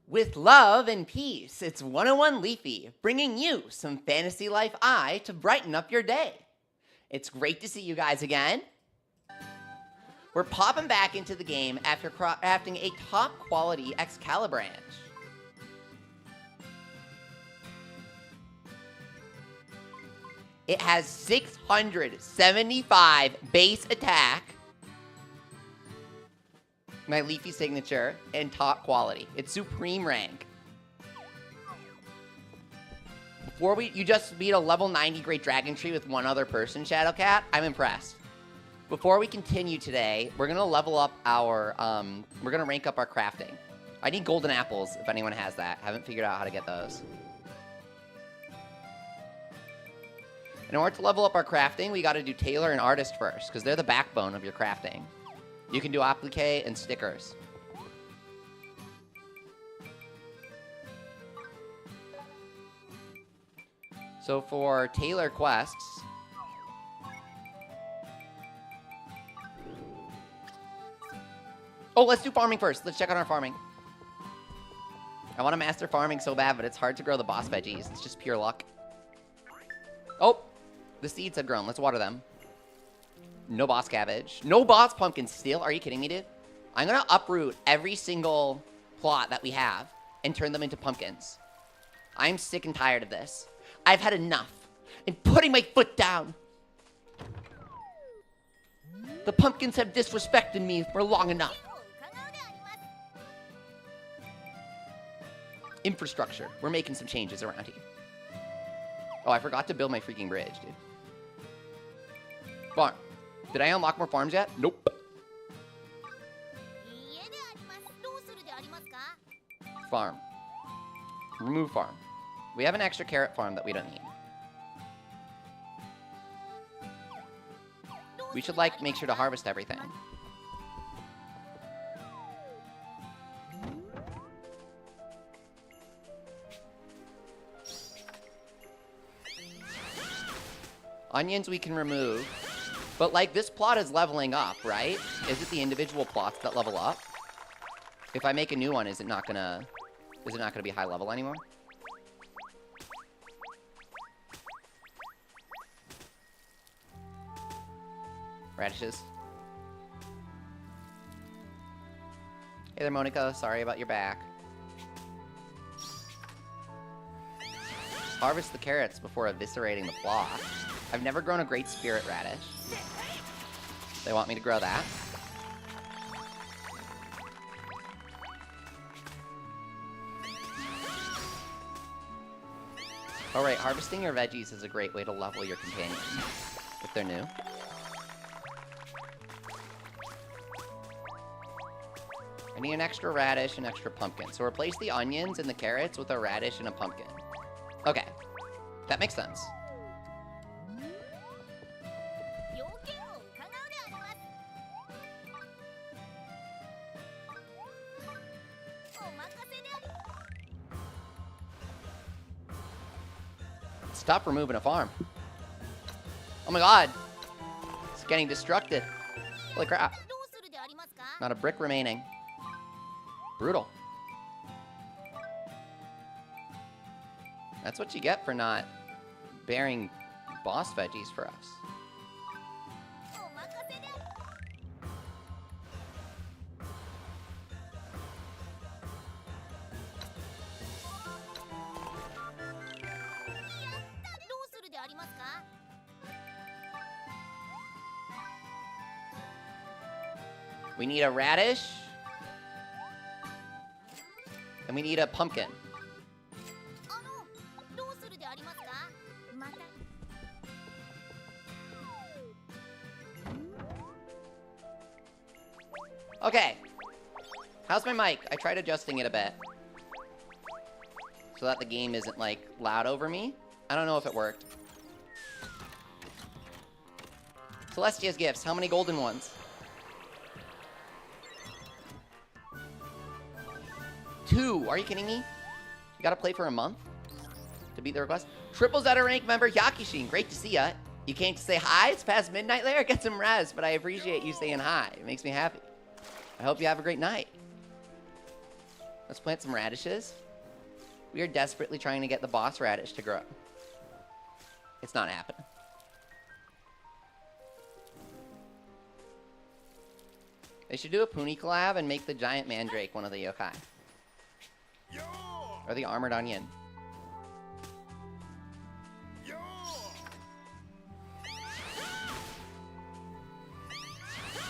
With love and peace, it's 101 Leafy, bringing you some Fantasy Life I to brighten up your day. It's great to see you guys again. We're popping back into the game after crafting a top-quality Excalibranch. It has 675 base attack, my Leafy signature, and top quality. It's supreme rank. You just beat a level 90 Great Dragon Tree with one other person, Shadowcat. I'm impressed. Before we continue today, we're gonna level up our, we're gonna rank up our crafting. I need golden apples, if anyone has that. Haven't figured out how to get those. In order to level up our crafting, we gotta do Tailor and Artist first, because they're the backbone of your crafting. You can do applique and stickers. So for Tailor quests, oh, let's do farming first. Let's check on our farming. I want to master farming so bad, but it's hard to grow the boss veggies. It's just pure luck. Oh, the seeds have grown. Let's water them. No boss cabbage. No boss pumpkin still? Are you kidding me, dude? I'm going to uproot every single plot that we have and turn them into pumpkins. I'm sick and tired of this. I've had enough. I'm putting my foot down. The pumpkins have disrespected me for long enough. Infrastructure. We're making some changes around here. Oh, I forgot to build my freaking bridge, dude. Farm. Did I unlock more farms yet? Nope. Farm. Remove farm. We have an extra carrot farm that we don't need. We should, like, make sure to harvest everything. Onions we can remove. But, like, this plot is leveling up, right? Is it the individual plots that level up? If I make a new one, is it not gonna be high level anymore? Radishes. Hey there, Monica. Sorry about your back. Harvest the carrots before eviscerating the plot. I've never grown a great spirit radish. They want me to grow that. Oh right, harvesting your veggies is a great way to level your companions, if they're new. I need an extra radish and extra pumpkin. So replace the onions and the carrots with a radish and a pumpkin. Okay, that makes sense. Stop removing a farm. Oh my god. It's getting destructed. Holy crap. Not a brick remaining. Brutal. That's what you get for not bearing boss veggies for us. We need a radish. And we need a pumpkin. Okay. How's my mic? I tried adjusting it a bit. So that the game isn't, like, loud over me. I don't know if it worked. Celestia's gifts. How many golden ones? 2. Are you kidding me? You gotta play for a month to beat the request. Triple Zeta rank member Yakishin. Great to see ya. You came to say hi? It's past midnight there? Get some rest, but I appreciate you saying hi. It makes me happy. I hope you have a great night. Let's plant some radishes. We are desperately trying to get the boss radish to grow. It's not happening. They should do a Puni collab and make the giant mandrake one of the yokai. Or the armored onion.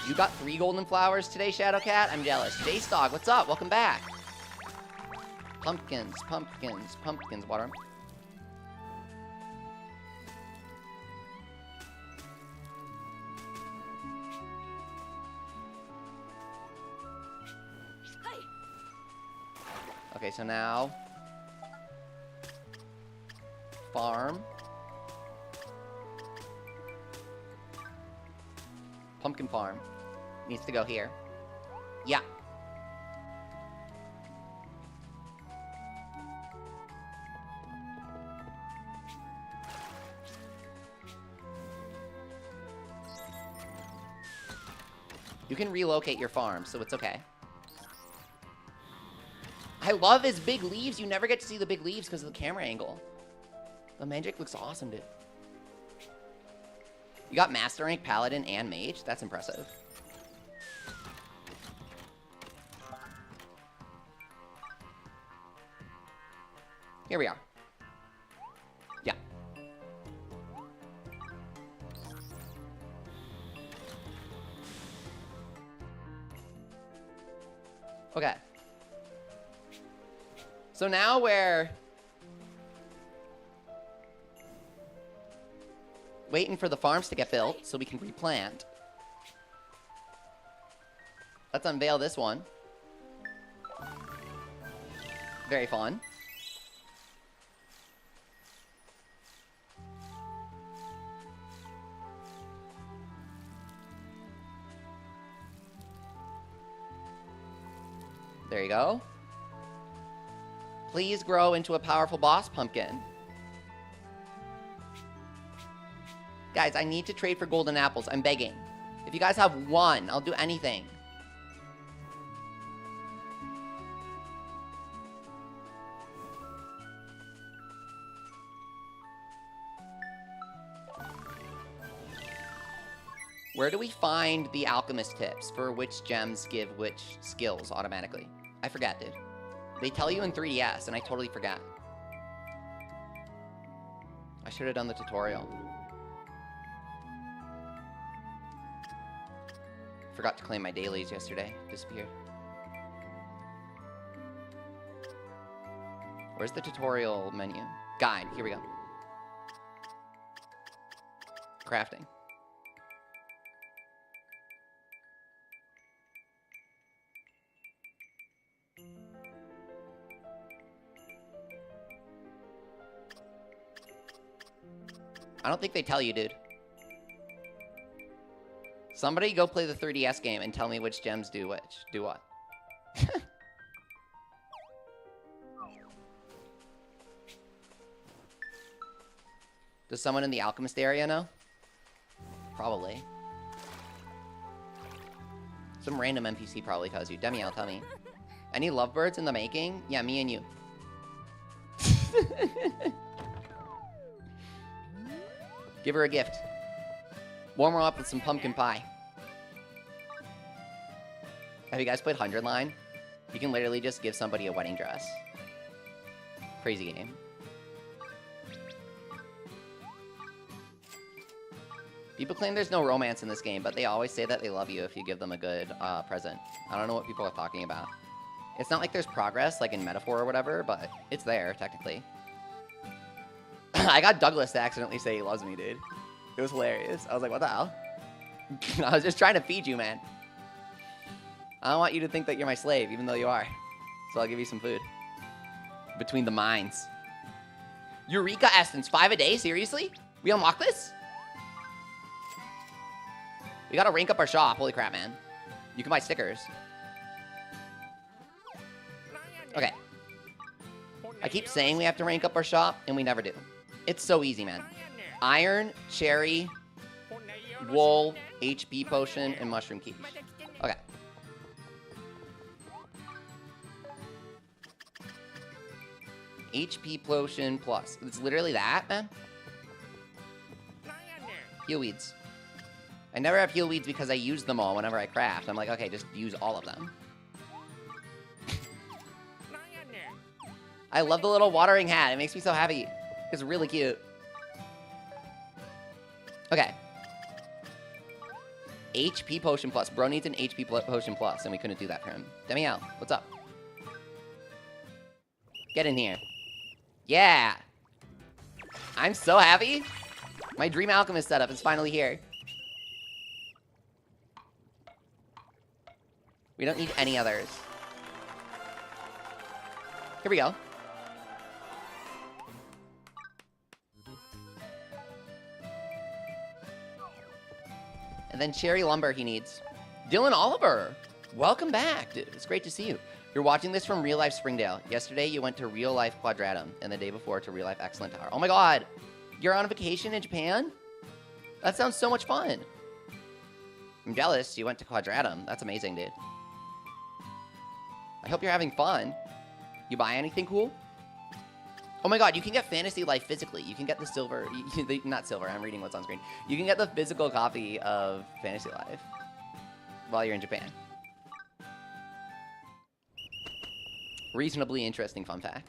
You got 3 golden flowers today, Shadowcat? I'm jealous. J-Stog, what's up? Welcome back. Pumpkins, pumpkins, pumpkins. Water 'em. Okay, so now farm. Pumpkin farm needs to go here. Yeah. You can relocate your farm, so it's okay. I love his big leaves. You never get to see the big leaves because of the camera angle. The mandrake looks awesome, dude. You got Master Rank, Paladin, and Mage? That's impressive. Here we are. Yeah. Okay. So now we're waiting for the farms to get built so we can replant. Let's unveil this one. Very fun. There you go. Please grow into a powerful boss pumpkin. Guys, I need to trade for golden apples. I'm begging. If you guys have 1, I'll do anything. Where do we find the Alchemist tips for which gems give which skills automatically? I forgot, dude. They tell you in 3DS, and I totally forgot. I should have done the tutorial. Forgot to claim my dailies yesterday. Disappeared. Where's the tutorial menu? Guide. Here we go. Crafting. I don't think they tell you, dude. Somebody go play the 3DS game and tell me which gems do which. Do what? Does someone in the Alchemist area know? Probably. Some random NPC probably tells you. Demiel, tell me. Any lovebirds in the making? Yeah, me and you. Give her a gift. Warm her up with some pumpkin pie. Have you guys played 100 Line? You can literally just give somebody a wedding dress. Crazy game. People claim there's no romance in this game, but they always say that they love you if you give them a good present. I don't know what people are talking about. It's not like there's progress, like in Metaphor or whatever, but it's there, technically. I got Douglas to accidentally say he loves me, dude. It was hilarious. I was like, what the hell? I was just trying to feed you, man. I don't want you to think that you're my slave, even though you are. So I'll give you some food. Between the mines. Eureka Essence, 5 a day? Seriously? We unlock this? We gotta rank up our shop. Holy crap, man. You can buy stickers. Okay. I keep saying we have to rank up our shop, and we never do. It's so easy, man. Iron, cherry, wool, HP potion, and mushroom quiche. Okay. HP potion plus. It's literally that, man. Heal weeds. I never have heal weeds because I use them all whenever I craft. I'm like, okay, just use all of them. I love the little watering hat. It makes me so happy. It's really cute. Okay. HP potion plus. Bro needs an HP potion plus, and we couldn't do that for him. Demiel, what's up? Get in here. Yeah. I'm so happy. My dream alchemist setup is finally here. We don't need any others. Here we go. And then cherry lumber he needs. Dylan Oliver, welcome back. Dude, it's great to see you. You're watching this from real life Springdale. Yesterday you went to real life Quadratum, and the day before to real life Excellent Tower. Oh my god, you're on a vacation in Japan? That sounds so much fun. I'm jealous you went to Quadratum. That's amazing, dude. I hope you're having fun. You buy anything cool? Oh my god, you can get Fantasy Life physically. You can get the silver, not silver, I'm reading what's on screen. You can get the physical copy of Fantasy Life while you're in Japan. Reasonably interesting fun fact.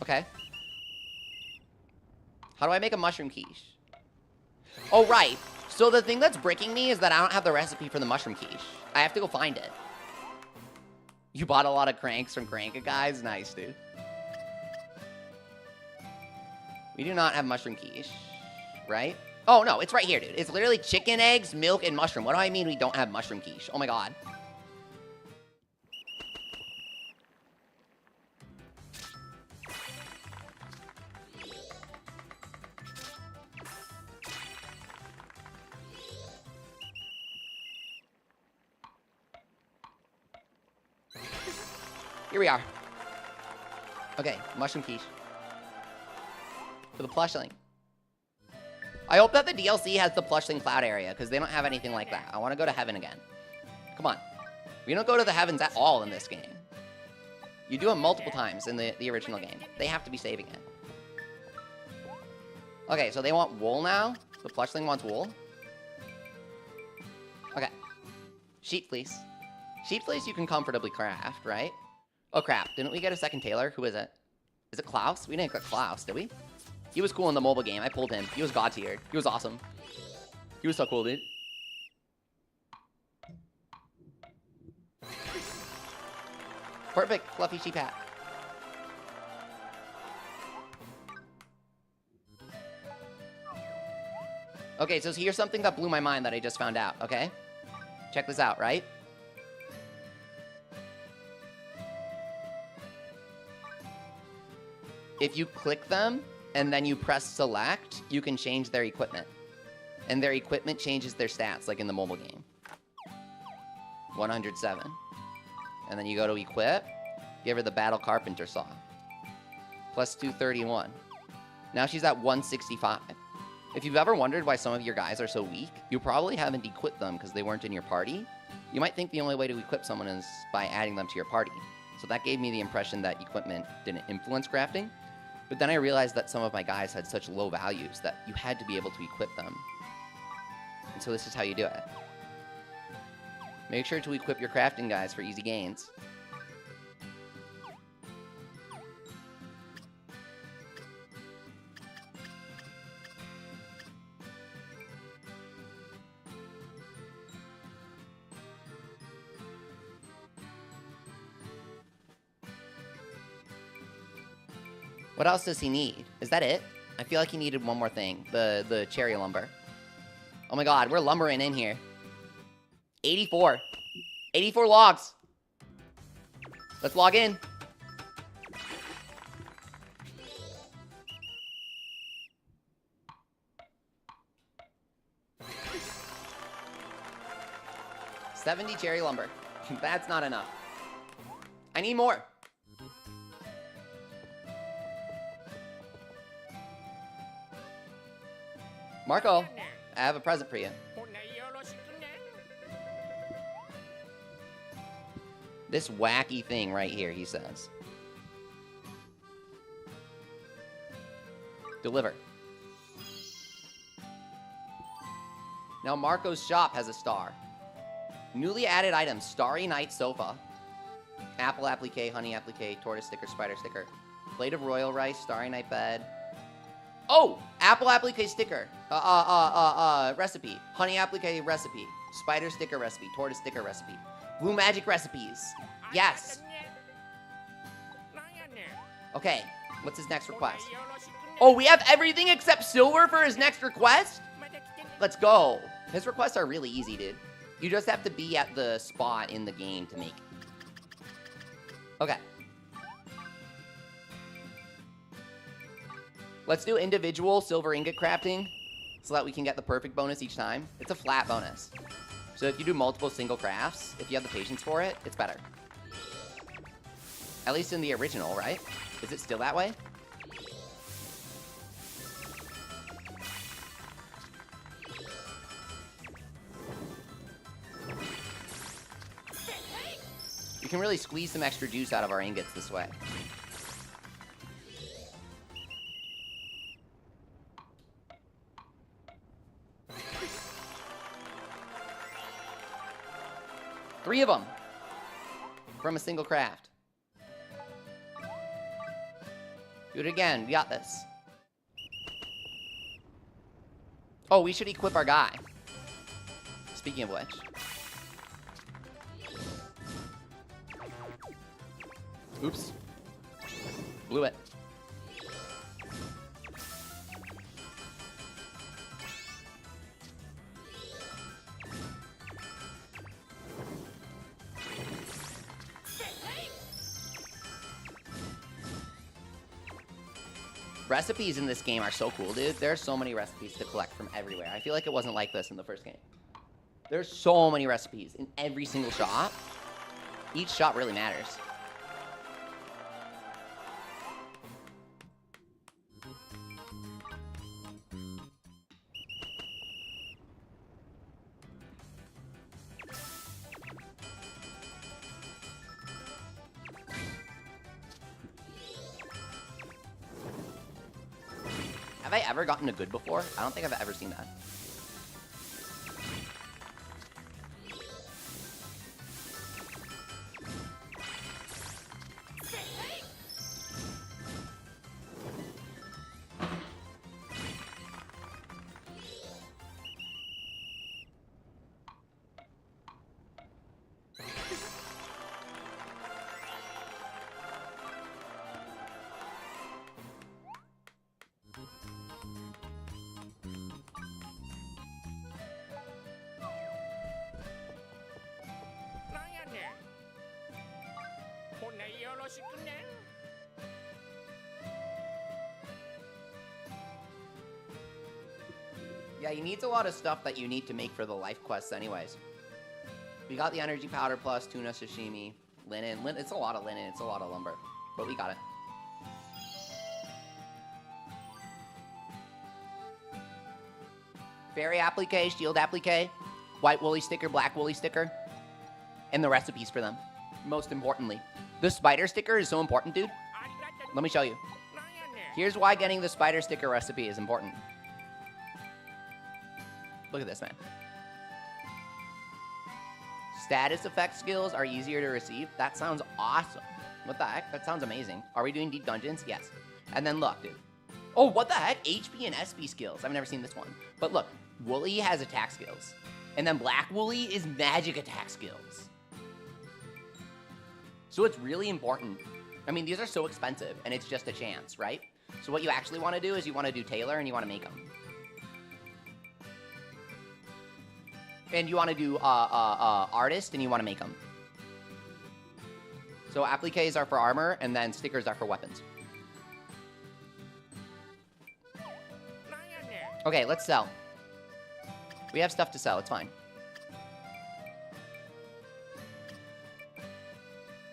Okay. How do I make a mushroom quiche? Oh, right. So the thing that's breaking me is that I don't have the recipe for the mushroom quiche. I have to go find it. You bought a lot of cranks from Cranka guys? Nice, dude. We do not have mushroom quiche, right? Oh, no, it's right here, dude. It's literally chicken, eggs, milk, and mushroom. What do I mean we don't have mushroom quiche? Oh, my God. Here we are. Okay, mushroom quiche. For the plushling. I hope that the DLC has the plushling cloud area, because they don't have anything like that. I want to go to heaven again. Come on. We don't go to the heavens at all in this game. You do it multiple times in the original game. They have to be saving it. Okay, so they want wool now? The plushling wants wool? Okay. Sheep fleece. Sheep fleece you can comfortably craft, right? Oh crap, didn't we get a second tailor? Who is it? Is it Klaus? We didn't get Klaus, did we? He was cool in the mobile game. I pulled him. He was god tiered. He was awesome. He was so cool, dude. Perfect, fluffy sheep hat. Okay, so here's something that blew my mind that I just found out, okay? Check this out, right? If you click them, and then you press select, you can change their equipment. And their equipment changes their stats, like in the mobile game. 107. And then you go to equip, give her the Battle Carpenter saw. Plus 231. Now she's at 165. If you've ever wondered why some of your guys are so weak, you probably haven't equipped them because they weren't in your party. You might think the only way to equip someone is by adding them to your party. So that gave me the impression that equipment didn't influence crafting. But then I realized that some of my guys had such low values that you had to be able to equip them. And so this is how you do it. Make sure to equip your crafting guys for easy gains. What else does he need? Is that it? I feel like he needed one more thing. The cherry lumber. Oh my god, we're lumbering in here. 84. 84 logs. Let's log in. $70 cherry lumber. That's not enough. I need more. Marco, I have a present for you. This wacky thing right here, he says. Deliver. Now Marco's shop has a star. Newly added items, Starry Night Sofa. Apple applique, honey applique, tortoise sticker, spider sticker. Plate of royal rice, Starry Night bed. Oh! Apple applique sticker. Recipe. Honey applique recipe. Spider sticker recipe. Tortoise sticker recipe. Blue magic recipes. Yes. Okay. What's his next request? Oh, we have everything except silver for his next request? Let's go. His requests are really easy, dude. You just have to be at the spot in the game to make. Okay. Let's do individual silver ingot crafting so that we can get the perfect bonus each time. It's a flat bonus. So if you do multiple single crafts, if you have the patience for it, it's better. At least in the original, right? Is it still that way? We can really squeeze some extra juice out of our ingots this way. Three of them from a single craft. Do it again. We got this. Oh, we should equip our guy. Speaking of which. Oops. Blew it. Recipes in this game are so cool, dude. There are so many recipes to collect from everywhere. I feel like it wasn't like this in the first game. There's so many recipes in every single shop. Each shop really matters. Have I ever gotten a good before? I don't think I've ever seen that. Yeah, he needs a lot of stuff that you need to make for the life quests anyways. We got the energy powder plus, tuna sashimi, linen. It's a lot of linen, it's a lot of lumber. But we got it. Fairy applique, shield applique, white woolly sticker, black woolly sticker, and the recipes for them. Most importantly. The spider sticker is so important, dude. Let me show you. Here's why getting the spider sticker recipe is important. Look at this, man. Status effect skills are easier to receive. That sounds awesome. What the heck? That sounds amazing. Are we doing deep dungeons? Yes. And then look, dude. Oh, what the heck? HP and SP skills. I've never seen this one. But look, Woolly has attack skills. And then Black Woolly is magic attack skills. So it's really important. I mean, these are so expensive, and it's just a chance, right? So what you actually want to do is you want to do Tailor, and you want to make them. And you want to do Artist, and you want to make them. So appliques are for armor, and then stickers are for weapons. Okay, let's sell. We have stuff to sell, it's fine.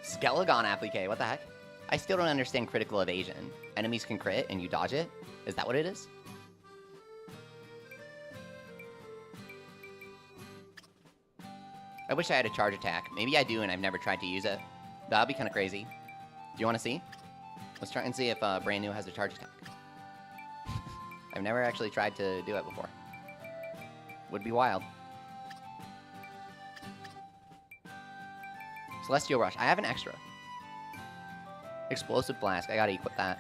Skelegon applique, what the heck? I still don't understand critical evasion. Enemies can crit and you dodge it? Is that what it is? I wish I had a charge attack. Maybe I do and I've never tried to use it. That'd be kind of crazy. Do you want to see? Let's try and see if brand new has a charge attack. I've never actually tried to do it before. Would be wild. Celestial Rush. I have an extra. Explosive Flask. I gotta equip that.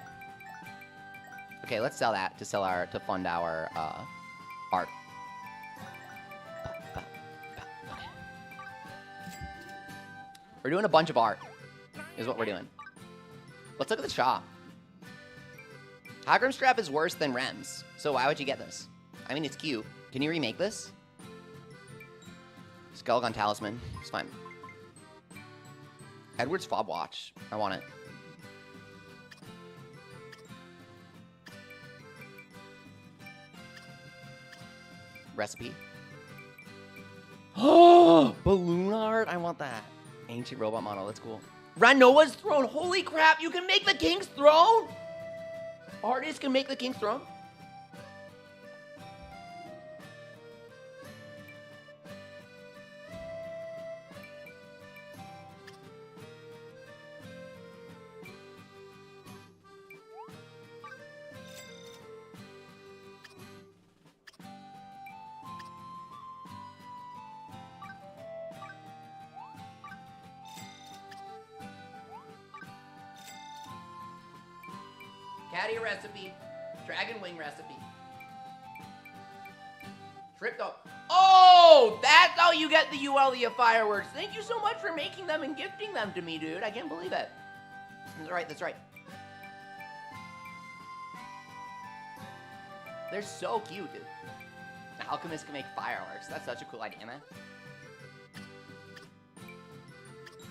Okay, let's sell that to fund our art. We're doing a bunch of art, is what we're doing. Let's look at the shop. Hagrim Strap is worse than Rems, so why would you get this? I mean, it's cute. Can you remake this? Skullgun Talisman. It's fine. Edward's Fob Watch. I want it. Recipe. Oh, balloon art. I want that. Ancient robot model. That's cool. Ranoa's throne. Holy crap! You can make the king's throne. Artists can make the king's throne. Caddy recipe. Dragon wing recipe. Tripped up. Oh, that's how you get the Uelia fireworks. Thank you so much for making them and gifting them to me, dude. I can't believe it. That's right, that's right. They're so cute, dude. The Alchemist can make fireworks. That's such a cool idea, man.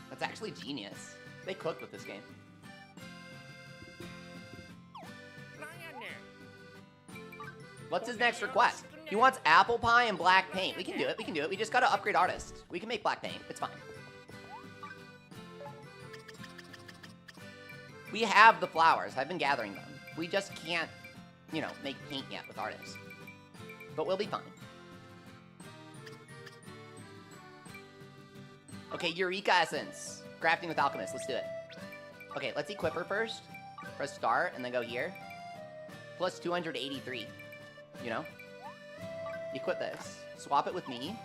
That's actually genius. They cooked with this game. What's his next request? He wants apple pie and black paint. We can do it. We can do it. We just gotta upgrade artist. We can make black paint. It's fine. We have the flowers. I've been gathering them. We just can't, you know, make paint yet with artists. But we'll be fine. Okay, Eureka Essence. Crafting with Alchemist. Let's do it. Okay, let's equip her first. Press start and then go here. Plus 283. You know? Equip this. Swap it with me.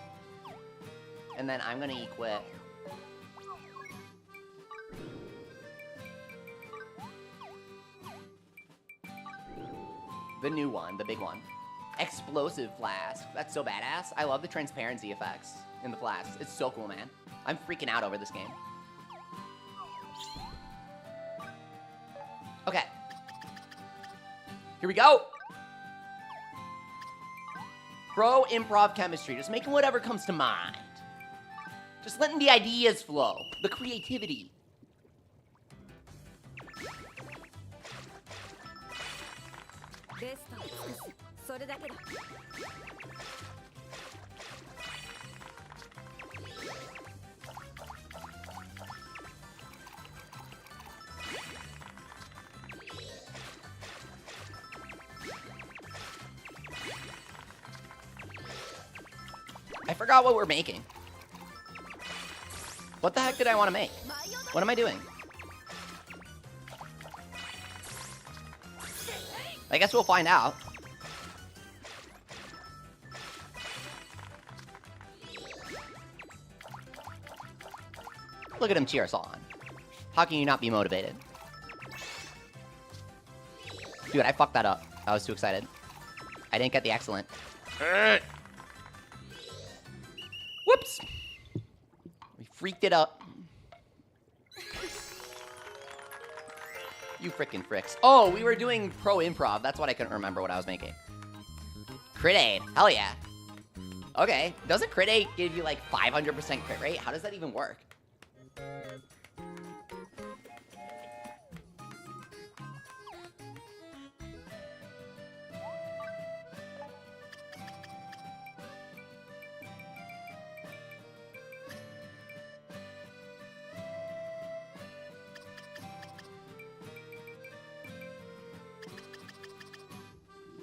And then I'm gonna equip... the new one, the big one. Explosive Flask. That's so badass. I love the transparency effects in the flasks. It's so cool, man. I'm freaking out over this game. Okay. Here we go! Pro improv chemistry, just making whatever comes to mind. Just letting the ideas flow, the creativity. I forgot what we're making. What the heck did I want to make? What am I doing? I guess we'll find out. Look at him cheer us on. How can you not be motivated? Dude, I fucked that up. I was too excited. I didn't get the excellent. Whoops! We freaked it up. You frickin' fricks. Oh, we were doing pro improv. That's what I couldn't remember what I was making. Crit aid. Hell yeah. Okay. Doesn't crit aid give you like 500% crit rate? How does that even work?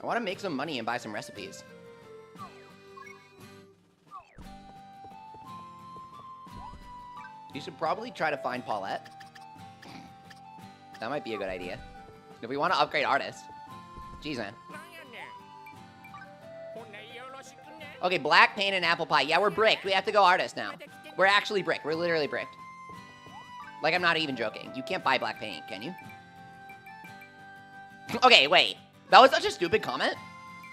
I want to make some money and buy some recipes. We should probably try to find Paulette. That might be a good idea. If we want to upgrade artist. Jeez, man. Okay, black paint and apple pie. Yeah, we're bricked. We have to go artist now. We're actually bricked. We're literally bricked. Like, I'm not even joking. You can't buy black paint, can you? Okay, wait. That was such a stupid comment.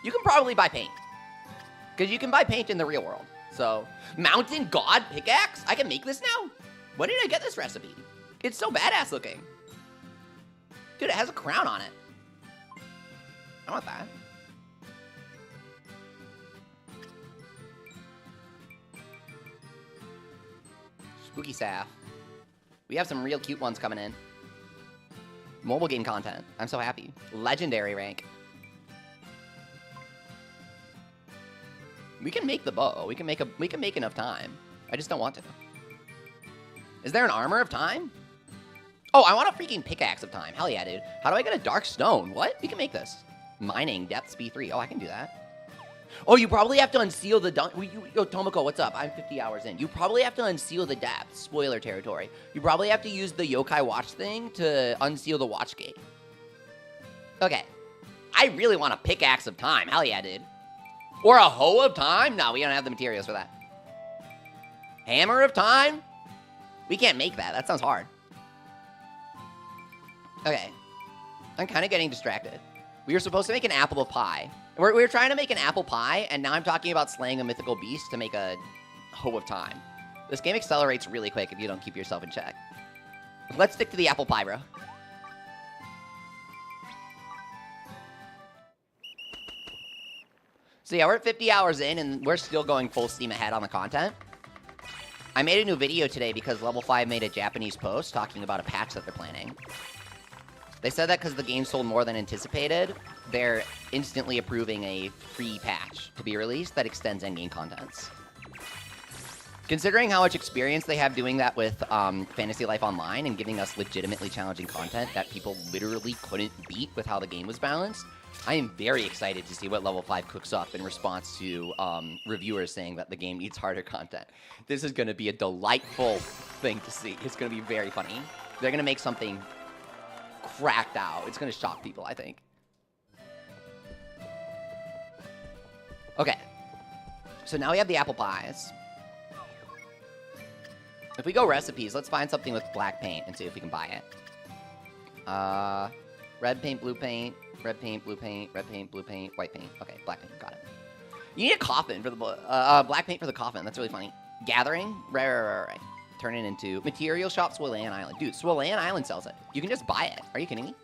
You can probably buy paint. Because you can buy paint in the real world. So, Mountain God Pickaxe? I can make this now? When did I get this recipe? It's so badass looking. Dude, it has a crown on it. I want that. Spooky Staff. We have some real cute ones coming in. Mobile game content. I'm so happy. Legendary rank. We can make the bow. We can make enough time. I just don't want to. Is there an armor of time? Oh, I want a freaking pickaxe of time. Hell yeah, dude. How do I get a dark stone? What? We can make this. Mining, depth, speed 3. Oh, I can do that. Oh, you probably have to unseal the Yo, Tomoko, what's up? I'm 50 hours in. You probably have to unseal the depths. Spoiler territory. You probably have to use the yokai watch thing to unseal the watch gate. Okay. I really want a pickaxe of time. Hell yeah, dude. Or a hoe of time? No, we don't have the materials for that. Hammer of time? We can't make that. That sounds hard. Okay. I'm kind of getting distracted. We were supposed to make an apple pie. We were trying to make an apple pie, and now I'm talking about slaying a mythical beast to make a hoe of time. This game accelerates really quick if you don't keep yourself in check. Let's stick to the apple pie, bro. So yeah, we're at 50 hours in, and we're still going full steam ahead on the content. I made a new video today because Level 5 made a Japanese post talking about a patch that they're planning. They said that because the game sold more than anticipated, they're instantly approving a free patch to be released that extends endgame contents. Considering how much experience they have doing that with Fantasy Life Online and giving us legitimately challenging content that people literally couldn't beat with how the game was balanced, I am very excited to see what Level 5 cooks up in response to reviewers saying that the game needs harder content. This is going to be a delightful thing to see. It's going to be very funny. They're going to make something cracked out. It's going to shock people, I think. Okay. So now we have the apple pies. If we go recipes, let's find something with black paint and see if we can buy it. Red paint, blue paint, red paint, blue paint, red paint, blue paint, white paint. Okay, black paint. Got it. You need a coffin for the black paint for the coffin. That's really funny. Gathering? Right. Turn it into material shop, Swillan Island. Dude, Swillan Island sells it. You can just buy it. Are you kidding me?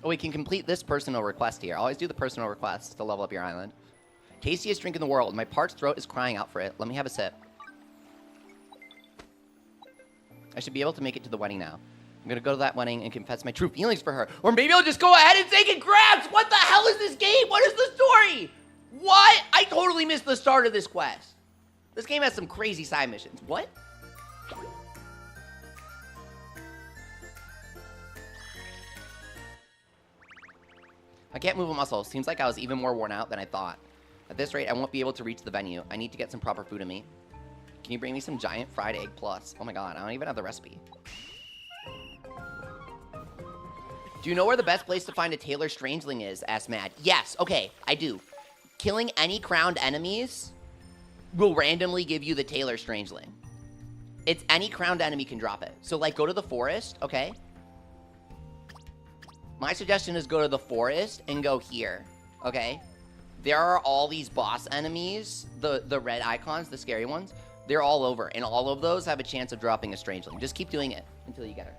Oh, we can complete this personal request here. Always do the personal requests to level up your island. Tastiest drink in the world. My parched throat is crying out for it. Let me have a sip. I should be able to make it to the wedding now. I'm gonna go to that wedding and confess my true feelings for her. Or maybe I'll just go ahead and take it grabs! What the hell is this game? What is the story? What? I totally missed the start of this quest. This game has some crazy side missions. What? I can't move a muscle. Seems like I was even more worn out than I thought. At this rate, I won't be able to reach the venue. I need to get some proper food in me. Can you bring me some giant fried egg plus? Oh my god, I don't even have the recipe. Do you know where the best place to find a Tailor Strangling is? Asked Mad. Yes, okay, I do. Killing any crowned enemies will randomly give you the Tailor Strangling. It's any crowned enemy can drop it. So, like, go to the forest, okay? My suggestion is go to the forest and go here, okay? There are all these boss enemies, the red icons, the scary ones. They're all over, and all of those have a chance of dropping a Strangeling. Just keep doing it until you get her.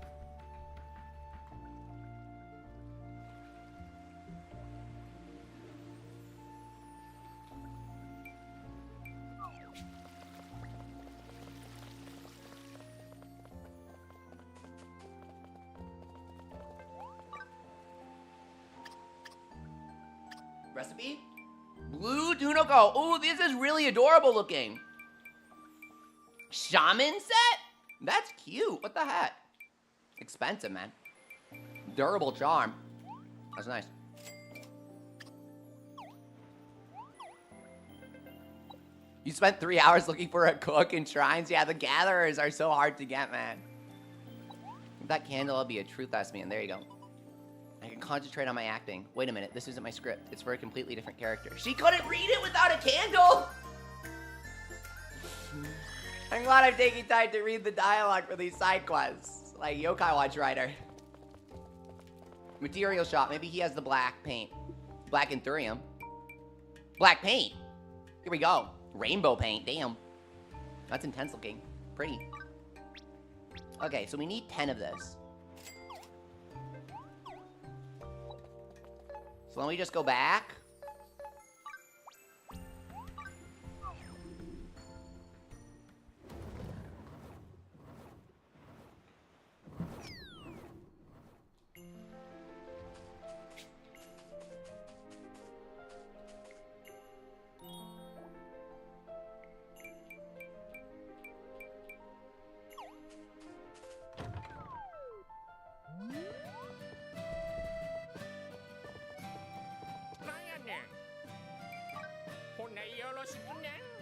Recipe? Blue Dunoko. Ooh, this is really adorable looking. Shaman set? That's cute. What the heck? Expensive, man. Durable charm. That's nice. You spent 3 hours looking for a cook in shrines? Yeah, the gatherers are so hard to get, man. That candle will be a truth man. There you go. I can concentrate on my acting. Wait a minute, this isn't my script. It's for a completely different character. She couldn't read it without a candle! I'm glad I'm taking time to read the dialogue for these side quests. Like Yokai Watch Rider. Material shop. Maybe he has the black paint. Black Anthurium. Black paint. Here we go. Rainbow paint. Damn. That's intense looking. Pretty. Okay, so we need 10 of this. So let me just go back.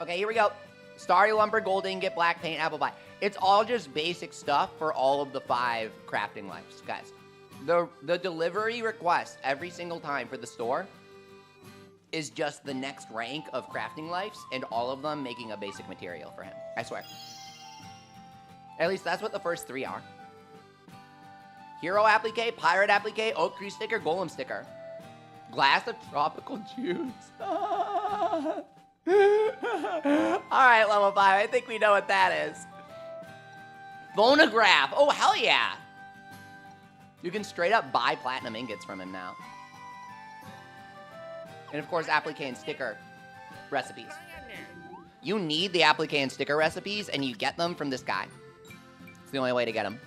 Okay, here we go. Starry lumber, gold ingot, black paint, apple pie. It's all just basic stuff for all of the 5 crafting lives, guys. The delivery request every single time for the store is just the next rank of crafting lives, and all of them making a basic material for him. I swear. At least that's what the first 3 are. Hero applique, pirate applique, oak tree sticker, golem sticker. Glass of tropical juice. Alright, level 5. I think we know what that is. Phonograph. Oh, hell yeah. You can straight up buy platinum ingots from him now. And of course, applique and sticker recipes. You need the applique and sticker recipes, and you get them from this guy. It's the only way to get them.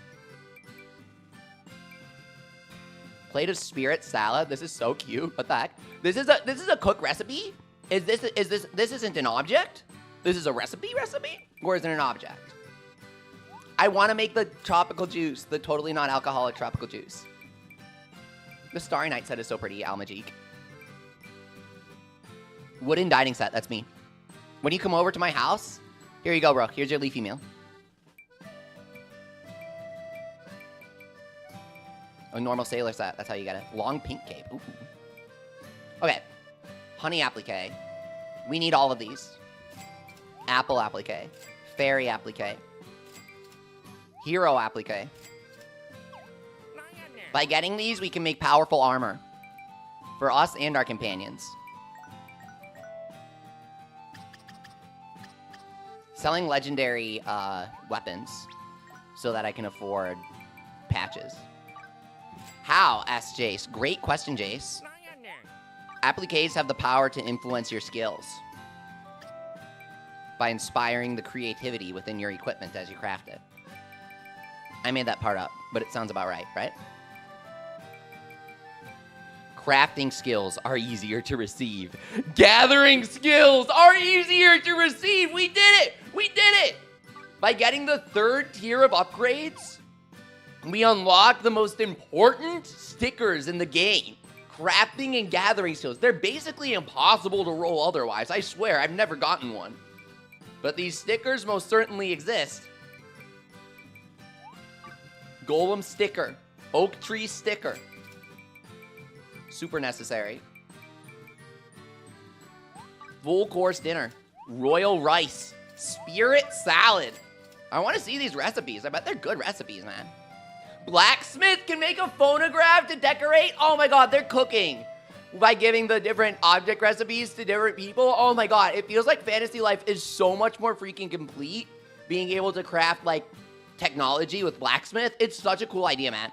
Plate of spirit salad. This is so cute. What the heck? This is a cook recipe? This isn't an object? This is a recipe? Or is it an object? I want to make the tropical juice, the totally non-alcoholic tropical juice. The Starry Night set is so pretty, Al Majik. Wooden dining set, that's me. When you come over to my house, here you go, bro. Here's your leafy meal. A normal sailor set, that's how you get it. Long pink cape, ooh. Okay. Honey applique. We need all of these. Apple applique. Fairy applique. Hero applique. By getting these, we can make powerful armor. For us and our companions. Selling legendary weapons. So that I can afford patches. How? Asks Jace. Great question, Jace. Appliques have the power to influence your skills by inspiring the creativity within your equipment as you craft it. I made that part up, but it sounds about right, right? Crafting skills are easier to receive. Gathering skills are easier to receive. We did it! We did it! By getting the 3rd tier of upgrades, we unlock the most important stickers in the game. Crafting and gathering skills. They're basically impossible to roll otherwise. I swear, I've never gotten one. But these stickers most certainly exist. Golem sticker. Oak tree sticker. Super necessary. Full course dinner. Royal rice. Spirit salad. I want to see these recipes. I bet they're good recipes, man. Blacksmith can make a phonograph to decorate. Oh my god, they're cooking by giving the different object recipes to different people. Oh my god, it feels like fantasy life is so much more freaking complete. Being able to craft like technology with blacksmith. It's such a cool idea, man.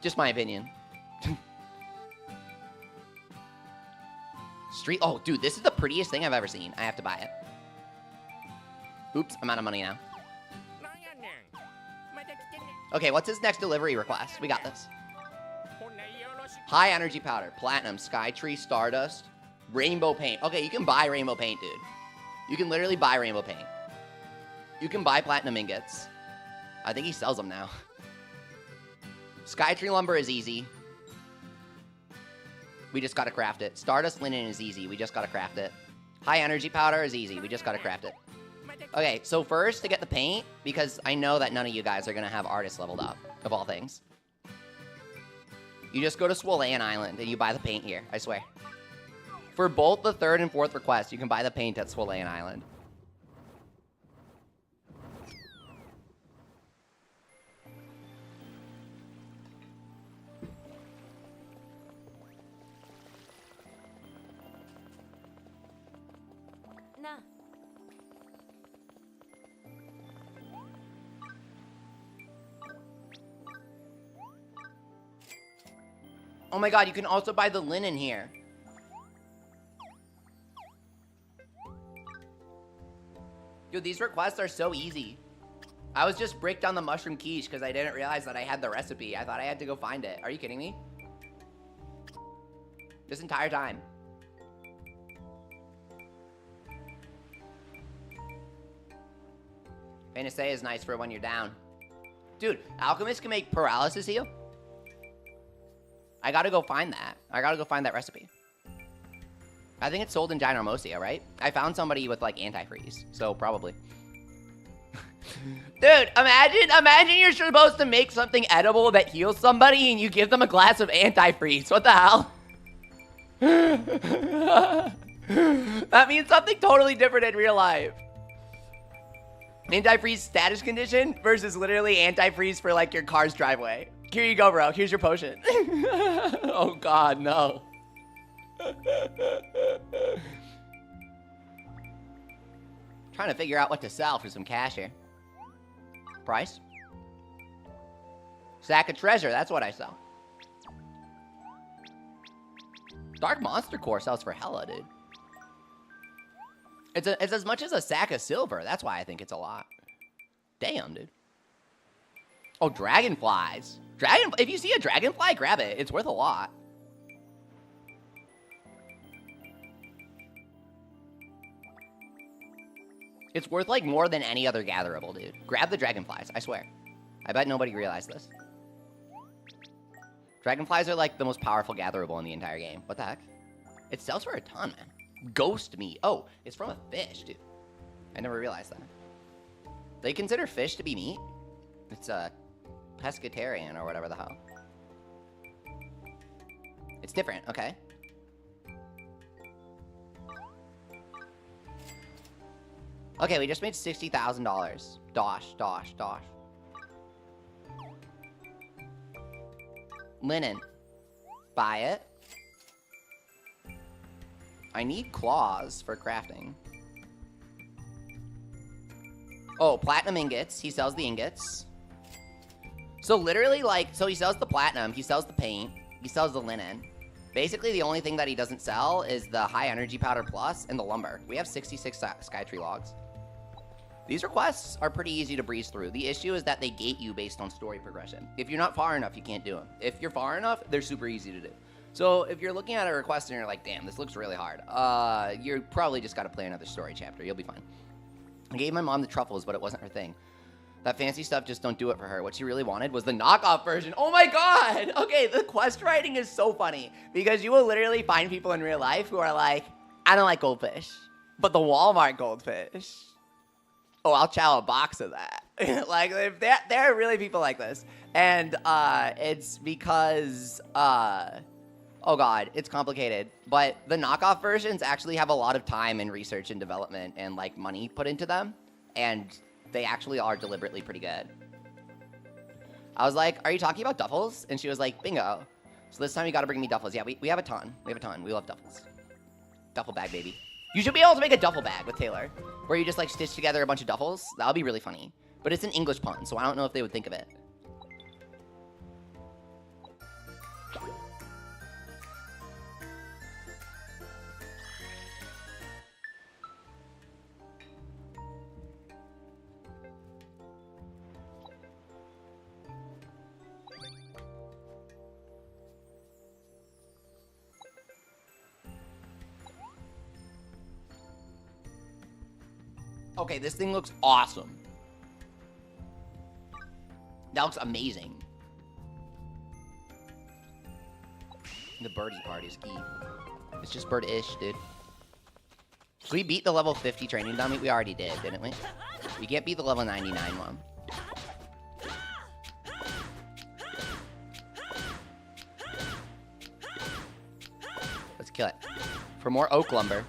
Just my opinion. Street. Oh, dude, this is the prettiest thing I've ever seen. I have to buy it. Oops, I'm out of money now. Okay, what's his next delivery request? We got this. High energy powder, platinum, sky tree, stardust, rainbow paint. Okay, you can buy rainbow paint, dude. You can literally buy rainbow paint. You can buy platinum ingots. I think he sells them now. Skytree lumber is easy. We just gotta craft it. Stardust linen is easy. We just gotta craft it. High energy powder is easy. We just gotta craft it. Okay, so first to get the paint, because I know that none of you guys are gonna have artists leveled up, of all things. You just go to Swollen Island and you buy the paint here, I swear. For both the 3rd and 4th request, you can buy the paint at Swollen Island. Nah. Oh my god, you can also buy the linen here. Dude, these requests are so easy. I was just break down the mushroom quiche because I didn't realize that I had the recipe. I thought I had to go find it. Are you kidding me? This entire time. Panacea is nice for when you're down. Dude, Alchemist can make paralysis heal? I gotta go find that. I gotta go find that recipe. I think it's sold in Ginormosia, right? I found somebody with, like, antifreeze, so probably. Dude, imagine you're supposed to make something edible that heals somebody and you give them a glass of antifreeze. What the hell? That means something totally different in real life. Antifreeze status condition versus literally antifreeze for, like, your car's driveway. Here you go, bro. Here's your potion. Oh, God, no. Trying to figure out what to sell for some cash here. Price? Sack of treasure. That's what I sell. Dark Monster Core sells for hella, dude. It's as much as a sack of silver. That's why I think it's a lot. Damn, dude. Oh, dragonflies. If you see a dragonfly, grab it. It's worth a lot. It's worth, like, more than any other gatherable, dude. Grab the dragonflies, I swear. I bet nobody realized this. Dragonflies are, like, the most powerful gatherable in the entire game. What the heck? It sells for a ton, man. Ghost meat. Oh, it's from a fish, dude. I never realized that. They consider fish to be meat? It's a pescatarian or whatever the hell. It's different, okay. Okay, we just made $60,000. Dosh. Linen. Buy it. I need claws for crafting. Oh, platinum ingots. He sells the ingots. So literally, like, so he sells the platinum, he sells the paint, he sells the linen. Basically, the only thing that he doesn't sell is the high energy powder plus and the lumber. We have 66 Skytree logs. These requests are pretty easy to breeze through. The issue is that they gate you based on story progression. If you're not far enough, you can't do them. If you're far enough, they're super easy to do. So if you're looking at a request and you're like, damn, this looks really hard, you're probably just got to play another story chapter. You'll be fine. I gave my mom the truffles, but it wasn't her thing. That fancy stuff just don't do it for her. What she really wanted was the knockoff version. Oh my god! Okay, the quest writing is so funny because you will literally find people in real life who are like, I don't like goldfish, but the Walmart goldfish. Oh, I'll chow a box of that. Like, there are really people like this. And it's because, oh god, it's complicated. But the knockoff versions actually have a lot of time and research and development and, like, money put into them. And they actually are deliberately pretty good. I was like, are you talking about duffels? And she was like, bingo. So this time you gotta bring me duffels. Yeah, we have a ton. We have a ton. We love duffels. Duffel bag, baby. You should be able to make a duffel bag with Taylor, where you just, like, stitch together a bunch of duffels. That would be really funny. But it's an English pun, so I don't know if they would think of it. Okay, this thing looks awesome. That looks amazing. The birdie part is key. It's just bird-ish, dude. Can we beat the level 50 training dummy? We already did, didn't we? We can't beat the level 99 one. Let's kill it. For more oak lumber.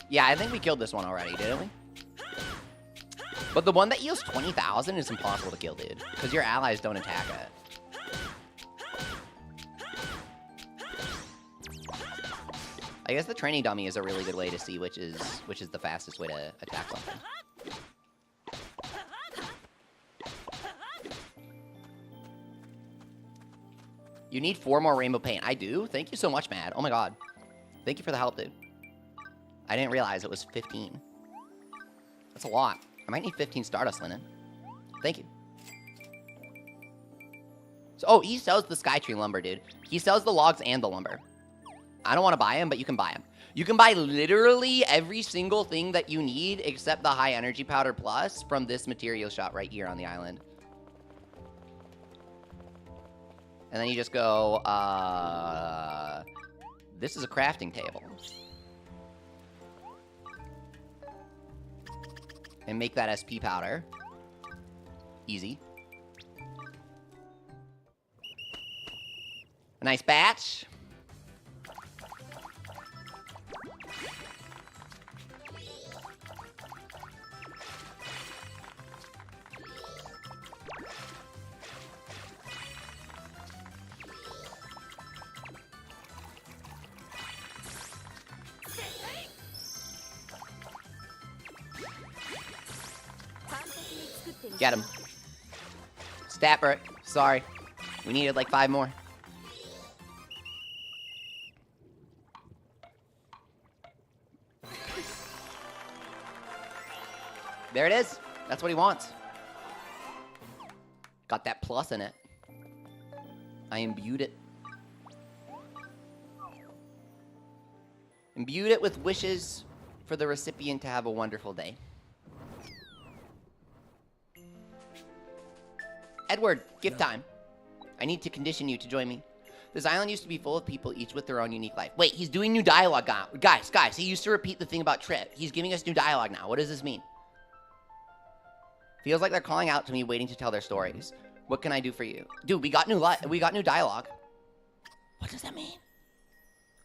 Yeah, I think we killed this one already, didn't we? But the one that heals 20,000 is impossible to kill, dude. Because your allies don't attack it. I guess the training dummy is a really good way to see which is the fastest way to attack something. You need 4 more rainbow paint. I do? Thank you so much, Mad. Oh my god. Thank you for the help, dude. I didn't realize it was 15. That's a lot. I might need 15 Stardust Linen. Thank you. So, oh, he sells the Skytree lumber, dude. He sells the logs and the lumber. I don't want to buy him, but you can buy him. You can buy literally every single thing that you need except the high energy powder plus from this material shop right here on the island. And then you just go, this is a crafting table. And make that SP powder. Easy. A nice batch. Get him. Stapper. Sorry. We needed like 5 more. There it is. That's what he wants. Got that plus in it. I imbued it. Imbued it with wishes for the recipient to have a wonderful day. Edward, gift time. I need to condition you to join me. This island used to be full of people, each with their own unique life. Wait, he's doing new dialogue now. Guys, he used to repeat the thing about Trip. He's giving us new dialogue now. What does this mean? Feels like they're calling out to me, waiting to tell their stories. What can I do for you? Dude, we got new dialogue. What does that mean?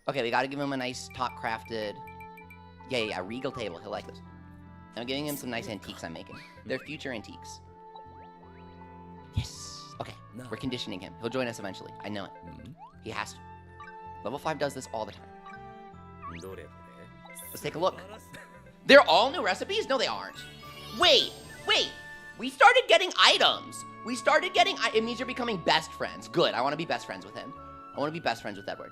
Okay, we gotta give him a nice top-crafted... Yeah, regal table. He'll like this. I'm giving him some nice antiques I'm making. They're future antiques. Yes. Okay, we're conditioning him. He'll join us eventually. I know it. He has to. Level 5 does this all the time. Let's take a look. They're all new recipes? No, they aren't. Wait. We started getting items. It means you're becoming best friends. Good. I want to be best friends with him. I want to be best friends with Edward.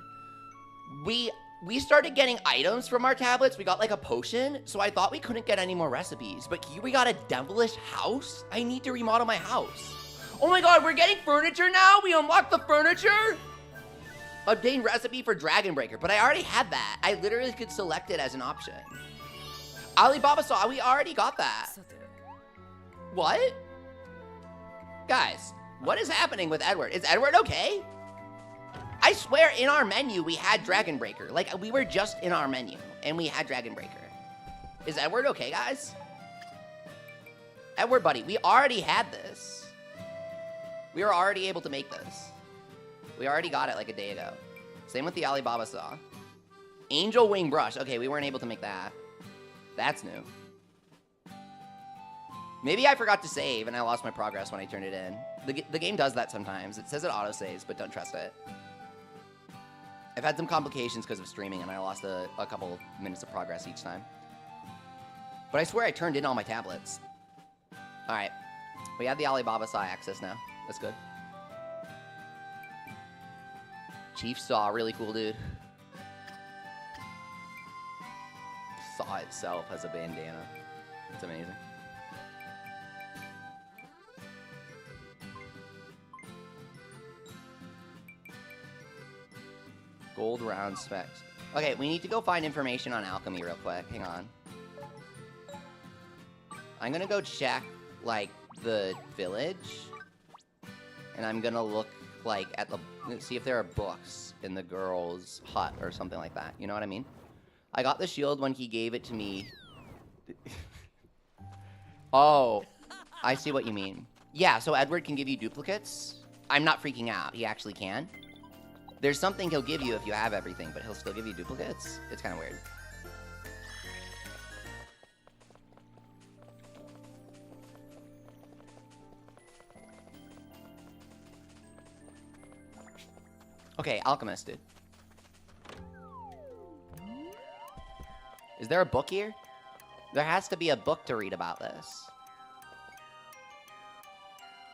We started getting items from our tablets. We got like a potion, so I thought we couldn't get any more recipes. But here we got a devilish house. I need to remodel my house. Oh my god, we're getting furniture now? We unlocked the furniture? Obtain recipe for Dragon Breaker, but I already had that. I literally could select it as an option. Alibaba saw, we already got that. What? Guys, what is happening with Edward? Is Edward okay? I swear in our menu we had Dragon Breaker. Like, we were just in our menu and we had Dragon Breaker. Is Edward okay, guys? Edward, buddy, we already had this. We were already able to make this. We already got it like a day ago. Same with the Alibaba saw. Angel Wing Brush. Okay, we weren't able to make that. That's new. Maybe I forgot to save and I lost my progress when I turned it in. The game does that sometimes. It says it auto-saves, but don't trust it. I've had some complications because of streaming and I lost a couple minutes of progress each time. But I swear I turned in all my tablets. Alright. We have the Alibaba saw access now. That's good. Chief saw, really cool, dude. Saw itself has a bandana. It's amazing. Gold round specs. Okay, we need to go find information on alchemy real quick. Hang on. I'm gonna go check, like, the village. And I'm gonna look, like, at the... see if there are books in the girl's hut or something like that. You know what I mean? I got the shield when he gave it to me. Oh, I see what you mean. Yeah, so Edward can give you duplicates. I'm not freaking out. He actually can. There's something he'll give you if you have everything, but he'll still give you duplicates. It's kind of weird. Okay, Alchemist, dude. Is there a book here? There has to be a book to read about this.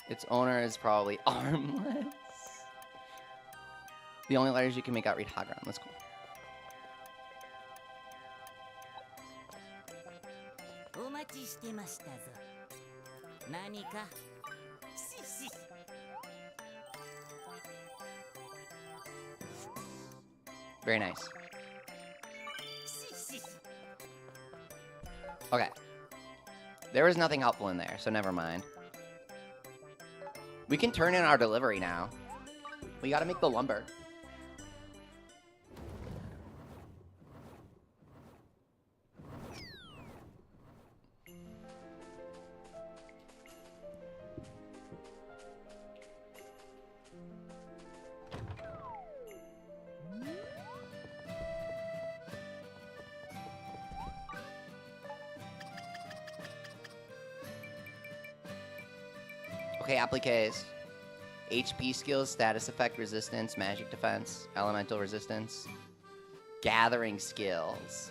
Its owner is probably armless. The only letters you can make out read Hagran. That's cool. Very nice. Okay. There was nothing helpful in there, so never mind. We can turn in our delivery now. We gotta make the lumber. Okay, appliques. HP skills, status effect resistance, magic defense, elemental resistance, gathering skills,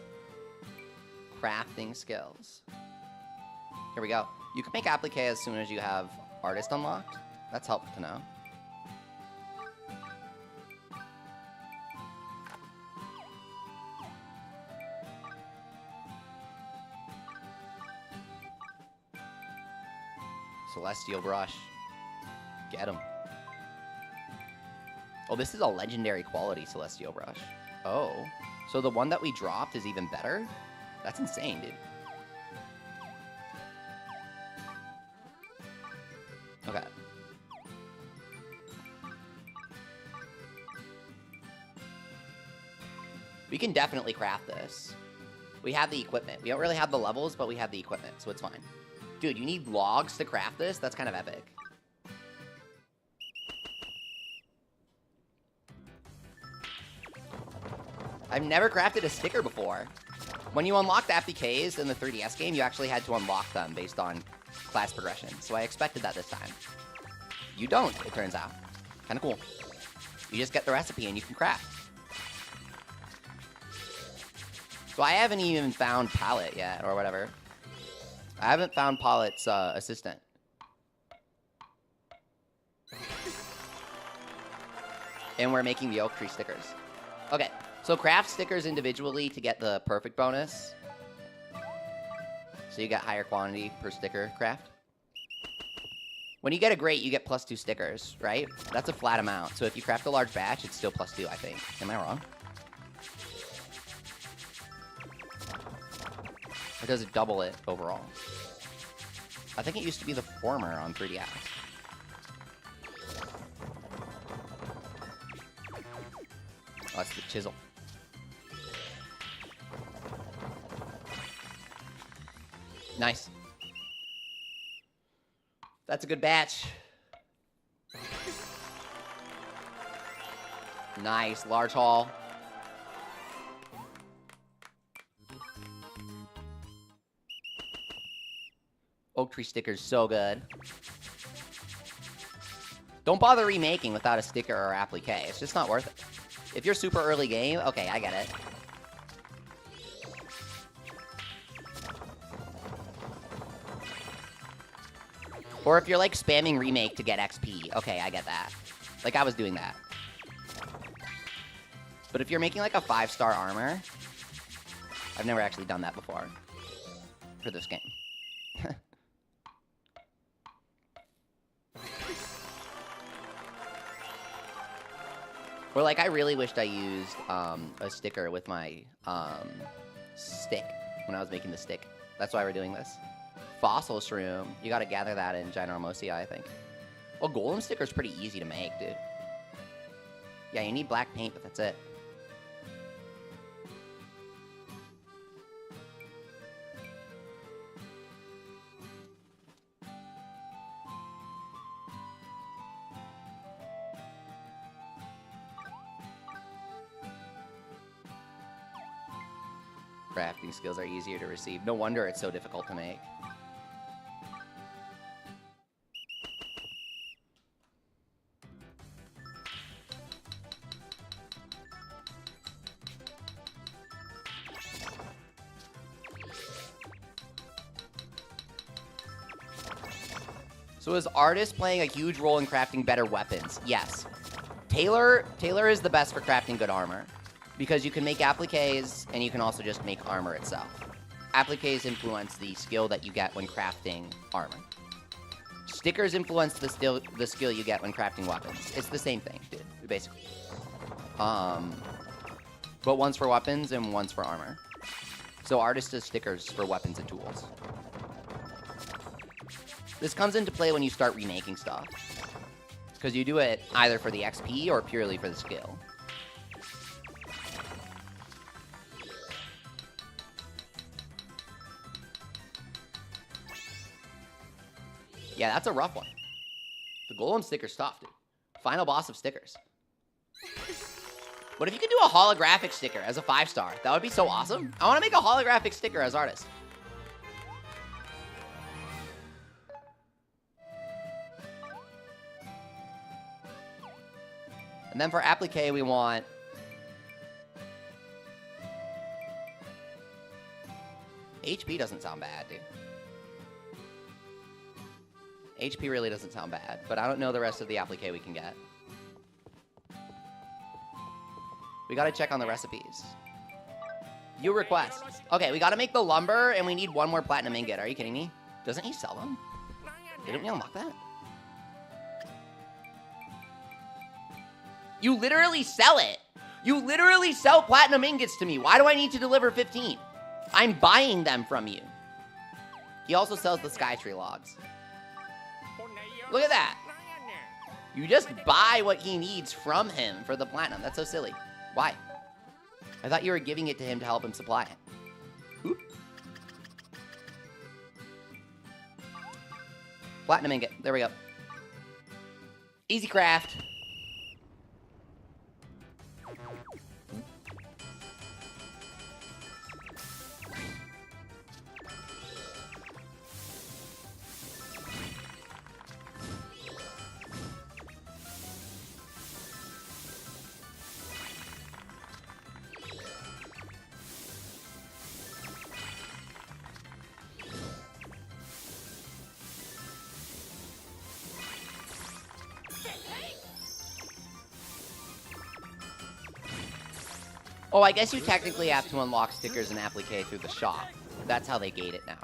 crafting skills. Here we go. You can make applique as soon as you have artist unlocked. That's helpful to know. Celestial brush. Get him. Oh, this is a legendary quality Celestial brush. Oh. So the one that we dropped is even better? That's insane, dude. Okay. We can definitely craft this. We have the equipment. We don't really have the levels, but we have the equipment, so it's fine. Dude, you need logs to craft this? That's kind of epic. I've never crafted a sticker before. When you unlocked appliques in the 3DS game, you actually had to unlock them based on class progression. So I expected that this time. You don't, it turns out. Kind of cool. You just get the recipe and you can craft. So I haven't even found Palette yet, or whatever. I haven't found Palette's assistant. And we're making the oak tree stickers. Okay, so craft stickers individually to get the perfect bonus. So you get higher quantity per sticker craft. When you get a great, you get +2 stickers, right? That's a flat amount. So if you craft a large batch, it's still +2, I think. Am I wrong? Or does it double it overall? I think it used to be the former on 3DS. Oh, that's the chisel. Nice. That's a good batch. Nice, large haul. Oak tree stickers, so good. Don't bother remaking without a sticker or applique. It's just not worth it. If you're super early game, okay, I get it. Or if you're like spamming remake to get XP, okay, I get that. Like I was doing that. But if you're making like a 5-star armor, I've never actually done that before for this game. Or like, I really wished I used a sticker with my stick when I was making the stick. That's why we're doing this. fossil shroom. You gotta gather that in Ginormosia, I think. Well, golem sticker's pretty easy to make, dude. Yeah, you need black paint, but that's it. Crafting skills are easier to receive. No wonder it's so difficult to make. So is artist playing a huge role in crafting better weapons? Yes. Tailor is the best for crafting good armor. Because you can make appliques, and you can also just make armor itself. Appliques influence the skill that you get when crafting armor. Stickers influence the skill you get when crafting weapons. It's the same thing, dude, basically. But one's for weapons and one's for armor. So artist does stickers for weapons and tools. This comes into play when you start remaking stuff. Because you do it either for the XP or purely for the skill. Yeah, that's a rough one. The golem sticker's tough, dude. Final boss of stickers. What if you could do a holographic sticker as a 5-star? That would be so awesome. I want to make a holographic sticker as artist. And then for applique, we want... HP doesn't sound bad, dude. HP really doesn't sound bad, but I don't know the rest of the applique we can get. We gotta check on the recipes. View request. Okay, we gotta make the lumber, and we need one more platinum ingot. Are you kidding me? Doesn't he sell them? Didn't we unlock that? You literally sell it. You literally sell platinum ingots to me. Why do I need to deliver 15? I'm buying them from you. He also sells the Skytree logs. Look at that. You just buy what he needs from him for the platinum. That's so silly. Why? I thought you were giving it to him to help him supply it. Oop. Platinum ingot. There we go. Easy craft. Oh, I guess you technically have to unlock stickers and applique through the shop. That's how they gate it now.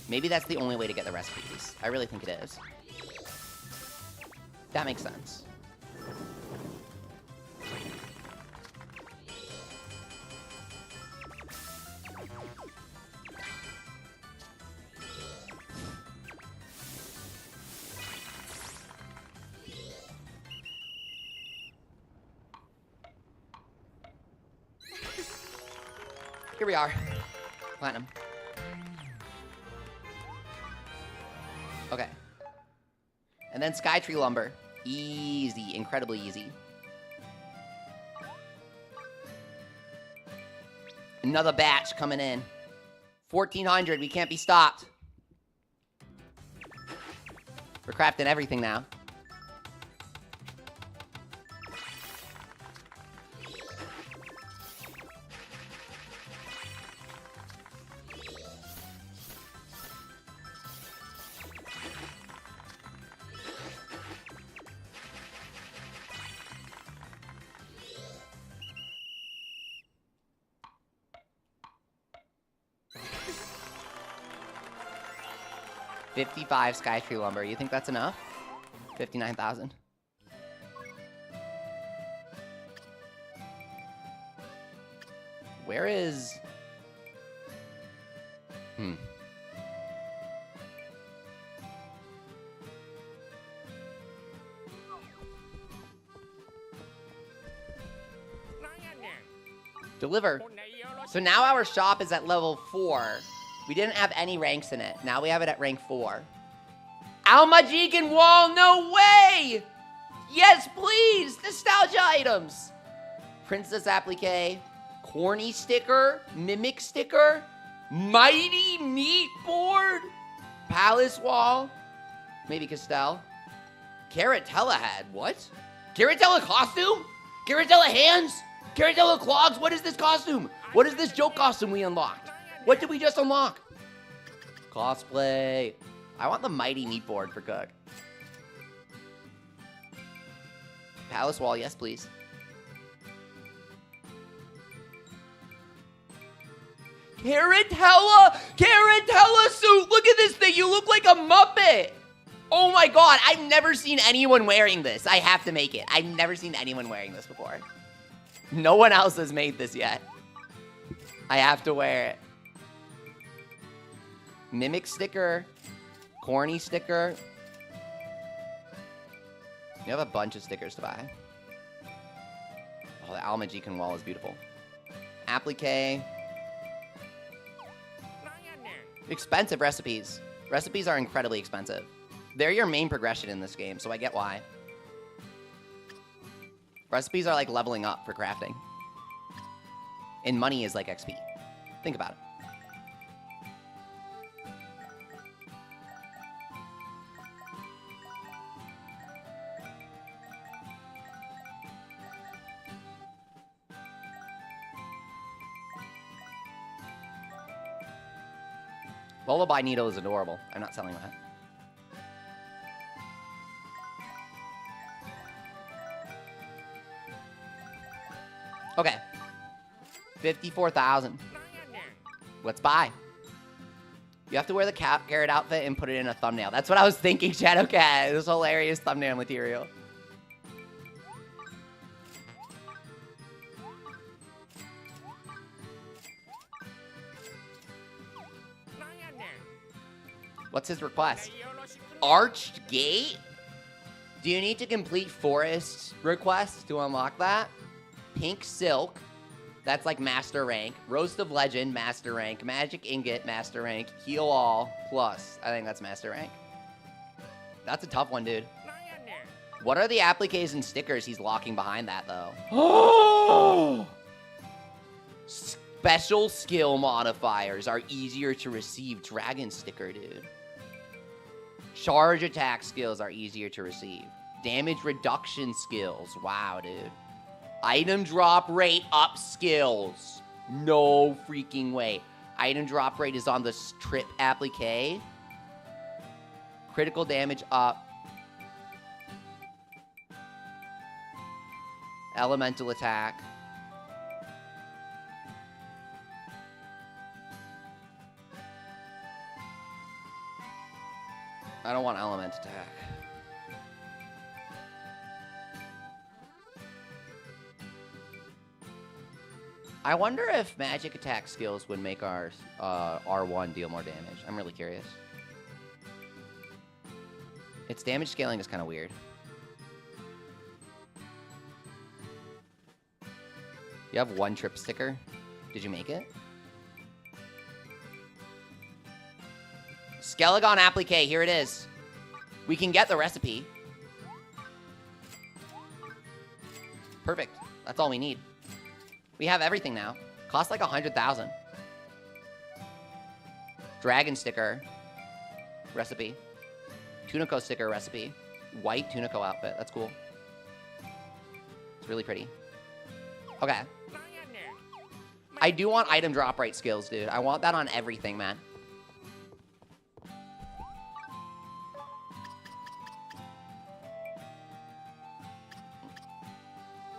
Maybe that's the only way to get the recipes. I really think it is. That makes sense. Here we are. Platinum. Okay. And then Skytree lumber. Easy. Incredibly easy. Another batch coming in. 1,400. We can't be stopped. We're crafting everything now. $55 Skytree lumber. You think that's enough? 59,000. Where is... Deliver. So now our shop is at level 4. We didn't have any ranks in it. Now we have it at rank 4. Almajigan wall, no way! Yes, please! Nostalgia items! Princess applique, corny sticker, mimic sticker, mighty meat board, palace wall, maybe Castell. Caratella head, what? Caratella costume? Caratella hands? Caratella clogs? What is this costume? What is this joke costume we unlocked? What did we just unlock? Cosplay. I want the mighty meat board for Cook. Palace wall, yes please. Caratella suit. Look at this thing. You look like a Muppet. Oh my god, I've never seen anyone wearing this. I have to make it. I've never seen anyone wearing this before. No one else has made this yet. I have to wear it. Mimic sticker. Corny sticker. You have a bunch of stickers to buy. Oh, the Almajikan wall is beautiful. Applique. Expensive recipes. Recipes are incredibly expensive. They're your main progression in this game, so I get why. Recipes are like leveling up for crafting. And money is like XP. Think about it. Lullaby needle is adorable. I'm not selling that. Okay. 54,000. Let's buy. You have to wear the carrot outfit and put it in a thumbnail. That's what I was thinking, Shadowcat. This hilarious thumbnail material. What's his request? Arched gate? Do you need to complete forest requests to unlock that? Pink silk. That's like master rank. Roast of legend, master rank. Magic ingot, master rank. Heal all, plus. I think that's master rank. That's a tough one, dude. What are the appliques and stickers he's locking behind that, though? Oh! Special skill modifiers are easier to receive. Dragon sticker, dude. Charge attack skills are easier to receive. Damage reduction skills. Wow, dude. Item drop rate up skills. No freaking way. Item drop rate is on the trip applique. Critical damage up. Elemental attack. I don't want element attack. I wonder if magic attack skills would make our R1 deal more damage. I'm really curious. Its damage scaling is kind of weird. You have one trip sticker. Did you make it? Skelegon applique, here it is. We can get the recipe. Perfect. That's all we need. We have everything now. Costs like 100,000. Dragon sticker. Recipe. Tunico sticker recipe. White Tunico outfit. That's cool. It's really pretty. Okay. I do want item drop rate skills, dude. I want that on everything, man.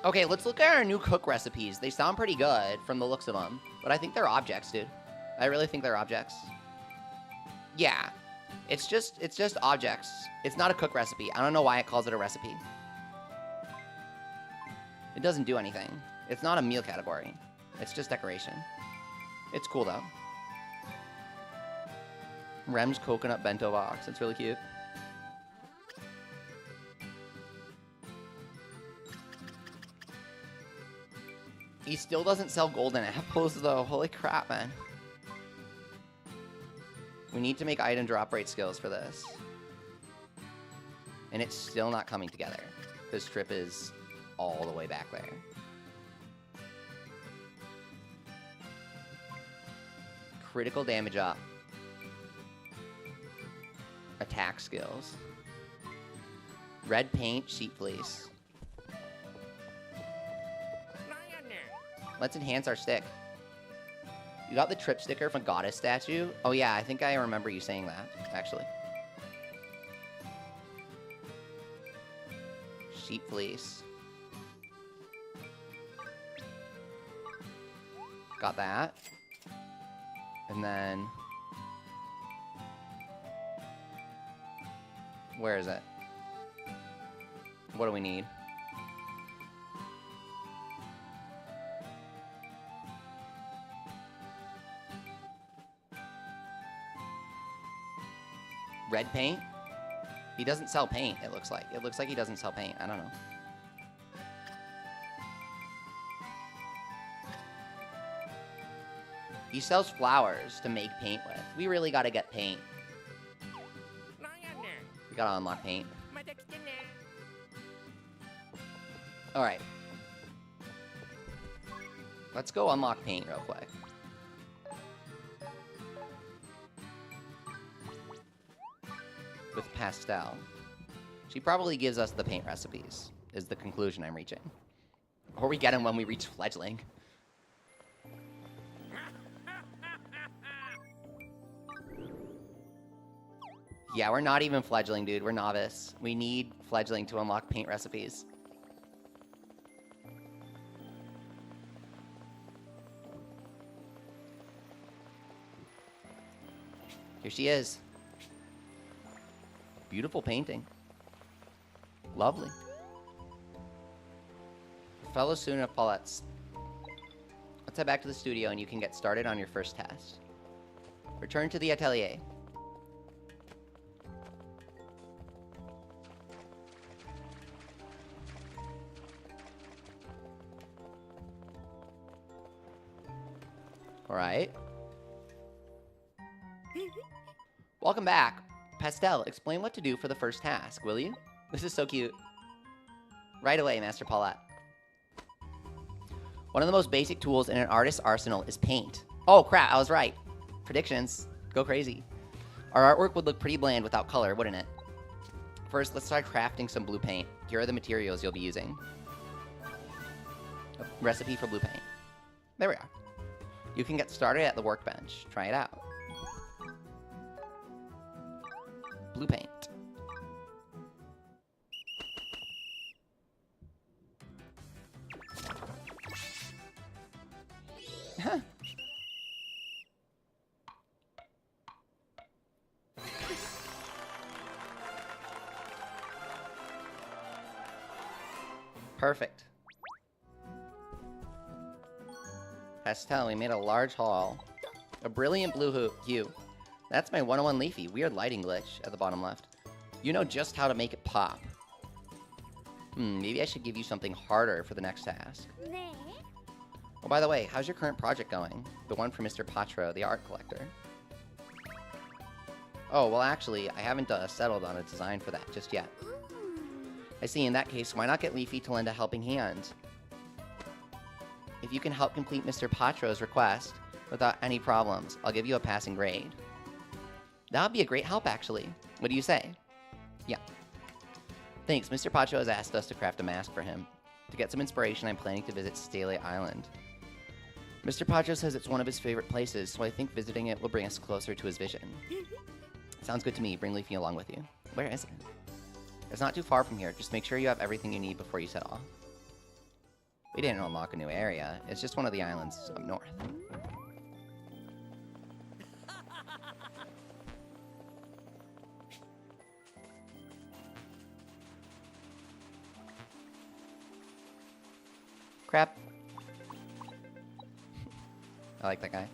Okay, let's look at our new cook recipes. They sound pretty good from the looks of them, but I think they're objects, dude. I really think they're objects. Yeah, it's just objects. It's not a cook recipe. I don't know why it calls it a recipe. It doesn't do anything. It's not a meal category. It's just decoration. It's cool though. Rem's coconut bento box. It's really cute. He still doesn't sell golden apples, though. Holy crap, man. We need to make item drop rate skills for this. And it's still not coming together. Because Trip is all the way back there. Critical damage up. Attack skills. Red paint, sheep fleece. Let's enhance our stick. You got the Trip sticker from Goddess statue? Oh yeah, I think I remember you saying that, actually. Sheep fleece. Got that. And then... where is it? What do we need? Red paint? He doesn't sell paint, it looks like. It looks like he doesn't sell paint. I don't know. He sells flowers to make paint with. We really gotta get paint. We gotta unlock paint. Alright. Let's go unlock paint real quick. With Pastel. She probably gives us the paint recipes, is the conclusion I'm reaching. Or we get them when we reach Fledgling. Yeah, we're not even Fledgling, dude. We're Novice. We need Fledgling to unlock paint recipes. Here she is. Beautiful painting. Lovely. Fellow student of Paulette's. Let's head back to the studio and you can get started on your first test. Return to the atelier. Alright. Welcome back. Pastel, explain what to do for the first task, will you? This is so cute. Right away, Master Paulette. One of the most basic tools in an artist's arsenal is paint. Oh crap, I was right. Predictions. Go crazy. Our artwork would look pretty bland without color, wouldn't it? First, let's try crafting some blue paint. Here are the materials you'll be using. A recipe for blue paint. There we are. You can get started at the workbench. Try it out. Blue paint. Huh. Perfect. Pastel, we made a large haul. A brilliant blue hue. That's my 101 Leafy. Weird lighting glitch at the bottom left. You know just how to make it pop. Maybe I should give you something harder for the next task. Oh, by the way, how's your current project going? The one for Mr. Patro, the art collector. Oh, well actually, I haven't settled on a design for that just yet. I see, in that case, why not get Leafy to lend a helping hand? If you can help complete Mr. Patro's request without any problems, I'll give you a passing grade. That would be a great help, actually. What do you say? Yeah. Thanks, Mr. Patro has asked us to craft a mask for him. To get some inspiration, I'm planning to visit Stele Island. Mr. Patro says it's one of his favorite places, so I think visiting it will bring us closer to his vision. Sounds good to me. Bring Leafy along with you. Where is it? It's not too far from here. Just make sure you have everything you need before you set off. We didn't unlock a new area. It's just one of the islands up north. Crap. I like that guy.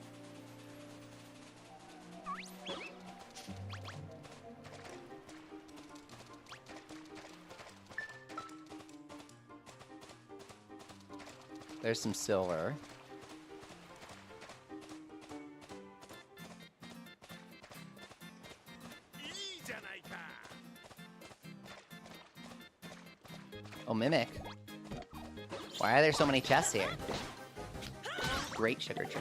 There's some silver. Oh, Mimic. Why are there so many chests here? Great sugar tree.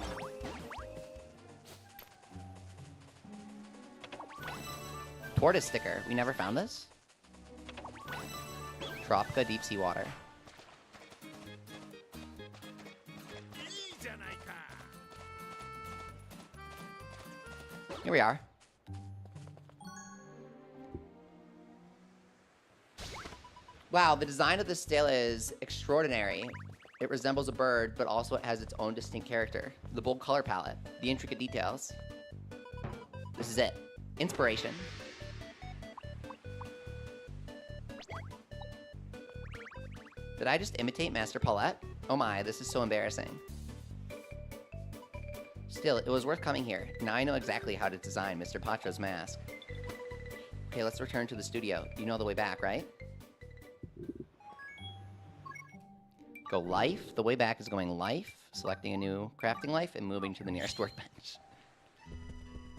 Tortoise sticker. We never found this? Tropica deep sea water. Here we are. Wow, the design of this stele is extraordinary. It resembles a bird, but also it has its own distinct character. The bold color palette, the intricate details. This is it. Inspiration. Did I just imitate Master Paulette? Oh my, this is so embarrassing. Still, it was worth coming here. Now I know exactly how to design Mr. Patro's mask. Okay, let's return to the studio. You know the way back, right? Go life. The way back is going life, selecting a new crafting life, and moving to the nearest workbench.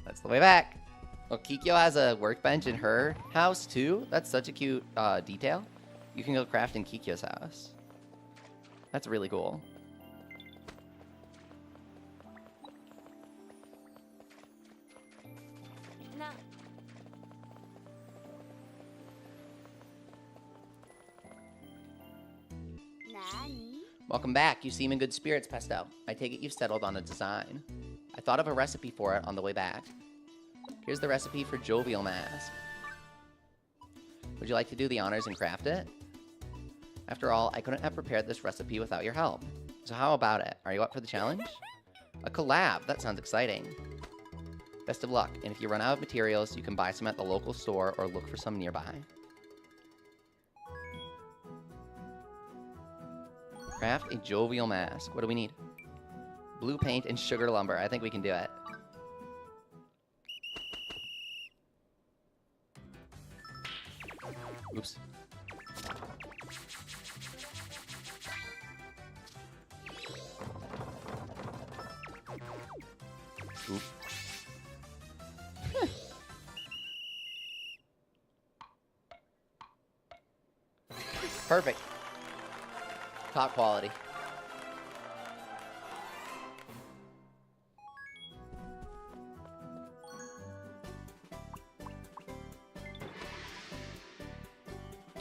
That's the way back. Well, Kikyo has a workbench in her house, too. That's such a cute detail. You can go craft in Kikyo's house. That's really cool. Welcome back. You seem in good spirits, Pesto. I take it you've settled on a design. I thought of a recipe for it on the way back. Here's the recipe for Jovial Mask. Would you like to do the honors and craft it? After all, I couldn't have prepared this recipe without your help. So how about it? Are you up for the challenge? A collab. That sounds exciting. Best of luck, and if you run out of materials, you can buy some at the local store or look for some nearby. Craft a Jovial Mask. What do we need? Blue paint and sugar lumber. I think we can do it. Oops. Oop. Perfect. Top quality.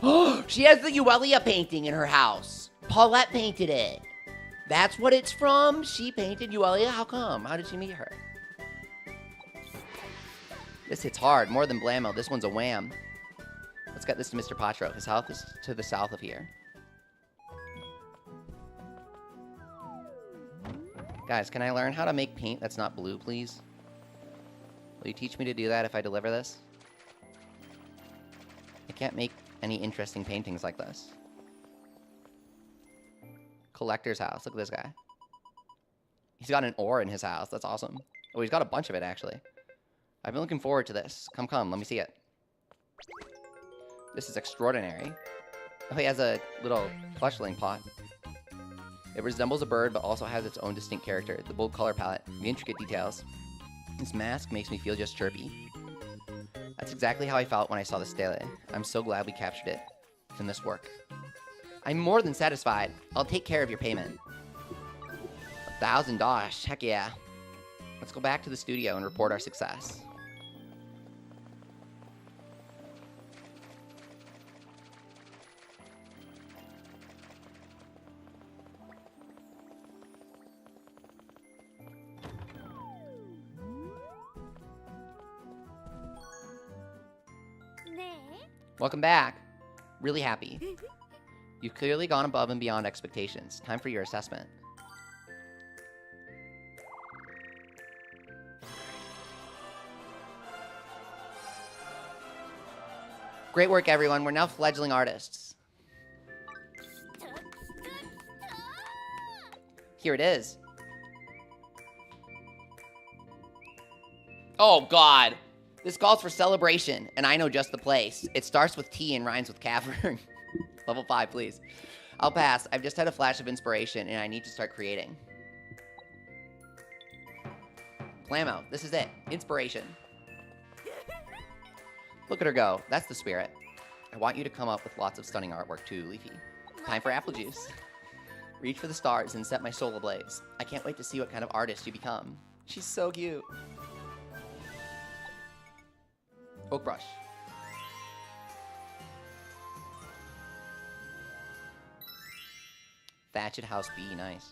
Oh, she has the Uelia painting in her house. Paulette painted it. That's what it's from? She painted Uelia? How come? How did she meet her? This hits hard. More than blammo. This one's a wham. Let's get this to Mr. Patro. His house is to the south of here. Guys, can I learn how to make paint that's not blue, please? Will you teach me to do that if I deliver this? I can't make any interesting paintings like this. Collector's house. Look at this guy. He's got an ore in his house. That's awesome. Oh, he's got a bunch of it, actually. I've been looking forward to this. Come, let me see it. This is extraordinary. Oh, he has a little fletchling pot. It resembles a bird, but also has its own distinct character. The bold color palette, the intricate details. This mask makes me feel just chirpy. That's exactly how I felt when I saw the stele. I'm so glad we captured it in this work. I'm more than satisfied. I'll take care of your payment. $1,000. Heck yeah. Let's go back to the studio and report our success. Welcome back. Really happy. You've clearly gone above and beyond expectations. Time for your assessment. Great work, everyone. We're now fledgling artists. Here it is. Oh, God. This calls for celebration, and I know just the place. It starts with T and rhymes with cavern. Level 5, please. I'll pass. I've just had a flash of inspiration, and I need to start creating. Blammo. This is it. Inspiration. Look at her go. That's the spirit. I want you to come up with lots of stunning artwork too, Leafy. Time for apple juice. Reach for the stars and set my soul ablaze. I can't wait to see what kind of artist you become. She's so cute. Oak brush. Thatched house B, nice.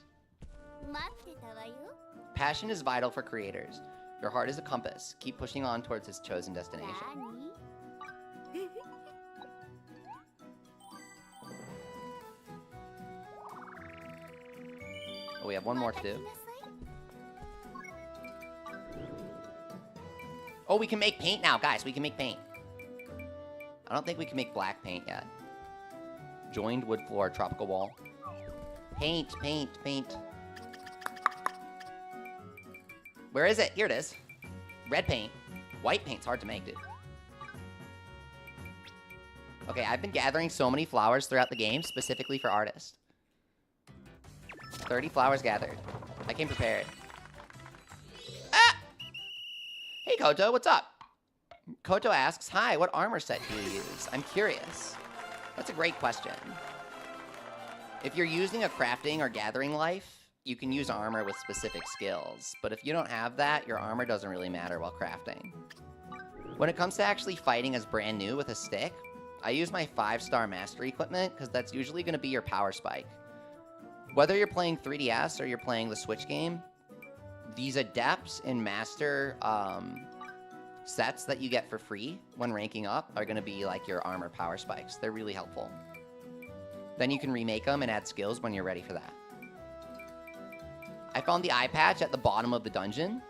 Passion is vital for creators. Your heart is a compass. Keep pushing on towards its chosen destination. Oh, we have one more to do. Oh, we can make paint now, guys. We can make paint. I don't think we can make black paint yet. Joined wood floor, tropical wall. Paint, paint, paint. Where is it? Here it is. Red paint. White paint's hard to make, dude. Okay, I've been gathering so many flowers throughout the game, specifically for artists. 30 flowers gathered. I came prepared. Ah! Hey, Koto, what's up? Koto asks, hi, what armor set do you use? I'm curious. That's a great question. If you're using a crafting or gathering life, you can use armor with specific skills. But if you don't have that, your armor doesn't really matter while crafting. When it comes to actually fighting as brand new with a stick, I use my 5-star mastery equipment because that's usually going to be your power spike. Whether you're playing 3DS or you're playing the Switch game, these adepts and master sets that you get for free when ranking up are going to be like your armor power spikes. They're really helpful. Then you can remake them and add skills when you're ready for that. I found the eye patch at the bottom of the dungeon.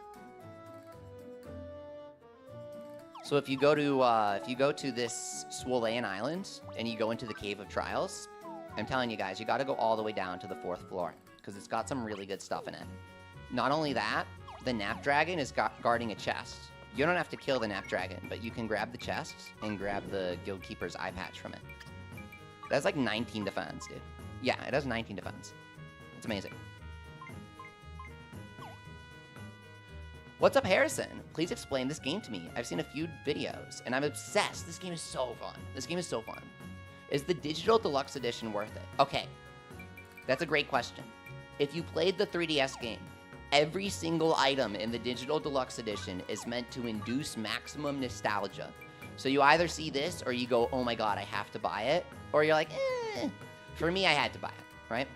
So if you go to this Swollen Island and you go into the Cave of Trials, I'm telling you guys, you got to go all the way down to the 4th floor because it's got some really good stuff in it. Not only that, the Nap Dragon is guarding a chest. You don't have to kill the Nap Dragon, but you can grab the chest and grab the Guild Keeper's eye patch from it. That's like 19 defense, dude. Yeah, it has 19 defense. It's amazing. What's up, Harrison? Please explain this game to me. I've seen a few videos, and I'm obsessed. This game is so fun. This game is so fun. Is the Digital Deluxe Edition worth it? Okay, that's a great question. If you played the 3DS game, every single item in the Digital Deluxe Edition is meant to induce maximum nostalgia. So you either see this, or you go, oh my god, I have to buy it, or you're like, eh. For me, I had to buy it, right?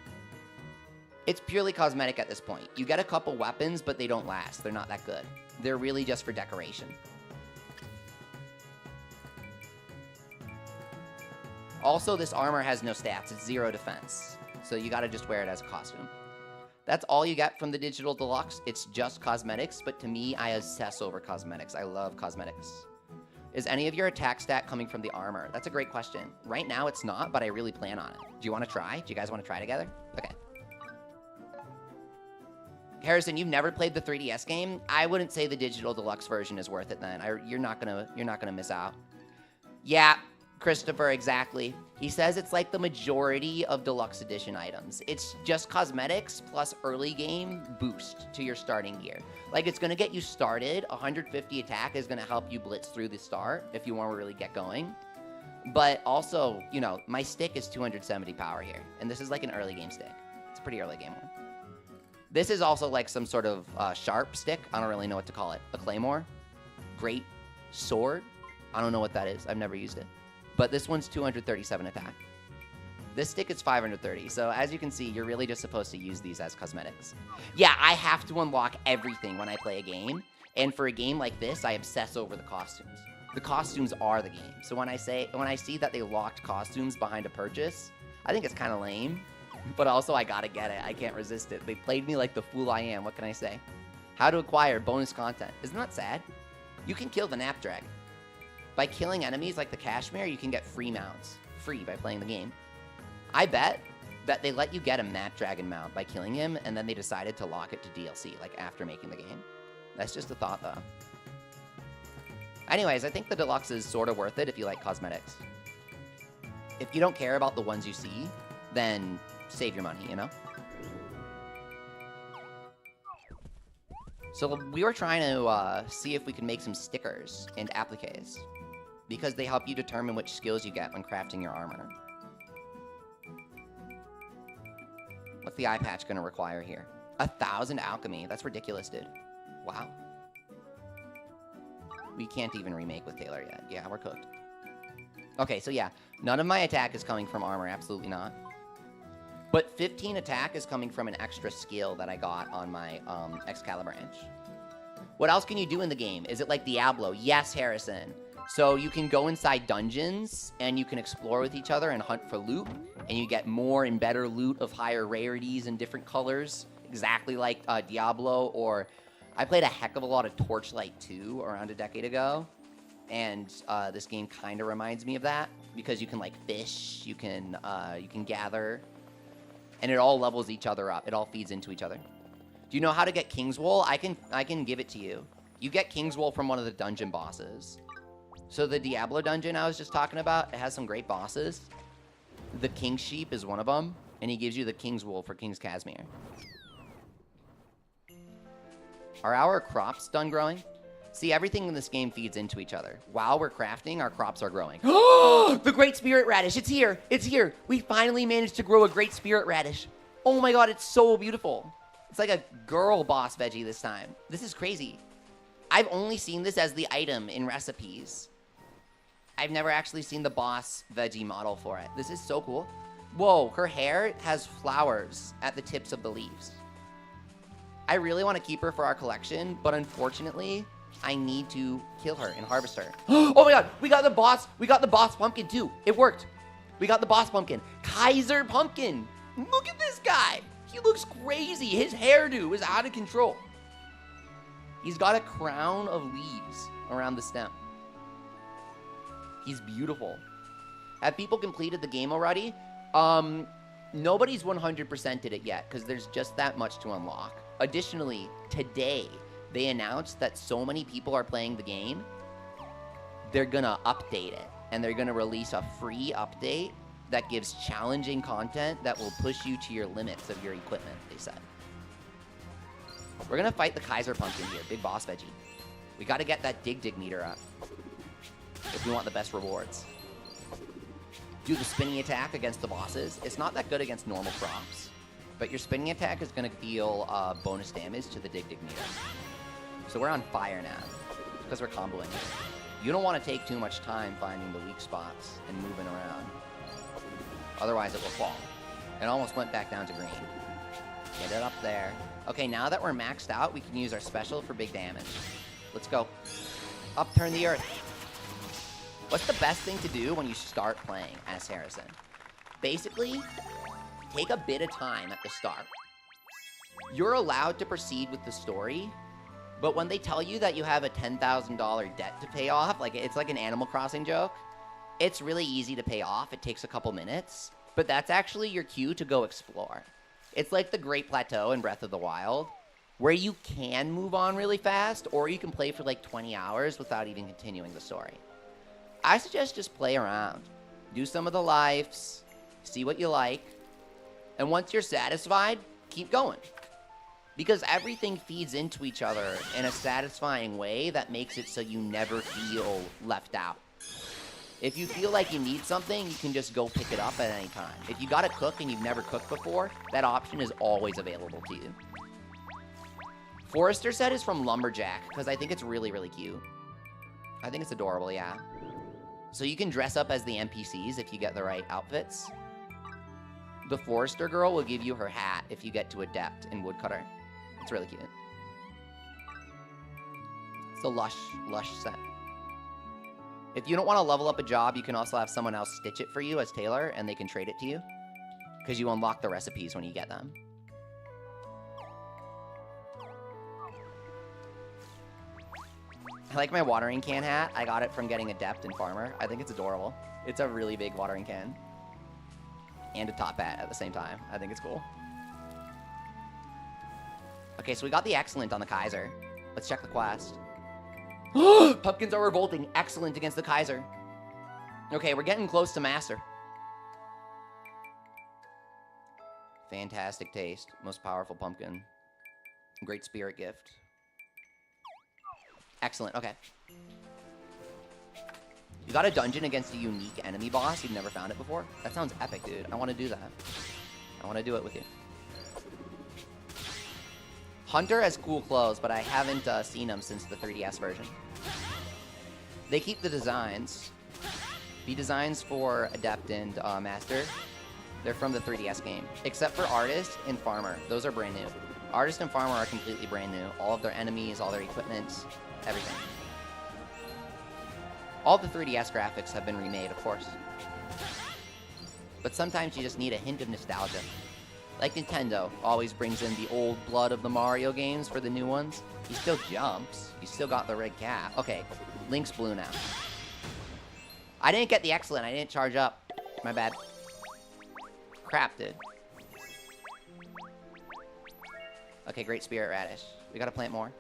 It's purely cosmetic at this point. You get a couple weapons, but they don't last. They're not that good. They're really just for decoration. Also, this armor has no stats. It's 0 defense. So you gotta just wear it as a costume. That's all you get from the Digital Deluxe. It's just cosmetics, but to me, I obsess over cosmetics. I love cosmetics. Is any of your attack stat coming from the armor? That's a great question. Right now, it's not, but I really plan on it. Do you want to try? Do you guys want to try together? Okay. Harrison, you've never played the 3DS game? I wouldn't say the Digital Deluxe version is worth it then. You're not gonna miss out. Yeah, Christopher, exactly. He says it's like the majority of Deluxe Edition items. It's just cosmetics plus early game boost to your starting gear. Like, it's gonna get you started. 150 attack is gonna help you blitz through the start if you want to really get going. But also, you know, my stick is 270 power here, and this is like an early game stick. It's a pretty early game one. This is also like some sort of sharp stick. I don't really know what to call it. A claymore. Great sword. I don't know what that is. I've never used it. But this one's 237 attack. This stick is 530. So as you can see, you're really just supposed to use these as cosmetics. Yeah, I have to unlock everything when I play a game. And for a game like this, I obsess over the costumes. The costumes are the game. So when I see that they locked costumes behind a purchase, I think it's kind of lame. But also, I gotta get it. I can't resist it. They played me like the fool I am. What can I say? How to acquire bonus content. Isn't that sad? You can kill the Nap Dragon. By killing enemies like the Cashmere, you can get free mounts. Free by playing the game. I bet that they let you get a Nap Dragon mount by killing him, and then they decided to lock it to DLC, like after making the game. That's just a thought, though. Anyways, I think the Deluxe is sort of worth it if you like cosmetics. If you don't care about the ones you see, then save your money, you know? So we were trying to see if we could make some stickers and appliques, because they help you determine which skills you get when crafting your armor. What's the eye patch going to require here? 1,000 alchemy. That's ridiculous, dude. Wow. We can't even remake with Taylor yet. Yeah, we're cooked. Okay, so yeah, none of my attack is coming from armor. Absolutely not. But 15 attack is coming from an extra skill that I got on my Excalibranch. What else can you do in the game? Is it like Diablo? Yes, Harrison. So you can go inside dungeons, and you can explore with each other and hunt for loot, and you get more and better loot of higher rarities and different colors, exactly like Diablo, or I played a heck of a lot of Torchlight 2 around a decade ago, and this game kind of reminds me of that, because you can like fish, you can gather, and it all levels each other up. It all feeds into each other. Do you know how to get King's Wool? I can give it to you. You get King's Wool from one of the dungeon bosses. So the Diablo dungeon I was just talking about, it has some great bosses. The King Sheep is one of them, and he gives you the King's Wool for King's Casimir. Are our crops done growing? See, everything in this game feeds into each other. While we're crafting, our crops are growing. Oh, the Great Spirit Radish, it's here, it's here. We finally managed to grow a Great Spirit Radish. Oh my god, it's so beautiful. It's like a girl boss veggie this time. This is crazy. I've only seen this as the item in recipes. I've never actually seen the boss veggie model for it. This is so cool. Whoa, her hair has flowers at the tips of the leaves. I really want to keep her for our collection, but unfortunately, I need to kill her and harvest her. Oh my god, we got the boss pumpkin too. It worked. We got the boss pumpkin. Kaiser Pumpkin. Look at this guy. He looks crazy. His hairdo is out of control. He's got a crown of leaves around the stem. He's beautiful. Have people completed the game already? Nobody's 100%ed it yet, because there's just that much to unlock. Additionally, today, they announced that so many people are playing the game, they're gonna update it. And they're gonna release a free update that gives challenging content that will push you to your limits of your equipment, they said. We're gonna fight the Kaiser Pumpkin here, big boss veggie. We gotta get that dig meter up if we want the best rewards. Do the spinning attack against the bosses. It's not that good against normal crops, but your spinning attack is going to deal bonus damage to the dig meter. So we're on fire now, because we're comboing. You don't want to take too much time finding the weak spots and moving around. Otherwise it will fall. It almost went back down to green. Get it up there. Okay, now that we're maxed out, we can use our special for big damage. Let's go. Upturn the earth. What's the best thing to do when you start playing as Harrison? Basically, take a bit of time at the start. You're allowed to proceed with the story, but when they tell you that you have a $10,000 debt to pay off, like it's like an Animal Crossing joke, it's really easy to pay off. It takes a couple minutes, but that's actually your cue to go explore. It's like the Great Plateau in Breath of the Wild, where you can move on really fast, or you can play for like 20 hours without even continuing the story. I suggest just play around. Do some of the lives, see what you like, and once you're satisfied, keep going. Because everything feeds into each other in a satisfying way that makes it so you never feel left out. If you feel like you need something, you can just go pick it up at any time. If you gotta cook and you've never cooked before, that option is always available to you. Forester set is from Lumberjack, because I think it's really, really cute. I think it's adorable, yeah. So you can dress up as the NPCs if you get the right outfits. The Forester girl will give you her hat if you get to Adept in Woodcutter. It's really cute. It's a lush set. If you don't want to level up a job, you can also have someone else stitch it for you as Taylor, and they can trade it to you, because you unlock the recipes when you get them. I like my watering can hat. I got it from getting Adept and Farmer. I think it's adorable. It's a really big watering can. And a top hat at the same time. I think it's cool. Okay, so we got the Excellent on the Kaiser. Let's check the quest. Pumpkins are revolting. Excellent against the Kaiser. Okay, we're getting close to Master. Fantastic taste. Most powerful pumpkin. Great spirit gift. Excellent. Okay. You got a dungeon against a unique enemy boss. You've never found it before? That sounds epic, dude. I want to do that. I want to do it with you. Hunter has cool clothes, but I haven't seen them since the 3DS version. They keep the designs. The designs for Adept and Master, they're from the 3DS game. Except for Artist and Farmer. Those are brand new. Artist and Farmer are completely brand new. All of their enemies, all their equipment, everything. All the 3DS graphics have been remade, of course. But sometimes you just need a hint of nostalgia. Like Nintendo always brings in the old blood of the Mario games for the new ones. He still jumps. He's still got the red cap. Okay, Link's blue now. I didn't get the excellent. I didn't charge up. My bad. Crap, dude. Okay, great spirit radish. We gotta plant more.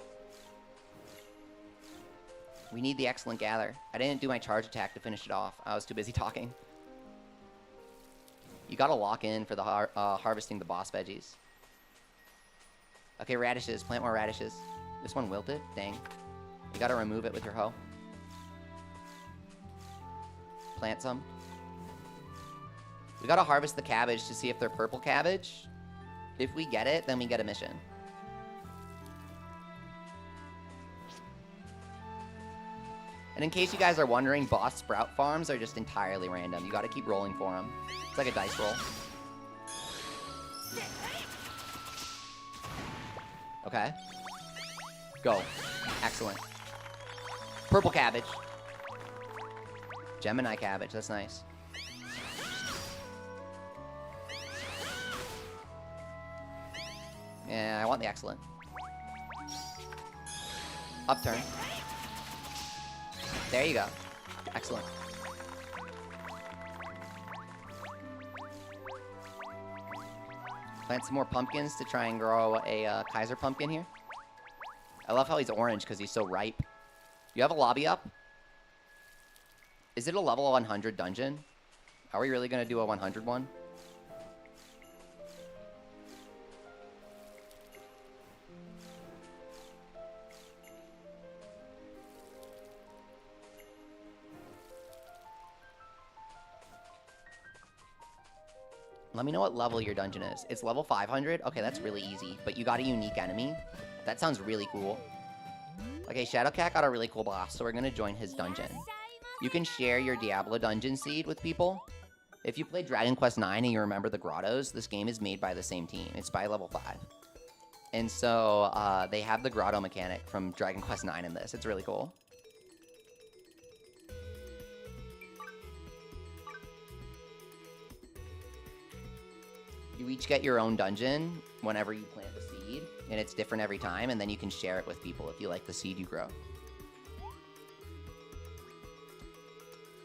We need the excellent gather. I didn't do my charge attack to finish it off. I was too busy talking. You gotta lock in for the harvesting the boss veggies. Okay, radishes. Plant more radishes. This one wilted? Dang. You gotta remove it with your hoe. Plant some. We gotta harvest the cabbage to see if they're purple cabbage. If we get it, then we get a mission. And in case you guys are wondering, boss sprout farms are just entirely random. You gotta keep rolling for them. It's like a dice roll. Okay. Go. Excellent. Purple cabbage. Gemini cabbage, that's nice. Yeah, I want the excellent. Upturn. There you go. Excellent. Plant some more pumpkins to try and grow a Kaiser pumpkin here. I love how he's orange because he's so ripe. You have a lobby up? Is it a level 100 dungeon? Are we really going to do a 100 one? Let me know what level your dungeon is. It's level 500? Okay, that's really easy. But you got a unique enemy? That sounds really cool. Okay, Shadowcat got a really cool boss, so we're going to join his dungeon. You can share your Diablo dungeon seed with people. If you played Dragon Quest IX and you remember the grottos, this game is made by the same team. It's by level 5. And so they have the grotto mechanic from Dragon Quest IX in this. It's really cool. You each get your own dungeon whenever you plant the seed, and it's different every time, and then you can share it with people if you like the seed you grow.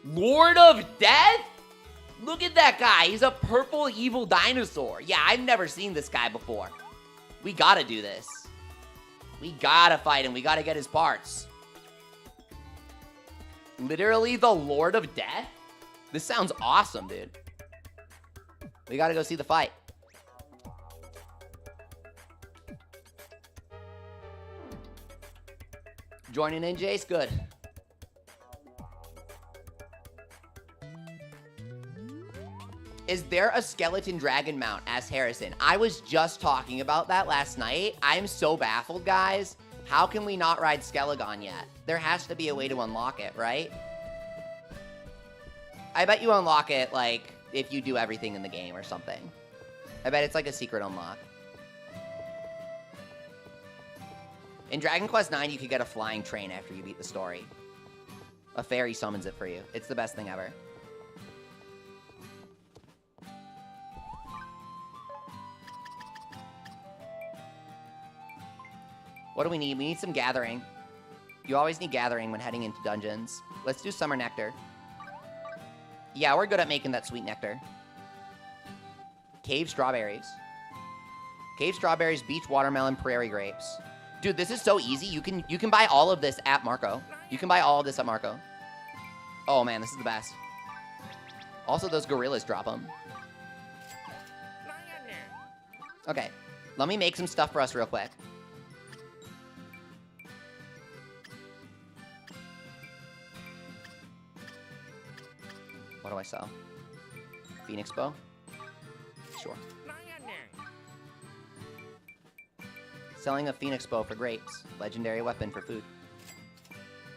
Lord of Death? Look at that guy. He's a purple evil dinosaur. Yeah, I've never seen this guy before. We gotta do this. We gotta fight him. We gotta get his parts. Literally the Lord of Death? This sounds awesome, dude. We gotta go see the fight. Joining in, Jace? Good. Is there a skeleton dragon mount? Asked Harrison. I was just talking about that last night. I'm so baffled, guys. How can we not ride Skelegon yet? There has to be a way to unlock it, right? I bet you unlock it, like, if you do everything in the game or something. I bet it's like a secret unlock. In Dragon Quest IX, you could get a flying train after you beat the story. A fairy summons it for you. It's the best thing ever. What do we need? We need some gathering. You always need gathering when heading into dungeons. Let's do Summer Nectar. Yeah, we're good at making that sweet nectar. Cave strawberries. Cave strawberries, beach watermelon, prairie grapes. Dude, this is so easy. You can buy all of this at Marco. You can buy all of this at Marco. Oh man, this is the best. Also, those gorillas drop them. Okay. Let me make some stuff for us real quick. What do I sell? Phoenix bow? Sure. Selling a Phoenix bow for grapes. Legendary weapon for food.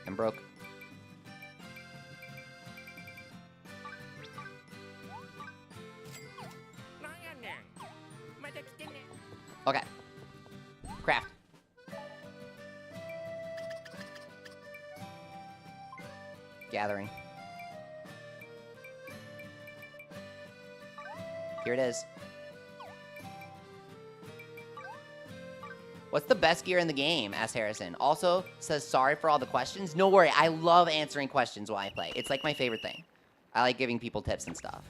I'm broke. Okay. Craft. Gathering. Here it is. What's the best gear in the game? Asked Harrison. Also says sorry for all the questions. No worry, I love answering questions while I play. It's like my favorite thing. I like giving people tips and stuff.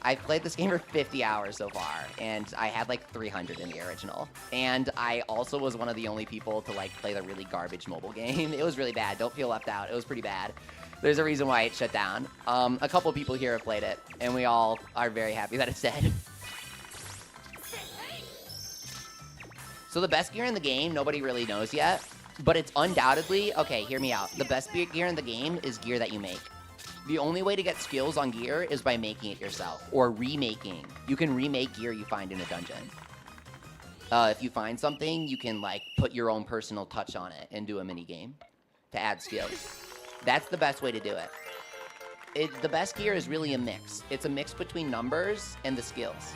I've played this game for 50 hours so far, and I had like 300 in the original. And I also was one of the only people to like play the really garbage mobile game. It was really bad. Don't feel left out. It was pretty bad. There's a reason why it shut down. A couple people here have played it, and we all are very happy that it's dead. So the best gear in the game, nobody really knows yet, but it's undoubtedly, okay, hear me out. The best gear in the game is gear that you make. The only way to get skills on gear is by making it yourself, or remaking. You can remake gear you find in a dungeon. If you find something, you can like put your own personal touch on it and do a mini game to add skills. That's the best way to do it. The best gear is really a mix. It's a mix between numbers and the skills.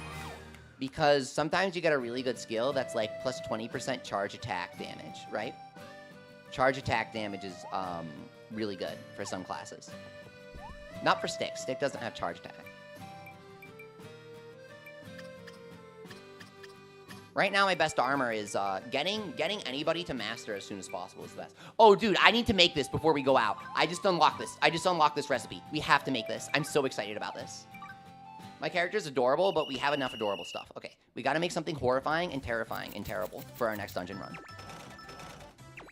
Because sometimes you get a really good skill that's like plus 20% charge attack damage, right? Charge attack damage is really good for some classes. Not for Stick. Stick doesn't have charge attack. Right now, my best armor is getting anybody to master as soon as possible is the best. Oh, dude, I need to make this before we go out. I just unlocked this. I just unlocked this recipe. We have to make this. I'm so excited about this. My character's adorable, but we have enough adorable stuff. Okay, we gotta make something horrifying and terrifying and terrible for our next dungeon run.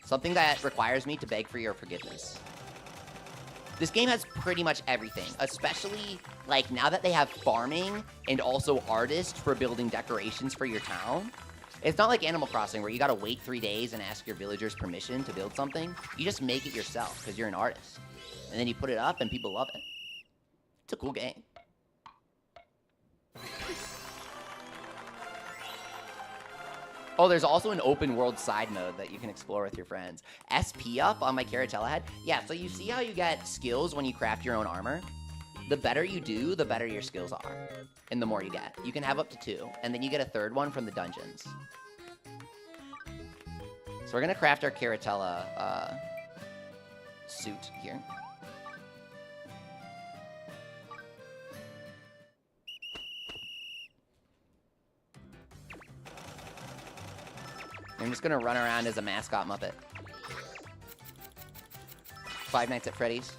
Something that requires me to beg for your forgiveness. This game has pretty much everything, especially, like, now that they have farming and also artists for building decorations for your town. It's not like Animal Crossing where you gotta wait 3 days and ask your villagers permission to build something. You just make it yourself because you're an artist. And then you put it up and people love it. It's a cool game. Oh, there's also an open world side mode that you can explore with your friends. SP up on my Caratella head. Yeah, so you see how you get skills when you craft your own armor? The better you do, the better your skills are. And the more you get. You can have up to 2. And then you get a 3rd one from the dungeons. So we're going to craft our Caratella suit here. I'm just gonna run around as a mascot Muppet. Five Nights at Freddy's.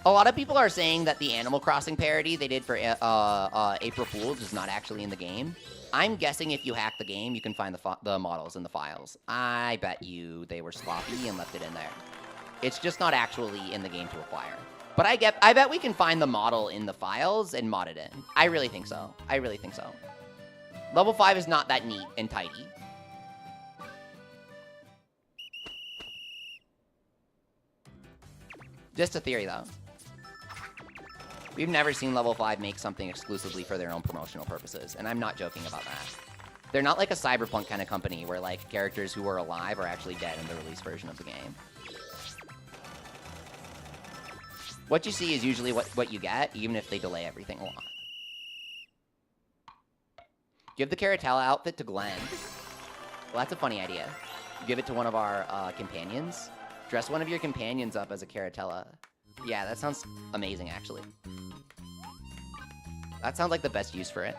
A lot of people are saying that the Animal Crossing parody they did for April Fools is not actually in the game. I'm guessing if you hack the game, you can find the models in the files. I bet you they were sloppy and left it in there. It's just not actually in the game to acquire. But I bet we can find the model in the files and mod it in. I really think so. I really think so. Level 5 is not that neat and tidy. Just a theory, though. We've never seen Level 5 make something exclusively for their own promotional purposes, and I'm not joking about that. They're not like a Cyberpunk kind of company where, like, characters who are alive are actually dead in the release version of the game. What you see is usually what you get, even if they delay everything a lot. Give the Caratella outfit to Glenn. Well, that's a funny idea. Give it to one of our companions. Dress one of your companions up as a Caratella. Yeah, that sounds amazing, actually. That sounds like the best use for it.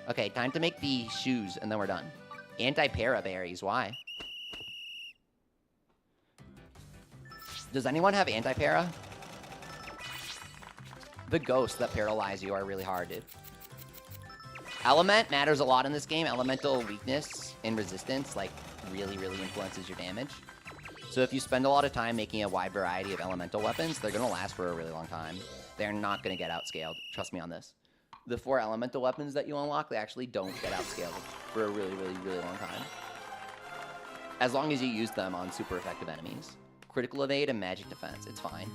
Okay, time to make the shoes, and then we're done. Anti-para berries, why? Does anyone have anti-para? The ghosts that paralyze you are really hard, dude. Element matters a lot in this game. Elemental weakness and resistance, like, really, really influences your damage. So if you spend a lot of time making a wide variety of elemental weapons, they're going to last for a really long time. They're not going to get outscaled. Trust me on this. The 4 elemental weapons that you unlock, they actually don't get outscaled for a really, really, really long time. As long as you use them on super effective enemies. Critical evade and magic defense, it's fine.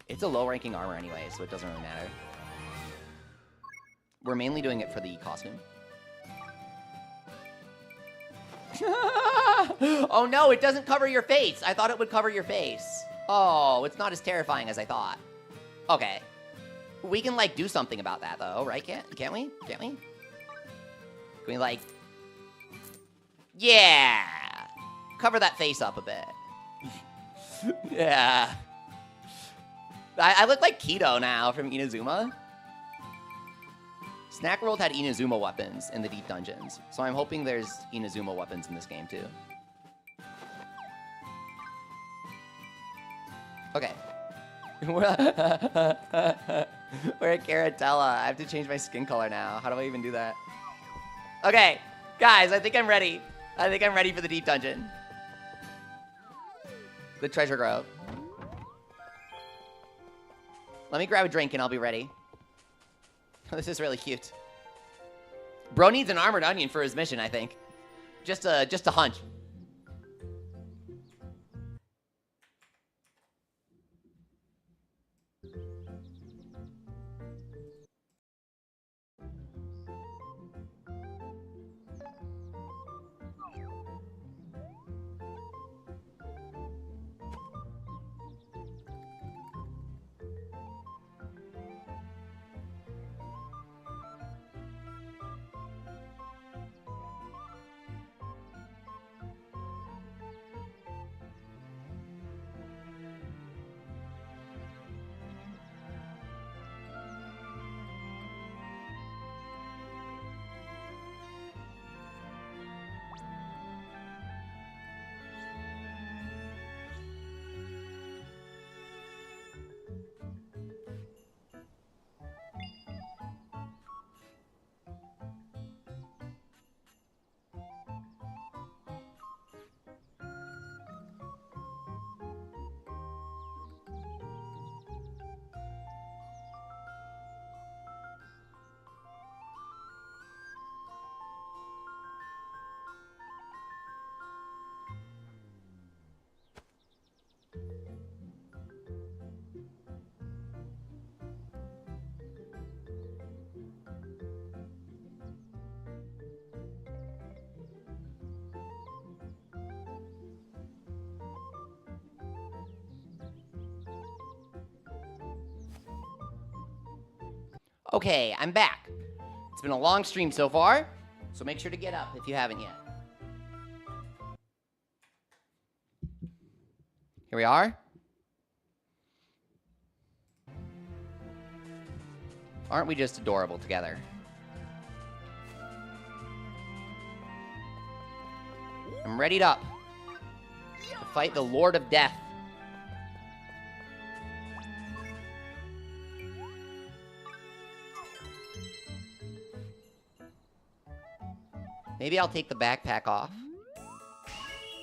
It's a low-ranking armor anyway, so it doesn't really matter. We're mainly doing it for the costume. Oh no, it doesn't cover your face. I thought it would cover your face. Oh, it's not as terrifying as I thought. Okay. We can, like, do something about that, though, right? Can't we? Can't we? Can we, like... Yeah! Cover that face up a bit. Yeah. I look like Keto now from Inazuma. Snack World had Inazuma weapons in the deep dungeons, so I'm hoping there's Inazuma weapons in this game, too. Okay. We're at Caratella. I have to change my skin color now. How do I even do that? Okay, guys, I think I'm ready. I think I'm ready for the deep dungeon. The treasure grove. Let me grab a drink and I'll be ready. This is really cute. Bro needs an armored onion for his mission, I think. Just a hunch. Okay, I'm back. It's been a long stream so far, so make sure to get up if you haven't yet. Here we are. Aren't we just adorable together? I'm readied up to fight the Lord of Death. Maybe I'll take the backpack off.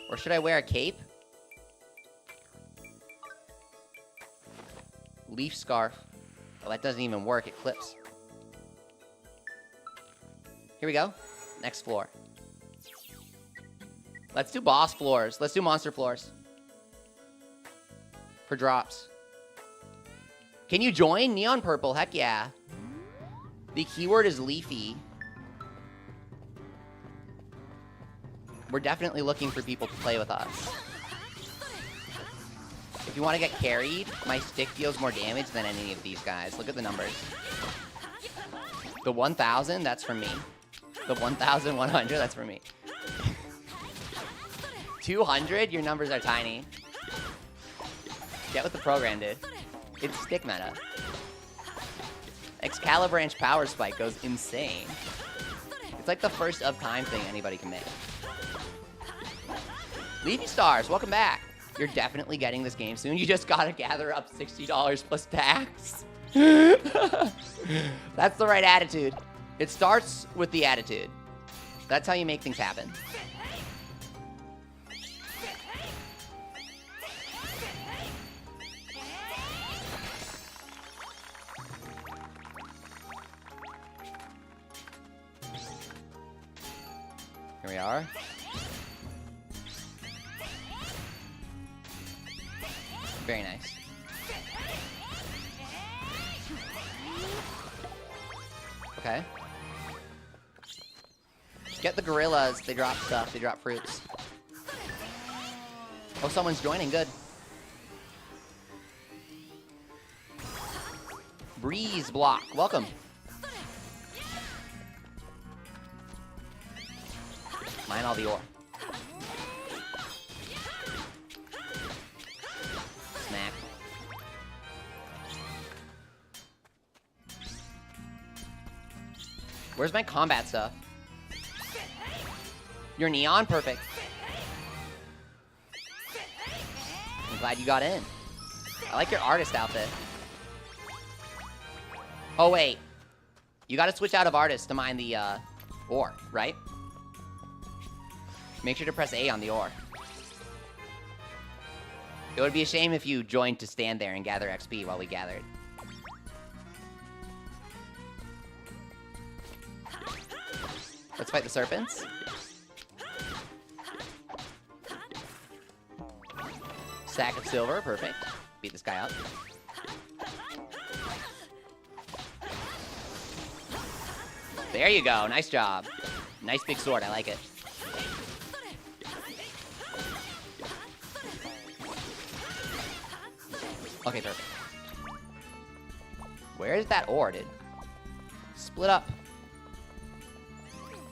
Or should I wear a cape? Leaf scarf. Oh, that doesn't even work. It clips. Here we go. Next floor. Let's do boss floors. Let's do monster floors. For drops. Can you join? Neon purple. Heck yeah. The keyword is leafy. We're definitely looking for people to play with us. If you want to get carried, my stick deals more damage than any of these guys. Look at the numbers. The 1,000, that's from me. The 1,100, that's for me. 200, your numbers are tiny. Get what the program did. It's stick meta. Excalibranch power spike goes insane. It's like the first of time thing anybody can make. Leafy Stars, welcome back. You're definitely getting this game soon. You just gotta gather up $60 plus tax. That's the right attitude. It starts with the attitude. That's how you make things happen. Here we are. Very nice. Okay. Get the gorillas. They drop stuff. They drop fruits. Oh, someone's joining. Good. Breeze block. Welcome. Mine all the ore. Smack. Where's my combat stuff? You're neon? Perfect. I'm glad you got in. I like your artist outfit. Oh, wait. You gotta switch out of artist to mine the ore, right? Make sure to press A on the ore. It would be a shame if you joined to stand there and gather XP while we gathered. Let's fight the serpents. Sack of silver, perfect. Beat this guy up. There you go, nice job. Nice big sword, I like it. Okay, perfect. Where is that ore, dude? Split up.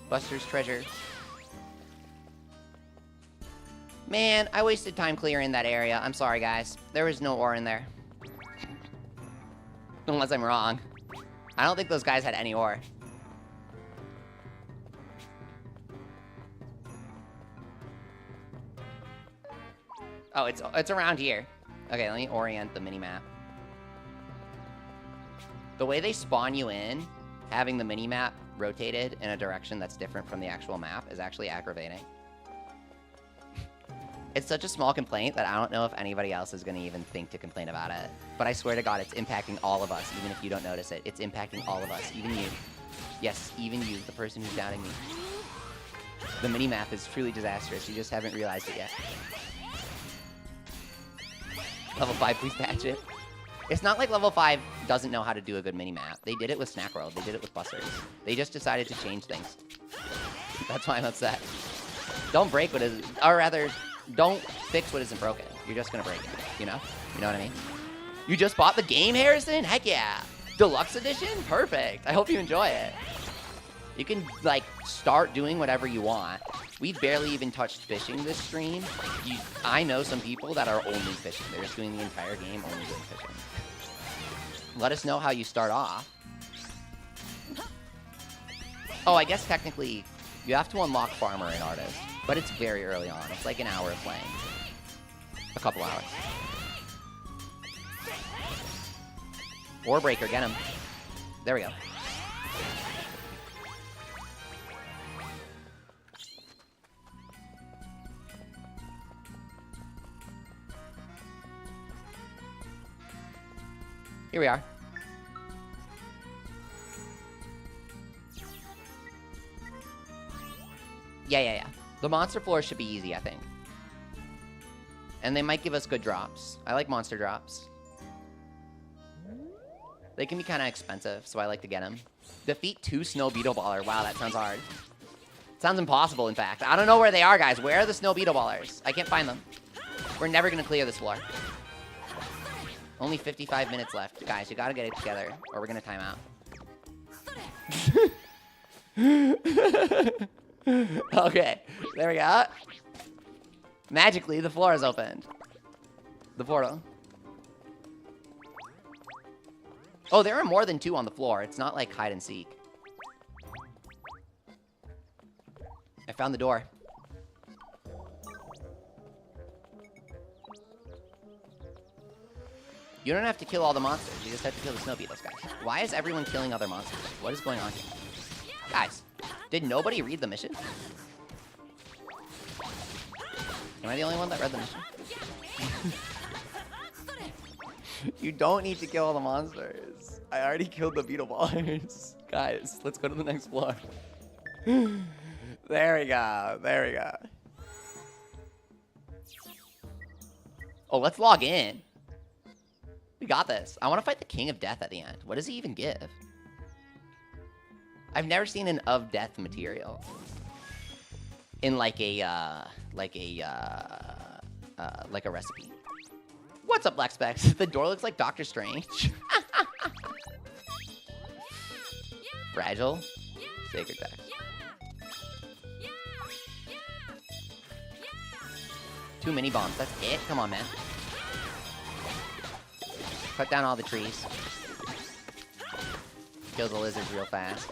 Buster's treasure. Man, I wasted time clearing that area. I'm sorry, guys. There was no ore in there. Unless I'm wrong. I don't think those guys had any ore. Oh, it's around here. Okay, let me orient the mini-map. The way they spawn you in, having the mini-map rotated in a direction that's different from the actual map is actually aggravating. It's such a small complaint that I don't know if anybody else is going to even think to complain about it. But I swear to God, it's impacting all of us, even if you don't notice it. It's impacting all of us, even you. Yes, even you, the person who's doubting me. The mini-map is truly disastrous. You just haven't realized it yet. Level 5, please patch it. It's not like Level 5 doesn't know how to do a good mini-map. They did it with Snack World. They did it with Busters. They just decided to change things. That's why I'm upset. Don't break what is... Or rather, don't fix what isn't broken. You're just gonna break it, you know? You know what I mean? You just bought the game, Harrison? Heck yeah! Deluxe edition? Perfect. I hope you enjoy it. You can, like, start doing whatever you want. We barely even touched fishing this stream. I know some people that are only fishing. They're just doing the entire game only doing fishing. Let us know how you start off. Oh, I guess technically you have to unlock Farmer and Artist, but it's very early on. It's like an hour of playing. A couple hours. Ore Breaker, get him. There we go. Here we are. Yeah. The monster floor should be easy, I think. And they might give us good drops. I like monster drops. They can be kind of expensive, so I like to get them. Defeat 2 Snow Beetle Baller. Wow, that sounds hard. Sounds impossible, in fact. I don't know where they are, guys. Where are the Snow Beetle Ballers? I can't find them. We're never going to clear this floor. Only 55 minutes left. Guys, you gotta get it together, or we're gonna time out. Okay, there we go. Magically, the floor is opened. The portal. Oh, there are more than 2 on the floor. It's not like hide and seek. I found the door. You don't have to kill all the monsters. You just have to kill the snow beetles, guys. Why is everyone killing other monsters? What is going on here? Guys, did nobody read the mission? Am I the only one that read the mission? You don't need to kill all the monsters. I already killed the beetle ballers. Guys, let's go to the next floor. The There we go. There we go. Oh, let's log in. We got this. I want to fight the King of Death at the end. What does he even give? I've never seen an of death material in like a recipe. What's up, Black Specs? The door looks like Doctor Strange. Fragile. Sacred Text. Two mini bombs. That's it? Come on, man. Cut down all the trees. Kill the lizards real fast.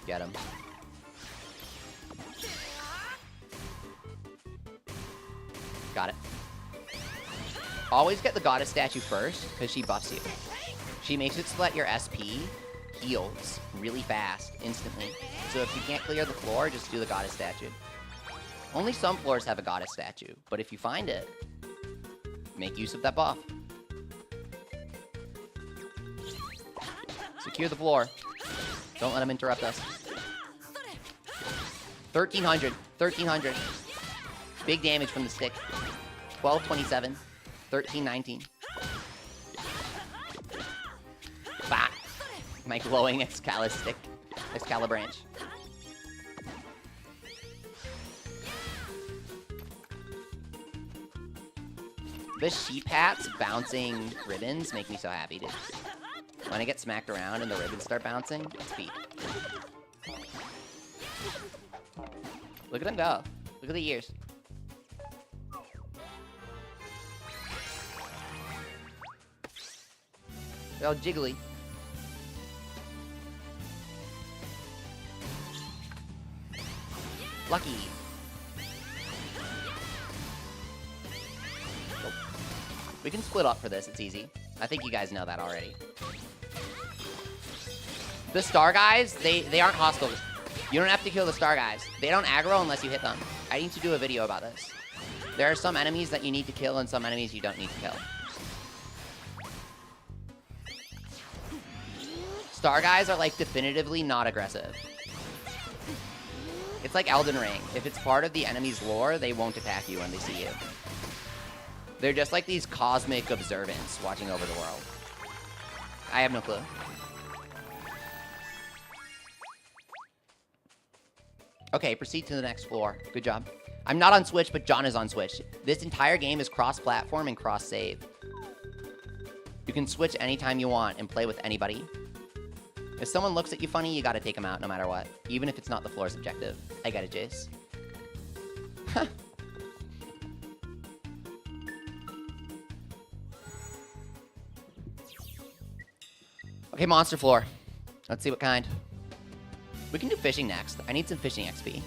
Get him. Got it. Always get the goddess statue first, because she buffs you. She makes it so that your SP heals really fast, instantly. So if you can't clear the floor, just do the goddess statue. Only some floors have a goddess statue, but if you find it, make use of that buff. Secure the floor. Don't let him interrupt us. 1300. 1300. Big damage from the stick. 1227. 1319. Bah! My glowing Excalibranch. The sheep hats bouncing ribbons make me so happy, dude. When I get smacked around and the ribbons start bouncing, it's peak. Look at them go. Look at the ears. They're all jiggly. Lucky. Nope. We can split up for this. It's easy. I think you guys know that already. The star guys, they aren't hostile. You don't have to kill the star guys. They don't aggro unless you hit them. I need to do a video about this. There are some enemies that you need to kill and some enemies you don't need to kill. Star guys are like definitively not aggressive. It's like Elden Ring. If it's part of the enemy's lore, they won't attack you when they see you. They're just like these cosmic observants watching over the world. I have no clue. Okay, proceed to the next floor. Good job. I'm not on Switch, but John is on Switch. This entire game is cross-platform and cross-save. You can switch anytime you want and play with anybody. If someone looks at you funny, you gotta take them out no matter what. Even if it's not the floor's objective. I got it, Jace. Okay, monster floor. Let's see what kind. We can do fishing next. I need some fishing XP.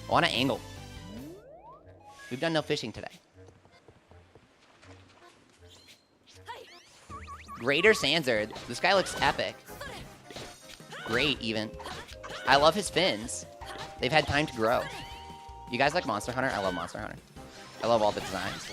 I want to angle. We've done no fishing today. Greater Sanzard. This guy looks epic. Great, even. I love his fins. They've had time to grow. You guys like Monster Hunter? I love Monster Hunter. I love all the designs.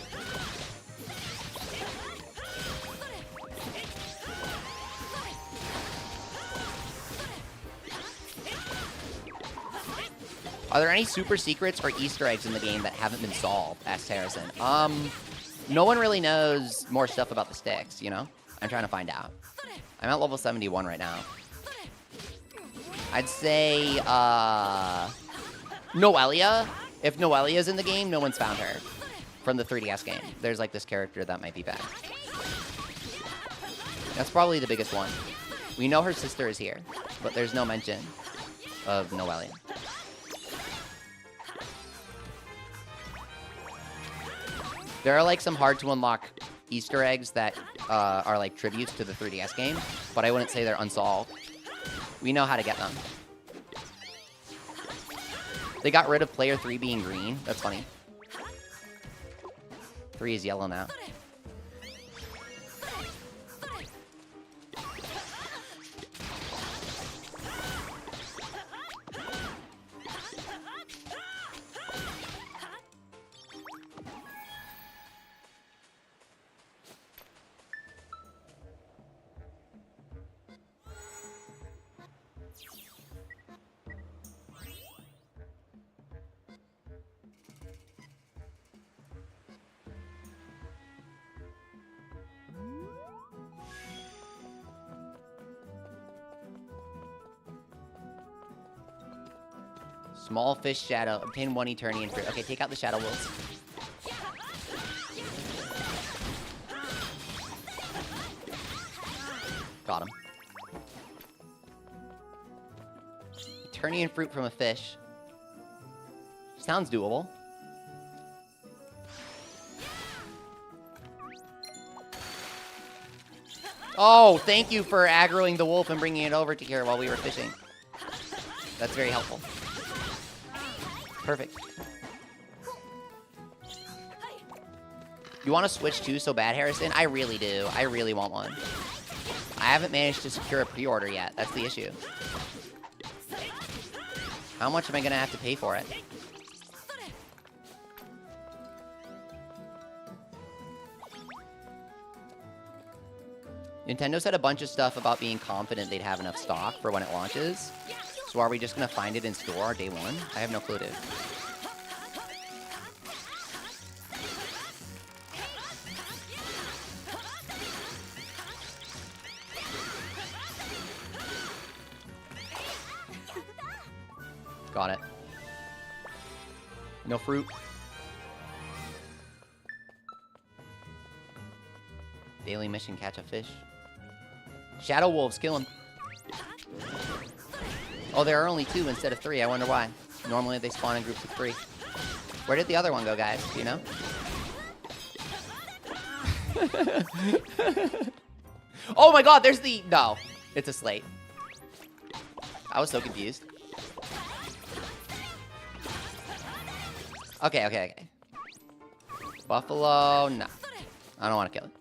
Are there any super secrets or Easter eggs in the game that haven't been solved? Asked Harrison. No one really knows more stuff about the sticks, you know? I'm trying to find out. I'm at level 71 right now. I'd say, Noelia. If Noelia's in the game, no one's found her. From the 3DS game. There's like this character that might be back. That's probably the biggest one. We know her sister is here, but there's no mention of Noelia. There are like some hard to unlock Easter eggs that are like tributes to the 3DS game, but I wouldn't say they're unsolved. We know how to get them. They got rid of player 3 being green. That's funny. 3 is yellow now. Small fish shadow. Obtain 1 Eternian fruit. Okay, take out the shadow wolves. Got him. Eternian fruit from a fish. Sounds doable. Oh, thank you for aggroing the wolf and bringing it over to here while we were fishing. That's very helpful. Perfect. You want to switch too so bad, Harrison? I really do. I really want one. I haven't managed to secure a pre-order yet. That's the issue. How much am I going to have to pay for it? Nintendo said a bunch of stuff about being confident they'd have enough stock for when it launches. So are we just going to find it in store day one? I have no clue, dude. Got it. No fruit. Daily mission, catch a fish. Shadow wolves, kill him. Oh, there are only 2 instead of 3. I wonder why. Normally they spawn in groups of 3. Where did the other one go, guys? Do you know? Oh my god, there's the... No. It's a slate. I was so confused. Okay. Buffalo, no. I don't want to kill it.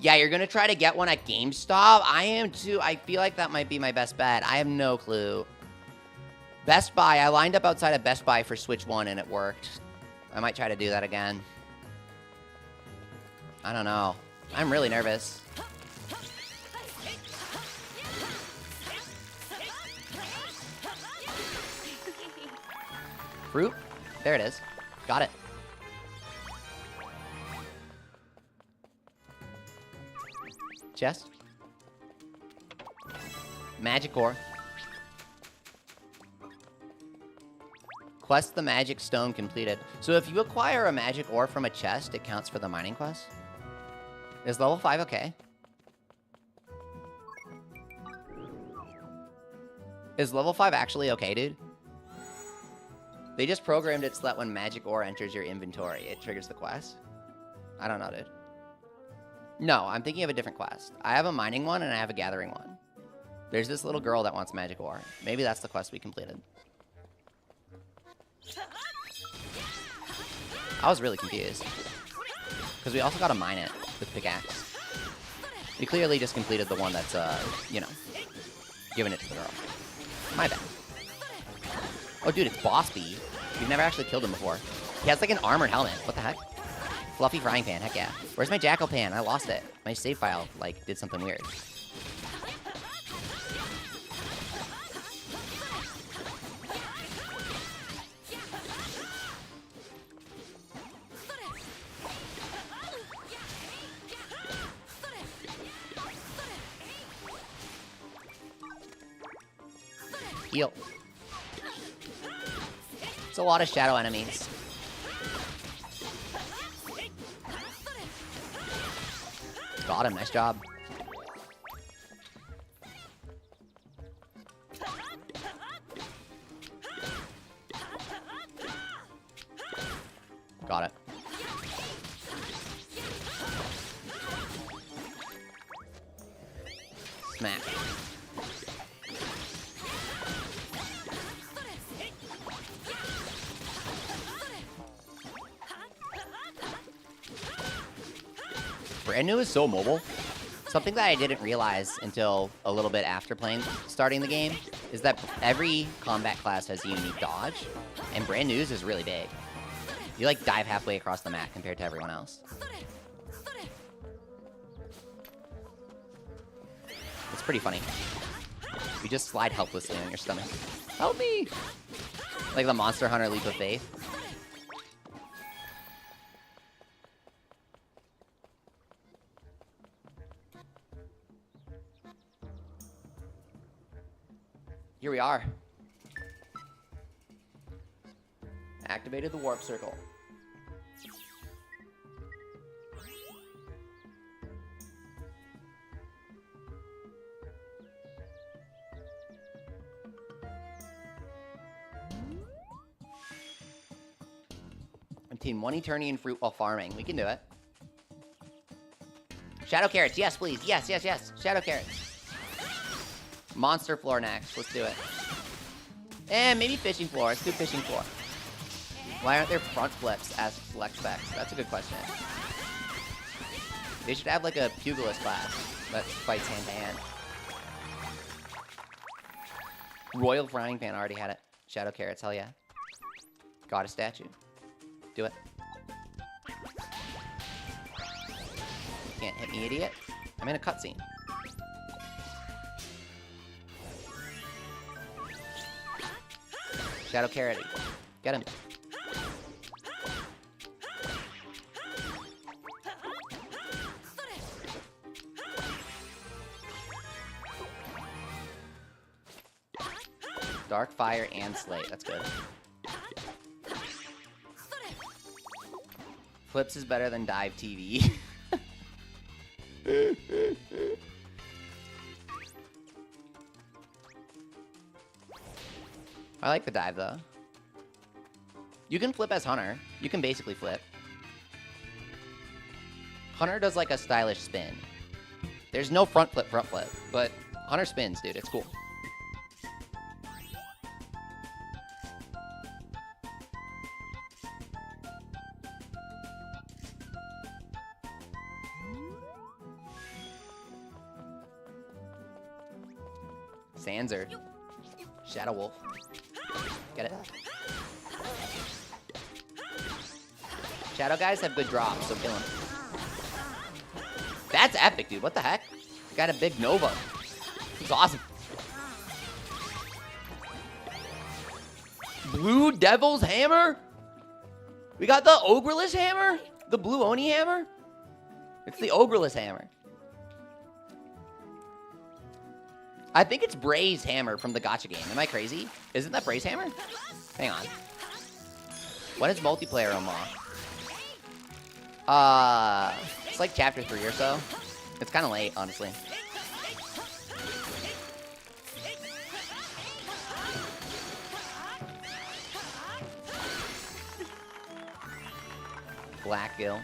Yeah, you're going to try to get one at GameStop? I am too. I feel like that might be my best bet. I have no clue. Best Buy. I lined up outside of Best Buy for Switch 1 and it worked. I might try to do that again. I don't know. I'm really nervous. Fruit? There it is. Got it. Chest. Magic ore. Quest the magic stone completed. So if you acquire a magic ore from a chest, it counts for the mining quest? Is level 5 okay? Is level 5 actually okay, dude? They just programmed it so that when magic ore enters your inventory, it triggers the quest. I don't know, dude. No, I'm thinking of a different quest. I have a mining one and I have a gathering one. There's this little girl that wants magic ore. Maybe that's the quest we completed. I was really confused. Because we also got to mine it with pickaxe. We clearly just completed the one that's, you know, giving it to the girl. My bad. Oh, dude, it's Boss Bee. We've never actually killed him before. He has like an armored helmet. What the heck? Fluffy frying pan, heck yeah. Where's my jackal pan? I lost it. My save file, like, did something weird. Heal. It's a lot of shadow enemies. Got him, nice job. Got it. Smack. Brand new is so mobile. Something that I didn't realize until a little bit after starting the game is that every combat class has a unique dodge, and brand news is really big. You like dive halfway across the map compared to everyone else. It's pretty funny. You just slide helplessly on your stomach. Help me! Like the Monster Hunter Leap of Faith. Here we are. Activated the warp circle. Obtain 1 Eternian fruit while farming. We can do it. Shadow carrots. Yes, please. Yes, yes, yes. Shadow carrots. Monster floor next. Let's do it. And maybe fishing floor. Let's do fishing floor. Why aren't there front flips as select specs? That's a good question. They should have like a pugilist class that fights hand to hand. Royal frying pan already had it. Shadow carrots, hell yeah. Got a statue. Do it. You can't hit me, idiot. I'm in a cutscene. Shadow carrot. Get him. Dark fire and slate. That's good. Flips is better than dive TV. I like the dive, though. You can flip as Hunter. You can basically flip. Hunter does, like, a stylish spin. There's no front flip, but Hunter spins, dude. It's cool. Sanser. Shadow Wolf. Get it? Shadow guys have good drops, so kill him. That's epic, dude. What the heck? Got a big Nova. It's awesome. Blue Devil's Hammer? We got the Ogreless Hammer? The Blue Oni Hammer? It's the Ogreless Hammer. I think it's Bray's hammer from the gacha game. Am I crazy? Isn't that Bray's hammer? Hang on. When is multiplayer unlocked? It's like chapter 3 or so. It's kind of late, honestly. Black Gill.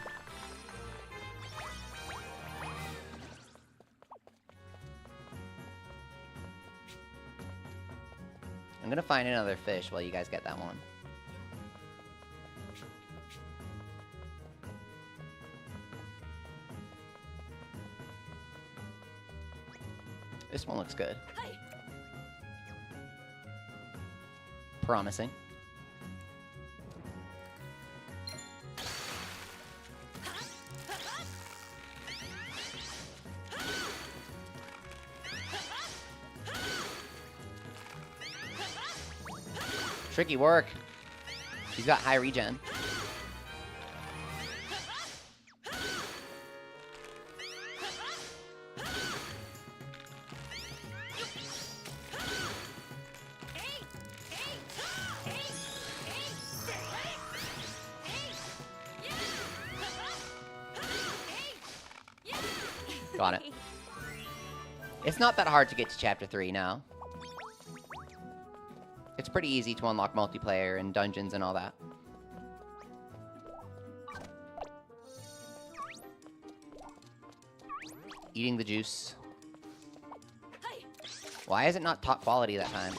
I'm gonna find another fish while you guys get that one. This one looks good. Promising. Tricky work. He's got high regen. Got it. It's not that hard to get to chapter 3 now. It's pretty easy to unlock multiplayer and dungeons and all that. Eating the juice. Why is it not top quality that time?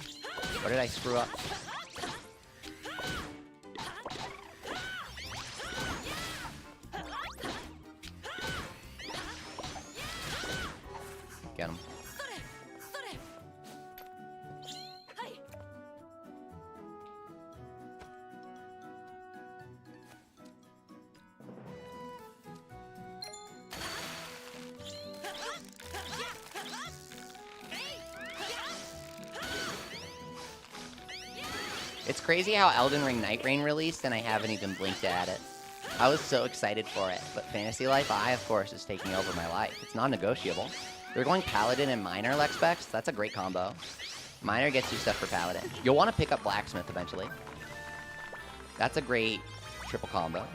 What did I screw up? Get him. It's crazy how Elden Ring Night Rain released and I haven't even blinked at it. I was so excited for it, but Fantasy Life I, of course, is taking over my life. It's non-negotiable. They're going Paladin and Miner Lex specs. That's a great combo. Miner gets you stuff for Paladin. You'll want to pick up Blacksmith eventually. That's a great triple combo.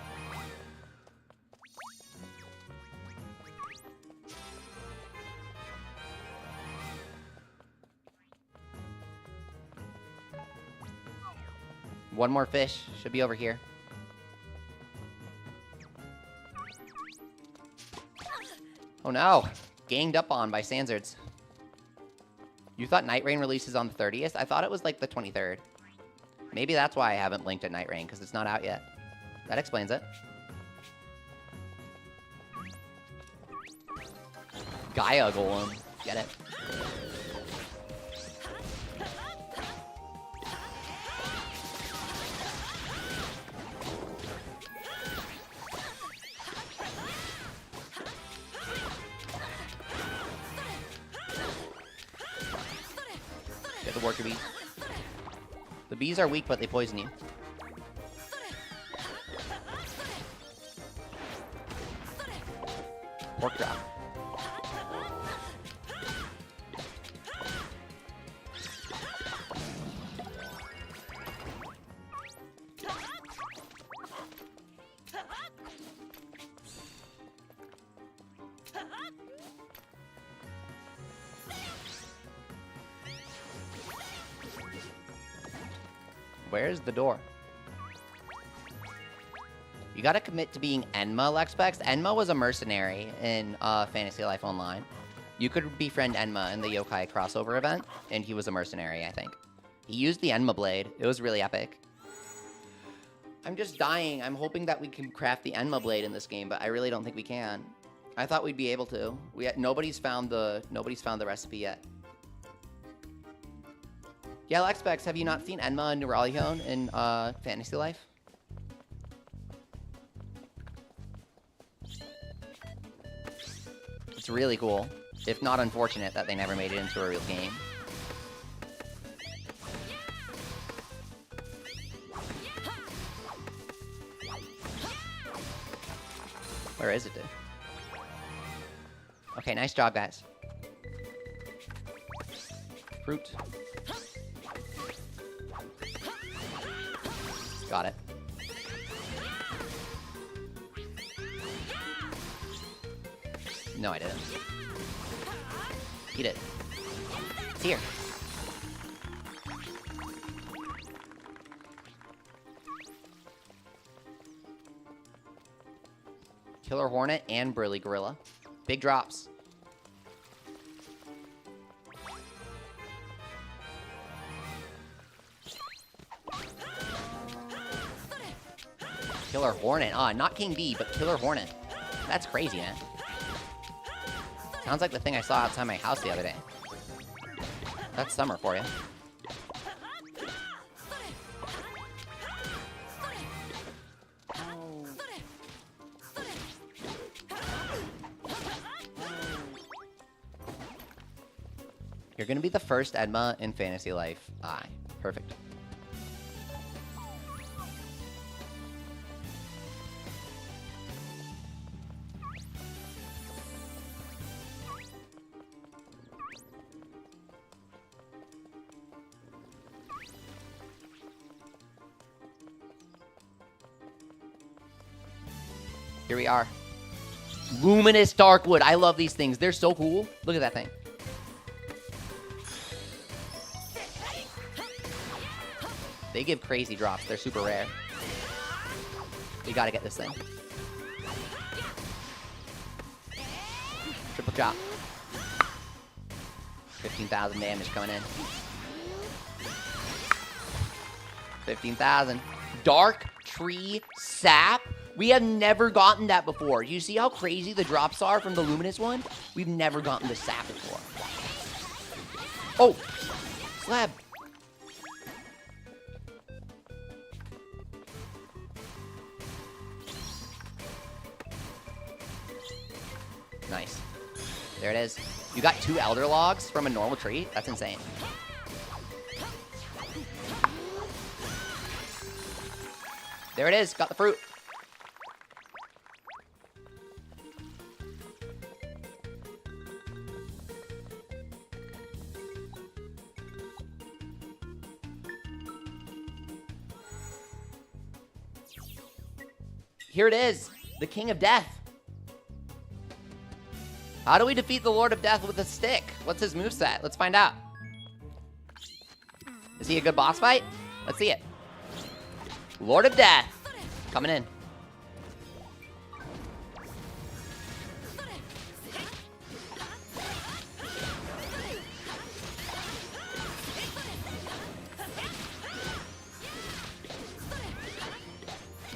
One more fish. Should be over here. Oh no! Ganged up on by Sanzards. You thought Night Rain releases on the 30th? I thought it was like the 23rd. Maybe that's why I haven't linked at Night Rain, because it's not out yet. That explains it. Gaia Golem. Get it. Get the worker bee. The bees are weak, but they poison you. Pork drop. Where's the door? You gotta commit to being Enma, Lexpex. Enma was a mercenary in Fantasy Life Online. You could befriend Enma in the Yokai crossover event, and he was a mercenary, I think. He used the Enma blade. It was really epic. I'm just dying. I'm hoping that we can craft the Enma blade in this game, but I really don't think we can. I thought we'd be able to. Nobody's found the recipe yet. Yeah, Lexpex, have you not seen Enma and Neuralion in Fantasy Life? It's really cool, if not unfortunate, that they never made it into a real game. Where is it, dude? Okay, nice job, guys. Fruit. Got it. No, I didn't. Eat it. It's here. Killer Hornet and Burly Gorilla. Big drops. Killer Hornet. Ah, not King Bee, but Killer Hornet. That's crazy, man. Sounds like the thing I saw outside my house the other day. That's summer for you. You're gonna be the first Enma in Fantasy Life. Aye. Perfect. Here we are. Luminous Darkwood. I love these things. They're so cool. Look at that thing. They give crazy drops. They're super rare. We gotta get this thing. Triple chop. 15,000 damage coming in. 15,000. Dark Tree Sap. We have never gotten that before. You see how crazy the drops are from the Luminous one? We've never gotten the sap before. Oh! Slab! Nice. There it is. You got 2 Elder Logs from a normal tree? That's insane. There it is. Got the fruit. Here it is. The King of Death. How do we defeat the Lord of Death with a stick? What's his moveset? Let's find out. Is he a good boss fight? Let's see it. Lord of Death. Coming in.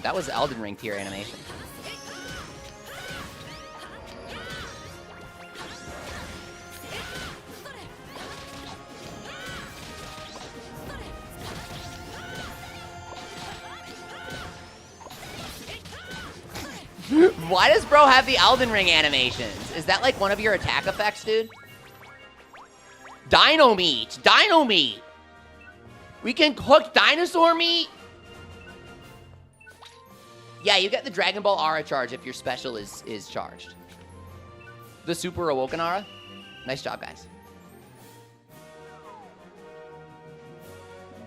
That was Elden Ring tier animation. Why does bro have the Elden Ring animations? Is that like one of your attack effects, dude? Dino meat! Dino meat! We can cook dinosaur meat? Yeah, you get the Dragon Ball Aura charge if your special is charged. The Super Awoken Aura. Nice job, guys.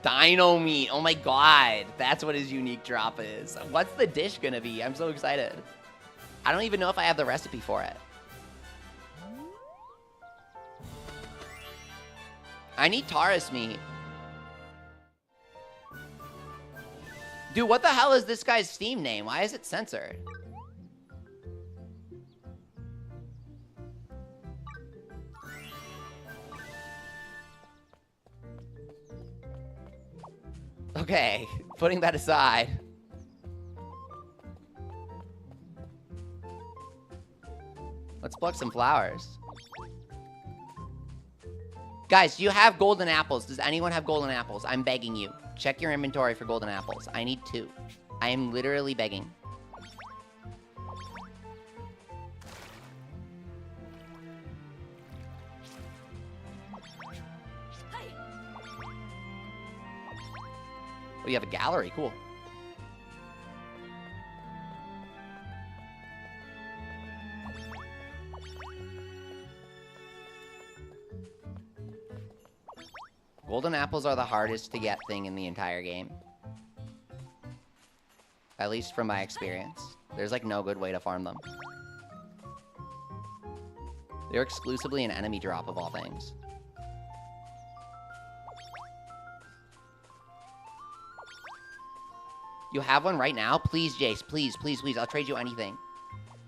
Dino meat. Oh my god. That's what his unique drop is. What's the dish gonna be? I'm so excited. I don't even know if I have the recipe for it. I need Taurus meat. Dude, what the hell is this guy's Steam name? Why is it censored? Okay, putting that aside. Let's pluck some flowers. Guys, do you have golden apples? Does anyone have golden apples? I'm begging you. Check your inventory for golden apples. I need 2. I am literally begging. Oh, you have a gallery. Cool. Golden apples are the hardest to get thing in the entire game. At least from my experience. There's like no good way to farm them. They're exclusively an enemy drop of all things. You have one right now? Please, Jace. Please, please, please. I'll trade you anything.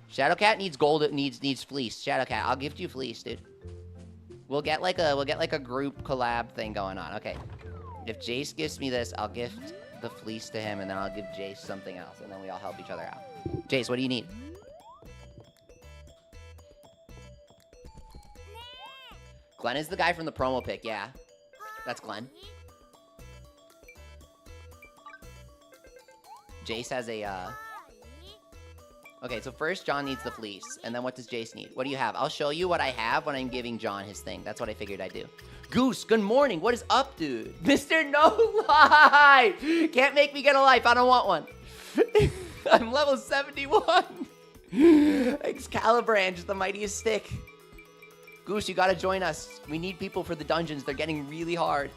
Shadowcat needs gold. Needs fleece. Shadowcat, I'll gift you fleece, dude. We'll get like a group collab thing going on. Okay. If Jace gives me this, I'll gift the fleece to him, and then I'll give Jace something else, and then we all help each other out. Jace, what do you need? Glenn is the guy from the promo pic, yeah. That's Glenn. Jace has a, Okay, so first John needs the fleece, and then what does Jace need? What do you have? I'll show you what I have when I'm giving John his thing. That's what I figured I'd do. Goose, good morning. What is up, dude? Mr. No Lie! Can't make me get a life. I don't want one. I'm level 71. Excalibranch, the mightiest stick. Goose, you gotta join us. We need people for the dungeons. They're getting really hard.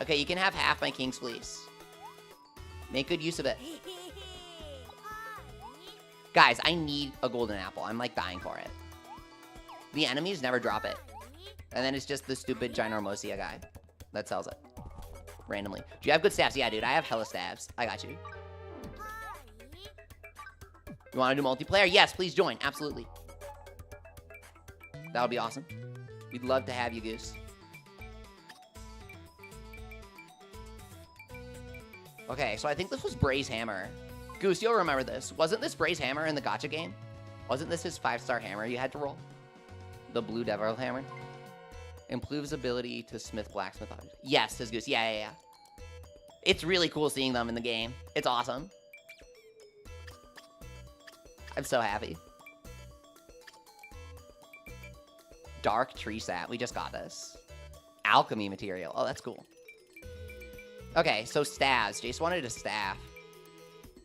Okay, you can have half my King's Fleece. Make good use of it. Guys, I need a golden apple. I'm like dying for it. The enemies never drop it. And then it's just the stupid Ginormosia guy that sells it. Randomly. Do you have good staffs? Yeah, dude, I have hella staffs. I got you. You want to do multiplayer? Yes, please join. Absolutely. That would be awesome. We'd love to have you, Goose. Okay, so I think this was Bray's hammer. Goose, you'll remember this. Wasn't this Bray's hammer in the gacha game? Wasn't this his 5-star hammer you had to roll? The blue devil hammer? Improves ability to smith blacksmith objects. Yes, says Goose. Yeah. It's really cool seeing them in the game. It's awesome. I'm so happy. Dark tree sap. We just got this. Alchemy material. Oh, that's cool. Okay, so staves. Jace wanted a staff.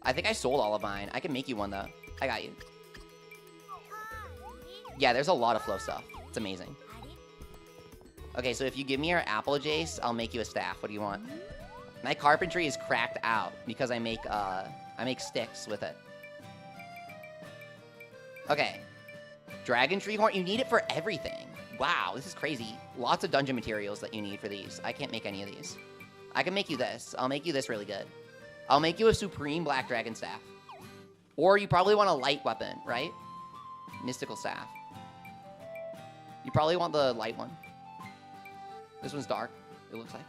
I think I sold all of mine. I can make you one, though. I got you. Yeah, there's a lot of flow stuff. It's amazing. Okay, so if you give me your apple, Jace, I'll make you a staff. What do you want? My carpentry is cracked out because I make sticks with it. Okay. Dragon tree horn, you need it for everything. Wow, this is crazy. Lots of dungeon materials that you need for these. I can't make any of these. I can make you this. I'll make you this really good. I'll make you a supreme black dragon staff. Or you probably want a light weapon, right? Mystical staff. You probably want the light one. This one's dark, it looks like.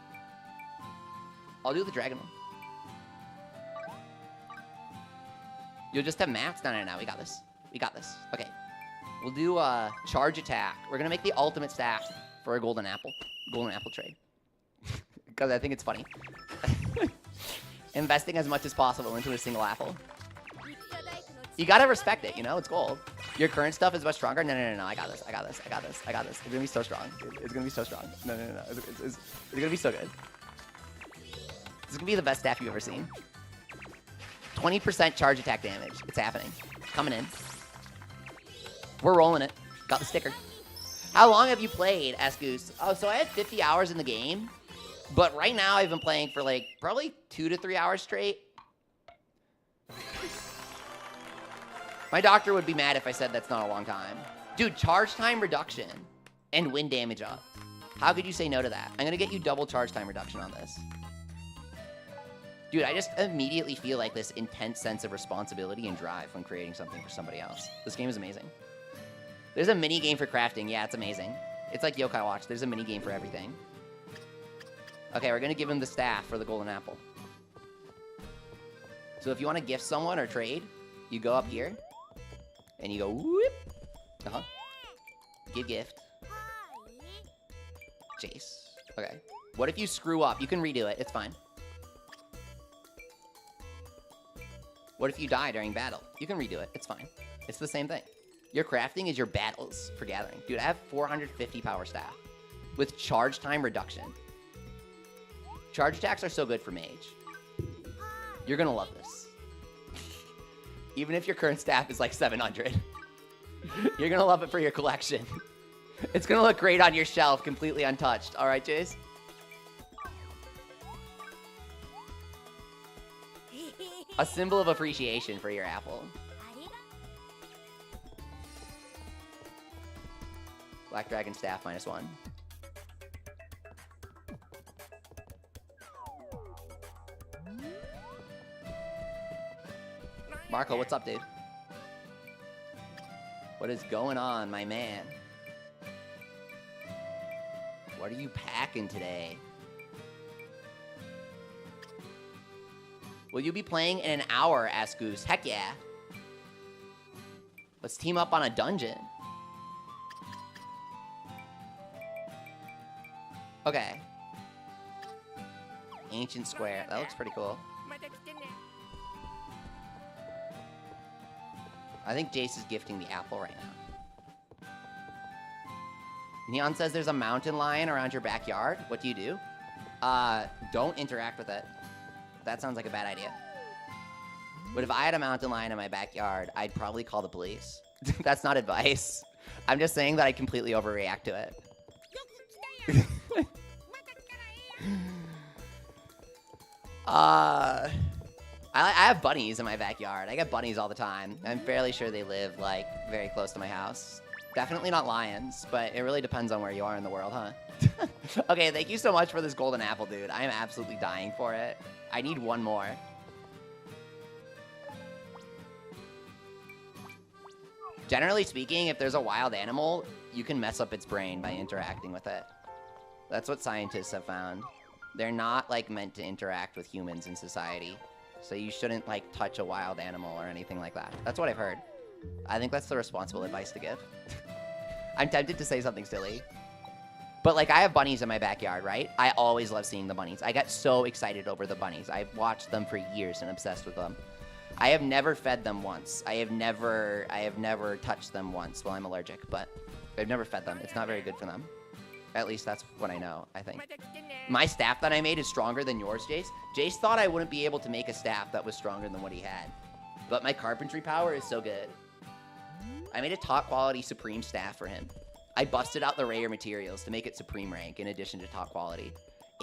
I'll do the dragon one. You'll just have mats? No, we got this. We got this. Okay. We'll do a charge attack. We're going to make the ultimate staff for a golden apple. Golden apple trade. Because I think it's funny. Investing as much as possible into a single apple. You got to respect it, you know? It's gold. Your current stuff is much stronger? No. I got this. It's going to be so strong. It's going to be so strong. No. It's going to be so good. This is going to be the best staff you've ever seen. 20% charge attack damage. It's happening. Coming in. We're rolling it. Got the sticker. How long have you played, asked Goose? Oh, so I had 50 hours in the game. But right now I've been playing for like probably 2 to 3 hours straight. My doctor would be mad if I said that's not a long time. Dude, charge time reduction and win damage up. How could you say no to that? I'm going to get you double charge time reduction on this. Dude, I just immediately feel like this intense sense of responsibility and drive when creating something for somebody else. This game is amazing. There's a mini game for crafting. Yeah, it's amazing. It's like Yokai Watch. There's a mini game for everything. Okay, we're going to give him the staff for the golden apple. So if you want to gift someone or trade, you go up here. And you go, whoop. Give gift. Jace. Okay. What if you screw up? You can redo it. It's fine. What if you die during battle? You can redo it. It's fine. It's the same thing. Your crafting is your battles for gathering. Dude, I have 450 power staff with charge time reduction. Charge attacks are so good for mage. You're going to love this. Even if your current staff is like 700. You're going to love it for your collection. It's going to look great on your shelf, completely untouched. All right, Jace? A symbol of appreciation for your apple. Black Dragon Staff -1. Marco, what's up, dude? What is going on, my man? What are you packing today? Will you be playing in an hour, asked Goose. Heck yeah. Let's team up on a dungeon. Okay. Ancient Square. That looks pretty cool. I think Jace is gifting the apple right now. Neon says there's a mountain lion around your backyard. What do you do? Don't interact with it. That sounds like a bad idea. But if I had a mountain lion in my backyard, I'd probably call the police. That's not advice. I'm just saying that I completely overreact to it. I have bunnies in my backyard. I get bunnies all the time. I'm fairly sure they live, like, very close to my house. Definitely not lions, but it really depends on where you are in the world, huh? Okay, thank you so much for this golden apple, dude. I am absolutely dying for it. I need one more. Generally speaking, if there's a wild animal, you can mess up its brain by interacting with it. That's what scientists have found. They're not, like, meant to interact with humans in society. So you shouldn't, like, touch a wild animal or anything like that. That's what I've heard. I think that's the responsible advice to give. I'm tempted to say something silly. But, like, I have bunnies in my backyard, right? I always love seeing the bunnies. I get so excited over the bunnies. I've watched them for years and obsessed with them. I have never fed them once. I have never touched them once. Well, I'm allergic, but I've never fed them. It's not very good for them. At least that's what I know, I think. My staff that I made is stronger than yours, Jace. Jace thought I wouldn't be able to make a staff that was stronger than what he had. But my carpentry power is so good. I made a top quality supreme staff for him. I busted out the rare materials to make it supreme rank in addition to top quality.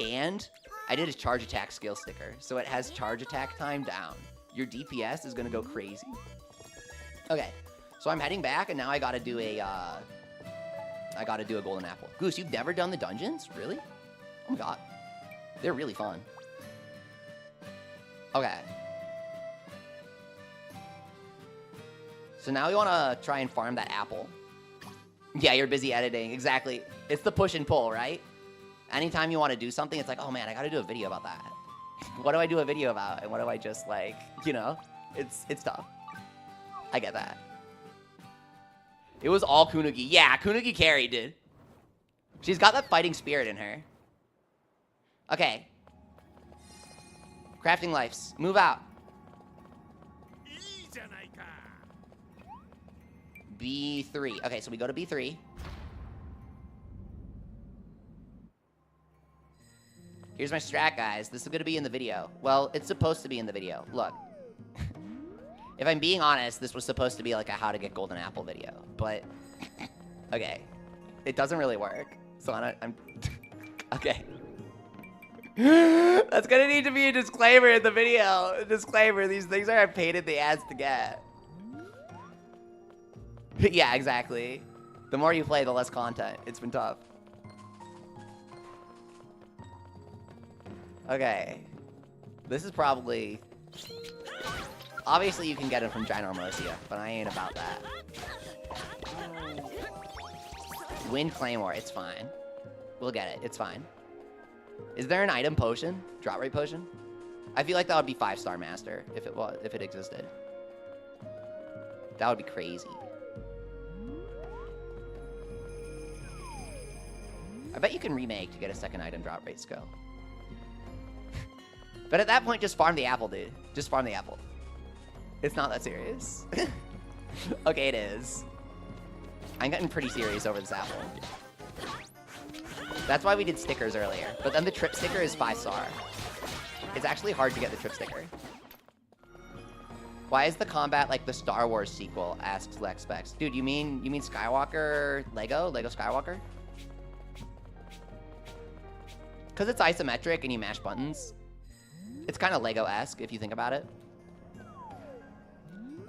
And I did a charge attack skill sticker. So it has charge attack time down. Your DPS is going to go crazy. Okay. So I'm heading back, and now I got to do a golden apple. Goose, you've never done the dungeons? Really? Oh my god. They're really fun. Okay. So now we want to try and farm that apple. Yeah, you're busy editing. Exactly. It's the push and pull, right? Anytime you want to do something, it's like, oh man, I got to do a video about that. What do I do a video about? And what do I just like, you know? It's tough. I get that. It was all Kunugi. Yeah, Kunugi carried, dude. She's got that fighting spirit in her. Okay. Crafting lives. Move out. B3. Okay, so we go to B3. Here's my strat, guys. This is going to be in the video. Well, it's supposed to be in the video. Look. If I'm being honest, this was supposed to be like a how to get golden apple video. But, okay. It doesn't really work. So I'm okay. That's going to need to be a disclaimer in the video. A disclaimer. These things are a pain in the ass to get. Yeah, exactly. The more you play, the less content. It's been tough. Okay. This is probably... Obviously, you can get it from Ginormosia, but I ain't about that. Wind Claymore. It's fine. We'll get it. It's fine. Is there an item potion? Drop rate potion? I feel like that would be 5-star master if it existed. That would be crazy. I bet you can remake to get a second item drop rate skill. But at that point, just farm the apple, dude. Just farm the apple. It's not that serious. Okay, it is. I'm getting pretty serious over this apple. That's why we did stickers earlier. But then the trip sticker is 5-star. It's actually hard to get the trip sticker. Why is the combat like the Star Wars sequel? Asks LexSpecs. Dude, you mean Skywalker Lego Skywalker? Because it's isometric and you mash buttons. It's kind of Lego-esque if you think about it.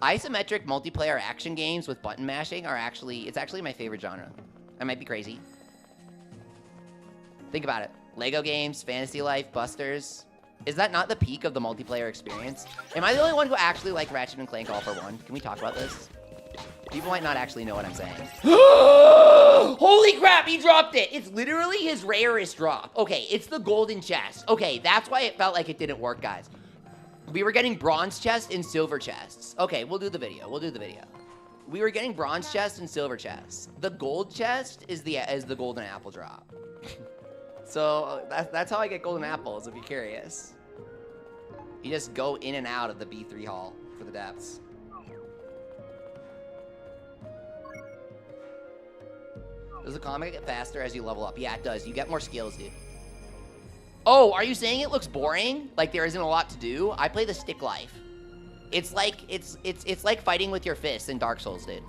Isometric multiplayer action games with button mashing are it's actually my favorite genre. I might be crazy. Think about it. Lego games, Fantasy Life, Busters. Is that not the peak of the multiplayer experience? Am I the only one who actually liked Ratchet and Clank All for One? Can we talk about this? People might not actually know what I'm saying. Holy crap, he dropped it. It's literally his rarest drop. Okay, it's the golden chest. Okay, that's why it felt like it didn't work, guys. We were getting bronze chests and silver chests. Okay, we'll do the video. We were getting bronze chests and silver chests. The gold chest is the golden apple drop. So that's how I get golden apples, if you're curious. You just go in and out of the B3 hall for the depths. Does the comic get faster as you level up? Yeah, it does. You get more skills, dude. Oh, are you saying it looks boring? Like there isn't a lot to do? I play the stick life. It's like fighting with your fists in Dark Souls, dude.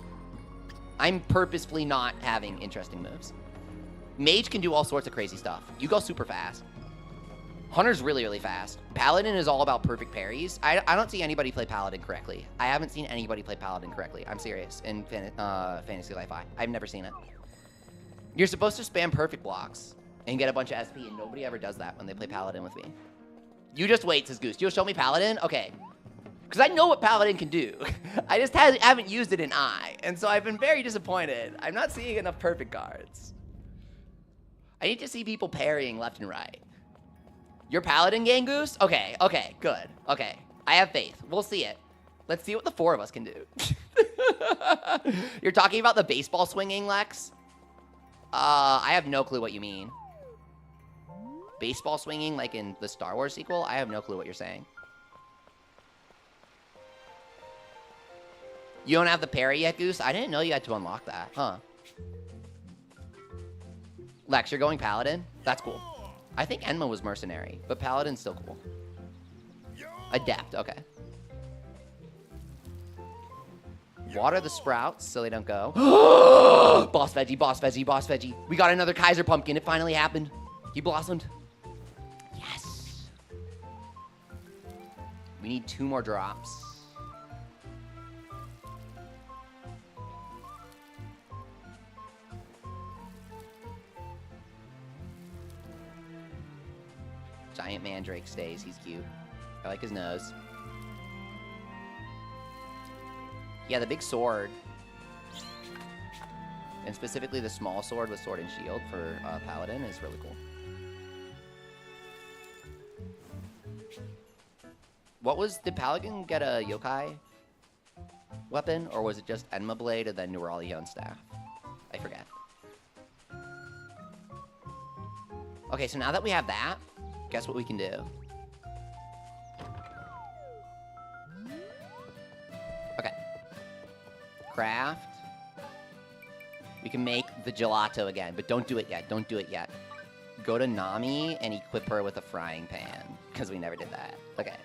I'm purposefully not having interesting moves. Mage can do all sorts of crazy stuff. You go super fast. Hunter's really, really fast. Paladin is all about perfect parries. I don't see anybody play Paladin correctly. I haven't seen anybody play Paladin correctly. I'm serious. In Fantasy Life I've never seen it. You're supposed to spam perfect blocks and get a bunch of SP, and nobody ever does that when they play Paladin with me. You just wait, says Goose. You'll show me Paladin? Okay. Because I know what Paladin can do. I just haven't used it in I, and so I've been very disappointed. I'm not seeing enough perfect cards. I need to see people parrying left and right. Your Paladin gang, Goose? Okay, good. Okay, I have faith. We'll see it. Let's see what the four of us can do. You're talking about the baseball swinging, Lex? I have no clue what you mean. Baseball swinging like in the Star Wars sequel? I have no clue what you're saying. You don't have the parry yet, Goose? I didn't know you had to unlock that, huh? Lex, you're going Paladin? That's cool. I think Enma was Mercenary, but Paladin's still cool. Adept, okay. Water the sprouts so they don't go. Boss veggie, boss veggie, boss veggie. We got another Kaiser pumpkin. It finally happened. He blossomed. We need 2 more drops. Giant Mandrake stays. He's cute. I like his nose. Yeah, the big sword. And specifically the small sword with sword and shield for Paladin is really cool. Did Paladin get a yokai weapon? Or was it just Enma Blade and then Neuralion Staff? I forget. Okay, so now that we have that, guess what we can do? Okay. Craft. We can make the gelato again, but don't do it yet. Don't do it yet. Go to Nami and equip her with a frying pan, because we never did that. Okay.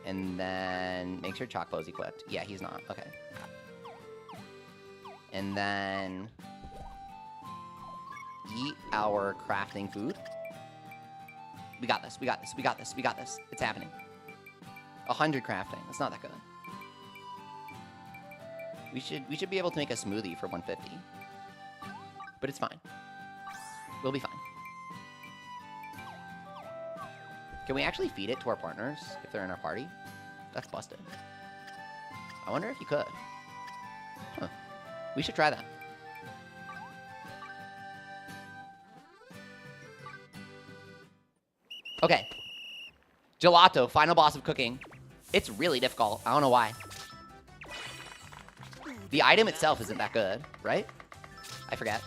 And then make sure Chocbo's equipped. Yeah, he's not. Okay. And then eat our crafting food. We got this. We got this. We got this. We got this. It's happening. 100 crafting. That's not that good. We should be able to make a smoothie for 150. But it's fine. We'll be fine. Can we actually feed it to our partners if they're in our party? That's busted. I wonder if you could. Huh. We should try that. Okay. Gelato, final boss of cooking. It's really difficult. I don't know why. The item itself isn't that good, right? I forget.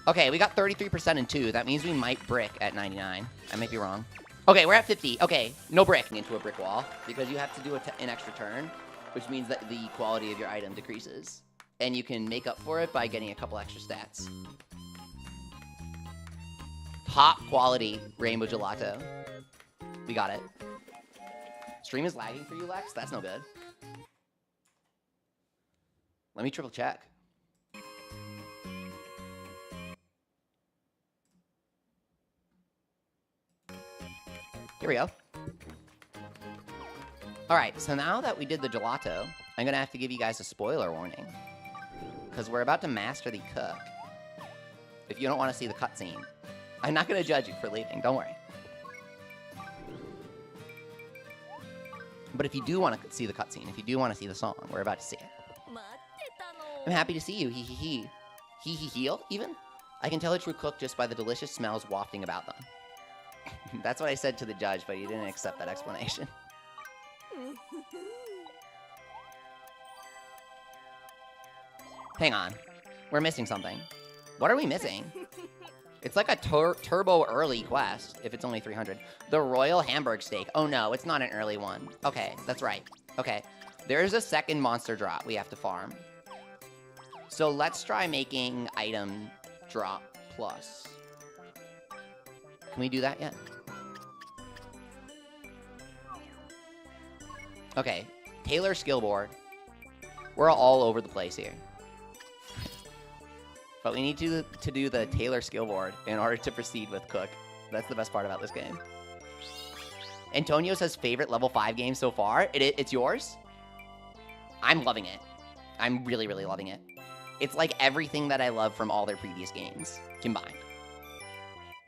Okay, we got 33% in 2. That means we might brick at 99. I might be wrong. Okay, we're at 50. Okay, no bricking into a brick wall because you have to do an extra turn, which means that the quality of your item decreases. And you can make up for it by getting a couple extra stats. Top quality rainbow gelato. We got it. Stream is lagging for you, Lex? That's no good. Let me triple check. Here we go. Alright, so now that we did the gelato, I'm gonna have to give you guys a spoiler warning. Because we're about to master the cook. If you don't want to see the cutscene. I'm not gonna judge you for leaving, don't worry. But if you do want to see the cutscene, if you do want to see the song, we're about to see it. I'm happy to see you, hee hee hee. Hee hee heel, even? I can tell a true cook just by the delicious smells wafting about them. That's what I said to the judge, but he didn't accept that explanation. Hang on. We're missing something. What are we missing? It's like a turbo early quest, if it's only 300. The Royal Hamburg Steak. Oh no, it's not an early one. Okay, that's right. Okay. There's a second monster drop we have to farm. So let's try making item drop plus. Can we do that yet? Okay, Tailor skill board. We're all over the place here. But we need to do the Tailor skill board in order to proceed with Cook. That's the best part about this game. Antonio says favorite level 5 game so far. It's yours? I'm loving it. I'm really, really loving it. It's like everything that I love from all their previous games combined.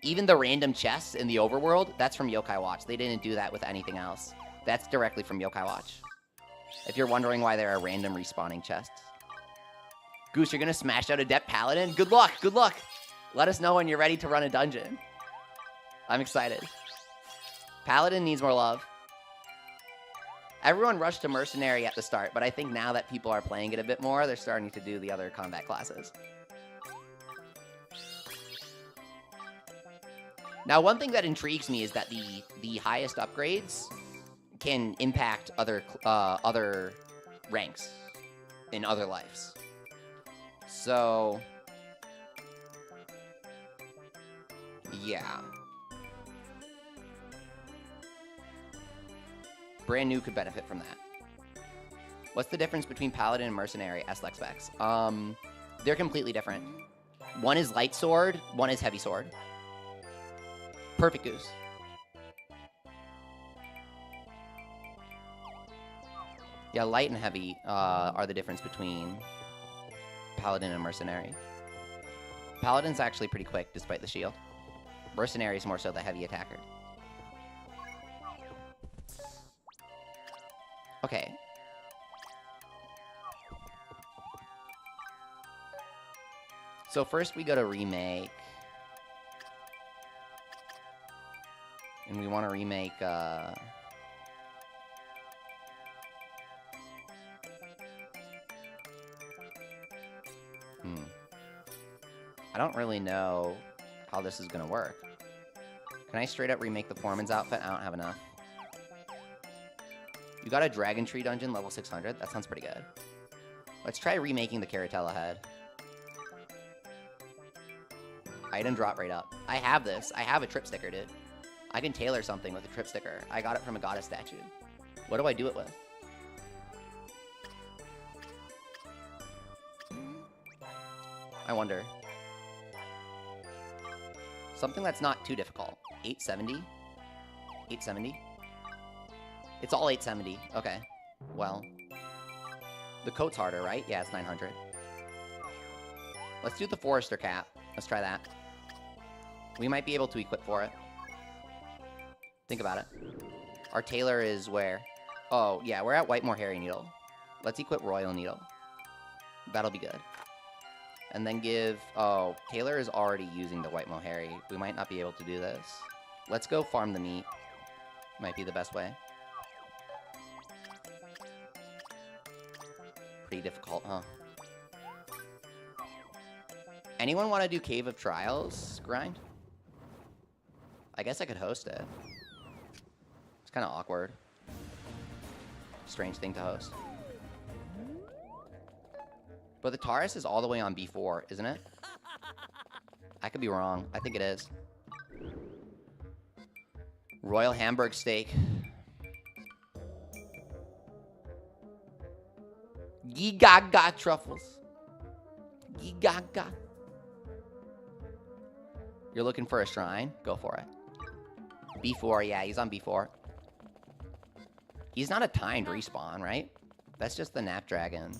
Even the random chests in the overworld, that's from Yokai Watch. They didn't do that with anything else. That's directly from Yokai Watch. If you're wondering why there are random respawning chests. Goose, you're gonna smash out Adept Paladin? Good luck, good luck! Let us know when you're ready to run a dungeon. I'm excited. Paladin needs more love. Everyone rushed to Mercenary at the start, but I think now that people are playing it a bit more, they're starting to do the other combat classes. Now, one thing that intrigues me is that the highest upgrades can impact other ranks in other lives. So, yeah. Brand new could benefit from that. What's the difference between Paladin and Mercenary S-Lex specs? They're completely different. One is light sword, one is heavy sword. Perfect goose. Yeah, light and heavy are the difference between Paladin and Mercenary. Paladin's actually pretty quick, despite the shield. Mercenary is more so the heavy attacker. Okay. So first we go to remake. And we want to remake, I don't really know how this is going to work. Can I straight up remake the Foreman's outfit? I don't have enough. You got a Dragon Tree dungeon, level 600? That sounds pretty good. Let's try remaking the Caratella head. Item drop rate up. I have this. I have a trip sticker, dude. I can tailor something with a trip sticker. I got it from a goddess statue. What do I do it with? I wonder. Something that's not too difficult. 870? 870? It's all 870. Okay. Well. The coat's harder, right? Yeah, it's 900. Let's do the Forester cap. Let's try that. We might be able to equip for it. Think about it. Our tailor is where? Oh, yeah, we're at Whitemore Hairy Needle. Let's equip Royal Needle. That'll be good. And then give... Oh, Taylor is already using the Whitemore Hairy. We might not be able to do this. Let's go farm the meat. Might be the best way. Pretty difficult, huh? Anyone want to do Cave of Trials grind? I guess I could host it. It's kind of awkward. Strange thing to host. But the Taurus is all the way on B4, isn't it? I could be wrong. I think it is. Royal Hamburg steak. Gigaga truffles. Gigaga. You're looking for a shrine? Go for it. B4, yeah, he's on B4. He's not a timed respawn, right? That's just the Nap Dragon.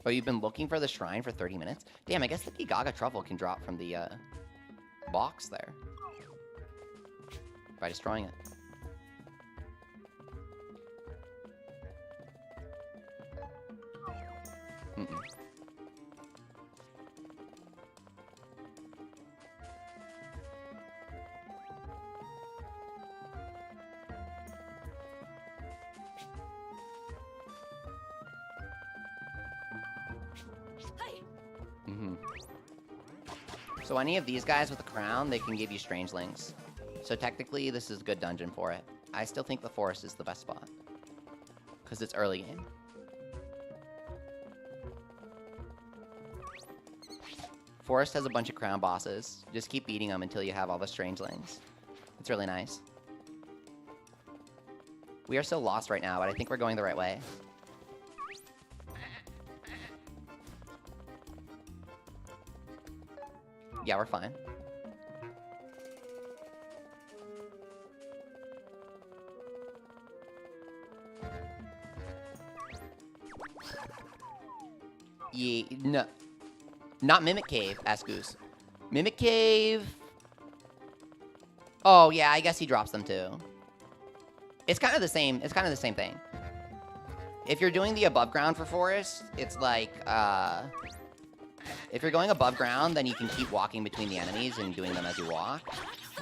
Oh, you've been looking for the shrine for 30 minutes? Damn, I guess the Gigaga truffle can drop from the box there. By destroying it. Mm-mm. So any of these guys with a crown, they can give you Strangelings. So technically, this is a good dungeon for it. I still think the forest is the best spot. Because it's early game. Forest has a bunch of crown bosses. Just keep beating them until you have all the Strangelings. It's really nice. We are so lost right now, but I think we're going the right way. Yeah, we're fine. Yeah, no. Not Mimic Cave, ask Goose. Mimic Cave... Oh, yeah, I guess he drops them too. It's kind of the same, it's kind of the same thing. If you're doing the above ground for Forest, it's like, if you're going above ground, then you can keep walking between the enemies and doing them as you walk.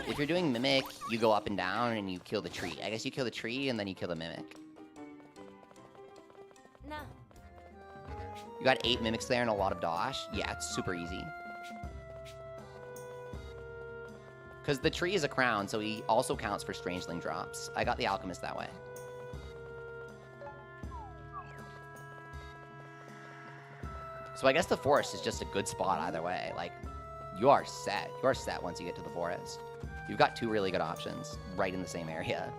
If you're doing Mimic, you go up and down and you kill the tree. I guess you kill the tree and then you kill the Mimic. No. You got 8 Mimics there and a lot of Dosh. Yeah, it's super easy. Because the tree is a crown, so he also counts for Strangeling drops. I got the Alchemist that way. So I guess the forest is just a good spot either way. Like, you are set. You are set once you get to the forest. You've got 2 really good options right in the same area.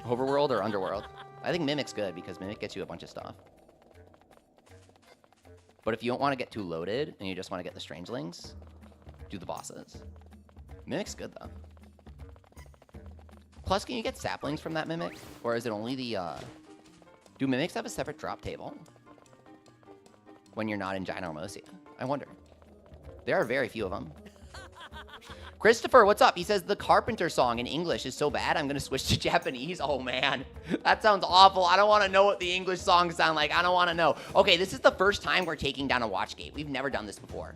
Overworld or Underworld. I think Mimic's good because Mimic gets you a bunch of stuff. But if you don't want to get too loaded and you just want to get the Strangelings, do the bosses. Mimic's good, though. Plus, can you get saplings from that Mimic? Or is it only the, Do Mimics have a separate drop table? When you're not in Ginormosia? I wonder. There are very few of them. Christopher, what's up? He says, the Carpenter song in English is so bad, I'm going to switch to Japanese. Oh, man. That sounds awful. I don't want to know what the English songs sound like. I don't want to know. Okay, this is the first time we're taking down a watch gate. We've never done this before.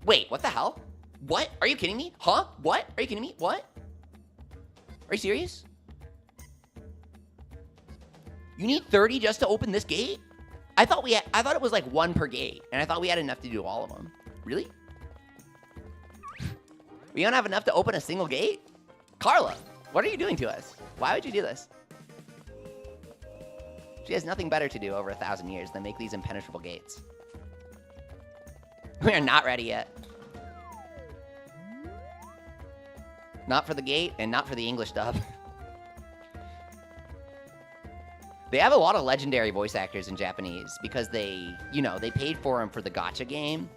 Wait, what the hell? What? Are you kidding me? Huh? What? Are you kidding me? What? Are you serious? You need 30 just to open this gate? I thought it was like 1 per gate, and I thought we had enough to do all of them. Really? We don't have enough to open a single gate? Carla, what are you doing to us? Why would you do this? She has nothing better to do over 1,000 years than make these impenetrable gates. We are not ready yet. Not for the gate, and not for the English dub. They have a lot of legendary voice actors in Japanese because they, you know, they paid for them for the gacha game,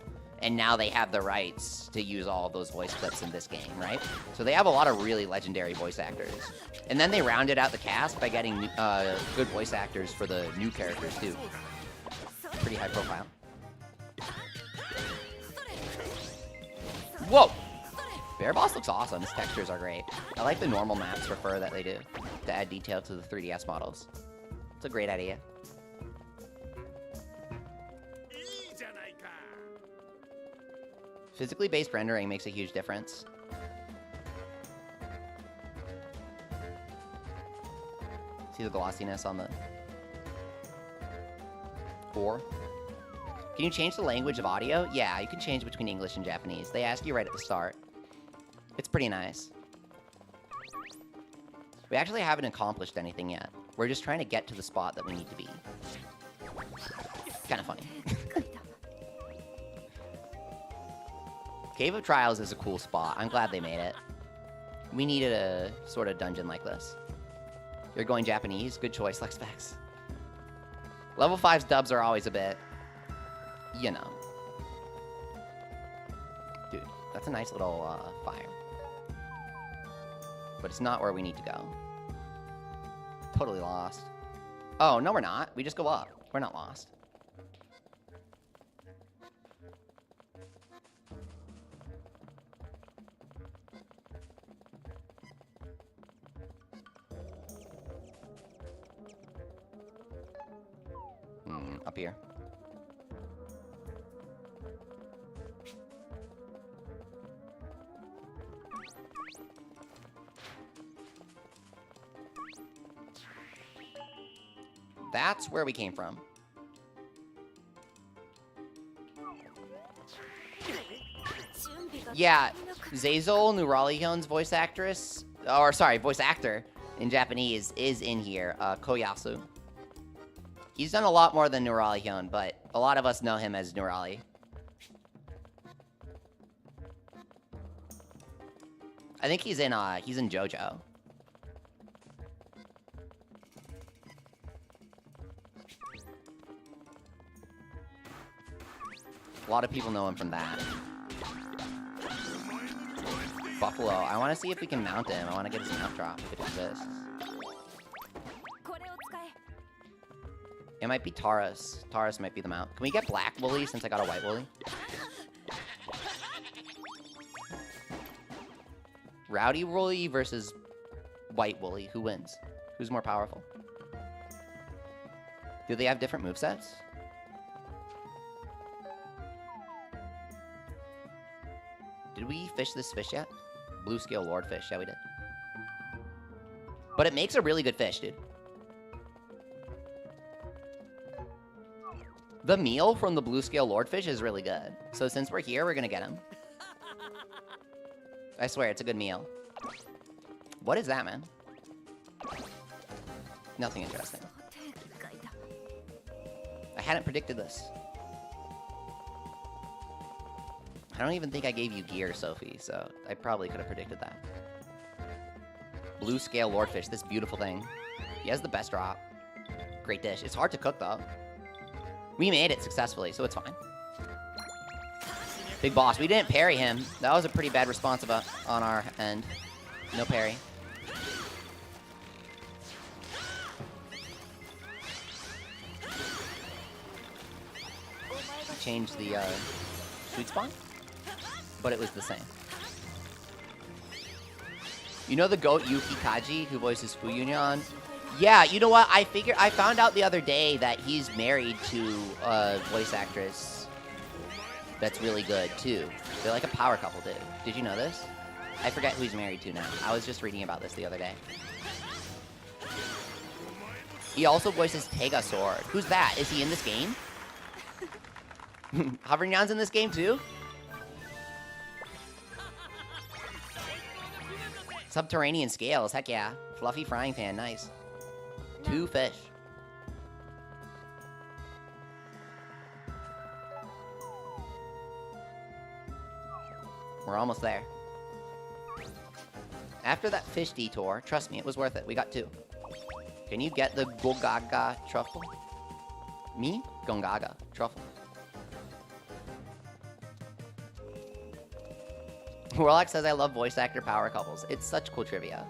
and now they have the rights to use all of those voice clips in this game, right? So they have a lot of really legendary voice actors. And then they rounded out the cast by getting good voice actors for the new characters, too. Pretty high profile. Whoa! Bear Boss looks awesome. His textures are great. I like the normal maps for fur that they do to add detail to the 3DS models. It's a great idea. Physically based rendering makes a huge difference. See the glossiness on the ore? Can you change the language of audio? Yeah, you can change between English and Japanese. They ask you right at the start. It's pretty nice. We actually haven't accomplished anything yet. We're just trying to get to the spot that we need to be. Kind of funny. Cave of Trials is a cool spot. I'm glad they made it. We needed a sort of dungeon like this. You're going Japanese? Good choice, LexVex. Level 5's dubs are always a bit, you know. Dude, that's a nice little fire. But it's not where we need to go. Totally lost. Oh, no we're not. We just go up. We're not lost. Up here. That's where we came from. Yeah, Zazol, Nuralihon's voice actress, or sorry, voice actor in Japanese is in here, Koyasu. He's done a lot more than Nuralihon, but a lot of us know him as Nurali. I think he's in JoJo. A lot of people know him from that. Buffalo. I want to see if we can mount him. I want to get his mount drop if it exists. It might be Taurus. Taurus might be the mount. Can we get black woolly since I got a white woolly? Rowdy woolly versus white woolly. Who wins? Who's more powerful? Do they have different movesets? Did we fish this fish yet? Blue scale lordfish. Yeah, we did. But it makes a really good fish, dude. The meal from the blue scale lordfish is really good. So since we're here, we're gonna get him. I swear, it's a good meal. What is that, man? Nothing interesting. I hadn't predicted this. I don't even think I gave you gear, Sophie, so I probably could have predicted that. Blue scale lordfish, this beautiful thing. He has the best drop. Great dish. It's hard to cook, though. We made it successfully, so it's fine. Big boss. We didn't parry him. That was a pretty bad response on our end. No parry. Changed the sweet spawn, but it was the same. You know the goat Yuki Kaji who voices Fuyunyan? Yeah, you know what? I found out the other day that he's married to a voice actress that's really good too. They're like a power couple, dude. Did you know this? I forget who he's married to now. I was just reading about this the other day. He also voices Tega Sword. Who's that? Is he in this game? Hovernyan's in this game too? Subterranean scales, heck yeah. Fluffy frying pan, nice. 2 fish. We're almost there. After that fish detour, trust me, it was worth it. We got 2. Can you get the Gogaga truffle? Me? Gongaga truffle. Warlock says I love voice actor power couples. It's such cool trivia.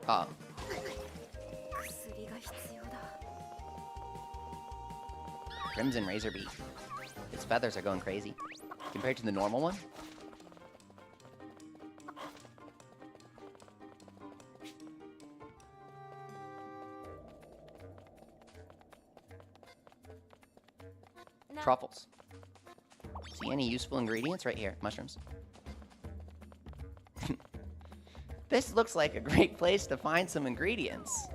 Oh. Crimson Razorbeak. Its feathers are going crazy. Compared to the normal one. Truffles. See any useful ingredients? Right here. Mushrooms. This looks like a great place to find some ingredients.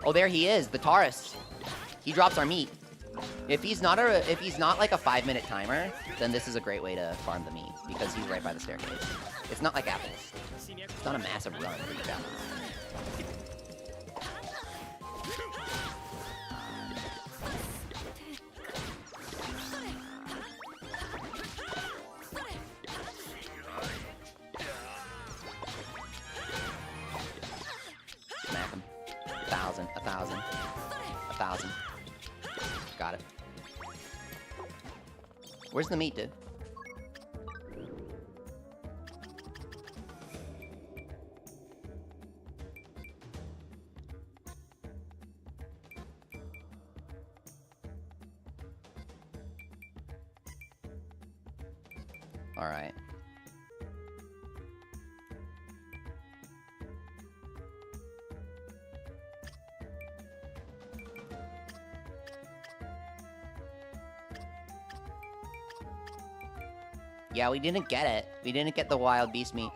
Oh, there he is, the Taurus. He drops our meat. If he's not like a 5-minute timer, then this is a great way to farm the meat because he's right by the staircase. It's not like apples. It's not a massive run for each apple. Smack him. 1,000, 1,000, 1,000. Got it. Where's the meat, dude? All right. Yeah, we didn't get it. We didn't get the wild beast meat.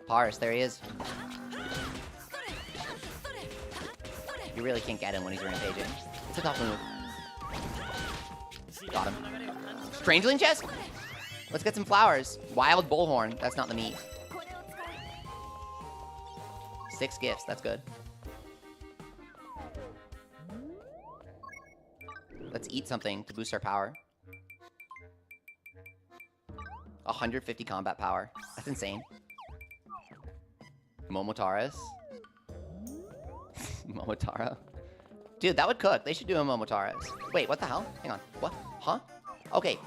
Paris, there he is. You really can't get him when he's rampaging. It's a tough move. Got him. Strangling chest? Let's get some flowers. Wild bullhorn. That's not the meat. 6 gifts. That's good. Let's eat something to boost our power. 150 combat power. That's insane. Momotaros. Momotaro. Dude, that would cook. They should do a Momotaros. Wait, what the hell? Hang on. What? Huh? Okay.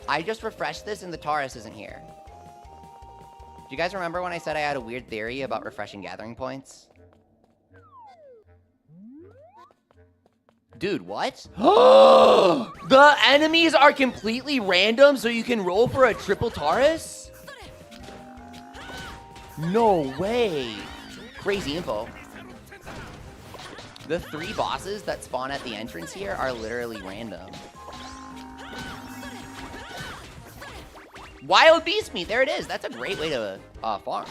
I just refreshed this and the Taurus isn't here. Do you guys remember when I said I had a weird theory about refreshing gathering points? Dude, what? The enemies are completely random so you can roll for a triple Taurus? No way. Crazy info. The 3 bosses that spawn at the entrance here are literally random. Wild beast meat. There it is. That's a great way to farm.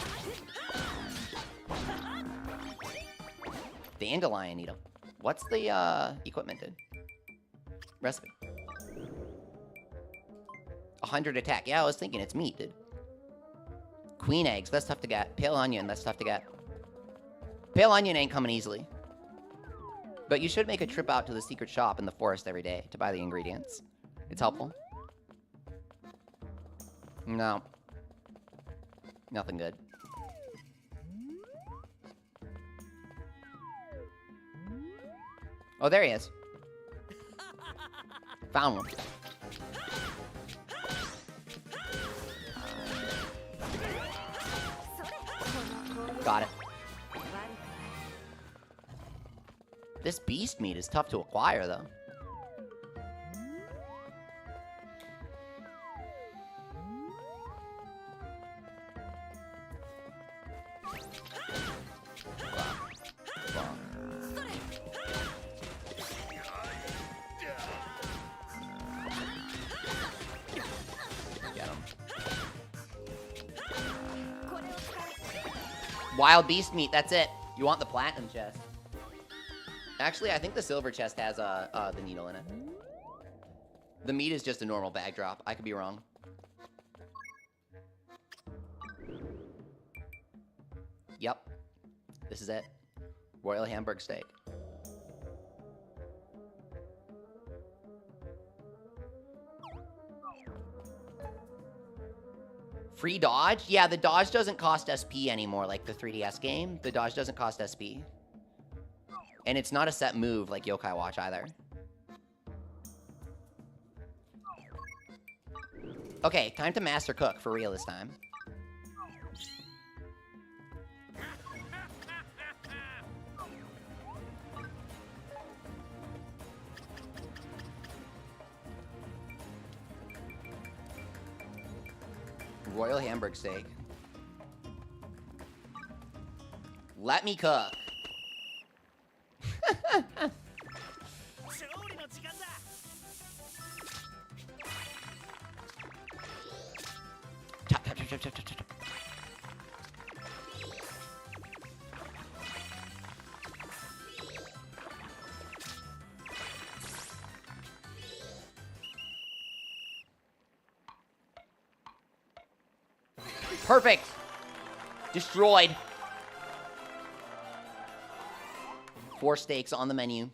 Dandelion needle. What's the equipment, dude? Recipe. 100 attack. Yeah, I was thinking it's meat, dude. Queen eggs, that's tough to get. Pale onion, that's tough to get. Pale onion ain't coming easily. But you should make a trip out to the secret shop in the forest every day to buy the ingredients. It's helpful. No. Nothing good. Oh, there he is. Found one. Got it. This beast meat is tough to acquire, though. Wild beast meat, that's it. You want the platinum chest. Actually, I think the silver chest has the needle in it. The meat is just a normal bag drop. I could be wrong. Yep. This is it. Royal Hamburg steak. Free dodge? Yeah, the dodge doesn't cost SP anymore, like the 3DS game. The dodge doesn't cost SP. And it's not a set move like Yokai Watch either. Okay, time to master cook for real this time. Royal Hamburg steak. Let me cook. Tap, tap, tap, tap, tap, tap, tap. Perfect. Destroyed. 4 steaks on the menu.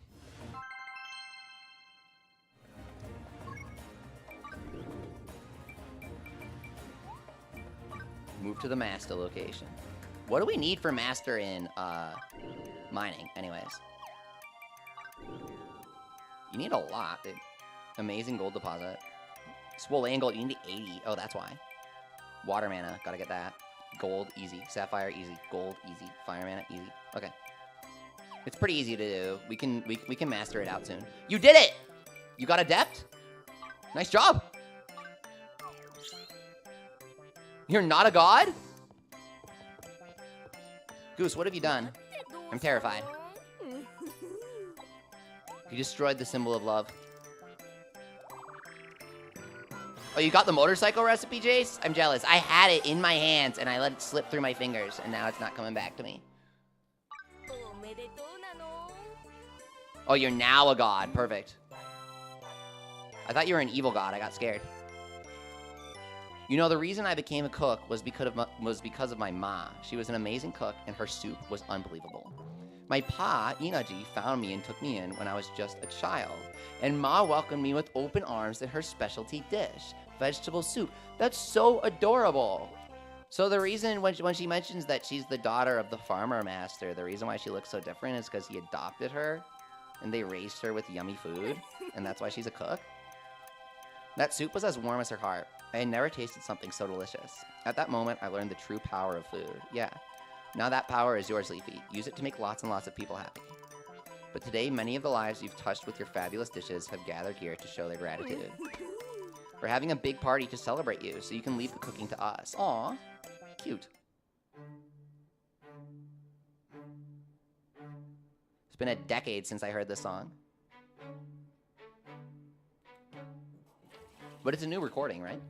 Move to the master location. What do we need for master in mining, anyways? You need a lot, dude. Amazing gold deposit. Swollen gold, you need 80. Oh, that's why. Water mana, gotta get that. Gold, easy. Sapphire, easy. Gold, easy. Fire mana, easy. Okay. It's pretty easy to do. We can master it out soon. You did it! You got adept? Nice job! You're not a god? Goose, what have you done? I'm terrified. You destroyed the symbol of love. Oh, you got the motorcycle recipe, Jace? I'm jealous. I had it in my hands, and I let it slip through my fingers, and now it's not coming back to me. Oh, you're now a god. Perfect. I thought you were an evil god. I got scared. You know, the reason I became a cook was because of my ma. She was an amazing cook, and her soup was unbelievable. My pa, Inaji, found me and took me in when I was just a child. And ma welcomed me with open arms at her specialty dish, vegetable soup. That's so adorable. So the reason when she mentions that she's the daughter of the farmer master, the reason why she looks so different is because he adopted her and they raised her with yummy food, and that's why she's a cook. That soup was as warm as her heart. I had never tasted something so delicious. At that moment, I learned the true power of food. Yeah. Now that power is yours, Leafy. Use it to make lots and lots of people happy. But today, many of the lives you've touched with your fabulous dishes have gathered here to show their gratitude. We're having a big party to celebrate you, so you can leave the cooking to us. Aw, cute. It's been a decade since I heard this song. But it's a new recording, right?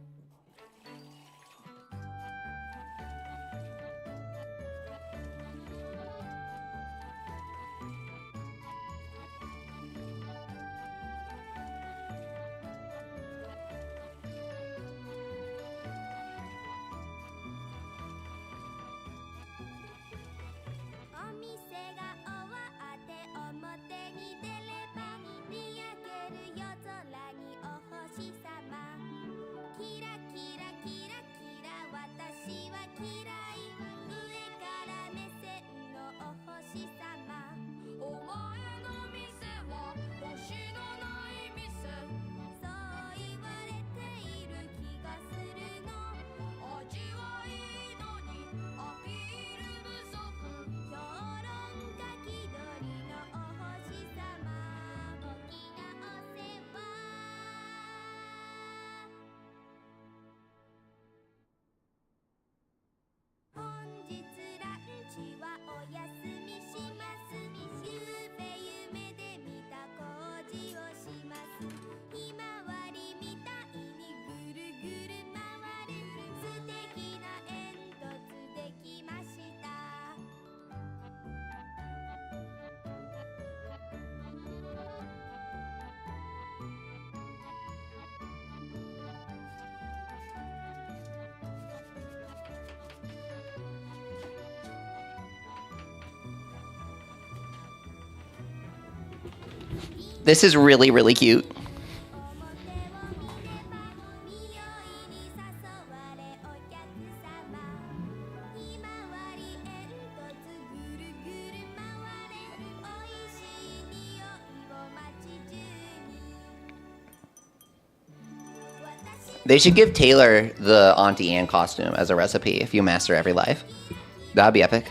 This is really, really cute. They should give Taylor the Auntie Anne costume as a recipe if you master every life. That'd be epic.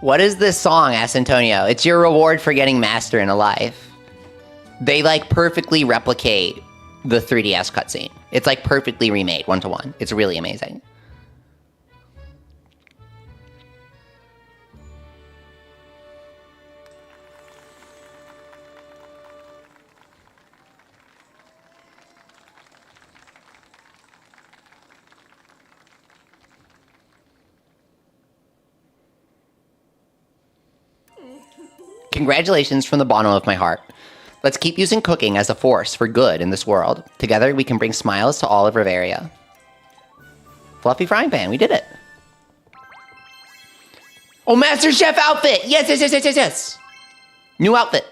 What is this song, Ask Antonio? It's your reward for getting master in a life. They like perfectly replicate the 3DS cutscene. It's like perfectly remade, 1-to-1. It's really amazing. Congratulations from the bottom of my heart. Let's keep using cooking as a force for good in this world. Together, we can bring smiles to all of Riveria. Fluffy frying pan, we did it. Oh, Master Chef outfit! Yes, yes, yes, yes, yes, yes! New outfit.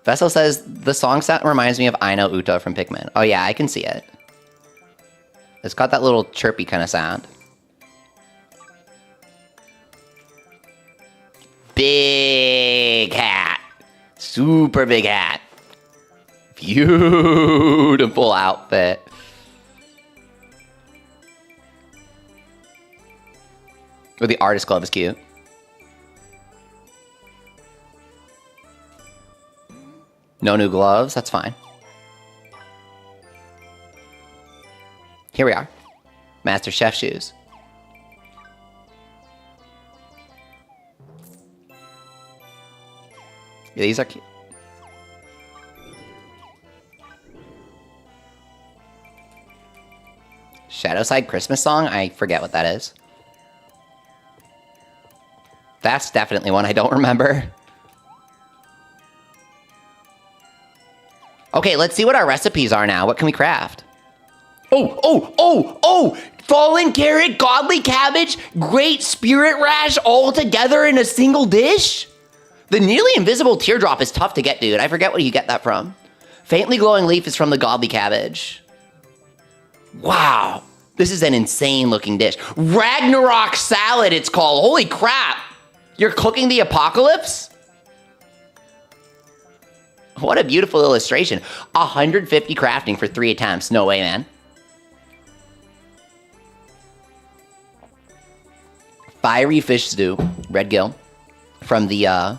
Vessel says, the song sound reminds me of Aino Uto from Pikmin. Oh yeah, I can see it. It's got that little chirpy kind of sound. Big hat. Super big hat. Beautiful outfit. But the artist glove is cute. No new gloves, that's fine. Here we are. Master Chef shoes. Yeah, these are cute. Shadowside Christmas song? I forget what that is. That's definitely one I don't remember. Okay, let's see what our recipes are now. What can we craft? Oh! Fallen carrot, godly cabbage, great spirit rash all together in a single dish? The nearly invisible teardrop is tough to get, dude. I forget where you get that from. Faintly glowing leaf is from the godly cabbage. Wow. This is an insane looking dish. Ragnarok salad, it's called. Holy crap. You're cooking the apocalypse? What a beautiful illustration. 150 crafting for 3 attempts. No way, man. Fiery fish stew. Red gill. From the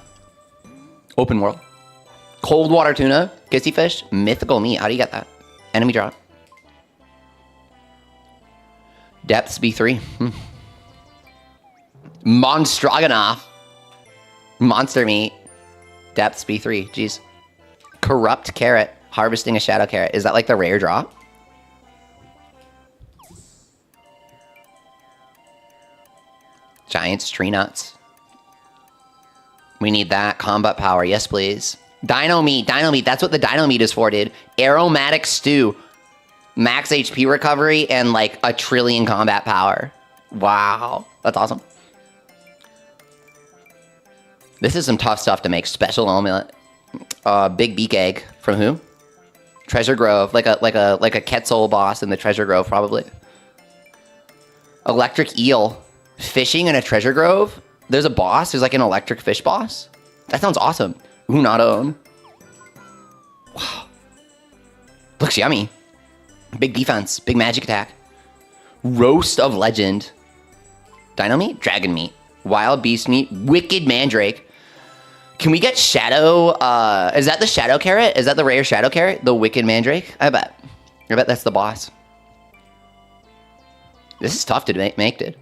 open world. Cold water tuna. Kissy fish. Mythical meat. How do you get that? Enemy drop. Depths B3. Monstroganoff. Monster meat. Depths B3. Jeez. Corrupt carrot. Harvesting a shadow carrot. Is that like the rare drop? Giants tree nuts. We need that. Combat power. Yes, please. Dino meat. Dino meat. That's what the dino meat is for, dude. Aromatic stew. Max HP recovery and like a trillion combat power. Wow. That's awesome. This is some tough stuff to make. Special omelet. Big beak egg. From who? Treasure Grove. Like a Quetzal boss in the Treasure Grove, probably. Electric eel. Fishing in a Treasure Grove? There's a boss? There's like an electric fish boss? That sounds awesome. Ooh, not own. Wow. Looks yummy. Big defense. Big magic attack. Roast of Legend. Dino meat? Dragon meat. Wild beast meat. Wicked mandrake. Can we get Shadow? Is that the Shadow Carrot? Is that the rare Shadow Carrot? The Wicked Mandrake? I bet that's the boss. This is tough to make, dude.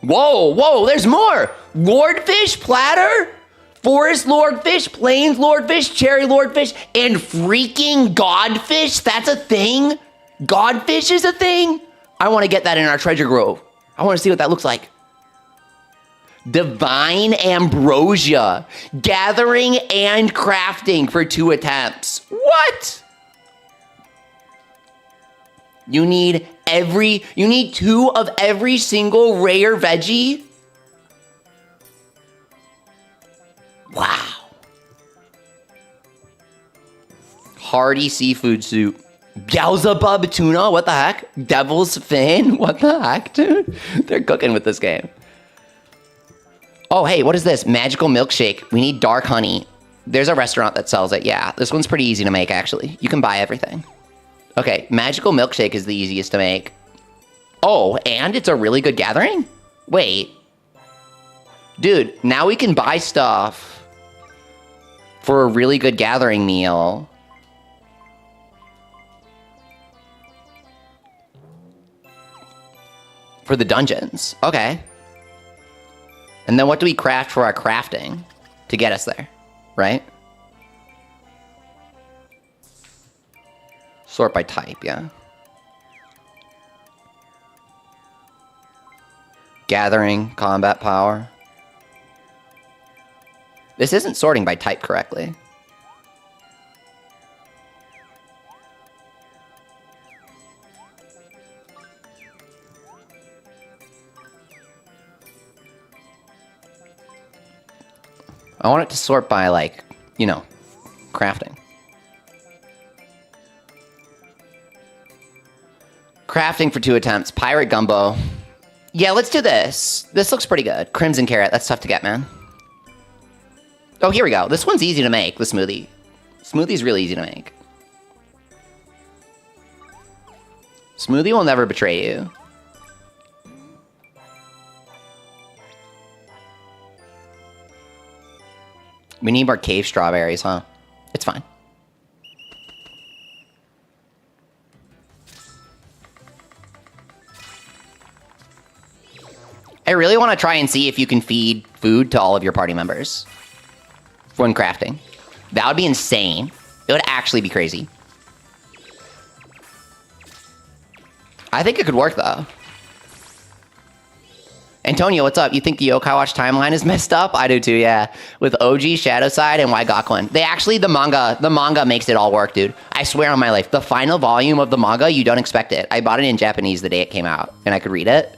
Whoa, there's more! Lordfish platter? Forest Lordfish, Plains Lordfish, Cherry Lordfish, and freaking Godfish? That's a thing? Godfish is a thing? I want to get that in our treasure grove. I want to see what that looks like. Divine Ambrosia. Gathering and crafting for 2 attempts. What? You need 2 of every single rare veggie? Wow. Hearty seafood soup. Beelzebub tuna? What the heck? Devil's fin? What the heck, dude? They're cooking with this game. Oh, hey, what is this? Magical milkshake. We need dark honey. There's a restaurant that sells it. Yeah, this one's pretty easy to make, actually. You can buy everything. Okay, magical milkshake is the easiest to make. Oh, and it's a really good gathering? Wait. Dude, now we can buy stuff for a really good gathering meal. For the dungeons. Okay. And then what do we craft for our crafting to get us there, right? Sort by type, yeah. Gathering, combat power. This isn't sorting by type correctly. I want it to sort by, like, you know, crafting. Crafting for 2 attempts. Pirate Gumbo. Yeah, let's do this. This looks pretty good. Crimson Carrot. That's tough to get, man. Oh, here we go. This one's easy to make, the smoothie. Smoothie's really easy to make. Smoothie will never betray you. We need more cave strawberries, huh? It's fine. I really want to try and see if you can feed food to all of your party members when crafting. That would be insane. It would actually be crazy. I think it could work, though. Antonio, what's up? You think the Yokai Watch timeline is messed up? I do too, yeah. With OG, Shadowside, and Waigakuin. They actually, the manga makes it all work, dude. I swear on my life. The final volume of the manga, you don't expect it. I bought it in Japanese the day it came out, and I could read it.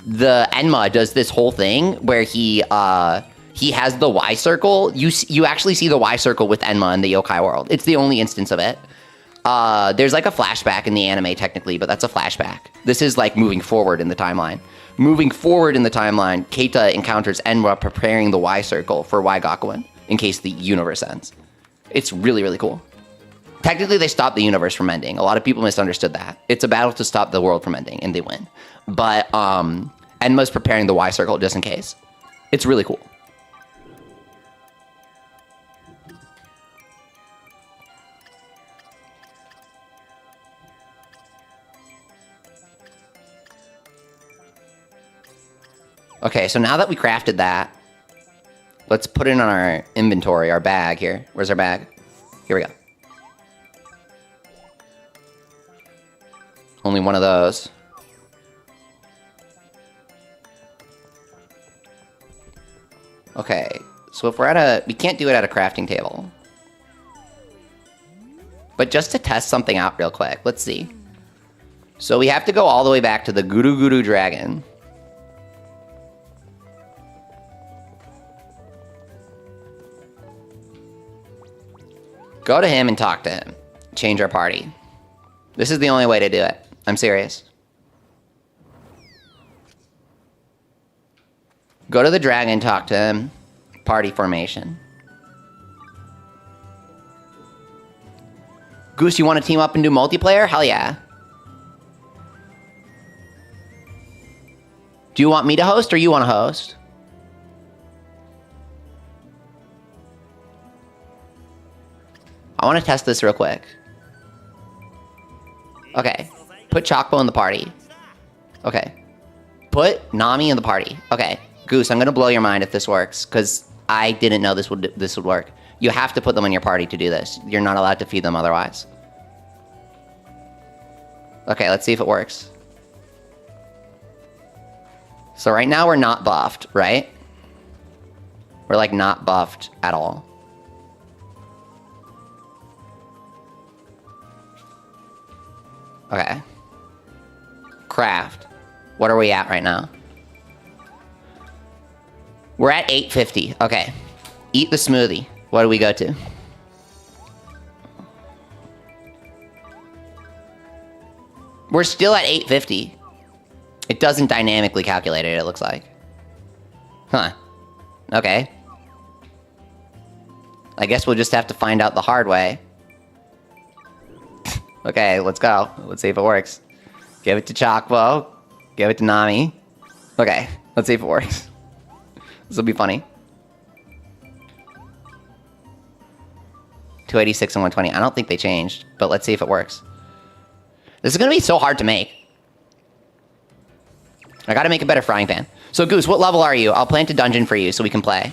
The Enma does this whole thing where he has the Y circle. You actually see the Y circle with Enma in the Yokai world. It's the only instance of it. There's like a flashback in the anime technically, but that's a flashback. This is like moving forward in the timeline. Moving forward in the timeline, Keita encounters Enma preparing the Y circle for Waigakuin in case the universe ends. It's really, really cool. Technically, they stopped the universe from ending. A lot of people misunderstood that. It's a battle to stop the world from ending, and they win. But Enma's preparing the Y circle just in case. It's really cool. Okay, so now that we crafted that, let's put it in our inventory, our bag here. Where's our bag? Here we go. Only one of those. Okay, so if we're at a... We can't do it at a crafting table. But just to test something out real quick, let's see. So we have to go all the way back to the Guru Guru Dragon. Go to him and talk to him. Change our party. This is the only way to do it. I'm serious. Go to the dragon, talk to him. Party formation. Goose, you want to team up and do multiplayer? Hell yeah. Do you want me to host or you want to host? want to test this real quick. Okay. Put Chocobo in the party. Okay. Put Nami in the party. Okay. Goose, I'm gonna blow your mind if this works, because I didn't know this would work. You have to put them in your party to do this. You're not allowed to feed them otherwise. Okay, let's see if it works. So right now we're not buffed, right? We're like not buffed at all. Okay. Craft. What are we at right now? We're at 850. Okay. Eat the smoothie. What do we go to? We're still at 850. It doesn't dynamically calculate it, it looks like. Huh. Okay. I guess we'll just have to find out the hard way. Okay, let's go. Let's see if it works. Give it to Chocobo. Give it to Nami. Okay, let's see if it works. This will be funny. 286 and 120. I don't think they changed, but let's see if it works. This is going to be so hard to make. I got to make a better frying pan. So, Goose, what level are you? I'll plant a dungeon for you so we can play.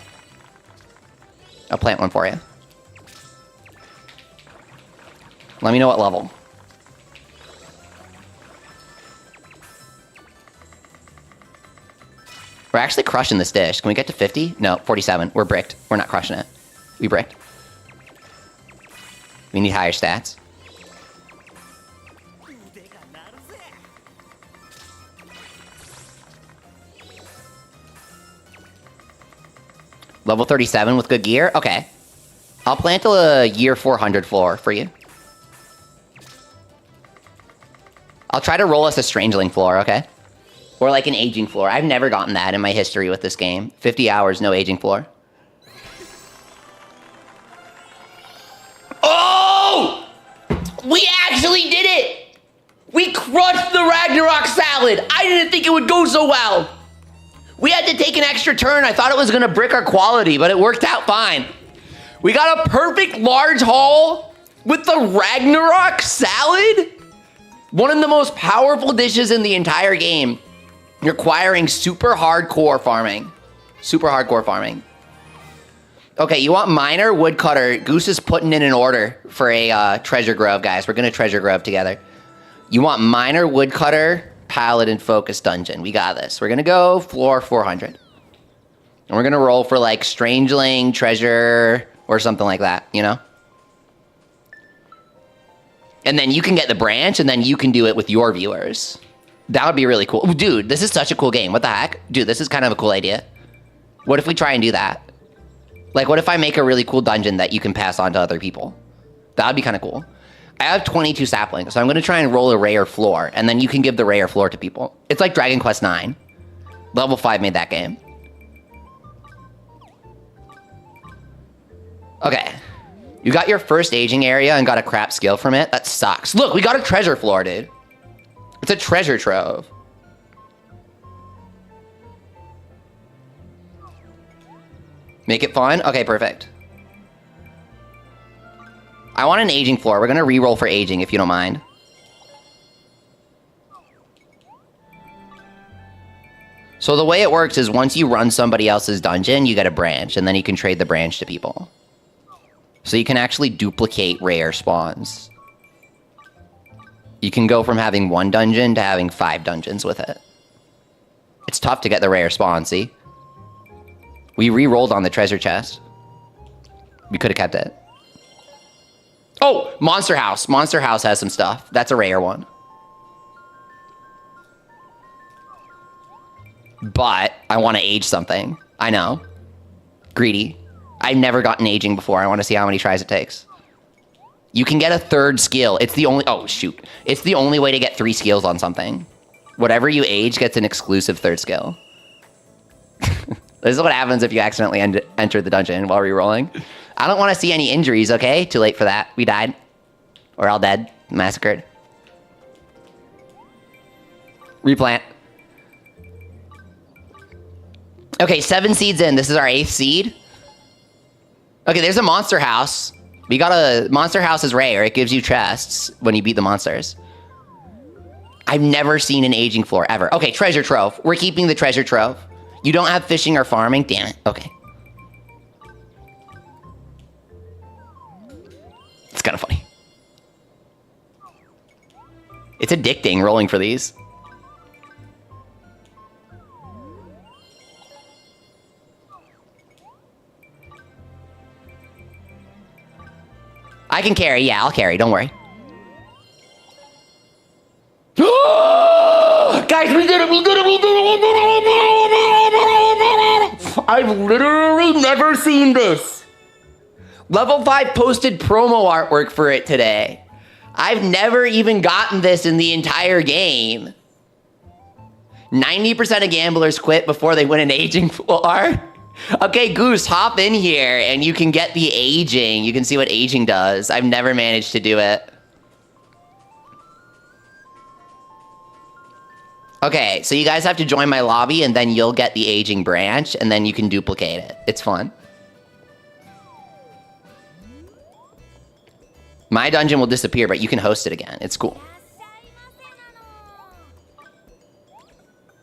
I'll plant one for you. Let me know what level. We're actually crushing this dish. Can we get to 50? No, 47. We're bricked. We're not crushing it. We bricked. We need higher stats. Level 37 with good gear? Okay. I'll plant a year 400 floor for you. I'll try to roll us a Strangling floor, okay? Or like an aging floor. I've never gotten that in my history with this game. 50 hours, no aging floor. Oh! We actually did it! We crushed the Ragnarok salad! I didn't think it would go so well! We had to take an extra turn. I thought it was gonna brick our quality, but it worked out fine. We got a perfect large haul with the Ragnarok salad? One of the most powerful dishes in the entire game, requiring super hardcore farming. Super hardcore farming. Okay, you want miner, woodcutter. Goose is putting in an order for a treasure grove, guys. We're gonna treasure grove together. You want miner, woodcutter, paladin, focus dungeon. We got this. We're gonna go floor 400. And we're gonna roll for like Strangling, treasure, or something like that, you know? And then you can get the branch, and then you can do it with your viewers. That would be really cool. Ooh, dude, this is such a cool game. What the heck? Dude, this is kind of a cool idea. What if we try and do that? Like, what if I make a really cool dungeon that you can pass on to other people? That would be kind of cool. I have 22 saplings, so I'm going to try and roll a rare floor, and then you can give the rare floor to people. It's like Dragon Quest IX. Level 5 made that game. Okay. You got your first aging area and got a crap skill from it? That sucks. Look, we got a treasure floor, dude. It's a treasure trove. Make it fun? Okay, perfect. I want an aging floor. We're going to re-roll for aging, if you don't mind. So the way it works is once you run somebody else's dungeon, you get a branch, and then you can trade the branch to people. So you can actually duplicate rare spawns. You can go from having 1 dungeon to having 5 dungeons with it. It's tough to get the rare spawn, see? We re-rolled on the treasure chest. We could have kept it. Oh, Monster House. Monster House has some stuff. That's a rare one. But I want to age something. I know. Greedy. I've never gotten aging before. I want to see how many tries it takes. You can get a 3rd skill. It's the only... Oh, shoot. It's the only way to get 3 skills on something. Whatever you age gets an exclusive 3rd skill. This is what happens if you accidentally enter the dungeon while re-rolling. I don't want to see any injuries, okay? Too late for that. We died. We're all dead. Massacred. Replant. Okay, 7 seeds in. This is our 8th seed. Okay, there's a monster house. We got a monster house is rare. It gives you chests when you beat the monsters. I've never seen an aging floor ever. Okay, treasure trove. We're keeping the treasure trove. You don't have fishing or farming? Damn it. Okay. It's kind of funny. It's addicting rolling for these. I can carry. Yeah, I'll carry. Don't worry. Guys, we did it! We did it! We did it! We did it! I've literally never seen this. Level 5 posted promo artwork for it today. I've never even gotten this in the entire game. 90% of gamblers quit before they win an aging floor. Okay, Goose, hop in here and you can get the aging. You can see what aging does. I've never managed to do it. Okay, so you guys have to join my lobby and then you'll get the aging branch and then you can duplicate it. It's fun. My dungeon will disappear, but you can host it again. It's cool.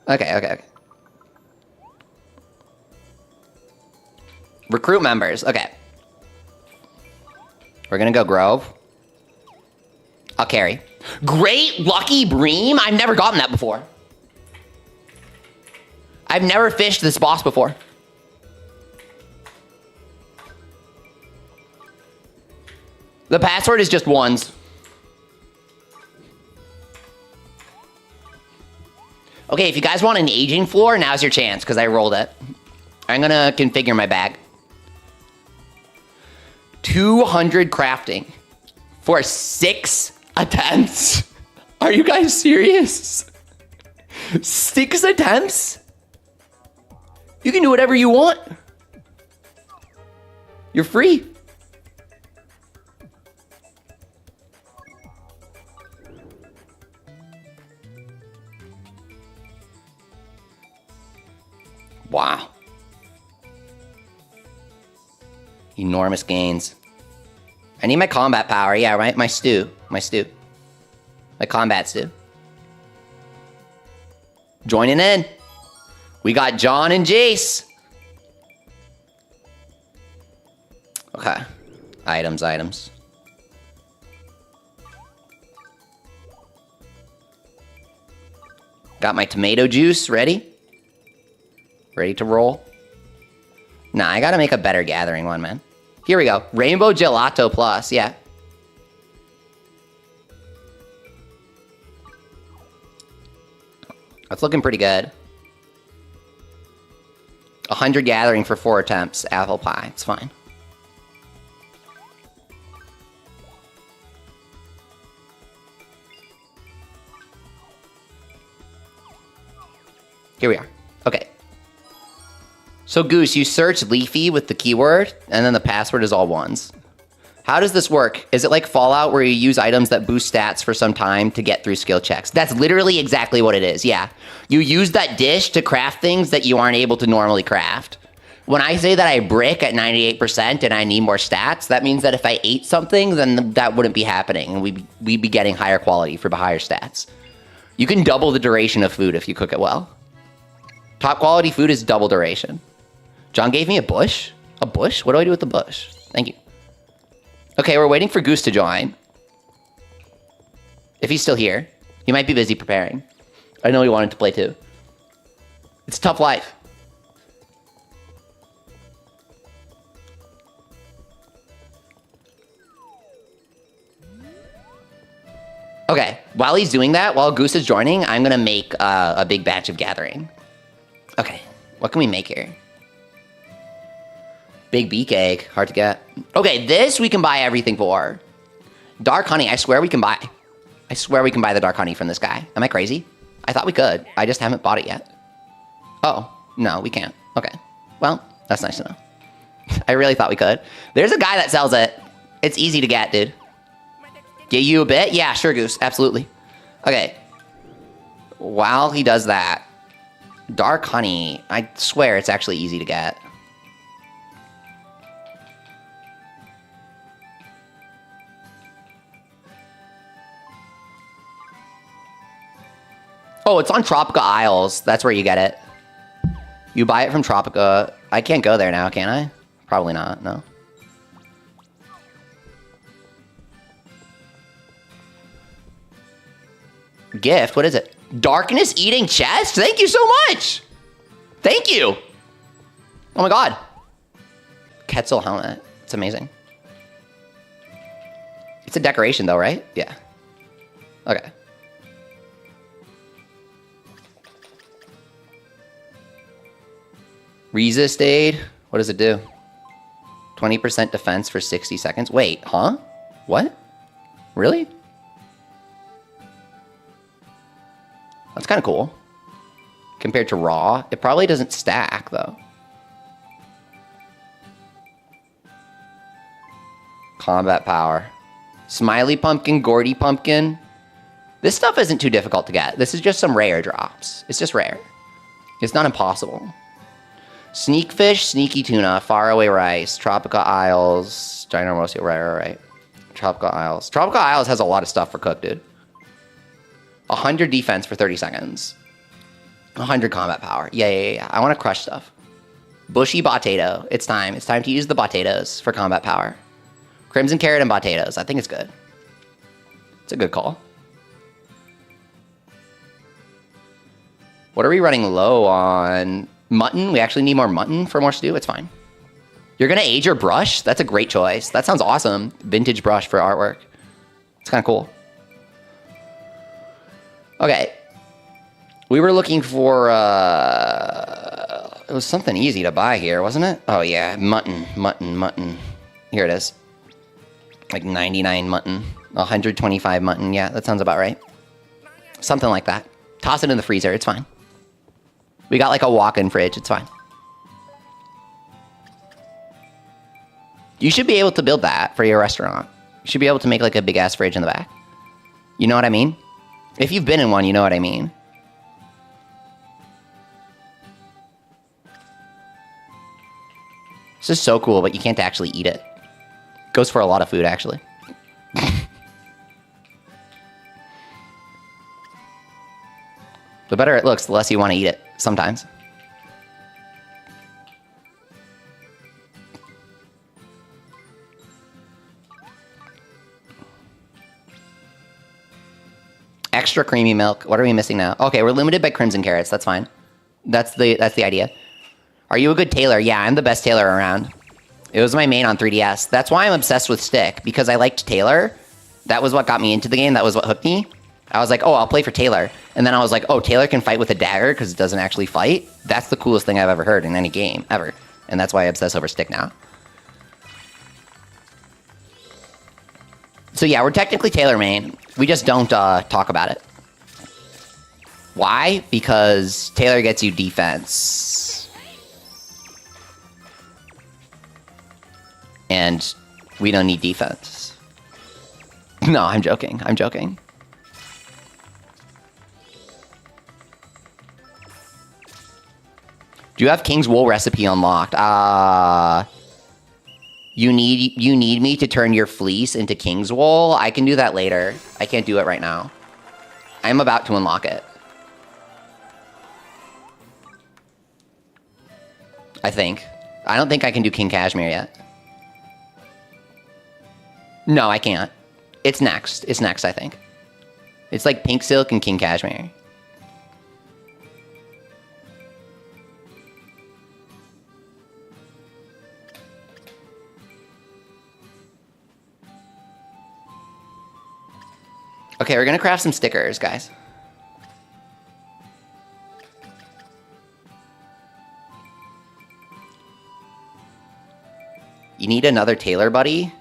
Okay. Recruit members. Okay. We're gonna go Grove. I'll carry. Great Lucky Bream? I've never gotten that before. I've never fished this boss before. The password is just ones. Okay, if you guys want an aging floor, now's your chance, because I rolled it. I'm gonna configure my bag. 200 crafting for 6 attempts. Are you guys serious? 6 attempts? You can do whatever you want. You're free. Wow. Enormous gains. I need my combat power. Yeah, right? My stew. My combat stew. Joining in. We got John and Jace. Okay. Items. Got my tomato juice ready. Ready to roll. Nah, I gotta make a better gathering one, man. Here we go. Rainbow Gelato Plus, yeah. That's looking pretty good. 100 gathering for 4 attempts. Apple pie, it's fine. Here we are. Okay. So Goose, you search Leafy with the keyword, and then the password is all ones. How does this work? Is it like Fallout where you use items that boost stats for some time to get through skill checks? That's literally exactly what it is, yeah. You use that dish to craft things that you aren't able to normally craft. When I say that I brick at 98% and I need more stats, that means that if I ate something, then that wouldn't be happening, and we'd be getting higher quality for the higher stats. You can double the duration of food if you cook it well. Top quality food is double duration. John gave me a bush? A bush? What do I do with the bush? Thank you. Okay, we're waiting for Goose to join. If he's still here. He might be busy preparing. I know he wanted to play too. It's a tough life. Okay, while he's doing that, while Goose is joining, I'm gonna make a big batch of gathering. Okay, what can we make here? Big beak egg, hard to get. Okay, this we can buy everything for. Dark honey, I swear we can buy. I swear we can buy the dark honey from this guy. Am I crazy? I thought we could. I just haven't bought it yet. Oh, no, we can't. Okay, well, that's nice to know. I really thought we could. There's a guy that sells it. It's easy to get, dude. Get you a bit? Yeah, sure, Goose, absolutely. Okay. While he does that, dark honey, I swear it's actually easy to get. Oh, it's on Tropica Isles. That's where you get it. You buy it from Tropica. I can't go there now, can I? Probably not, no. Gift, what is it? Darkness Eating Chest? Thank you so much! Thank you! Oh my god. Quetzal helmet. It's amazing. It's a decoration though, right? Yeah. Okay. Resist aid. What does it do? 20% defense for 60 seconds. Wait, huh? What? Really? That's kind of cool. Compared to raw, it probably doesn't stack though. Combat power. Smiley pumpkin, Gordy pumpkin. This stuff isn't too difficult to get. This is just some rare drops. It's just rare. It's not impossible. Sneak fish, sneaky tuna, faraway rice, Tropica Isles, Ginormosia, right. Tropica Isles. Tropica Isles has a lot of stuff for cook, dude. 100 defense for 30 seconds. 100 combat power. Yeah. I want to crush stuff. Bushy potato. It's time. It's time to use the potatoes for combat power. Crimson carrot and potatoes. I think it's good. It's a good call. What are we running low on? Mutton? We actually need more mutton for more stew. It's fine. You're going to age your brush? That's a great choice. That sounds awesome. Vintage brush for artwork. It's kind of cool. Okay. We were looking for, it was something easy to buy here, wasn't it? Oh yeah, mutton. Here it is. Like 99 mutton, 125 mutton. Yeah, that sounds about right. Something like that. Toss it in the freezer, it's fine. We got like a walk-in fridge, it's fine. You should be able to build that for your restaurant. You should be able to make like a big ass fridge in the back. You know what I mean? If you've been in one, you know what I mean. This is so cool, but you can't actually eat it. Goes for a lot of food, actually. The better it looks, the less you want to eat it, sometimes. Extra creamy milk. What are we missing now? Okay, we're limited by crimson carrots. That's fine. That's the idea. Are you a good tailor? Yeah, I'm the best tailor around. It was my main on 3DS. That's why I'm obsessed with Stick, because I liked Tailor. That was what got me into the game. That was what hooked me. I was like, oh, I'll play for Tailor. And then I was like, oh, Tailor can fight with a dagger because it doesn't actually fight. That's the coolest thing I've ever heard in any game, ever. And that's why I obsess over Stick now. So yeah, we're technically Tailor main. We just don't talk about it. Why? Because Tailor gets you defense. And we don't need defense. No, I'm joking. I'm joking. Do you have King's Wool recipe unlocked? You need me to turn your fleece into King's Wool? I can do that later. I can't do it right now. I'm about to unlock it. I think. I don't think I can do King Cashmere yet. No, I can't. It's next. It's next, I think. It's like Pink Silk and King Cashmere. Okay, we're gonna craft some stickers, guys. You need another tailor buddy?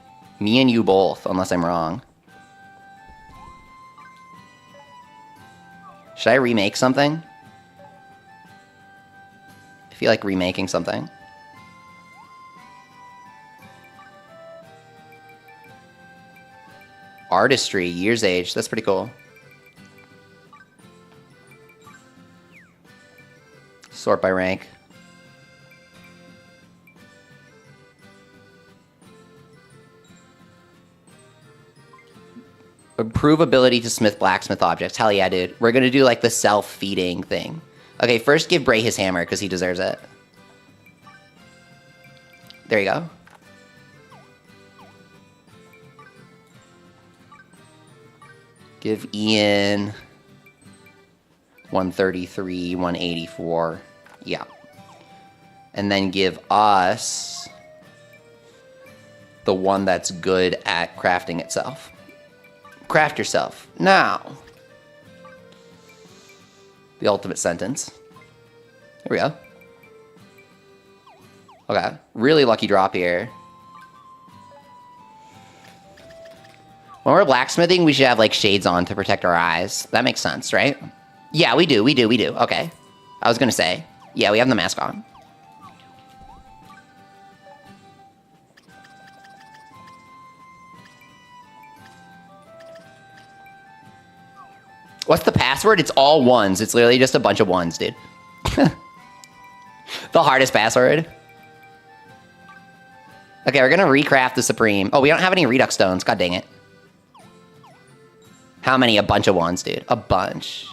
Me and you both, unless I'm wrong. Should I remake something? I feel like remaking something. Artistry, years age, that's pretty cool. Sort by rank. Improve ability to smith blacksmith objects. Hell yeah, dude. We're gonna do like the self-feeding thing. Okay, first give Bray his hammer because he deserves it. There you go. Give Ian 133, 184. Yeah. And then give us the one that's good at crafting itself. Craft yourself. Now. The ultimate sentence. Here we go. Okay. Really lucky drop here. When we're blacksmithing, we should have, like, shades on to protect our eyes. That makes sense, right? Yeah, we do. Okay. I was gonna say. Yeah, we have the mask on. What's the password? It's all ones. It's literally just a bunch of ones, dude. The hardest password. Okay, we're gonna recraft the Supreme. Oh, we don't have any Redux Stones. God dang it. How many? A bunch of ones, dude. A bunch.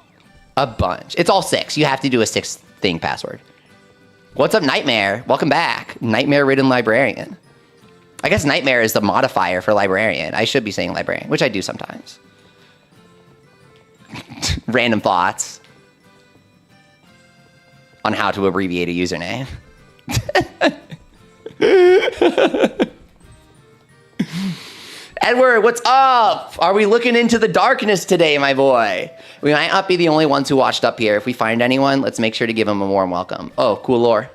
A bunch. It's all 6. You have to do a 6th thing password. What's up, Nightmare? Welcome back. Nightmare-ridden librarian. I guess Nightmare is the modifier for librarian. I should be saying librarian, which I do sometimes. Random thoughts on how to abbreviate a username. Edward, what's up? Are we looking into the darkness today, my boy? We might not be the only ones who watched up here. If we find anyone, let's make sure to give them a warm welcome. Oh, cool lore.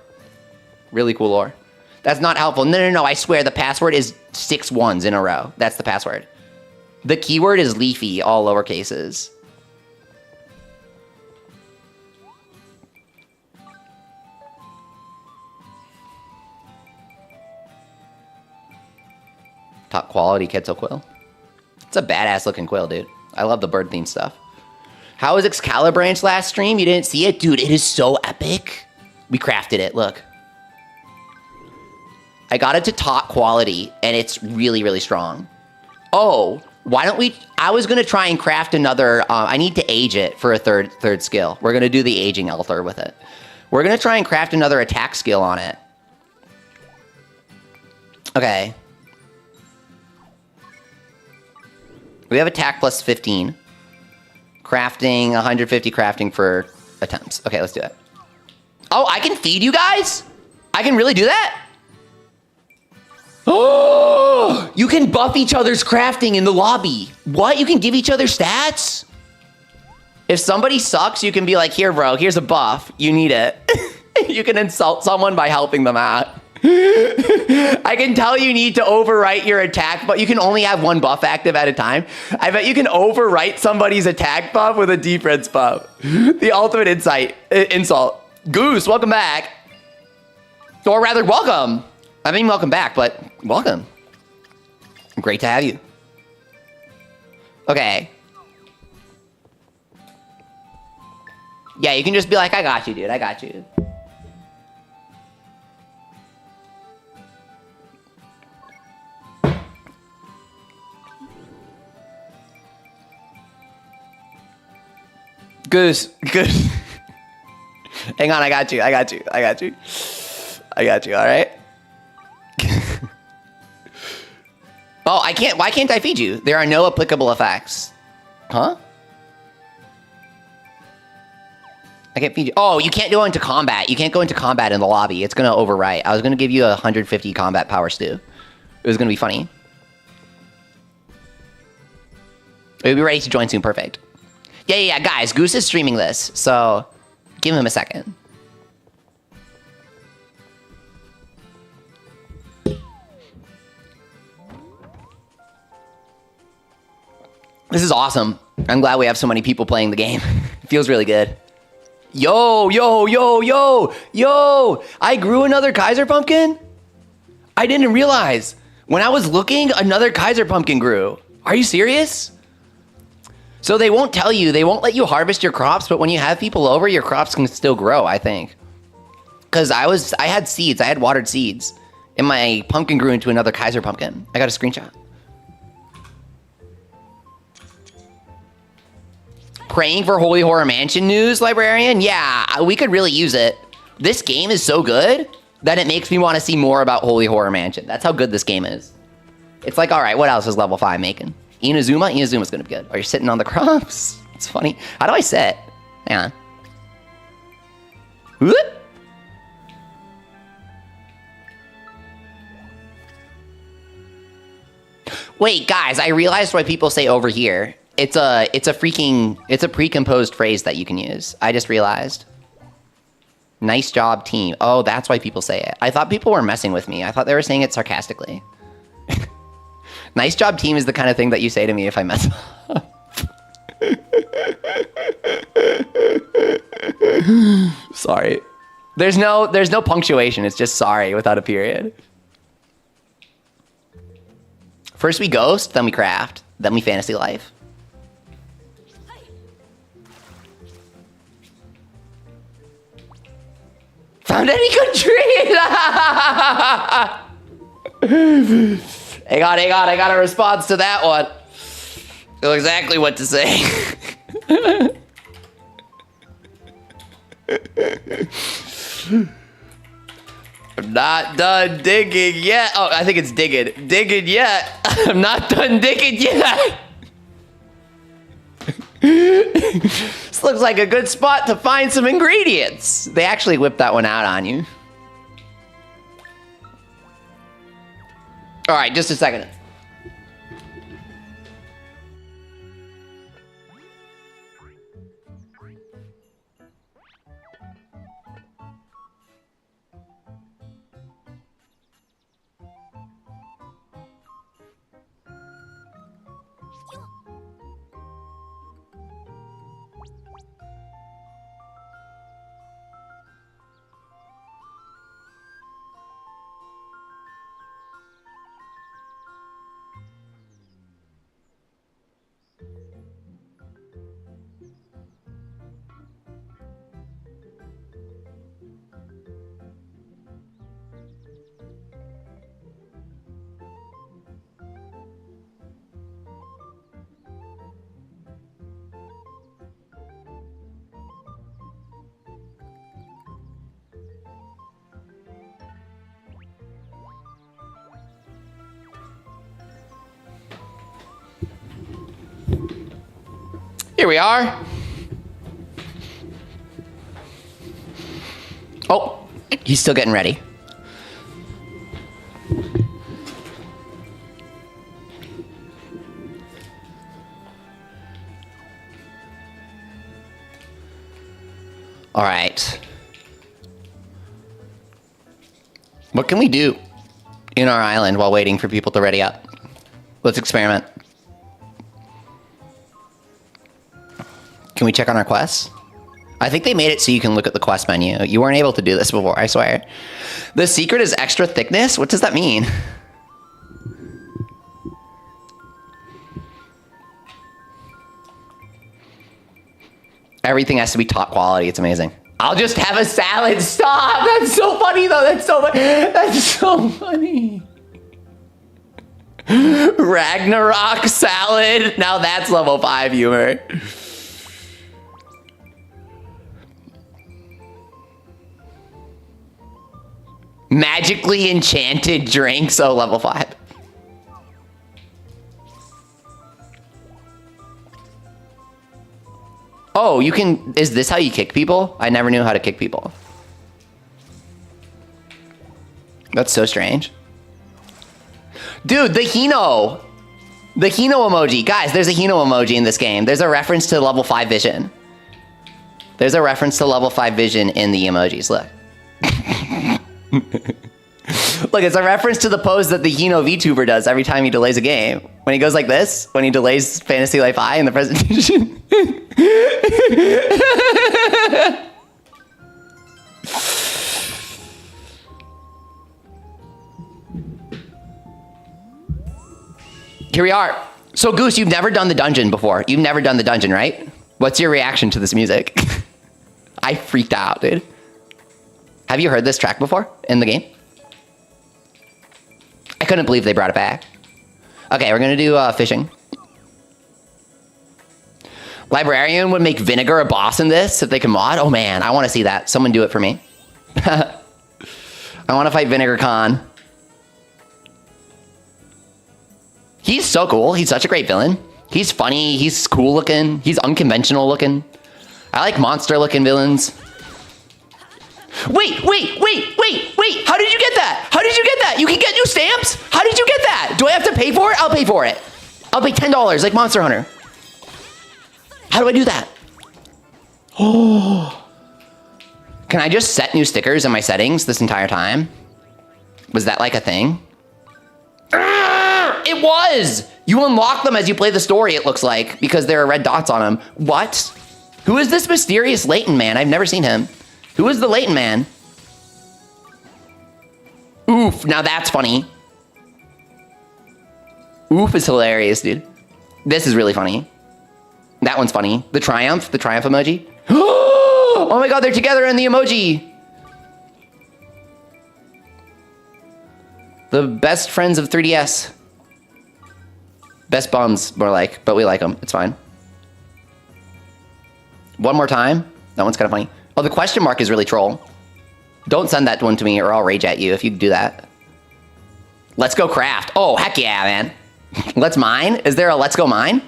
Really cool lore. That's not helpful. No. I swear the password is 6 ones in a row. That's the password. The keyword is leafy, all lowercases. Top quality Quetzal quill. It's a badass looking quill, dude. I love the bird theme stuff. How was Excalibranch last stream? You didn't see it? Dude, it is so epic. We crafted it, look. I got it to top quality, and it's really, really strong. Oh, why don't we... I was going to try and craft another... I need to age it for a third skill. We're going to do the aging altar with it. We're going to try and craft another attack skill on it. Okay. We have attack plus 15. Crafting, 150 crafting for attempts. Okay, let's do it. Oh, I can feed you guys? I can really do that? Oh, you can buff each other's crafting in the lobby. What? You can give each other stats? If somebody sucks, you can be like, here, bro, here's a buff. You need it. You can insult someone by helping them out. I can tell you need to overwrite your attack, but you can only have one buff active at a time. I bet you can overwrite somebody's attack buff with a defense buff. The ultimate insult. Goose, welcome back. Or rather, welcome. I mean, welcome back, but welcome. Great to have you. Okay. Yeah, you can just be like, I got you, dude. I got you. Goose. Hang on, I got you, all right? Oh, I can't, why can't I feed you? There are no applicable effects. Huh? I can't feed you. Oh, you can't go into combat. You can't go into combat in the lobby. It's gonna overwrite. I was gonna give you 150 combat power stew. It was gonna be funny. We'll be ready to join soon, perfect. Yeah, guys, Goose is streaming this, so give him a second. This is awesome. I'm glad we have so many people playing the game. It feels really good. Yo, I grew another Kaiser pumpkin? I didn't realize. When I was looking, another Kaiser pumpkin grew. Are you serious? So they won't tell you, they won't let you harvest your crops, but when you have people over, your crops can still grow, I think. Because I had seeds, I had watered seeds, and my pumpkin grew into another Kaiser pumpkin. I got a screenshot. Praying for Holy Horror Mansion news, Librarian? Yeah, we could really use it. This game is so good that it makes me want to see more about Holy Horror Mansion. That's how good this game is. It's like, all right, what else is level 5 making? Inazuma? Inazuma's going to be good. Are you sitting on the crops? It's funny. How do I sit? Hang on. Whoop. Wait, guys, I realized why people say over here. It's a pre-composed phrase that you can use. I just realized. Nice job, team. Oh, that's why people say it. I thought people were messing with me. I thought they were saying it sarcastically. Nice job, team is the kind of thing that you say to me if I mess up. Sorry. There's no punctuation. It's just sorry without a period. First we ghost, then we craft, then we fantasy life. Found any good trees? Hang on, I got a response to that one. Know exactly what to say. I'm not done digging yet. Oh, I think it's digging. Digging yet. I'm not done digging yet. This looks like a good spot to find some ingredients. They actually whipped that one out on you. All right, just a second. Here we are. Oh, he's still getting ready. All right. What can we do in our island while waiting for people to ready up? Let's experiment. Can we check on our quests? I think they made it so you can look at the quest menu. You weren't able to do this before, I swear. The secret is extra thickness? What does that mean? Everything has to be top quality. It's amazing. I'll just have a salad. Stop! That's so funny, though. That's so funny. That's so funny. Ragnarok salad. Now that's level 5 humor. Magically enchanted drinks. Oh, level 5. Oh, you can... Is this how you kick people? I never knew how to kick people. That's so strange. Dude, the Hino. The Hino emoji. Guys, there's a Hino emoji in this game. There's a reference to level 5 vision. There's a reference to level 5 vision in the emojis. Look. Look, it's a reference to the pose that the Hino VTuber does every time he delays a game. When he goes like this, when he delays Fantasy Life I in the presentation. Here we are. So Goose, you've never done the dungeon before. You've never done the dungeon, right? What's your reaction to this music? I freaked out, dude. Have you heard this track before in the game? I couldn't believe they brought it back. Okay, we're gonna do fishing. Librarian would make vinegar a boss in this if they can mod. Oh man, I want to see that. Someone do it for me. I want to fight Vinegar Khan. He's so cool. He's such a great villain. He's funny. He's cool looking. He's unconventional looking. I like monster looking villains. Wait. How did you get that? How did you get that? You can get new stamps? How did you get that? Do I have to pay for it? I'll pay for it. I'll pay $10 like Monster Hunter. How do I do that? Oh. Can I just set new stickers in my settings this entire time? Was that like a thing? It was! You unlock them as you play the story, it looks like, because there are red dots on them. What? Who is this mysterious Leighton man? I've never seen him. Who is the Leighton man? Oof, now that's funny. Oof is hilarious, dude. This is really funny. That one's funny. The triumph emoji. Oh my god, they're together in the emoji. The best friends of 3DS. Best bums, more like, but we like them. It's fine. One more time. That one's kind of funny. Oh, the question mark is really troll. Don't send that one to me or I'll rage at you if you do that. Let's go craft. Oh, heck yeah, man. Let's mine? Is there a let's go mine?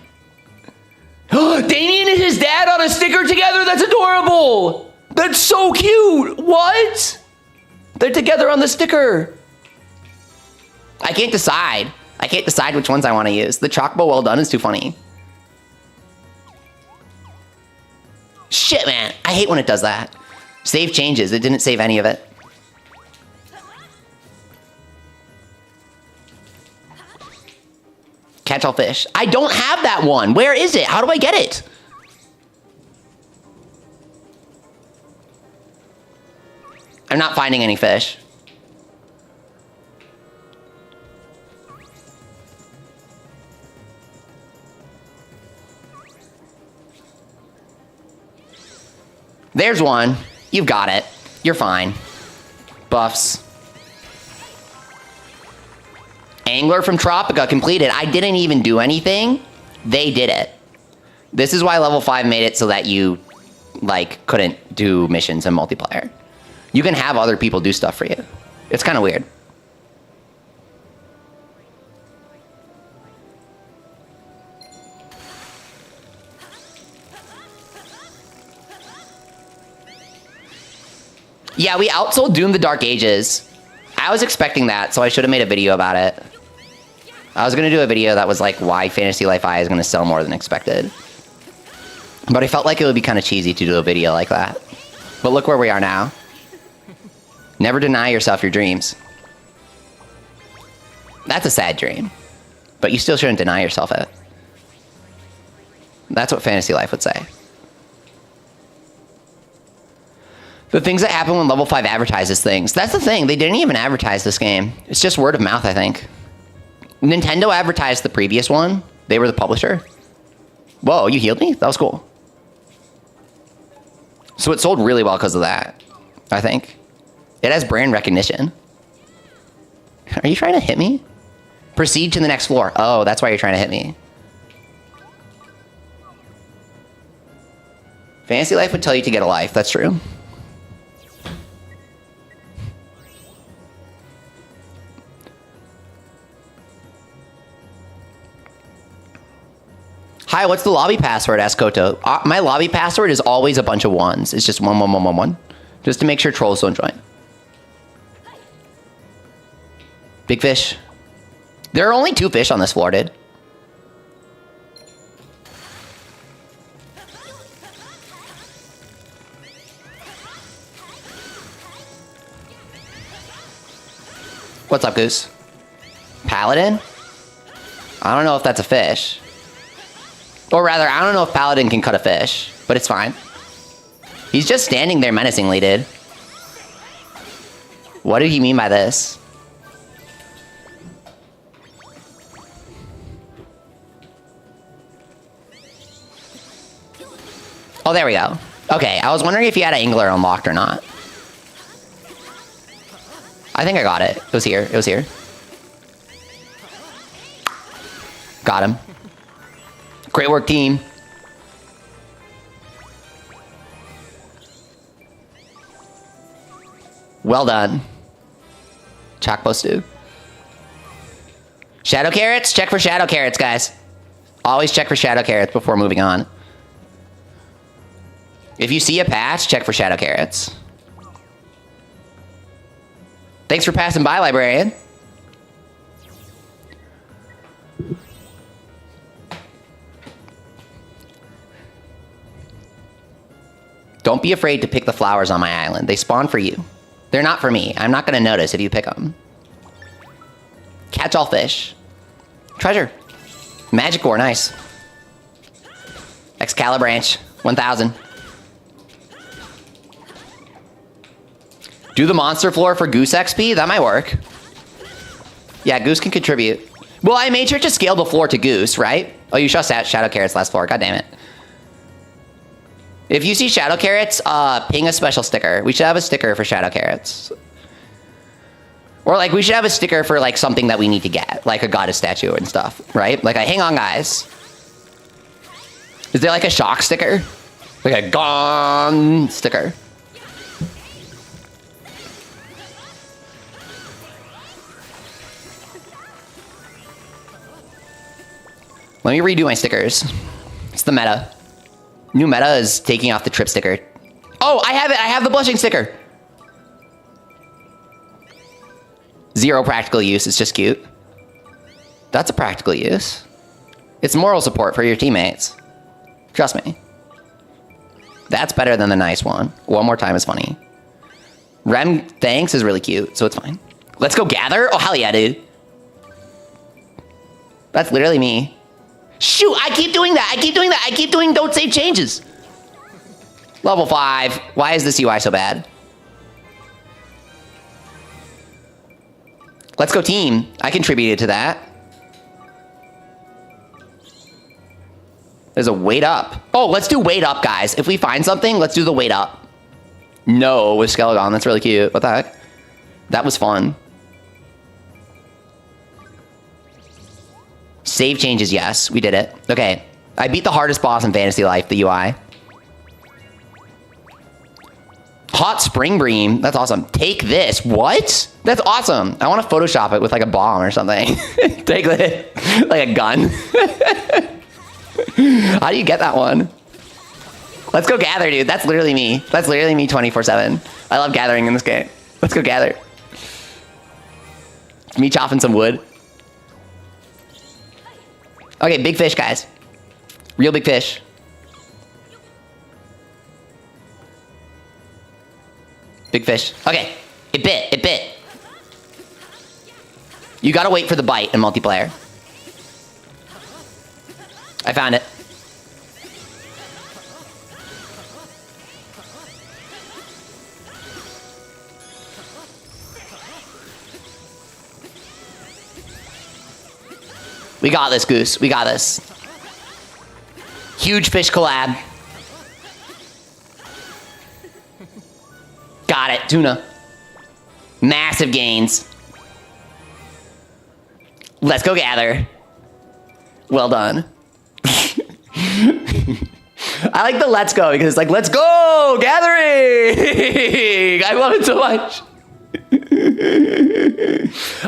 Damien and his dad on a sticker together? That's adorable. That's so cute. What? They're together on the sticker. I can't decide. I can't decide which ones I want to use. The Chocobo Well Done is too funny. Shit, man. I hate when it does that. Save changes. It didn't save any of it. Catch all fish. I don't have that one. Where is it? How do I get it? I'm not finding any fish. There's one. You've got it. You're fine. Buffs. Angler from Tropica completed. I didn't even do anything. They did it. This is why level 5 made it so that you, like, couldn't do missions in multiplayer. You can have other people do stuff for you. It's kind of weird. Yeah, we outsold Doom the Dark Ages. I was expecting that, so I should have made a video about it. I was going to do a video that was like why Fantasy Life I is going to sell more than expected. But I felt like it would be kind of cheesy to do a video like that. But look where we are now. Never deny yourself your dreams. That's a sad dream. But you still shouldn't deny yourself it. That's what Fantasy Life would say. The things that happen when level 5 advertises things. That's the thing. They didn't even advertise this game. It's just word of mouth, I think. Nintendo advertised the previous one. They were the publisher. Whoa, you healed me? That was cool. So it sold really well because of that, I think. It has brand recognition. Are you trying to hit me? Proceed to the next floor. Oh, that's why you're trying to hit me. Fantasy Life would tell you to get a life. That's true. Hi, what's the lobby password? Asked Koto. My lobby password is always a bunch of ones. It's just 11111. Just to make sure trolls don't join. Big fish. There are only 2 fish on this floor, dude. What's up, Goose? Paladin? I don't know if that's a fish. Or rather, I don't know if Paladin can cut a fish, but it's fine. He's just standing there menacingly, dude. What did he mean by this? Oh, there we go. Okay, I was wondering if he had an angler unlocked or not. I think I got it. It was here. It was here. Got him. Great work, team. Well done. Chocbo stew. Shadow carrots? Check for shadow carrots, guys. Always check for shadow carrots before moving on. If you see a patch, check for shadow carrots. Thanks for passing by, librarian. Don't be afraid to pick the flowers on my island. They spawn for you. They're not for me. I'm not going to notice if you pick them. Catch all fish. Treasure. Magic ore, nice. Excalibranch, 1000. Do the monster floor for Goose XP? That might work. Yeah, Goose can contribute. Well, I made sure to scale the floor to Goose, right? Oh, you shot Shadow Carrots last floor. God damn it. If you see Shadow Carrots, ping a special sticker. We should have a sticker for Shadow Carrots. Or, like, we should have a sticker for, like, something that we need to get. Like a goddess statue and stuff, right? Like, hang on, guys. Is there, like, a shock sticker? Like a gone sticker. Let me redo my stickers. It's the meta. New meta is taking off the trip sticker. Oh, I have it. I have the blushing sticker. 0 practical use. It's just cute. That's a practical use. It's moral support for your teammates. Trust me. That's better than the nice one. One more time is funny. Rem thanks is really cute, so it's fine. Let's go gather. Oh, hell yeah, dude. That's literally me. Shoot, I keep doing that. I keep doing that. I keep doing don't save changes. Level 5. Why is this UI so bad? Let's go team. I contributed to that. There's a wait up. Oh, let's do wait up, guys. If we find something, let's do the wait up. No, with Skeleton. That's really cute. What the heck? That was fun. Save changes, yes. We did it. Okay. I beat the hardest boss in Fantasy Life, the UI. Hot Spring Bream. That's awesome. Take this. What? That's awesome. I want to Photoshop it with like a bomb or something. Take this. Like a gun. How do you get that one? Let's go gather, dude. That's literally me. That's literally me 24/7. I love gathering in this game. Let's go gather. It's me chopping some wood. Okay, big fish, guys. Real big fish. Big fish. Okay, it bit, it bit. You gotta wait for the bite in multiplayer. I found it. We got this, Goose. We got this. Huge fish collab. Got it. Tuna. Massive gains. Let's go gather. Well done. I like the let's go because it's like, let's go gathering. I love it so much.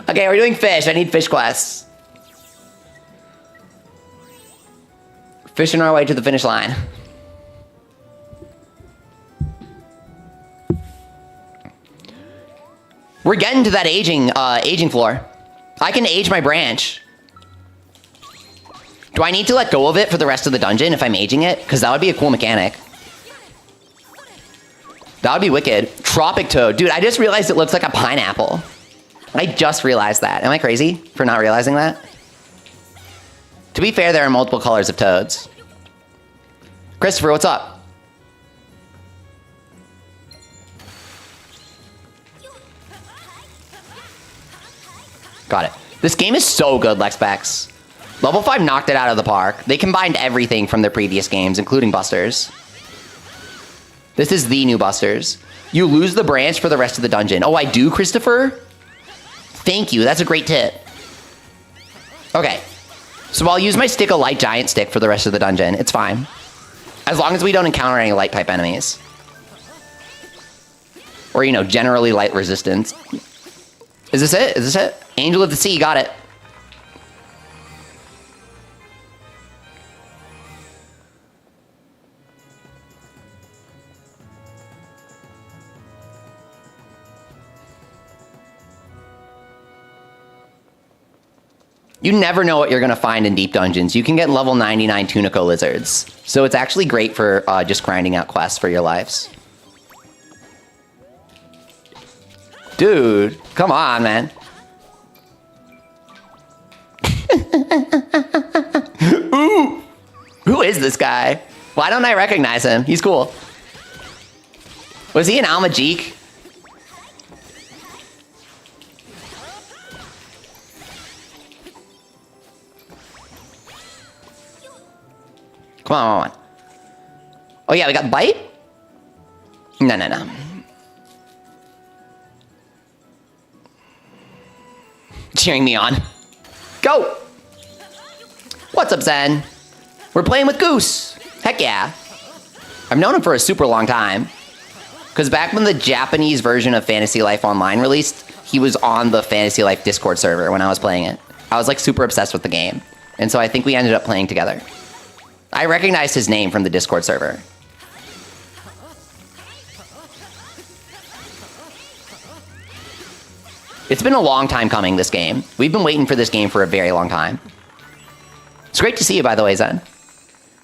Okay, we're doing fish. I need fish quests. Fishing our way to the finish line. We're getting to that aging floor. I can age my branch. Do I need to let go of it for the rest of the dungeon if I'm aging it? Because that would be a cool mechanic. That would be wicked. Tropic toad. Dude, I just realized it looks like a pineapple. I just realized that. Am I crazy for not realizing that? To be fair, there are multiple colors of toads. Christopher, what's up? Got it. This game is so good, Lexpex. Level 5 knocked it out of the park. They combined everything from their previous games, including Busters. This is the new Busters. You lose the branch for the rest of the dungeon. Oh, I do, Christopher? Thank you. That's a great tip. Okay. So I'll use my stick of light giant stick for the rest of the dungeon. It's fine. As long as we don't encounter any light type enemies. Or, you know, generally light resistance. Is this it? Is this it? Angel of the Sea, got it. You never know what you're going to find in deep dungeons. You can get level 99 Tunico lizards. So it's actually great for just grinding out quests for your lives. Dude, come on, man. Ooh, who is this guy? Why don't I recognize him? He's cool. Was he an Almajik? Come on. Oh yeah, we got bite? No. Cheering me on. Go! What's up, Zen? We're playing with Goose. Heck yeah. I've known him for a super long time. Because back when the Japanese version of Fantasy Life Online released, he was on the Fantasy Life Discord server when I was playing it. I was like super obsessed with the game. And so I think we ended up playing together. I recognized his name from the Discord server. It's been a long time coming, this game. We've been waiting for this game for a very long time. It's great to see you, by the way, Zen.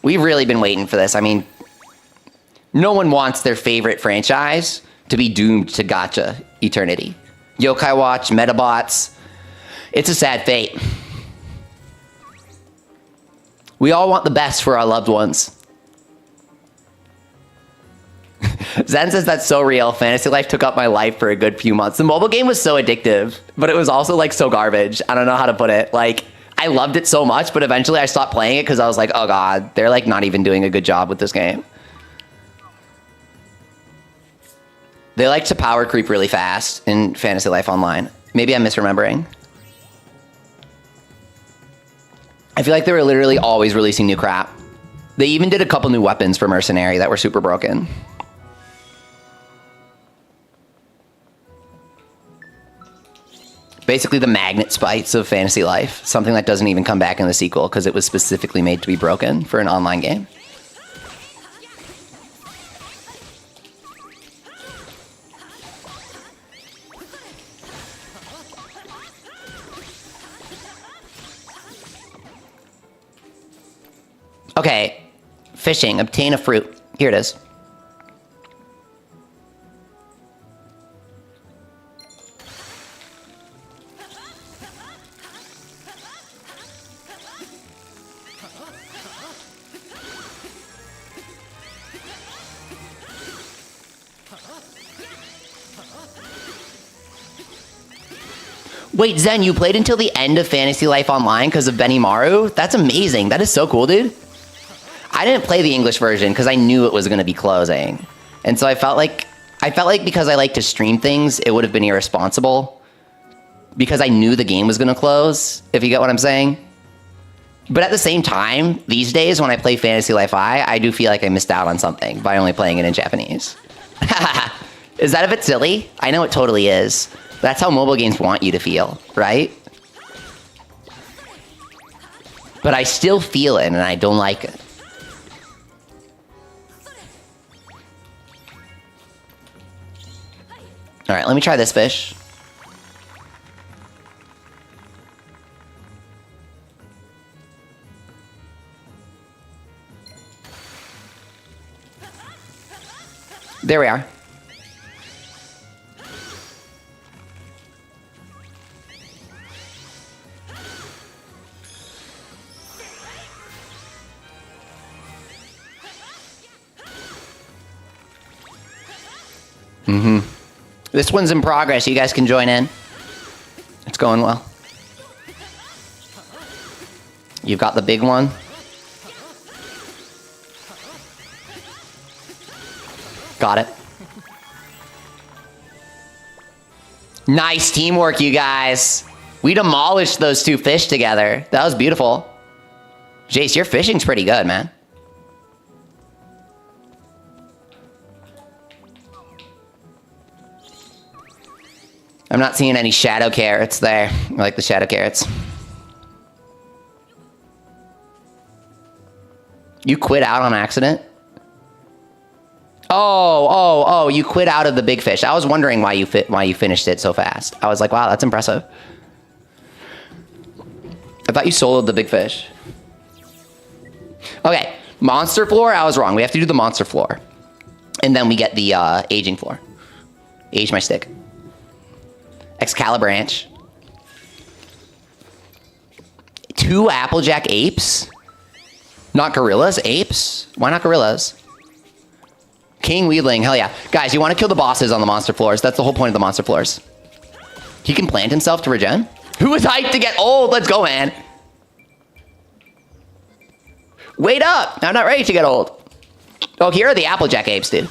We've really been waiting for this. I mean, no one wants their favorite franchise to be doomed to gacha eternity. Yokai Watch, Metabots. It's a sad fate. We all want the best for our loved ones. Zen says that's so real. Fantasy Life took up my life for a good few months. The mobile game was so addictive, but it was also like so garbage. I don't know how to put it. Like, I loved it so much, but eventually I stopped playing it because I was like, oh god, they're like not even doing a good job with this game. They like to power creep really fast in Fantasy Life Online. Maybe I'm misremembering. I feel like they were literally always releasing new crap. They even did a couple new weapons for Mercenary that were super broken. Basically the magnet spites of Fantasy Life. Something that doesn't even come back in the sequel because it was specifically made to be broken for an online game. Okay, fishing, obtain a fruit. Here it is. Wait, Zen, you played until the end of Fantasy Life Online because of Benimaru? That's amazing. That is so cool, dude. I didn't play the English version because I knew it was going to be closing. And so I felt like because I like to stream things, it would have been irresponsible. Because I knew the game was going to close, if you get what I'm saying. But at the same time, these days when I play Fantasy Life I do feel like I missed out on something by only playing it in Japanese. Is that a bit silly? I know it totally is. That's how mobile games want you to feel, right? But I still feel it and I don't like it. All right, let me try this fish. There we are. This one's in progress. You guys can join in. It's going well. You've got the big one. Got it. Nice teamwork, you guys. We demolished those two fish together. That was beautiful. Jace, your fishing's pretty good, man. I'm not seeing any shadow carrots there. I like the shadow carrots. You quit out on accident? Oh, you quit out of the big fish. I was wondering why you finished it so fast. I was like, wow, that's impressive. I thought you soloed the big fish. Okay, monster floor, I was wrong. We have to do the monster floor. And then we get the aging floor. Age my stick. Excalibranch. 2 Applejack apes? Not gorillas, apes? Why not gorillas? King Weedling, hell yeah. Guys, you want to kill the bosses on the monster floors. That's the whole point of the monster floors. He can plant himself to regen? Who is hyped to get old? Let's go, man. Wait up. I'm not ready to get old. Oh, here are the Applejack apes, dude.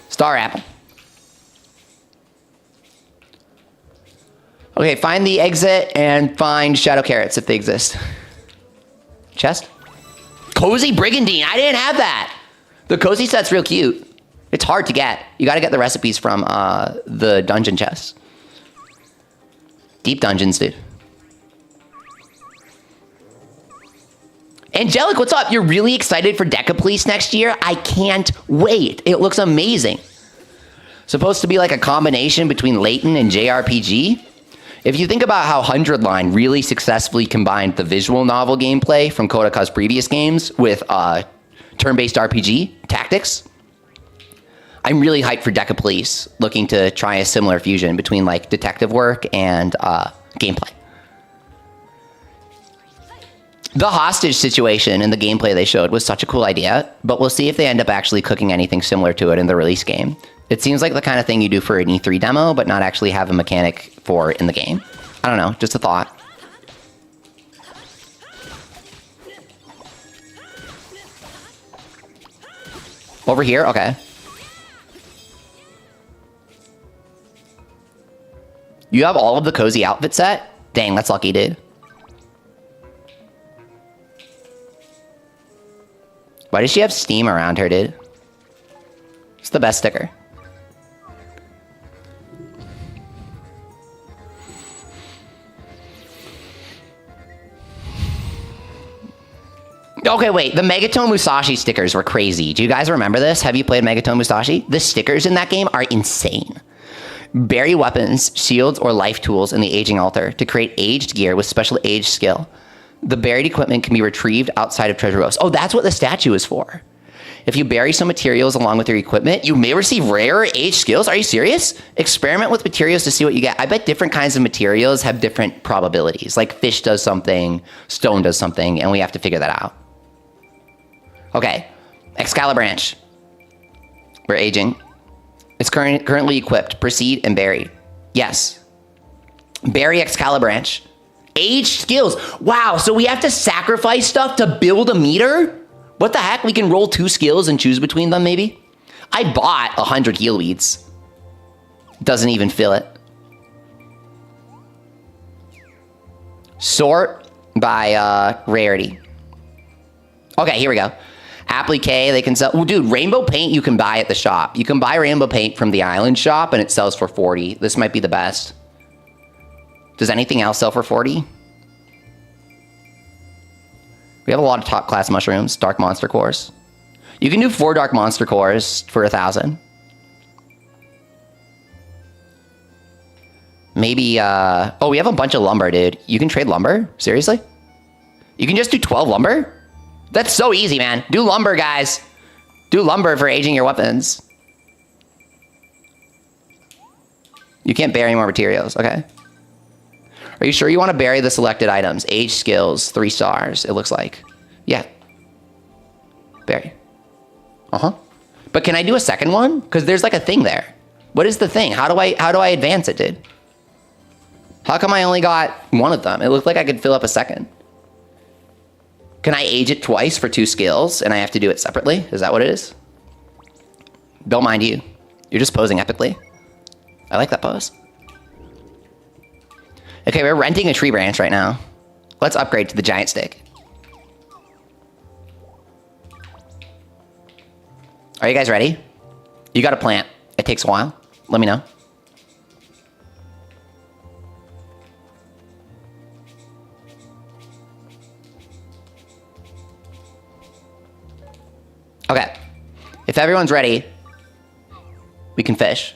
Star apple. Okay, find the exit and find shadow carrots if they exist. Chest? Cozy Brigandine. I didn't have that. The cozy set's real cute. It's hard to get. You got to get the recipes from the dungeon chests. Deep dungeons, dude. Angelic, what's up? You're really excited for Decapolice next year? I can't wait. It looks amazing. Supposed to be like a combination between Layton and JRPG. If you think about how 100 Line really successfully combined the visual novel gameplay from Kodaka's previous games with turn-based RPG tactics, I'm really hyped for Decapolice, looking to try a similar fusion between like detective work and gameplay. The hostage situation in the gameplay they showed was such a cool idea, but we'll see if they end up actually cooking anything similar to it in the release game. It seems like the kind of thing you do for an E3 demo, but not actually have a mechanic for in the game. I don't know, just a thought. Over here? Okay. You have all of the cozy outfit set? Dang, that's lucky, dude. Why does she have steam around her, dude? It's the best sticker. Okay, wait. The Megaton Musashi stickers were crazy. Do you guys remember this? Have you played Megaton Musashi? The stickers in that game are insane. Bury weapons, shields, or life tools in the aging altar to create aged gear with special age skill. The buried equipment can be retrieved outside of treasure rows. Oh, that's what the statue is for. If you bury some materials along with your equipment, you may receive rare aged skills. Are you serious? Experiment with materials to see what you get. I bet different kinds of materials have different probabilities. Like fish does something, stone does something, and we have to figure that out. Okay, Excalibranch. We're aging. It's currently equipped. Proceed and bury. Yes. Bury Excalibranch. Aged skills. Wow, so we have to sacrifice stuff to build a meter? What the heck? We can roll 2 skills and choose between them, maybe? I bought 100 heal weeds. Doesn't even fill it. Sort by rarity. Okay, here we go. Applique, they can sell. Well, dude, rainbow paint you can buy at the shop. You can buy rainbow paint from the island shop and it sells for 40. This might be the best. Does anything else sell for 40? We have a lot of top class mushrooms. Dark monster cores. You can do 4 dark monster cores for 1,000. Maybe, oh, we have a bunch of lumber, dude. You can trade lumber? Seriously? You can just do 12 lumber? That's so easy, man. Do lumber, guys. Do lumber for aging your weapons. You can't bury more materials, okay? Are you sure you want to bury the selected items? Age skills, 3 stars, it looks like. Yeah. Bury. Uh-huh. But can I do a second one? Because there's like a thing there. What is the thing? How do I advance it, dude? How come I only got one of them? It looked like I could fill up a second. Can I age it twice for 2 skills and I have to do it separately? Is that what it is? Don't mind you. You're just posing epically. I like that pose. Okay, we're renting a tree branch right now. Let's upgrade to the giant stick. Are you guys ready? You got to plant. It takes a while. Let me know. Okay. If everyone's ready, we can fish.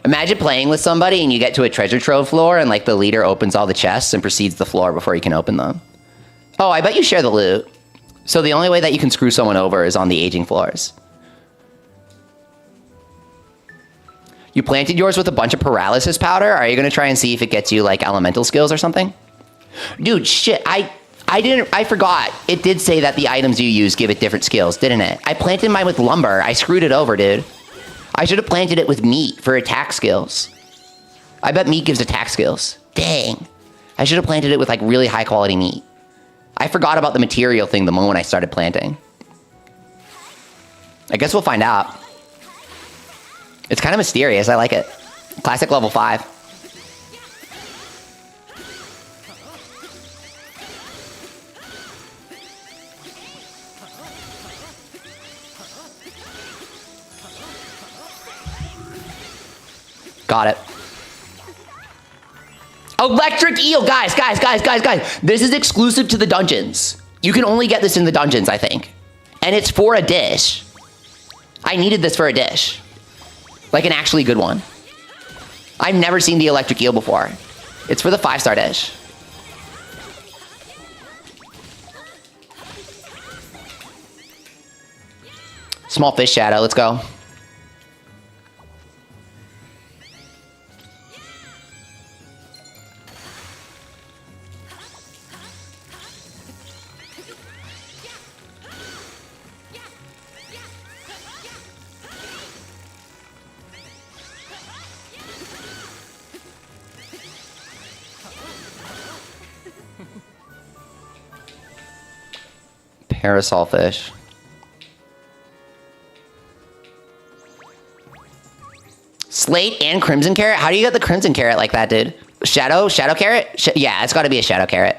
Imagine playing with somebody and you get to a treasure trove floor and like the leader opens all the chests and proceeds the floor before you can open them. Oh, I bet you share the loot. So the only way that you can screw someone over is on the aging floors. You planted yours with a bunch of paralysis powder? Are you gonna try and see if it gets you like elemental skills or something? Dude, shit, I forgot. It did say that the items you use give it different skills, didn't it? I planted mine with lumber. I screwed it over, dude. I should have planted it with meat for attack skills. I bet meat gives attack skills. Dang. I should have planted it with like really high quality meat. I forgot about the material thing the moment I started planting. I guess we'll find out. It's kind of mysterious. I like it. Classic level 5. Got it. Electric eel, guys. This is exclusive to the dungeons. You can only get this in the dungeons, I think. And it's for a dish. I needed this for a dish. Like an actually good one. I've never seen the electric eel before. It's for the 5-star dish. Small fish shadow, let's go. Parasol fish. Slate and crimson carrot? How do you get the crimson carrot like that, dude? Shadow carrot? Yeah, it's got to be a shadow carrot.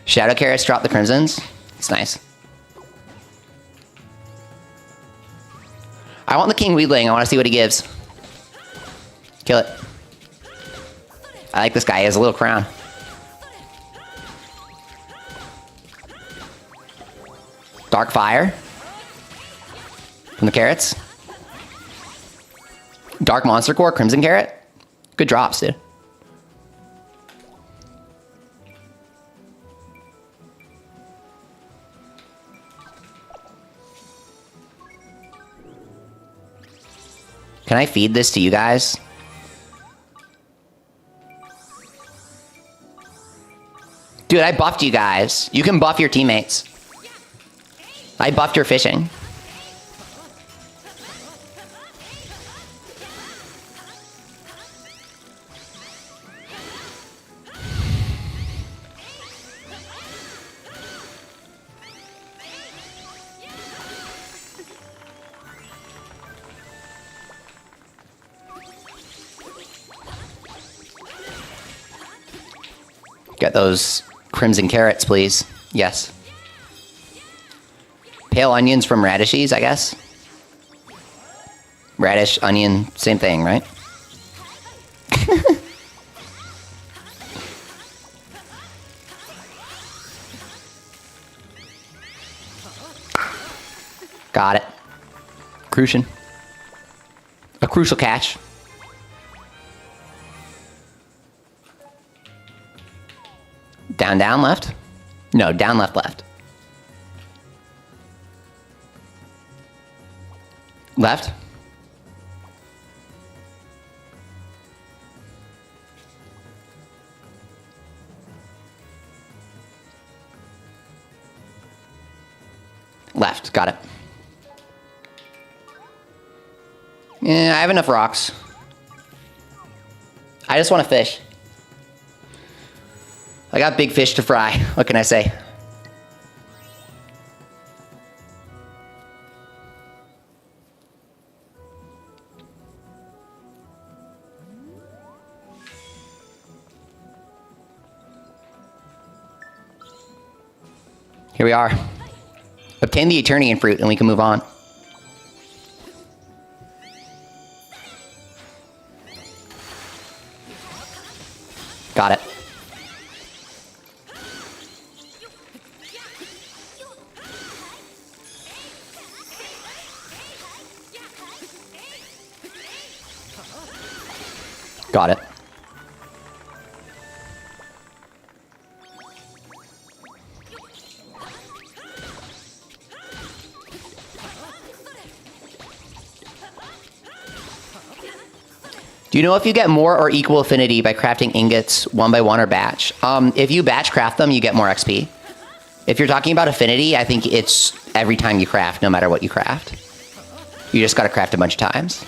Shadow carrots drop the crimsons. It's nice. I want the king weedling. I want to see what he gives. Kill it. I like this guy. He has a little crown. Dark fire from the carrots. Dark monster core, crimson carrot. Good drops, dude. Can I feed this to you guys? Dude, I buffed you guys. You can buff your teammates. I buffed your fishing. Get those crimson carrots, please. Yes. Pale onions from radishes, I guess. Radish, onion, same thing, right? Got it. Crucian. A crucial catch. Down, down, left? No, down, left, left. Left. Left, got it. Yeah, I have enough rocks. I just want to fish. I got big fish to fry. What can I say? Here we are. Obtain the Eternian fruit and we can move on. Got it. Got it. Do you know if you get more or equal affinity by crafting ingots one by one or batch? If you batch craft them, you get more XP. If you're talking about affinity, I think it's every time you craft, no matter what you craft. You just gotta craft a bunch of times.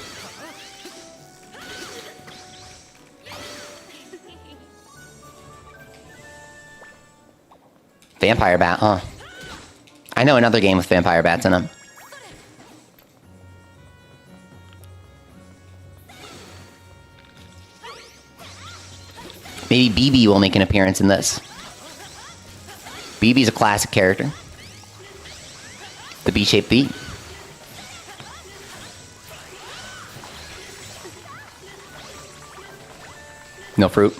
Vampire bat, huh? I know another game with vampire bats in them. Maybe BB will make an appearance in this. BB's a classic character. The B-shaped bee. No fruit.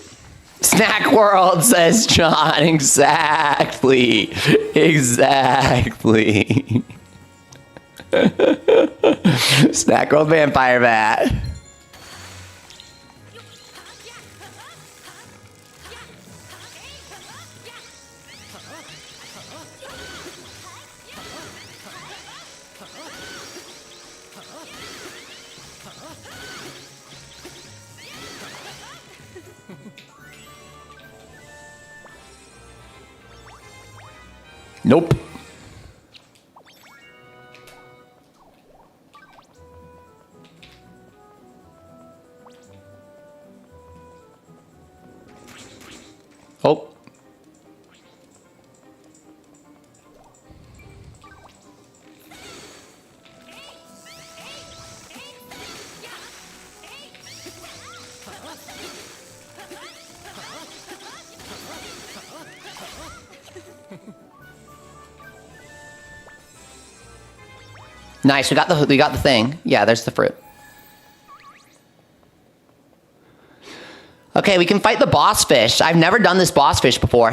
Snack World, says John. Exactly. Exactly. Snack World vampire bat. Nope. Oh. Nice, we got the thing. Yeah, there's the fruit. Okay, we can fight the boss fish. I've never done this boss fish before.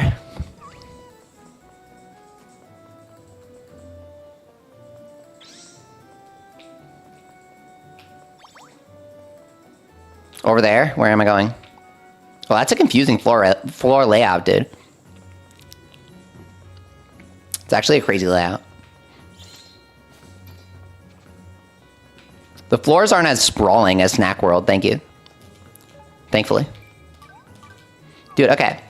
Over there? Where am I going? Well, that's a confusing floor layout, dude. It's actually a crazy layout. The floors aren't as sprawling as Snack World, thank you. Thankfully. Dude, okay.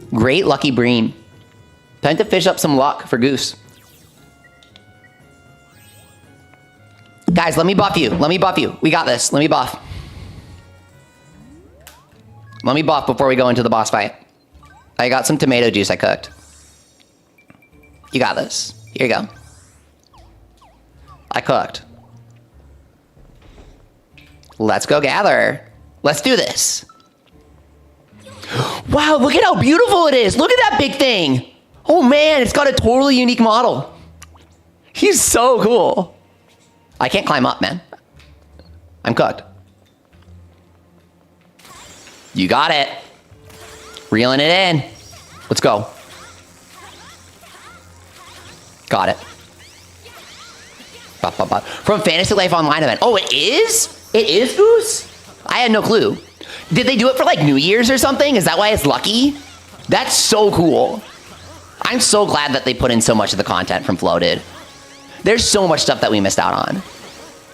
Great Lucky Bream. Time to fish up some luck for Goose. Guys, let me buff you. Let me buff you. We got this. Let me buff. Let me buff before we go into the boss fight. I got some tomato juice I cooked. You got this. Here you go. I cooked. Let's go gather. Let's do this. Wow, look at how beautiful it is. Look at that big thing. Oh man, it's got a totally unique model. He's so cool. I can't climb up, man. I'm cooked. You got it. Reeling it in. Let's go. Got it. From Fantasy Life Online event. Oh, it is? It is Goose? I had no clue. Did they do it for like New Year's or something? Is that why it's lucky? That's so cool. I'm so glad that they put in so much of the content from Floated. There's so much stuff that we missed out on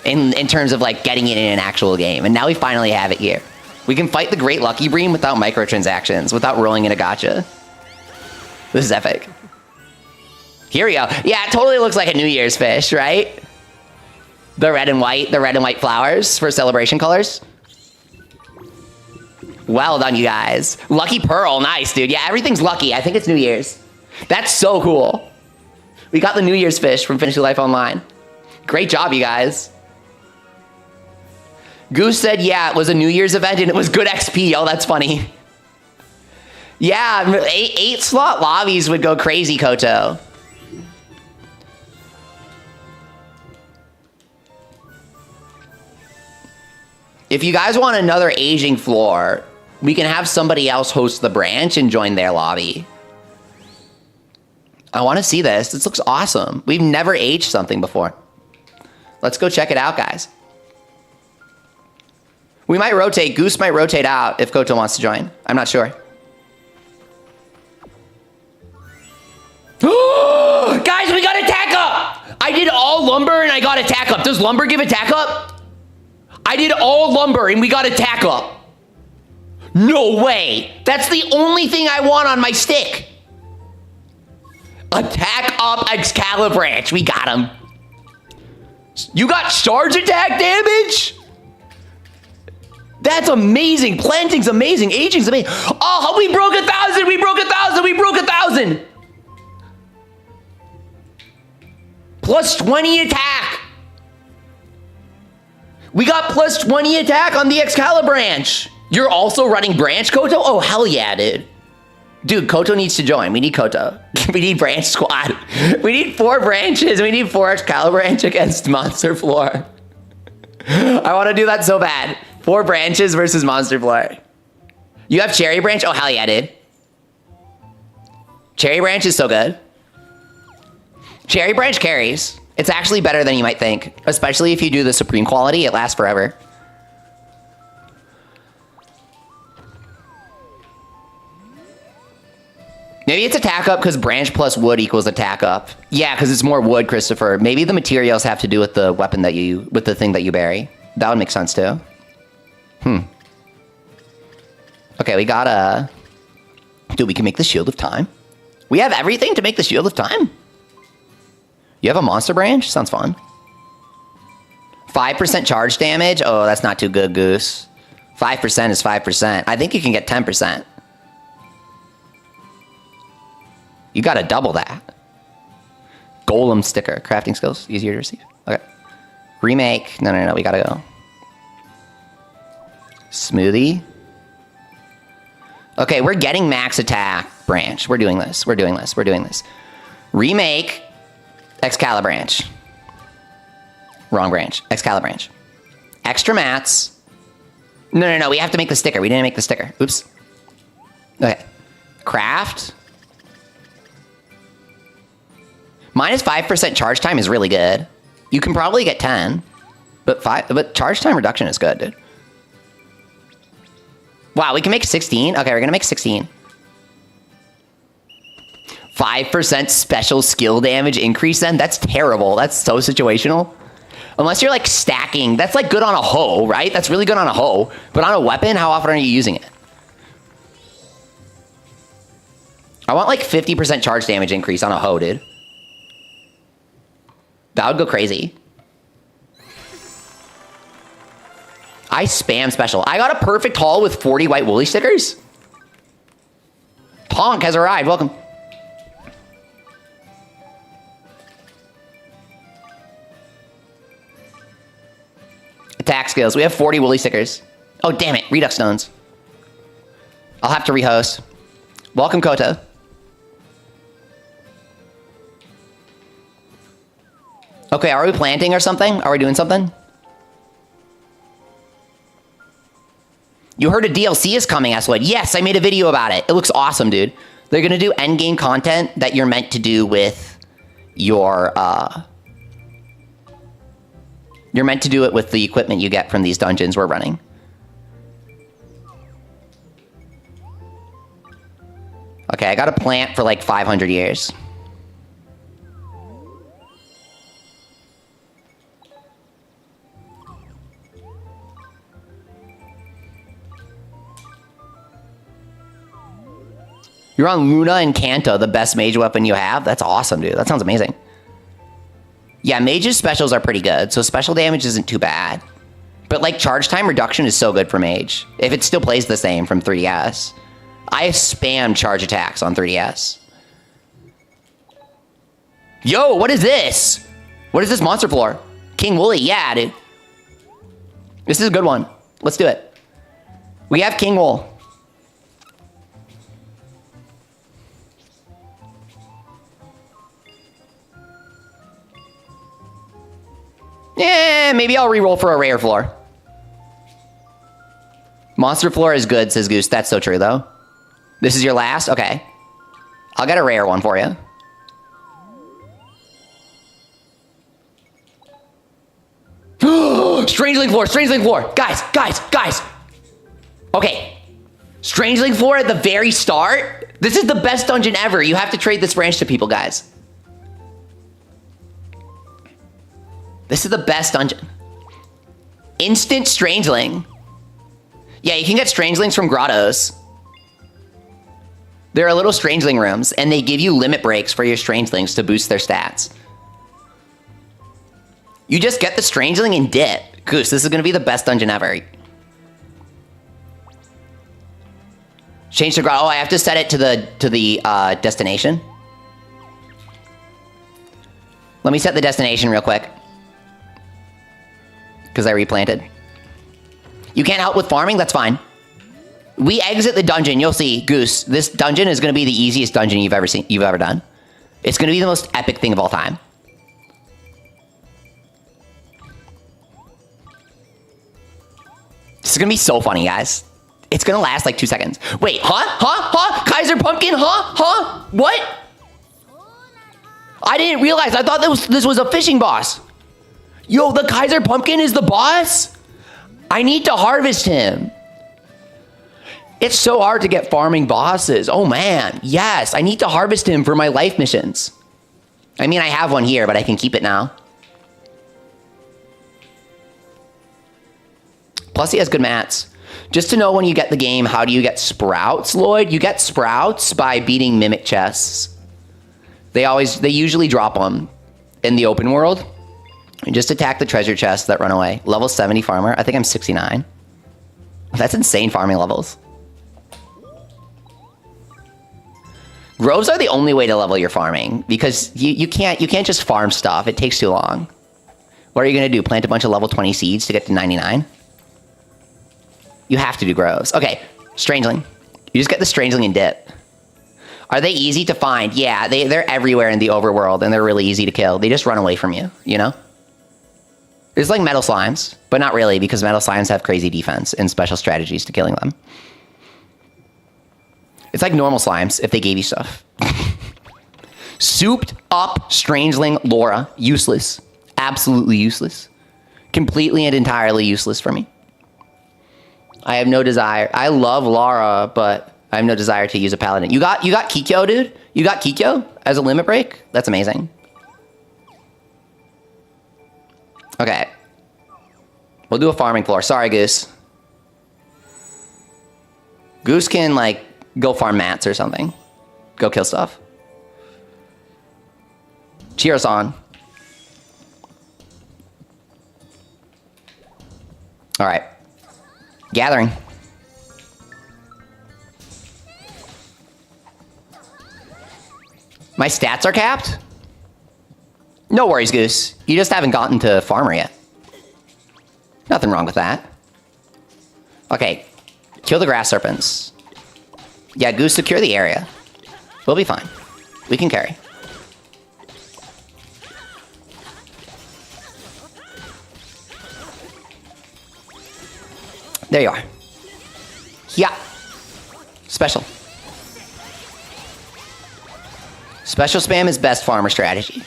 in terms of like getting it in an actual game. And now we finally have it here. We can fight the Great Lucky Bream without microtransactions, without rolling in a gacha. This is epic. Here we go. Yeah, it totally looks like a New Year's fish, right? The red and white flowers for celebration colors. Well done, you guys. Lucky Pearl, nice, dude. Yeah, everything's lucky. I think it's New Year's. That's so cool. We got the New Year's fish from Fantasy Life Online. Great job, you guys. Goose said, yeah, it was a New Year's event and it was good XP. Oh, that's funny. Yeah, 8 slot lobbies would go crazy, Koto. If you guys want another aging floor, we can have somebody else host the branch and join their lobby. I want to see this. This looks awesome. We've never aged something before. Let's go check it out, guys. We might rotate. Goose might rotate out if Koto wants to join. I'm not sure. Guys, we got attack up! I did all lumber and I got attack up. Does lumber give attack up? I did all lumber and we got attack up. No way. That's the only thing I want on my stick. Attack up Excalibranch. We got him. You got charge attack damage? That's amazing. Planting's amazing. Aging's amazing. Oh, we broke 1,000. We broke 1,000. We broke 1,000. Plus 20 attack. We got plus 20 attack on the Excalibranch. You're also running branch, Koto? Oh, hell yeah, dude. Dude, Koto needs to join. We need Koto. We need branch squad. We need 4 branches. We need 4 Excalibranch against Monster Floor. I want to do that so bad. 4 branches versus Monster Floor. You have Cherry Branch? Oh, hell yeah, dude. Cherry Branch is so good. Cherry Branch carries. It's actually better than you might think. Especially if you do the Supreme quality, it lasts forever. Maybe it's attack up because branch plus wood equals attack up. Yeah, because it's more wood, Christopher. Maybe the materials have to do with the weapon that you, with the thing that you bury. That would make sense too. Okay, we got a... Dude, we can make the Shield of Time. We have everything to make the Shield of Time. You have a monster branch? Sounds fun. 5% charge damage? Oh, that's not too good, Goose. 5% is 5%. I think you can get 10%. You gotta double that. Golem sticker. Crafting skills. Easier to receive. Okay. Remake. No. We gotta go. Smoothie. Okay, we're getting max attack branch. We're doing this. We're doing this. We're doing this. Remake. Excalibranch. Wrong branch. Excalibranch. Extra mats. No. We have to make the sticker. We didn't make the sticker. Oops. Okay. Craft. Minus 5% charge time is really good. You can probably get 10, but charge time reduction is good, dude. Wow, we can make 16? Okay, we're gonna make 16. 5% special skill damage increase then? That's terrible. That's so situational. Unless you're like stacking. That's like good on a hoe, right? That's really good on a hoe. But on a weapon, how often are you using it? I want like 50% charge damage increase on a hoe, dude. That would go crazy. I spam special. I got a perfect haul with 40 white woolly stickers. Tonk has arrived. Welcome. Attack skills. We have 40 woolly stickers. Oh, damn it. Redux stones. I'll have to rehost. Welcome, Koto. Okay, are we planting or something? Are we doing something? You heard a DLC is coming, Eswood. Yes, I made a video about it. It looks awesome, dude. They're going to do endgame content that you're meant to do with your... You're meant to do it with the equipment you get from these dungeons we're running. Okay, I got to plant for like 500 years. You're on Luna and Kanto, the best mage weapon you have? That's awesome, dude. That sounds amazing. Yeah, mage's specials are pretty good, so special damage isn't too bad. But like charge time reduction is so good for mage. If it still plays the same from 3DS. I spam charge attacks on 3DS. Yo, what is this? What is this monster floor? King Wooly, yeah, dude. This is a good one. Let's do it. We have King Wool. Yeah, maybe I'll re-roll for a rare floor. Monster Flora is good, says Goose. That's so true, though. This is your last? Okay. I'll get a rare one for you. Strangling floor, Strangling floor. Guys. Okay. Strangling floor at the very start. This is the best dungeon ever. You have to trade this branch to people, guys. This is the best dungeon. Instant Strangling. Yeah, you can get Strangelings from grottos. There are little Strangling rooms, and they give you limit breaks for your Strangelings to boost their stats. You just get the Strangling and dip. Goose, this is going to be the best dungeon ever. Change to grotto. Oh, I have to set it to the destination. Let me set the destination real quick. Because I replanted. You can't help with farming? That's fine. We exit the dungeon. You'll see, Goose. This dungeon is going to be the easiest dungeon you've ever done. It's going to be the most epic thing of all time. This is going to be so funny, guys. It's going to last like 2 seconds. Wait, huh? Kaiser Pumpkin, huh? What? I didn't realize. I thought this was a fishing boss. Yo, the Kaiser Pumpkin is the boss? I need to harvest him. It's so hard to get farming bosses. Oh, man. Yes, I need to harvest him for my life missions. I mean, I have one here, but I can keep it now. Plus, he has good mats. Just to know when you get the game, how do you get sprouts, Lloyd? You get sprouts by beating mimic chests. They usually drop them in the open world. And just attack the treasure chests that run away. Level 70 farmer. I think I'm 69. That's insane farming levels. Groves are the only way to level your farming because you can't just farm stuff. It takes too long. What are you going to do? Plant a bunch of level 20 seeds to get to 99? You have to do groves. Okay, Strangling. You just get the Strangling and dip. Are they easy to find? Yeah, they're everywhere in the overworld and they're really easy to kill. They just run away from you, you know? There's like metal slimes, but not really because metal slimes have crazy defense and special strategies to killing them. It's like normal slimes if they gave you stuff. Souped up Strangling Laura. Useless. Absolutely useless. Completely and entirely useless for me. I have no desire. I love Laura, but I have no desire to use a paladin. You got Kikyo, dude? You got Kikyo as a limit break? That's amazing. Okay. We'll do a farming floor. Sorry, Goose. Goose can, like, go farm mats or something. Go kill stuff. Cheers on. All right. Gathering. My stats are capped? No worries, Goose. You just haven't gotten to farmer yet. Nothing wrong with that. Okay. Kill the grass serpents. Yeah, Goose, secure the area. We'll be fine. We can carry. There you are. Yeah. Special. Special spam is best farmer strategy.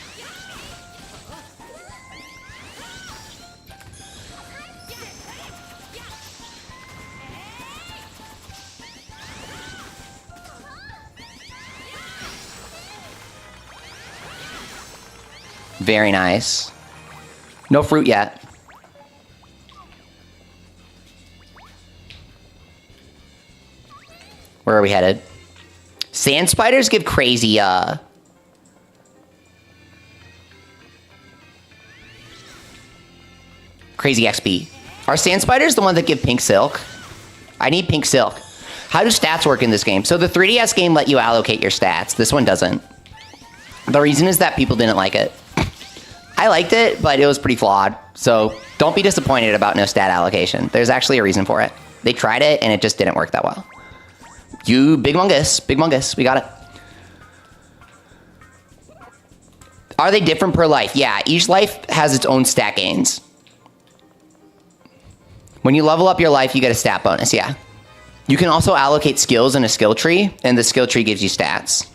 Very nice. No fruit yet. Where are we headed? Sand spiders give crazy, crazy XP. Are sand spiders the one that give pink silk? I need pink silk. How do stats work in this game? So the 3DS game let you allocate your stats. This one doesn't. The reason is that people didn't like it. I liked it, but it was pretty flawed. So don't be disappointed about no stat allocation. There's actually a reason for it. They tried it, and it just didn't work that well. You big mungus, we got it. Are they different per life? Yeah, each life has its own stat gains. When you level up your life, you get a stat bonus, yeah. You can also allocate skills in a skill tree, and the skill tree gives you stats.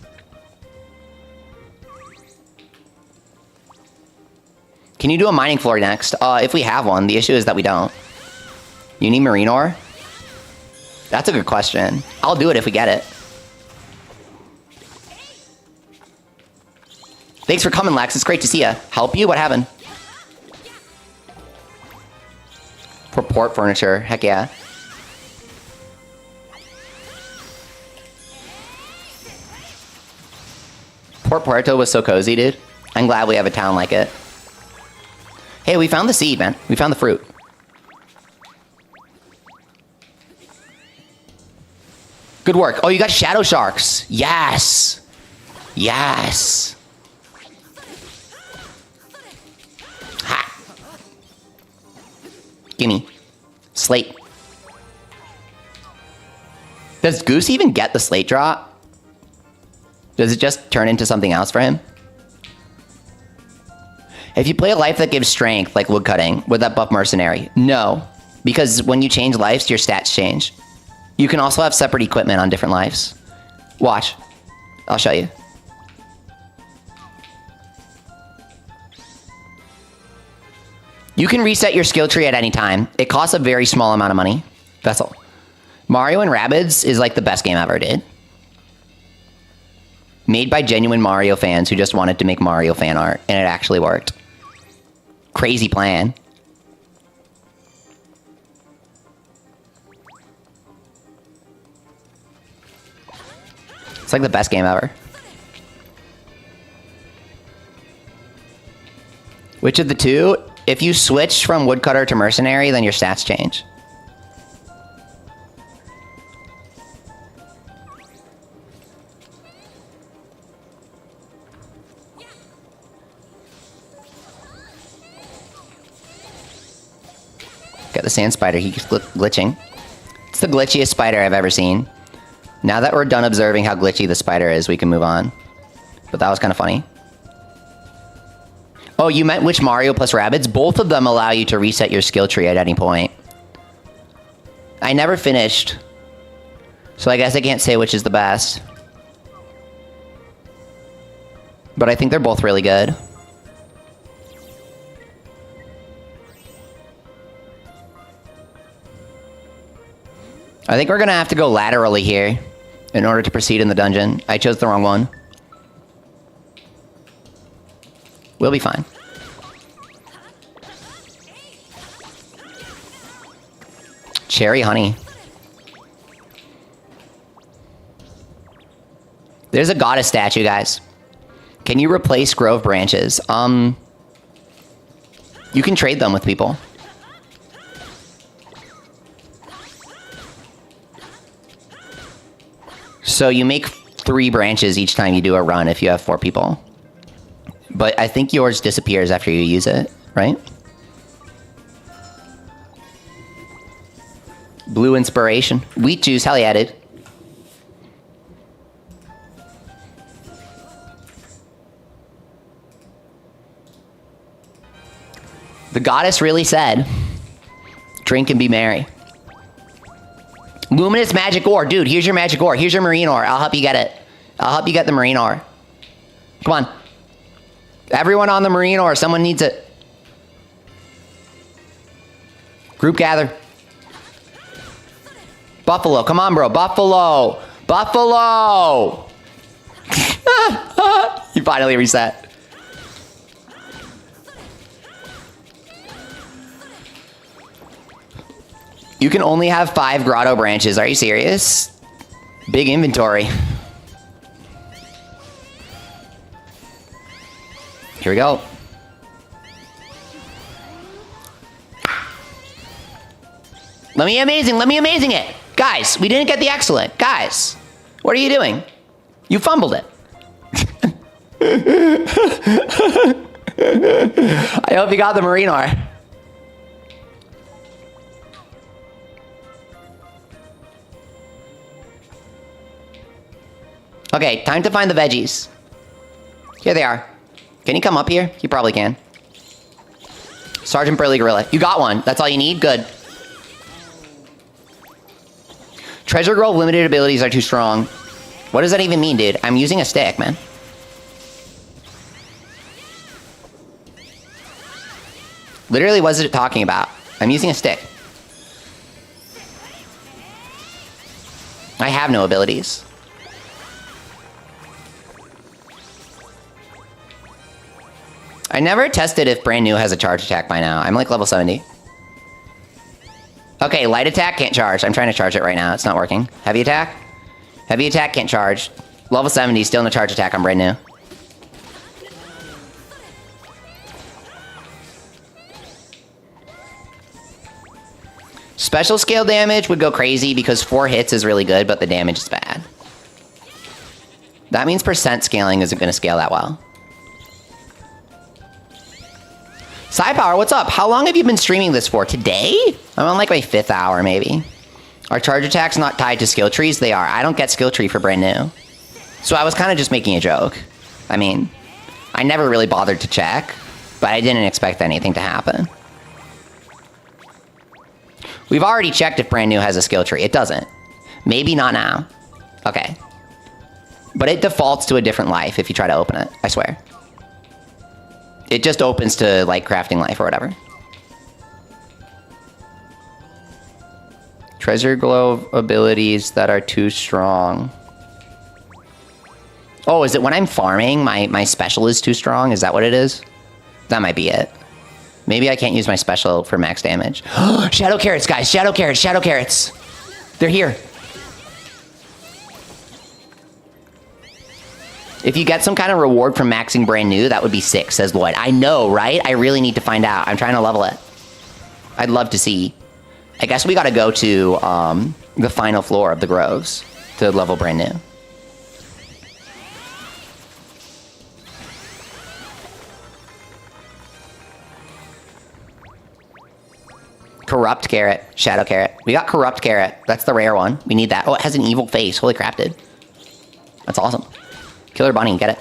Can you do a mining floor next? If we have one. The issue is that we don't. You need marine ore? That's a good question. I'll do it if we get it. Thanks for coming, Lex. It's great to see you. Help you? What happened? For port furniture. Heck yeah. Port Puerto was so cozy, dude. I'm glad we have a town like it. Hey, we found the seed, man. We found the fruit. Good work. Oh, you got shadow sharks. Yes. Yes. Ha. Gimme. Slate. Does Goose even get the slate drop? Does it just turn into something else for him? If you play a life that gives strength, like woodcutting, would that buff mercenary? No, because when you change lives, your stats change. You can also have separate equipment on different lives. Watch. I'll show you. You can reset your skill tree at any time. It costs a very small amount of money. That's all. Mario and Rabbids is like the best game ever, dude. Made by genuine Mario fans who just wanted to make Mario fan art, and it actually worked. Crazy plan. It's like the best game ever. Which of the two? If you switch from woodcutter to mercenary, then your stats change. Got the sand spider, he keeps glitching. It's the glitchiest spider I've ever seen. Now that we're done observing how glitchy the spider is, we can move on. But that was kind of funny. Oh, you meant which Mario plus Rabbids? Both of them allow you to reset your skill tree at any point. I never finished, so I guess I can't say which is the best. But I think they're both really good. I think we're gonna have to go laterally here in order to proceed in the dungeon. I chose the wrong one. We'll be fine. Cherry honey. There's a goddess statue, guys. Can you replace grove branches? You can trade them with people. So you make 3 branches each time you do a run if you have 4 people. But I think yours disappears after you use it, right? Blue inspiration. Wheat juice, hell yeah, dude. The goddess really said, drink and be merry. Luminous magic ore. Dude, here's your magic ore. Here's your marine ore. I'll help you get it. I'll help you get the marine ore. Come on. Everyone on the marine ore. Someone needs it. Group gather. Buffalo. Come on, bro. Buffalo. Buffalo. You finally reset. You can only have 5 grotto branches. Are you serious? Big inventory. Here we go. Let me amazing it. Guys, we didn't get the excellent. Guys, what are you doing? You fumbled it. I hope you got the marine ore. Okay, time to find the veggies. Here they are. Can you come up here? You probably can. Sergeant Burly Gorilla. You got one. That's all you need? Good. Treasure Grove limited abilities are too strong. What does that even mean, dude? I'm using a stick, man. Literally, what is it talking about? I'm using a stick. I have no abilities. I never tested if brand new has a charge attack by now. I'm like level 70. Okay, light attack can't charge. I'm trying to charge it right now. It's not working. Heavy attack? Heavy attack can't charge. Level 70, still no charge attack. I'm brand new. Special scale damage would go crazy because 4 hits is really good, but the damage is bad. That means percent scaling isn't going to scale that well. Power, what's up? How long have you been streaming this for? Today? I'm on like my 5th hour, maybe. Are charge attacks not tied to skill trees? They are. I don't get skill tree for brand new. So I was kind of just making a joke. I mean, I never really bothered to check, but I didn't expect anything to happen. We've already checked if brand new has a skill tree. It doesn't. Maybe not now. Okay. But it defaults to a different life if you try to open it. I swear. It just opens to, like, crafting life or whatever. Treasure Grove abilities that are too strong. Oh, is it when I'm farming, my special is too strong? Is that what it is? That might be it. Maybe I can't use my special for max damage. Shadow carrots, guys. Shadow carrots. Shadow carrots. They're here. If you get some kind of reward from maxing brand new, that would be sick, says Lloyd. I know, right? I really need to find out. I'm trying to level it. I'd love to see. I guess we got to go to the final floor of the groves to level brand new. Corrupt carrot. Shadow carrot. We got corrupt carrot. That's the rare one. We need that. Oh, it has an evil face. Holy crap, dude. That's awesome. Killer bunny, get it.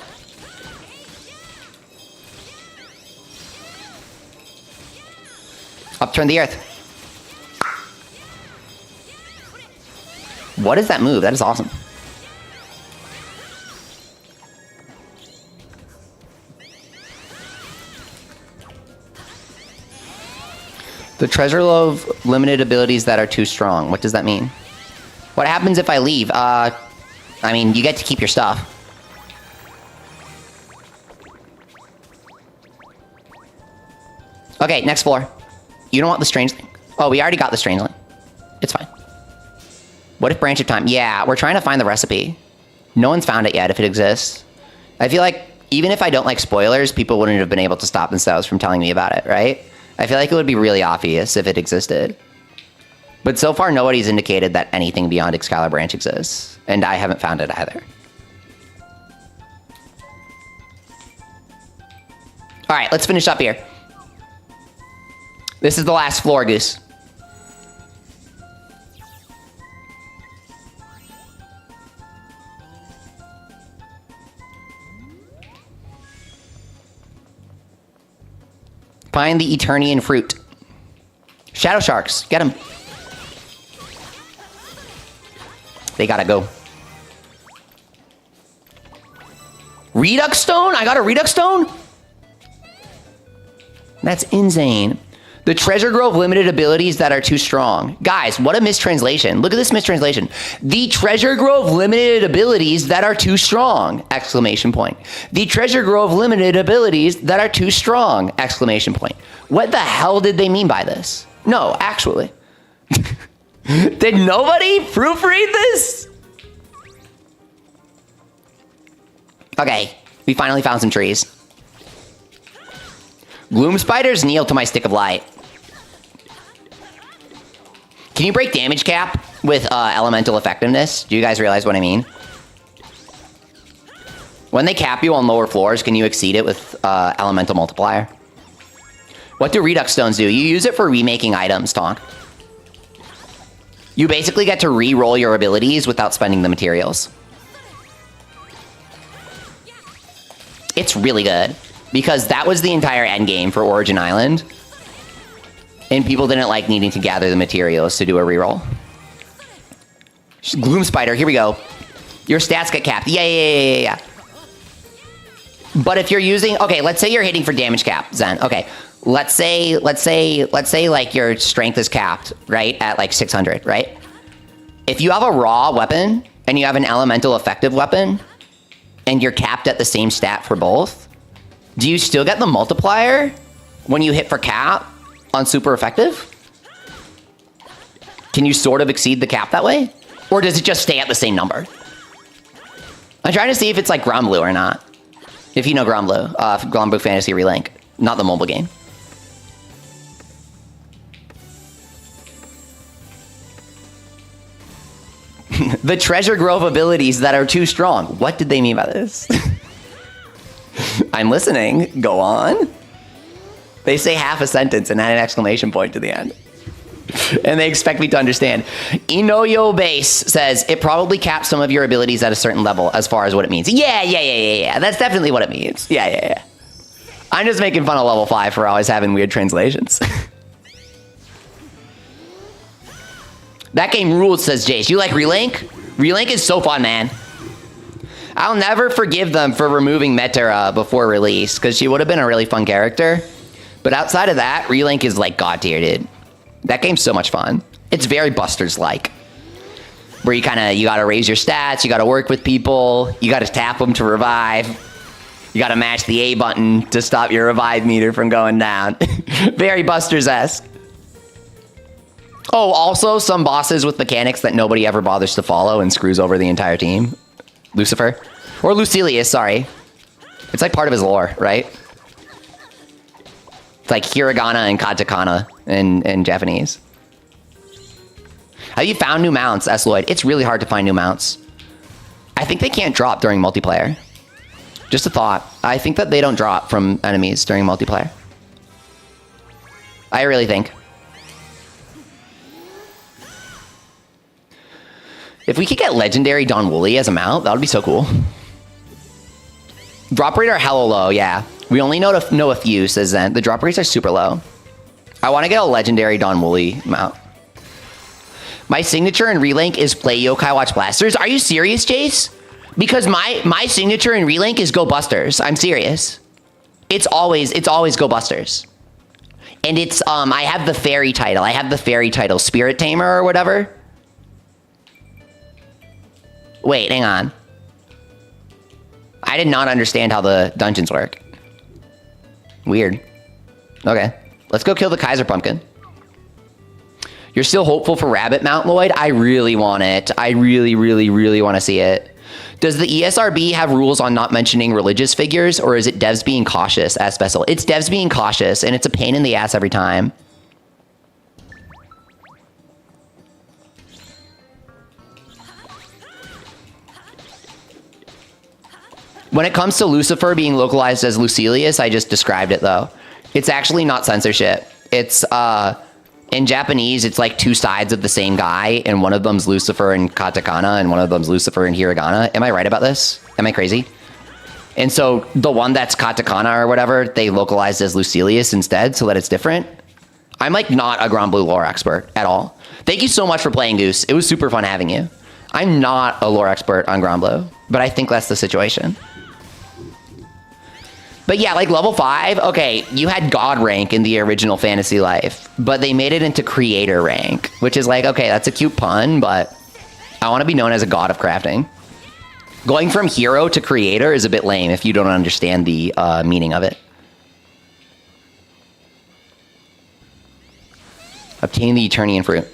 Upturn the earth. What is that move? That is awesome. The treasure love limited abilities that are too strong. What does that mean? What happens if I leave? I mean, you get to keep your stuff. Okay, next floor. You don't want the Strangling. Oh, we already got the Strangling. It's fine. What if Branch of Time? Yeah, we're trying to find the recipe. No one's found it yet, if it exists. I feel like, even if I don't like spoilers, people wouldn't have been able to stop themselves from telling me about it, right? I feel like it would be really obvious if it existed. But so far, nobody's indicated that anything beyond Excalibranch exists. And I haven't found it either. Alright, let's finish up here. This is the last floor, Goose. Find the Eternian fruit. Shadow sharks, get them. They gotta go. Redux stone? I got a Redux stone? That's insane. The Treasure Grove limited abilities that are too strong. Guys, what a mistranslation. Look at this mistranslation. The Treasure Grove limited abilities that are too strong! Exclamation point. The Treasure Grove limited abilities that are too strong! Exclamation point. What the hell did they mean by this? No, actually. Did nobody proofread this? Okay, we finally found some trees. Gloom spiders kneel to my stick of light. Can you break damage cap with elemental effectiveness? Do you guys realize what I mean? When they cap you on lower floors, can you exceed it with elemental multiplier? What do Redux stones do? You use it for remaking items, Tonk. You basically get to re-roll your abilities without spending the materials. It's really good. Because that was the entire endgame for Origin Island. And people didn't like needing to gather the materials to do a reroll. Gloom Spider, here we go. Your stats get capped. Yeah. But if you're using, okay, let's say you're hitting for damage cap, Zen. Okay, let's say like your strength is capped, right? At like 600, right? If you have a raw weapon and you have an elemental effective weapon and you're capped at the same stat for both, do you still get the multiplier when you hit for cap on super effective? Can you sort of exceed the cap that way? Or does it just stay at the same number? I'm trying to see if it's like Granblue or not. If you know Granblue, Granblue Fantasy Relink, not the mobile game. The treasure grove abilities that are too strong. What did they mean by this? I'm listening. Go on. They say half a sentence and add an exclamation point to the end. And they expect me to understand. Inoyo Base says, it probably caps some of your abilities at a certain level as far as what it means. Yeah. That's definitely what it means. Yeah. I'm just making fun of level 5 for always having weird translations. That game rules, says Jace. You like Relink? Relink is so fun, man. I'll never forgive them for removing Metera before release, because she would have been a really fun character. But outside of that, Relink is like god tier, dude. That game's so much fun. It's very Busters-like. Where you gotta raise your stats, you gotta work with people, you gotta tap them to revive. You gotta mash the A button to stop your revive meter from going down. Very Busters-esque. Oh, also some bosses with mechanics that nobody ever bothers to follow and screws over the entire team. Lucifer. Or Lucilius, sorry. It's like part of his lore, right? It's like hiragana and katakana in Japanese. Have you found new mounts, S. Lloyd? It's really hard to find new mounts. I think they can't drop during multiplayer. Just a thought. I think that they don't drop from enemies during multiplayer. I really think. If we could get legendary Don Woolley as a mount, that would be so cool. Drop rate are hella low, yeah. We only know a few, says Zen. The drop rates are super low. I want to get a legendary Don Woolley mount. My signature in Relink is play Yokai Watch Blasters. Are you serious, Jace? Because my signature in Relink is Go Busters. I'm serious. It's always Go Busters. And it's I have the fairy title. I have the fairy title, Spirit Tamer or whatever. Wait, hang on. I did not understand how the dungeons work. Weird. Okay. Let's go kill the Kaiser Pumpkin. You're still hopeful for Rabbit Mount, Lloyd? I really want it. I really want to see it. Does the ESRB have rules on not mentioning religious figures, or is it devs being cautious as Vessel? It's devs being cautious, and it's a pain in the ass every time. When it comes to Lucifer being localized as Lucilius, I just described it, though. It's actually not censorship. It's, in Japanese, it's like two sides of the same guy, and one of them's Lucifer in katakana, and one of them's Lucifer in hiragana. Am I right about this? Am I crazy? And so the one that's katakana or whatever, they localized as Lucilius instead, so that it's different. I'm like not a Granblue lore expert at all. Thank you so much for playing, Goose. It was super fun having you. I'm not a lore expert on Granblue, but I think that's the situation. But yeah, like level 5, okay, you had God rank in the original Fantasy Life, but they made it into creator rank, which is like, okay, that's a cute pun, but I want to be known as a god of crafting. Going from hero to creator is a bit lame if you don't understand the meaning of it. Obtain the Eternian fruit.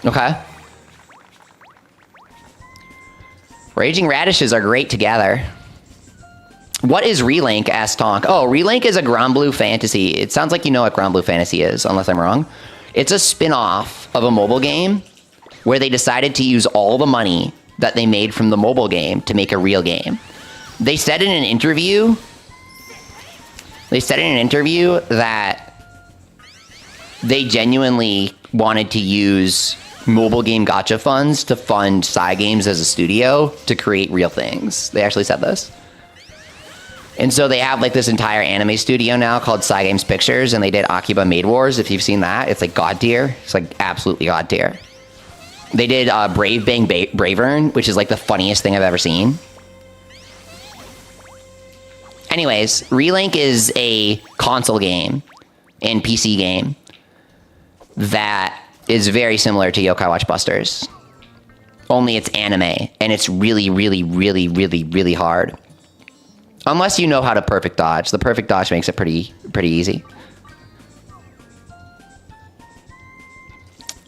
Okay. Raging Radishes are great together. What is Relink? Asked Tonk. Oh, Relink is a Granblue fantasy. It sounds like you know what Granblue fantasy is, unless I'm wrong. It's a spin-off of a mobile game where they decided to use all the money that they made from the mobile game to make a real game. They said in an interview that they genuinely wanted to use mobile game gacha funds to fund Cygames as a studio to create real things. They actually said this. And so they have like this entire anime studio now called Cygames Pictures, and they did Akiba Maid Wars. If you've seen that, it's like god tier. It's like absolutely god tier. They did Brave Bang Bravern, which is like the funniest thing I've ever seen. Anyways, Relink is a console game and PC game that is very similar to Yokai Watch Busters. Only it's anime, and it's really, really, really, really, really hard. Unless you know how to perfect dodge. The perfect dodge makes it pretty easy.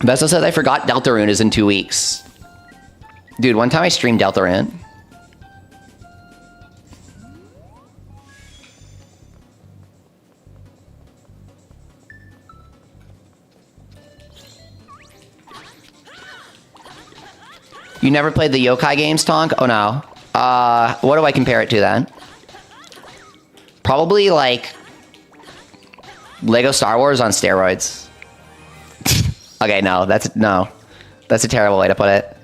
Vessel says, I forgot Deltarune is in 2 weeks. Dude, one time I streamed Deltarune. You never played the yokai games, Tonk? Oh, no. What do I compare it to, then? Probably, like, Lego Star Wars on steroids. Okay, no. That's a terrible way to put it.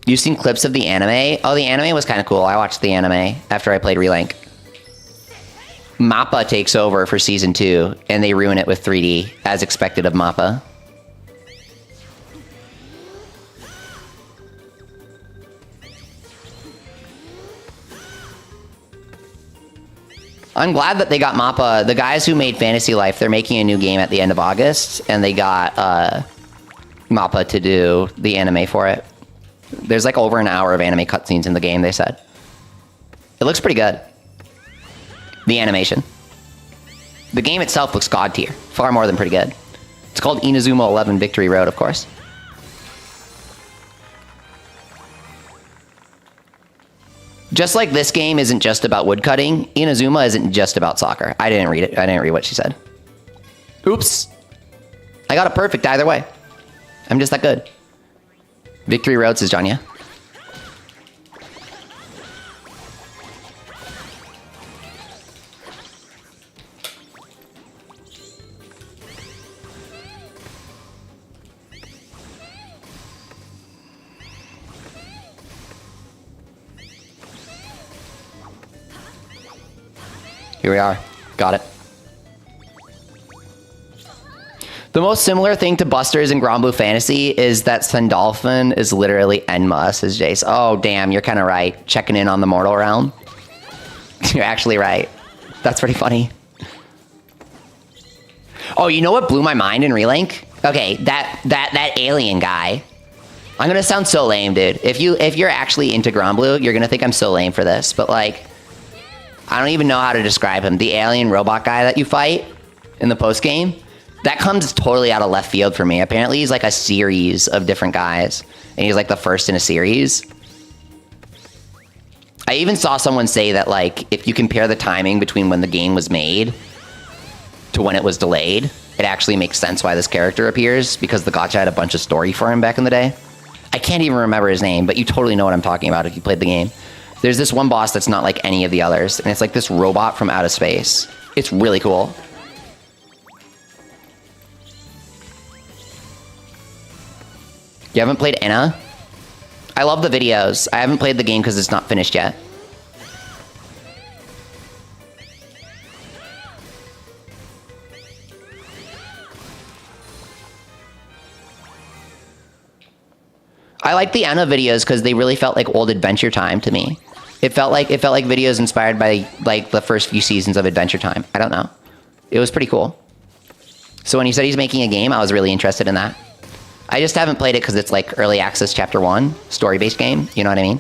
You've seen clips of the anime? Oh, the anime was kind of cool. I watched the anime after I played Relink. Mappa takes over for Season 2, and they ruin it with 3D, as expected of Mappa. I'm glad that they got Mappa. The guys who made Fantasy Life, they're making a new game at the end of August, and they got Mappa to do the anime for it. There's like over an hour of anime cutscenes in the game, they said. It looks pretty good. The animation. The game itself looks god tier. Far more than pretty good. It's called Inazuma 11 Victory Road, of course. Just like this game isn't just about woodcutting, Inazuma isn't just about soccer. I didn't read it. I didn't read what she said. Oops. I got it perfect either way. I'm just that good. Victory Road, says Janya. Here we are. Got it. The most similar thing to Busters and Grand Blue Fantasy is that Sandalphon is literally Enma, says Jace. Oh, damn, you're kind of right. Checking in on the mortal realm. You're actually right. That's pretty funny. Oh, you know what blew my mind in Relink? Okay, that alien guy. I'm gonna sound so lame, dude. If you're actually into Grand Blue, you're gonna think I'm so lame for this, but like, I don't even know how to describe him. The alien robot guy that you fight in the post game, that comes totally out of left field for me. Apparently he's like a series of different guys, and he's like the first in a series. I even saw someone say that like, if you compare the timing between when the game was made to when it was delayed, it actually makes sense why this character appears, because the gacha had a bunch of story for him back in the day. I can't even remember his name, but you totally know what I'm talking about if you played the game. There's this one boss that's not like any of the others, and it's like this robot from outer space. It's really cool. You haven't played Enna? I love the videos. I haven't played the game because it's not finished yet. I like the Enna videos because they really felt like old Adventure Time to me. It felt like videos inspired by like the first few seasons of Adventure Time. I don't know. It was pretty cool. So when he said he's making a game, I was really interested in that. I just haven't played it because it's like early access chapter 1, story-based game. You know what I mean?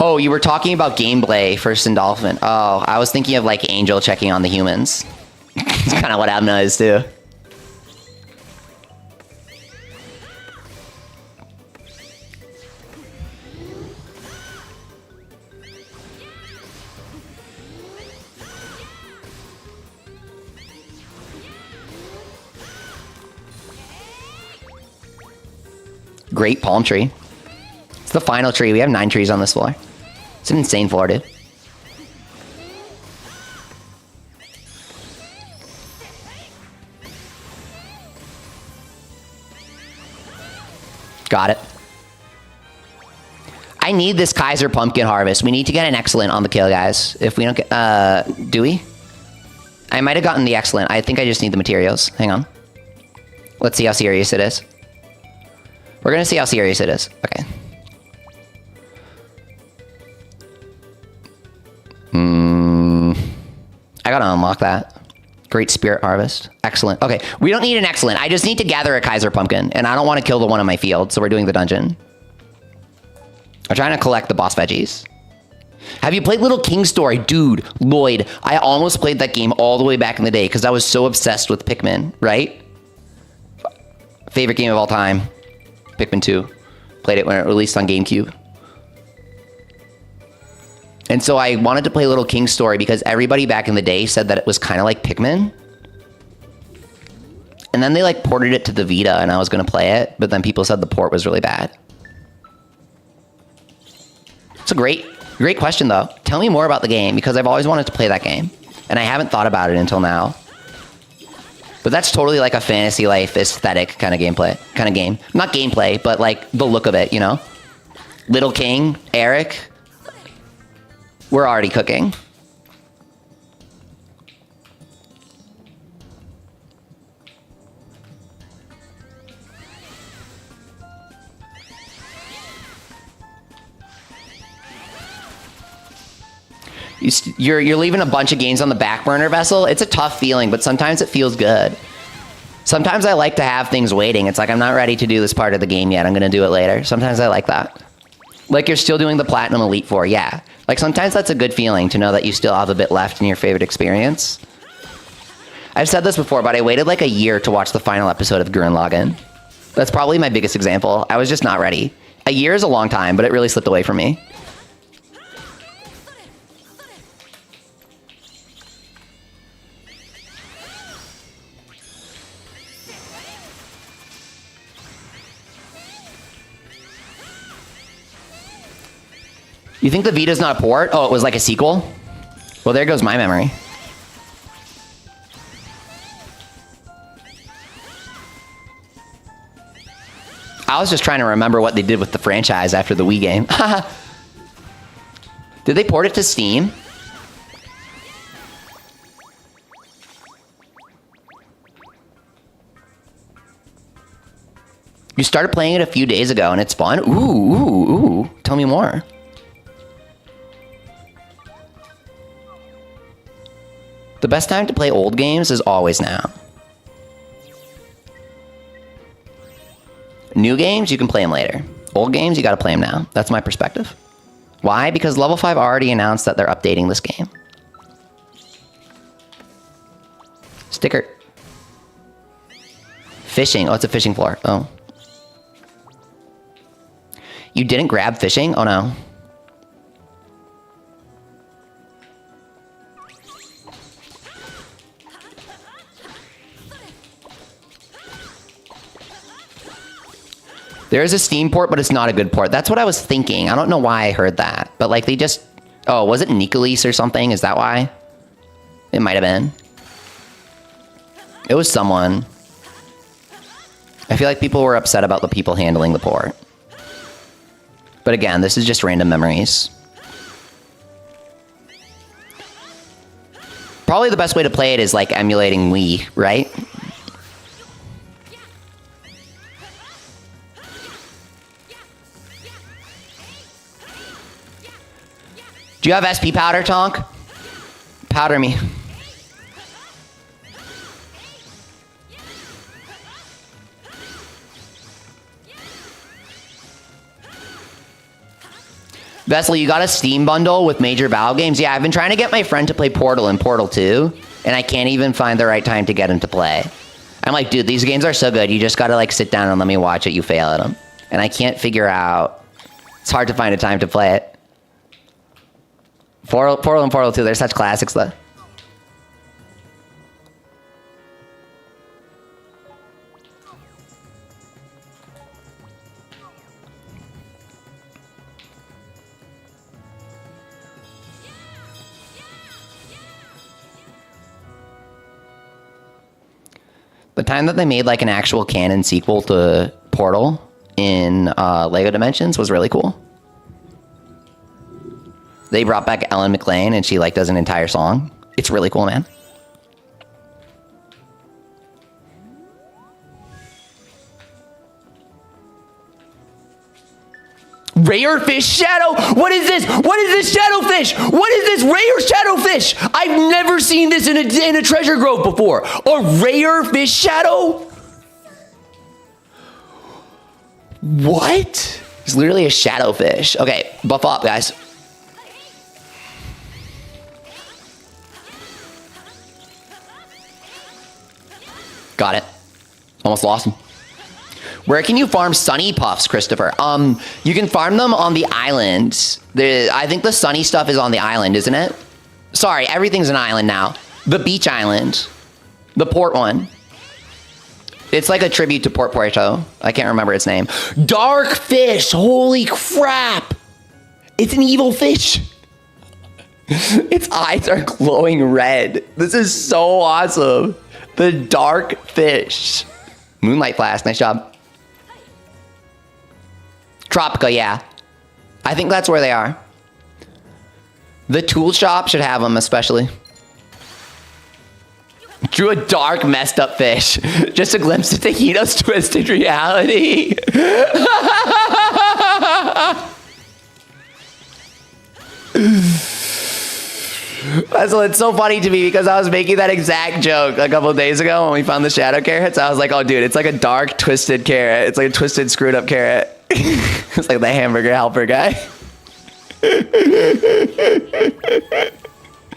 Oh, you were talking about gameplay for Sandalphon. Oh, I was thinking of like Angel checking on the humans. It's kind of what Abna is too. Great palm tree. It's the final tree. We have 9 trees on this floor. It's an insane floor, dude. Got it. I need this Kaiser pumpkin harvest. We need to get an excellent on the kill, guys. If we don't get... do we? I might have gotten the excellent. I think I just need the materials. Hang on. Let's see how serious it is. We're going to see how serious it is. Okay. I got to unlock that. Great Spirit Harvest. Excellent. Okay, we don't need an excellent. I just need to gather a Kaiser Pumpkin, and I don't want to kill the one in my field, so we're doing the dungeon. I'm trying to collect the boss veggies. Have you played Little King Story? Dude, Lloyd, I almost played that game all the way back in the day because I was so obsessed with Pikmin, right? Favorite game of all time. Pikmin 2. Played it when it released on GameCube. And so I wanted to play Little King Story because everybody back in the day said that it was kind of like Pikmin. And then they like ported it to the Vita and I was going to play it, but then people said the port was really bad. It's a great question though. Tell me more about the game because I've always wanted to play that game and I haven't thought about it until now. But that's totally like a Fantasy Life aesthetic kind of game. Not gameplay, but like the look of it, you know? Little King, Eric. We're already cooking. You're leaving a bunch of games on the back burner, Vessel. It's a tough feeling, but sometimes it feels good. Sometimes I like to have things waiting. It's like, I'm not ready to do this part of the game yet. I'm going to do it later. Sometimes I like that. Like you're still doing the Platinum Elite 4, yeah. Like sometimes that's a good feeling to know that you still have a bit left in your favorite experience. I've said this before, but I waited like a year to watch the final episode of Gurren Lagann. That's probably my biggest example. I was just not ready. A year is a long time, but it really slipped away from me. You think the Vita's not a port? Oh, it was like a sequel? Well, there goes my memory. I was just trying to remember what they did with the franchise after the Wii game. Did they port it to Steam? You started playing it a few days ago and it's fun? Ooh. Tell me more. The best time to play old games is always now. New games, you can play them later. Old games, you gotta play them now. That's my perspective. Why? Because Level 5 already announced that they're updating this game. Sticker. Fishing. Oh, it's a fishing floor. Oh. You didn't grab fishing? Oh no. There is a Steam port, but it's not a good port. That's what I was thinking. I don't know why I heard that. But like they just... Oh, was it Nicolis or something? Is that why? It might have been. It was someone. I feel like people were upset about the people handling the port. But again, this is just random memories. Probably the best way to play it is like emulating Wii, right? Do you have SP powder, Tonk? Powder me. Vessel, you got a Steam bundle with major Valve games? Yeah, I've been trying to get my friend to play Portal and Portal 2, and I can't even find the right time to get him to play. I'm like, dude, these games are so good. You just gotta like sit down and let me watch it. You fail at them. And I can't figure out... It's hard to find a time to play it. Portal and Portal 2, they're such classics though. The time that they made like an actual canon sequel to Portal in Lego Dimensions was really cool. They brought back Ellen McLean and she like does an entire song. It's really cool, man. Rare fish shadow? What is this? What is this shadowfish? What is this rare shadowfish? I've never seen this in a treasure grove before. A rare fish shadow? What? It's literally a shadowfish. Okay, buff up, guys. Got it. Almost lost him. Where can you farm sunny puffs, Christopher? You can farm them on the island. I think the sunny stuff is on the island, isn't it? Sorry, everything's an island now. The beach island. The port one. It's like a tribute to Port Puerto. I can't remember its name. Dark fish. Holy crap. It's an evil fish. Its eyes are glowing red. This is so awesome. The dark fish. Moonlight Flask. Nice job. Tropica, yeah. I think that's where they are. The tool shop should have them, especially. Drew a dark, messed up fish. Just a glimpse of Tahito's twisted reality. It's so funny to me because I was making that exact joke a couple of days ago when we found the shadow carrots. I was like, oh, dude, it's like a dark, twisted carrot. It's like a twisted, screwed up carrot. It's like the hamburger helper guy.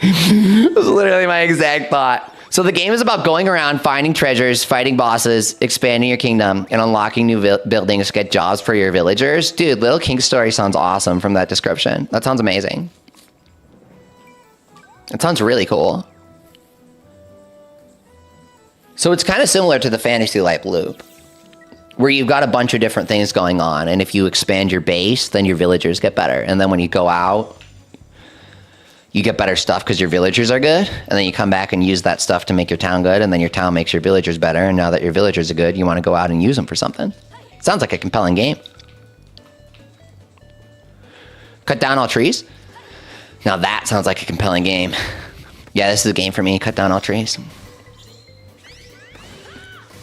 It was literally my exact thought. So the game is about going around, finding treasures, fighting bosses, expanding your kingdom, and unlocking new buildings to get jobs for your villagers. Dude, Little King's Story sounds awesome from that description. That sounds amazing. It sounds really cool. So it's kind of similar to the Fantasy Light loop, where you've got a bunch of different things going on, and if you expand your base, then your villagers get better. And then when you go out, you get better stuff because your villagers are good, and then you come back and use that stuff to make your town good, and then your town makes your villagers better, and now that your villagers are good, you want to go out and use them for something. Sounds like a compelling game. Cut down all trees? Now that sounds like a compelling game. Yeah, this is a game for me. Cut down all trees.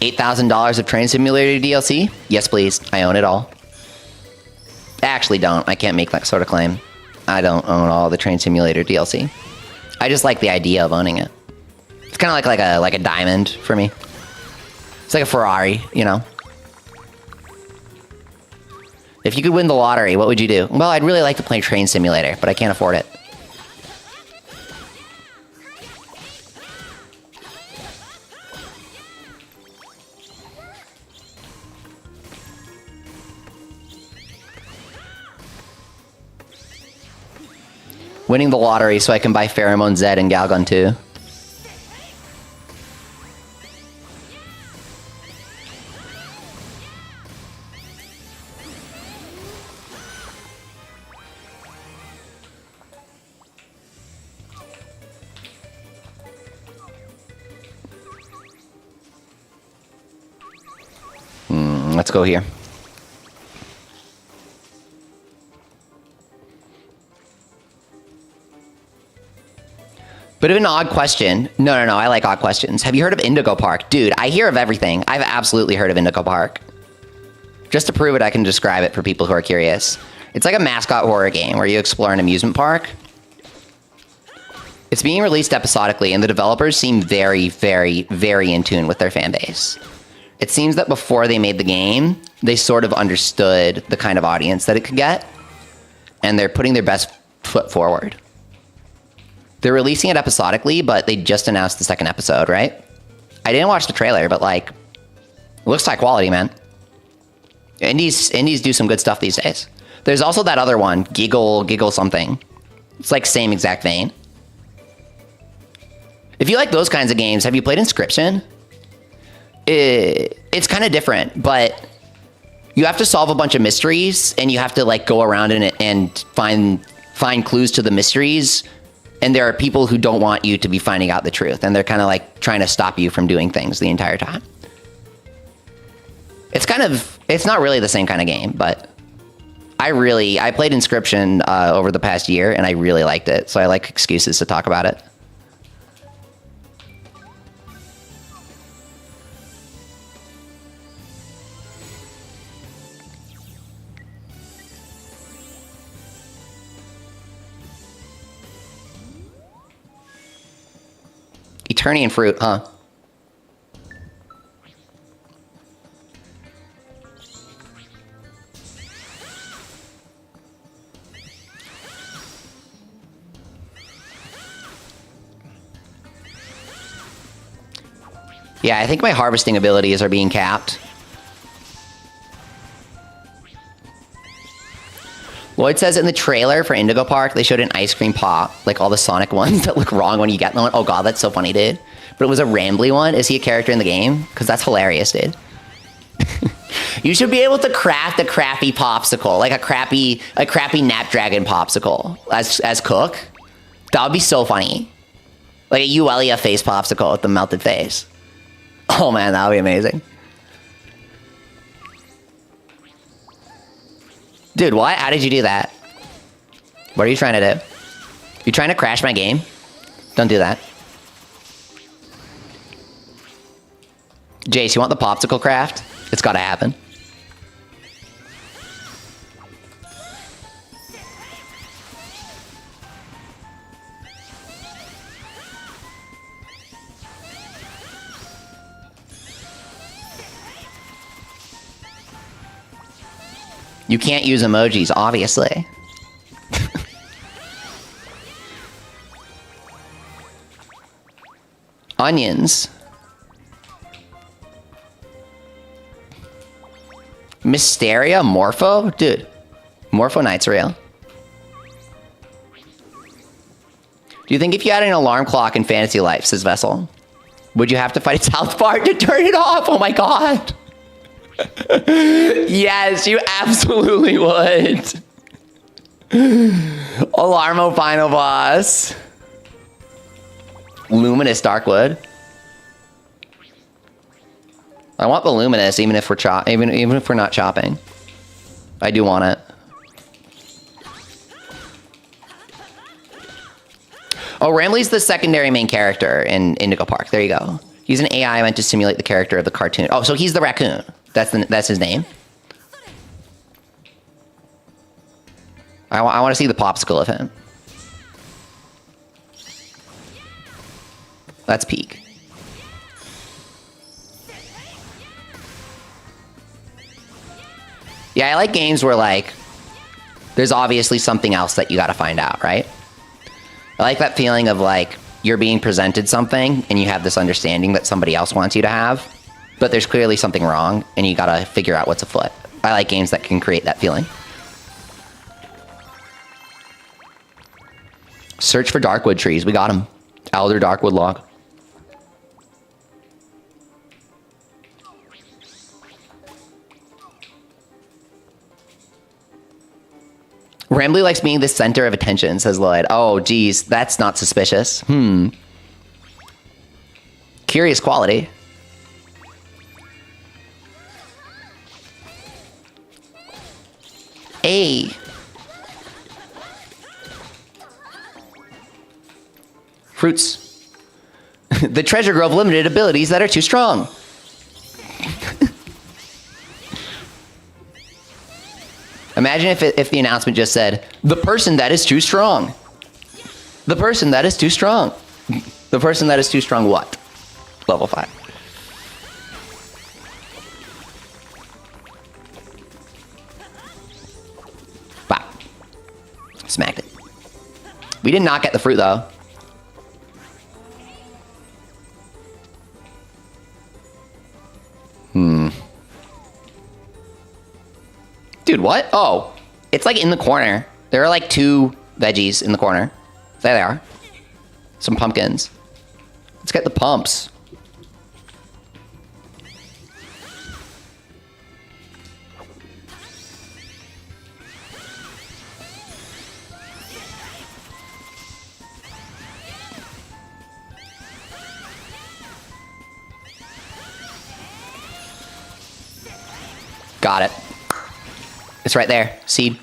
$8,000 of Train Simulator DLC? Yes, please. I own it all. I actually don't. I can't make that sort of claim. I don't own all the Train Simulator DLC. I just like the idea of owning it. It's kind of like a diamond for me. It's like a Ferrari, you know? If you could win the lottery, what would you do? Well, I'd really like to play Train Simulator, but I can't afford it. Winning the lottery so I can buy Pheromone Z and Galgun 2. Let's go here. Bit of an odd question. No, I like odd questions. Have you heard of Indigo Park? Dude, I hear of everything. I've absolutely heard of Indigo Park. Just to prove it, I can describe it for people who are curious. It's like a mascot horror game where you explore an amusement park. It's being released episodically, and the developers seem very, very, very in tune with their fan base. It seems that before they made the game, they sort of understood the kind of audience that it could get, and they're putting their best foot forward. They're releasing it episodically, but they just announced the second episode, right? I didn't watch the trailer, but like, it looks high quality, man. Indies do some good stuff these days. There's also that other one, Giggle something. It's like same exact vein. If you like those kinds of games, have you played Inscription? It's kind of different, but you have to solve a bunch of mysteries, and you have to like go around in it and find clues to the mysteries. And there are people who don't want you to be finding out the truth, and they're kind of like trying to stop you from doing things the entire time. It's not really the same kind of game, but I played Inscription over the past year, and I really liked it, so I like excuses to talk about it. Eternian fruit, huh? Yeah, I think my harvesting abilities are being capped. Lloyd says in the trailer for Indigo Park, they showed an ice cream pop, like all the Sonic ones that look wrong when you get them. Oh god, that's so funny, dude. But it was a rambly one. Is he a character in the game? Because that's hilarious, dude. You should be able to craft a crappy popsicle, like a crappy Napdragon popsicle as Cook. That would be so funny. Like a Uelia face popsicle with the melted face. Oh man, that would be amazing. Dude, what? How did you do that? What are you trying to do? You trying to crash my game? Don't do that. Jace, you want the popsicle craft? It's gotta happen. You can't use emojis, obviously. Onions. Mysteria? Morpho? Dude. Morpho Knight's real. Do you think if you had an alarm clock in Fantasy Life, says Vessel, would you have to fight South Park to turn it off? Oh my god. Yes, you absolutely would. Alarmo final boss. Luminous Darkwood. I want the Luminous, even if we're even if we're not chopping. I do want it. Oh, Ramley's the secondary main character in Indigo Park. There you go. He's an AI meant to simulate the character of the cartoon. Oh, so he's the raccoon. That's his name. I want to see the popsicle of him. That's peak. Yeah, I like games where, like, there's obviously something else that you gotta find out, right? I like that feeling of, like, you're being presented something and you have this understanding that somebody else wants you to have, but there's clearly something wrong and you gotta figure out what's afoot. I like games that can create that feeling. Search for Darkwood trees. We got them. Elder Darkwood log. Rambley likes being the center of attention, says Lloyd. Oh, geez, that's not suspicious. Curious quality. A. Fruits. The Treasure Grove limited abilities that are too strong. Imagine if the announcement just said, the person that is too strong. The person that is too strong. The person that is too strong what? Level 5. Wow. Smacked it. We did not get the fruit, though. Dude, what? Oh, it's like in the corner. There are like 2 veggies in the corner. There they are. Some pumpkins. Let's get the pumps. Got it. It's right there. Seed.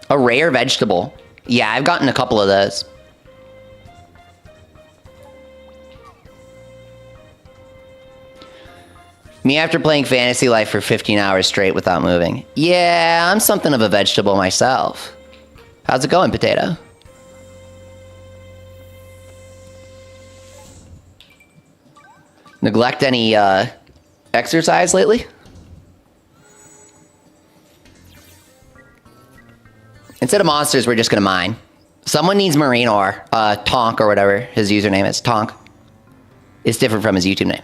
A rare vegetable. Yeah, I've gotten a couple of those. Me after playing Fantasy Life for 15 hours straight without moving. Yeah, I'm something of a vegetable myself. How's it going, Potato? Neglect any exercise lately? Instead of monsters, we're just gonna mine. Someone needs marine ore. Tonk or whatever his username is. Tonk. It's different from his YouTube name.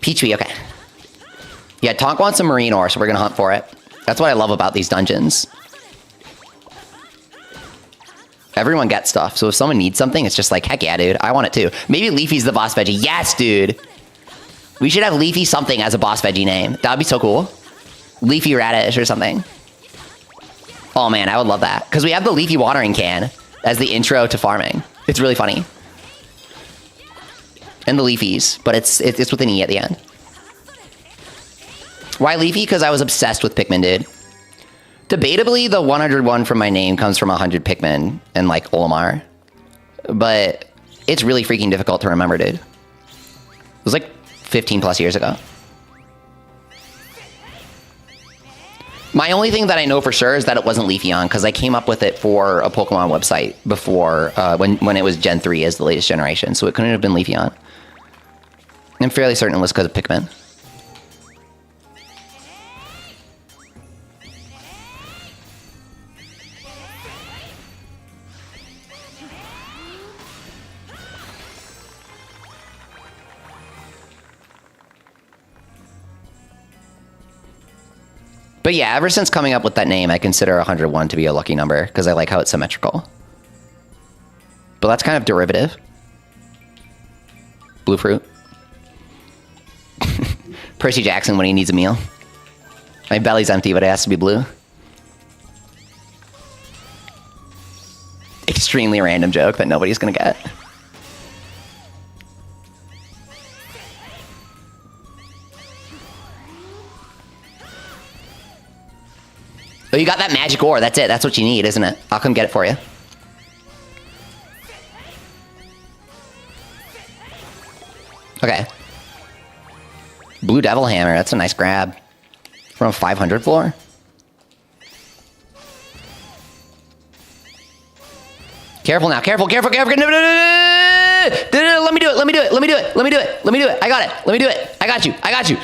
Peachby, okay. Yeah, Tonk wants some marine ore, so we're gonna hunt for it. That's what I love about these dungeons. Everyone gets stuff, so if someone needs something, it's just like, heck yeah, dude, I want it too. Maybe Leafy's the boss veggie. Yes, dude! We should have Leafy something as a boss veggie name. That would be so cool. Leafy Radish or something. Oh man, I would love that. Because we have the Leafy watering can as the intro to farming. It's really funny. And the Leafies, but it's with an E at the end. Why Leafy? Because I was obsessed with Pikmin, dude. Debatably, the 101 from my name comes from 100 Pikmin and, like, Olimar. But it's really freaking difficult to remember, dude. It was, like, 15 plus years ago. My only thing that I know for sure is that it wasn't Leafeon, because I came up with it for a Pokemon website before, when it was Gen 3 as the latest generation, so it couldn't have been Leafeon. I'm fairly certain it was because of Pikmin. But yeah, ever since coming up with that name, I consider 101 to be a lucky number because I like how it's symmetrical. But that's kind of derivative. Blue fruit. Percy Jackson when he needs a meal. My belly's empty, but it has to be blue. Extremely random joke that nobody's gonna get. Oh, you got that magic ore. That's it. That's what you need, isn't it? I'll come get it for you. Okay. Blue Devil Hammer. That's a nice grab. From a 500 floor. Careful now. Careful, careful, careful. No, no, no, no, no, no. Let me do it. Let me do it. Let me do it. Let me do it. Let me do it. I got it. Let me do it. I got you. I got you.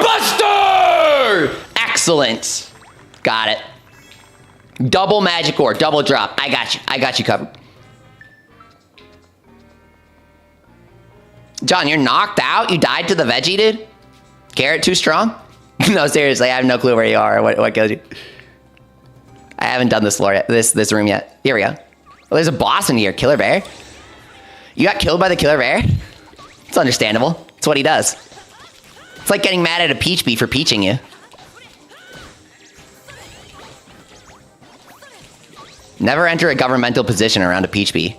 Buster! Excellent. Got it. Double magic ore. Double drop. I got you. I got you covered. John, you're knocked out? You died to the veggie, dude? Carrot too strong? No, seriously, I have no clue where you are or what killed you. I haven't done this floor yet, this room yet. Here we go. Oh, there's a boss in here, Killer Bear. You got killed by the Killer Bear? It's understandable. It's what he does. It's like getting mad at a Peach Bee for peaching you. Never enter a governmental position around a Peach Bee.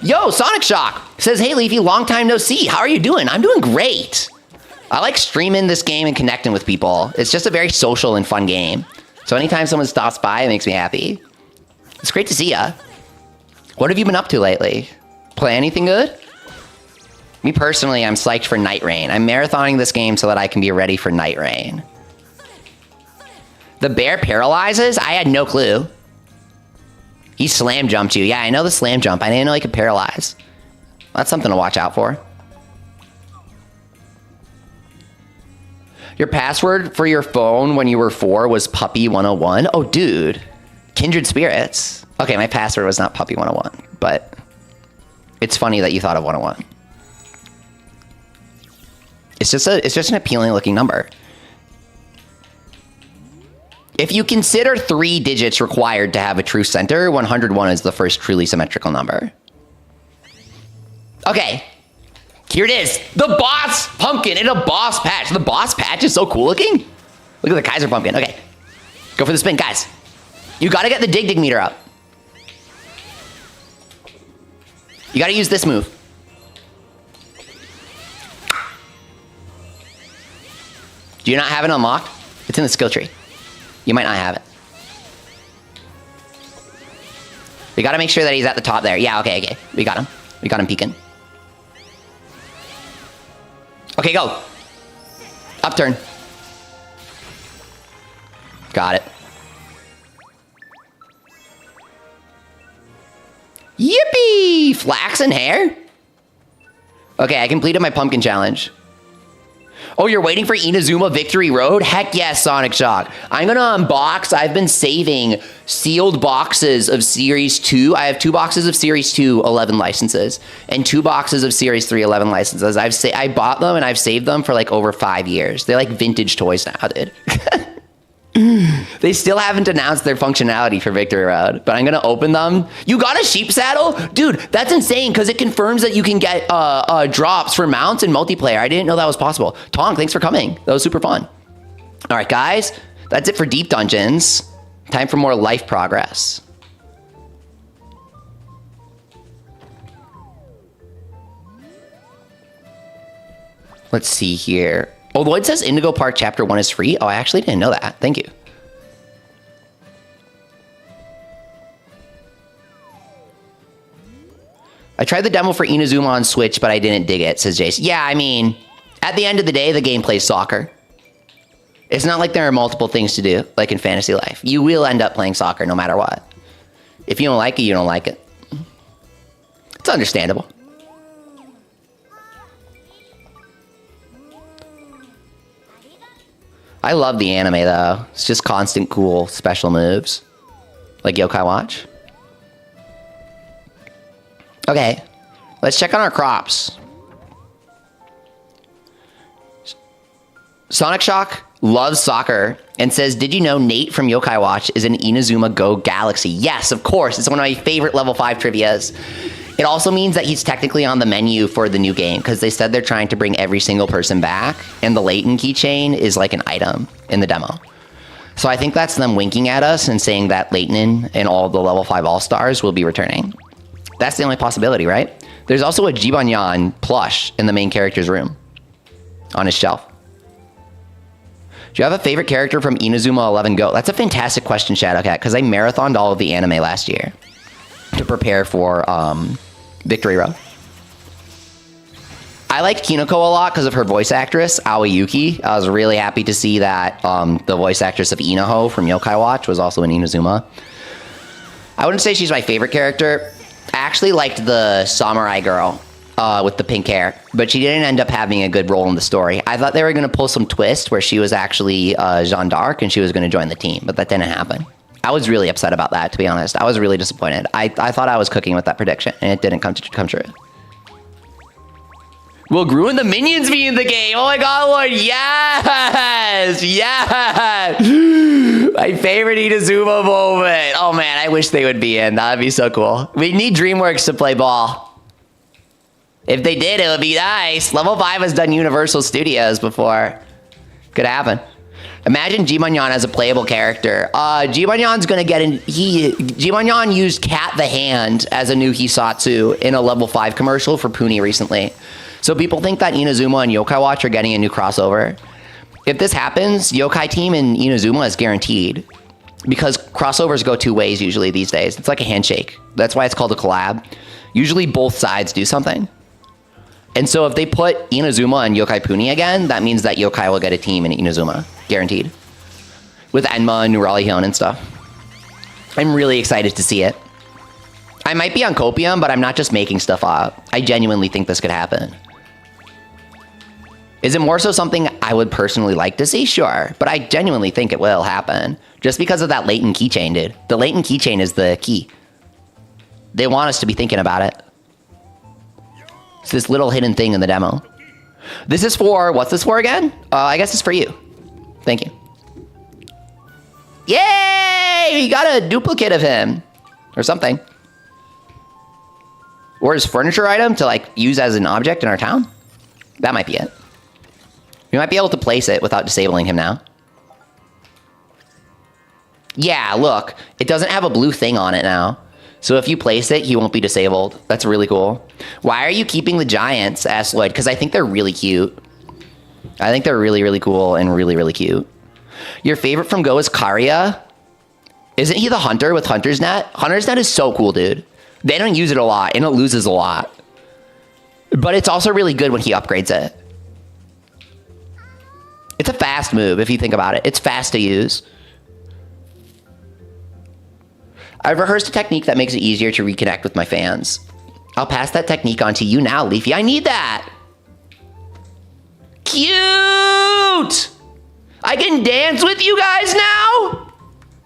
Yo, Sonic Shock says, hey, Leafy, long time no see. How are you doing? I'm doing great. I like streaming this game and connecting with people. It's just a very social and fun game. So anytime someone stops by, it makes me happy. It's great to see ya. What have you been up to lately? Play anything good? Me personally, I'm psyched for Night Rain. I'm marathoning this game so that I can be ready for Night Rain. The bear paralyzes? I had no clue. He slam jumped you. Yeah, I know the slam jump. I didn't know he could paralyze. That's something to watch out for. Your password for your phone when you were 4 was Puppy101? Oh, dude. Kindred Spirits. Okay, my password was not Puppy101, but it's funny that you thought of 101. It's just an appealing looking number. If you consider 3 digits required to have a true center, 101 is the first truly symmetrical number. Okay. Here it is. The boss pumpkin in a boss patch. The boss patch is so cool looking. Look at the Kaiser pumpkin. Okay. Go for the spin, guys. You gotta get the dig meter up. You gotta use this move. Do you not have it unlocked? It's in the skill tree. You might not have it. We gotta make sure that he's at the top there. Yeah, okay. We got him. We got him peeking. Okay, go. Upturn. Got it. Yippee! Flaxen hair? Okay, I completed my pumpkin challenge. Oh, you're waiting for Inazuma Victory Road? Heck yes, Sonic Shock. I'm gonna unbox. I've been saving sealed boxes of Series 2. I have 2 boxes of Series 2 11 licenses and 2 boxes of Series 3 11 licenses. I bought them and I've saved them for like over 5 years. They're like vintage toys now, dude. They still haven't announced their functionality for Victory Road, but I'm gonna open them. You got a sheep saddle? Dude, that's insane because it confirms that you can get drops for mounts in multiplayer. I didn't know that was possible. Tonk, thanks for coming. That was super fun. All right, guys, that's it for deep dungeons. Time for more life progress. Let's see here. Oh, Lloyd says Indigo Park Chapter 1 is free. Oh, I actually didn't know that. Thank you. I tried the demo for Inazuma on Switch, but I didn't dig it, says Jace. Yeah, I mean, at the end of the day, the game plays soccer. It's not like there are multiple things to do, like in fantasy life. You will end up playing soccer no matter what. If you don't like it, you don't like it. It's understandable. I love the anime, though. It's just constant cool special moves. Like Yokai Watch. Okay. Let's check on our crops. Sonic Shock loves soccer and says, did you know Nate from Yokai Watch is in Inazuma Go Galaxy? Yes, of course. It's one of my favorite level 5 trivias. It also means that he's technically on the menu for the new game because they said they're trying to bring every single person back, and the Layton keychain is like an item in the demo. So I think that's them winking at us and saying that Layton and all the level 5 all-stars will be returning. That's the only possibility, right? There's also a Jibanyan plush in the main character's room on his shelf. Do you have a favorite character from Inazuma 11 Go? That's a fantastic question, Shadowcat, because I marathoned all of the anime last year to prepare for Victory Road. I like Kinoko a lot because of her voice actress, Aoyuki. I was really happy to see that the voice actress of Inaho from Yokai Watch was also in Inazuma. I wouldn't say she's my favorite character. I actually liked the samurai girl with the pink hair, but she didn't end up having a good role in the story. I thought they were going to pull some twist where she was actually Jeanne d'Arc and she was going to join the team, but that didn't happen. I was really upset about that, to be honest. I was really disappointed. I thought I was cooking with that prediction, and it didn't come true. Will Gru and the minions be in the game? Oh my god, Lord, yes! Yes! My favorite Inazuma moment. Oh man, I wish they would be in. That would be so cool. We need DreamWorks to play ball. If they did, it would be nice. Level 5 has done Universal Studios before. Could happen. Imagine Jibanyan as a playable character. Jibanyan's gonna get in. Jibanyan used Cat the Hand as a new Hisatsu in a level 5 commercial for Puni recently. So people think that Inazuma and Yokai Watch are getting a new crossover. If this happens, Yokai Team and Inazuma is guaranteed. Because crossovers go 2 ways usually these days. It's like a handshake. That's why it's called a collab. Usually both sides do something. And so if they put Inazuma and Yokai Puni again, that means that Yokai will get a team in Inazuma. Guaranteed. With Enma and Nuralion and stuff. I'm really excited to see it. I might be on copium, but I'm not just making stuff up. I genuinely think this could happen. Is it more so something I would personally like to see? Sure. But I genuinely think it will happen. Just because of that latent keychain, dude. The latent keychain is the key. They want us to be thinking about it. It's this little hidden thing in the demo. This is for, what's this for again? I guess it's for you. Thank you. Yay! We got a duplicate of him. Or something. Or his furniture item to, like, use as an object in our town? That might be it. We might be able to place it without disabling him now. Yeah, look. It doesn't have a blue thing on it now. So if you place it, he won't be disabled. That's really cool. Why are you keeping the giants? Asked Lloyd. Because I think they're really cute. I think they're really, really cool and really, really cute. Your favorite from Go is Karya. Isn't he the hunter with Hunter's Net? Hunter's Net is so cool, dude. They don't use it a lot, and it loses a lot. But it's also really good when he upgrades it. It's a fast move, if you think about it. It's fast to use. I've rehearsed a technique that makes it easier to reconnect with my fans. I'll pass that technique on to you now, Leafy. I need that. Cute! I can dance with you guys now?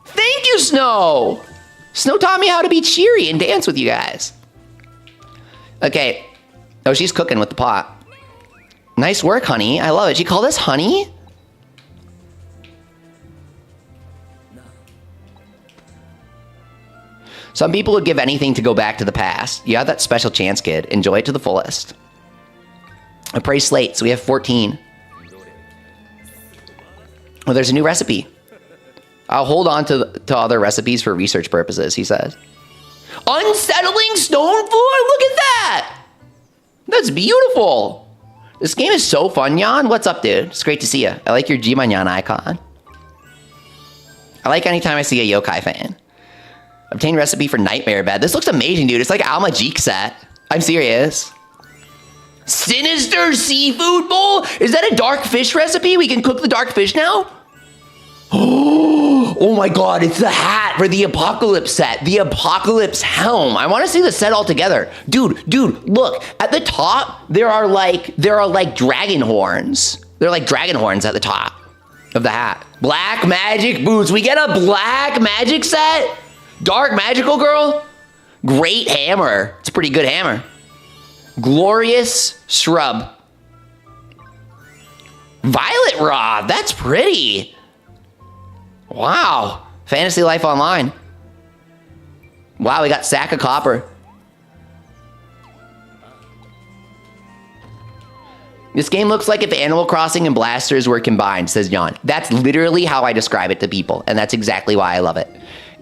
Thank you, Snow. Snow taught me how to be cheery and dance with you guys. Okay. Oh, she's cooking with the pot. Nice work, honey. I love it. She called us honey? Some people would give anything to go back to the past. You have that special chance, kid. Enjoy it to the fullest. I praise Slate, so we have 14. Oh, there's a new recipe. I'll hold on to other recipes for research purposes, he says. Unsettling stone floor? Look at that! That's beautiful. This game is so fun, Jan. What's up, dude? It's great to see you. I like your G-Man icon. I like anytime I see a yokai fan. Obtain recipe for nightmare bed. This looks amazing, dude. It's like Alma Jeek set. I'm serious. Sinister seafood bowl? Is that a dark fish recipe? We can cook the dark fish now? Oh my god, it's the hat for the Apocalypse set. The Apocalypse helm. I want to see the set all together. Dude, look. At the top, there are like dragon horns. They're like dragon horns at the top of the hat. Black magic boots. We get a black magic set? Dark magical girl? Great hammer. It's a pretty good hammer. Glorious shrub. Violet rod. That's pretty. Wow. Fantasy Life Online. Wow, we got sack of copper. This game looks like if Animal Crossing and Blasters were combined, says Jan. That's literally how I describe it to people, and that's exactly why I love it.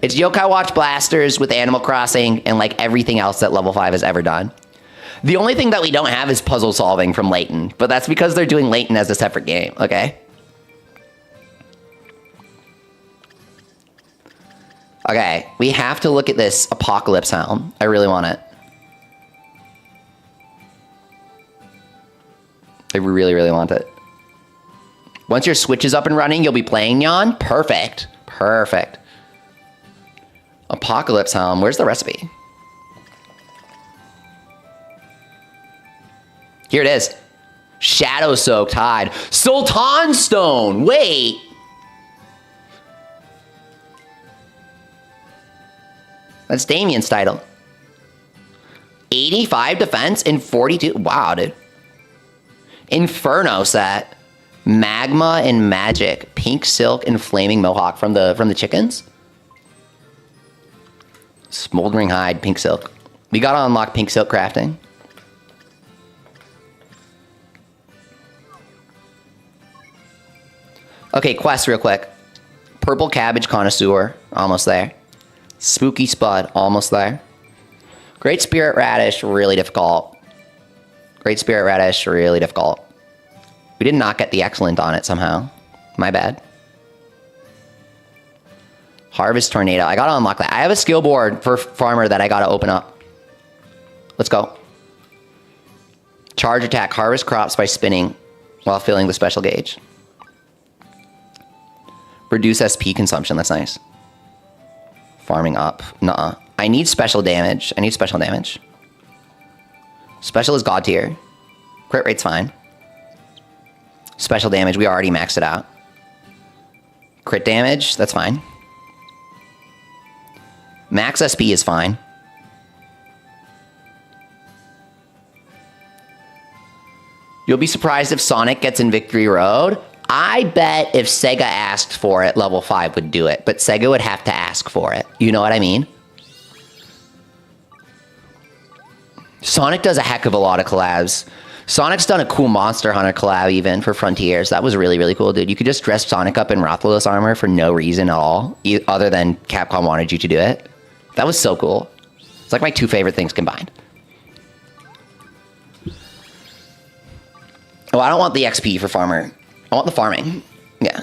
It's Yokai Watch Blasters with Animal Crossing and like everything else that Level 5 has ever done. The only thing that we don't have is puzzle solving from Layton, but that's because they're doing Layton as a separate game, okay? Okay, we have to look at this Apocalypse helm. I really want it. I really, really want it. Once your Switch is up and running, you'll be playing Jan? Perfect. Perfect. Apocalypse helm. Where's the recipe? Here it is. Shadow soaked hide. Sultan stone. Wait. That's Damien's title. 85 defense and 42. Wow, dude. Inferno set. Magma and magic. Pink silk and flaming mohawk from the chickens. Smoldering hide, pink silk. We gotta unlock pink silk crafting. Okay, quest real quick. Purple cabbage connoisseur, almost there. Spooky spud, almost there. Great spirit radish, really difficult. Great spirit radish, really difficult. We did not get the excellent on it somehow. My bad. Harvest tornado. I gotta unlock that. I have a skill board for farmer that I gotta open up. Let's go. Charge attack. Harvest crops by spinning while filling the special gauge. Reduce SP consumption. That's nice. Farming up. Nuh-uh. I need special damage. I need special damage. Special is god tier. Crit rate's fine. Special damage. We already maxed it out. Crit damage. That's fine. Max SP is fine. You'll be surprised if Sonic gets in Victory Road. I bet if Sega asked for it, Level 5 would do it. But Sega would have to ask for it. You know what I mean? Sonic does a heck of a lot of collabs. Sonic's done a cool Monster Hunter collab even for Frontiers. That was really, really cool, dude. You could just dress Sonic up in Rathalos armor for no reason at all, other than Capcom wanted you to do it. That was so cool. It's like my two favorite things combined. Oh, I don't want the XP for farmer. I want the farming. Yeah.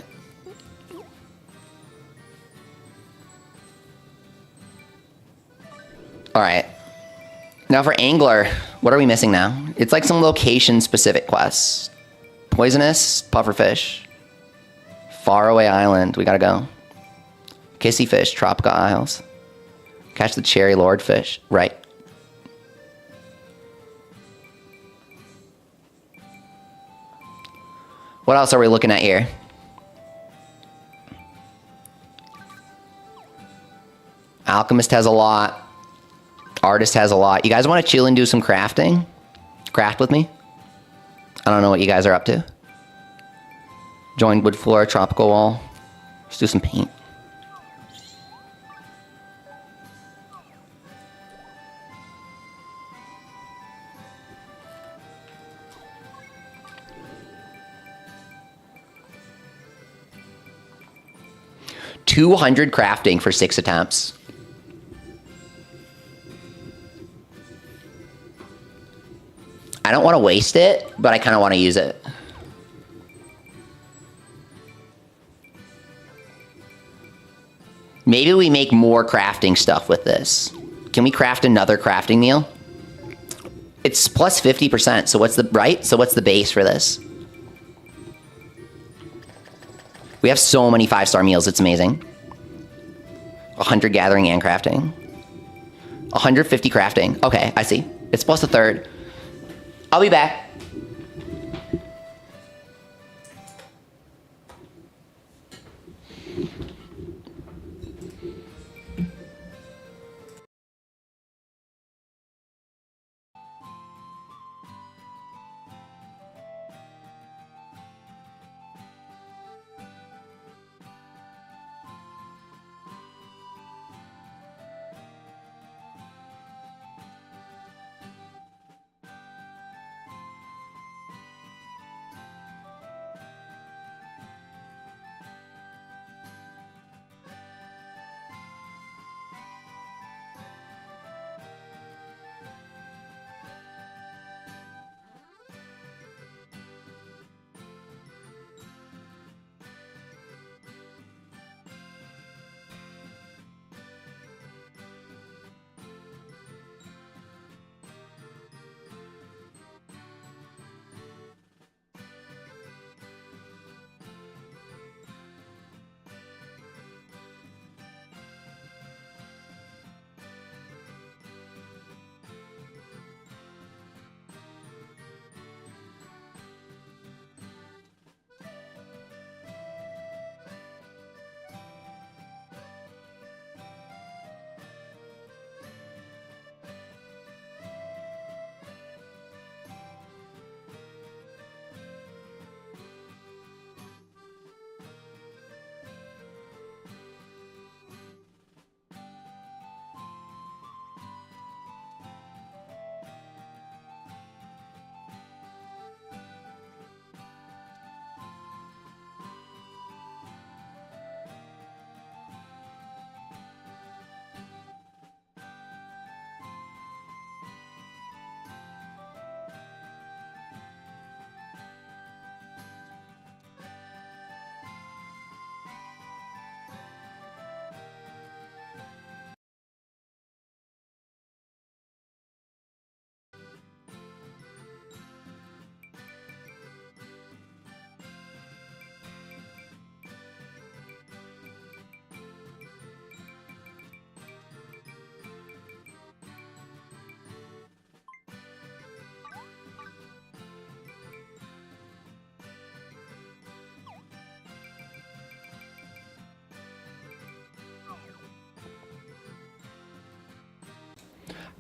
All right. Now for Angler, what are we missing now? It's like some location-specific quests. Poisonous, pufferfish. Faraway Island, we gotta go. Kissy Fish, Tropica Isles. Catch the Cherry Lord fish, right. What else are we looking at here? Alchemist has a lot. Artist has a lot. You guys want to chill and do some crafting? Craft with me? I don't know what you guys are up to. Join wood floor, tropical wall. Let's do some paint. $200 crafting for 6 attempts. I don't want to waste it, but I kind of want to use it. Maybe we make more crafting stuff with this. Can we craft another crafting meal? It's plus 50%, so what's the, right? So what's the base for this? We have so many 5-star meals, it's amazing. 100 gathering and crafting. 150 crafting. Okay, I see. It's plus a third. I'll be back.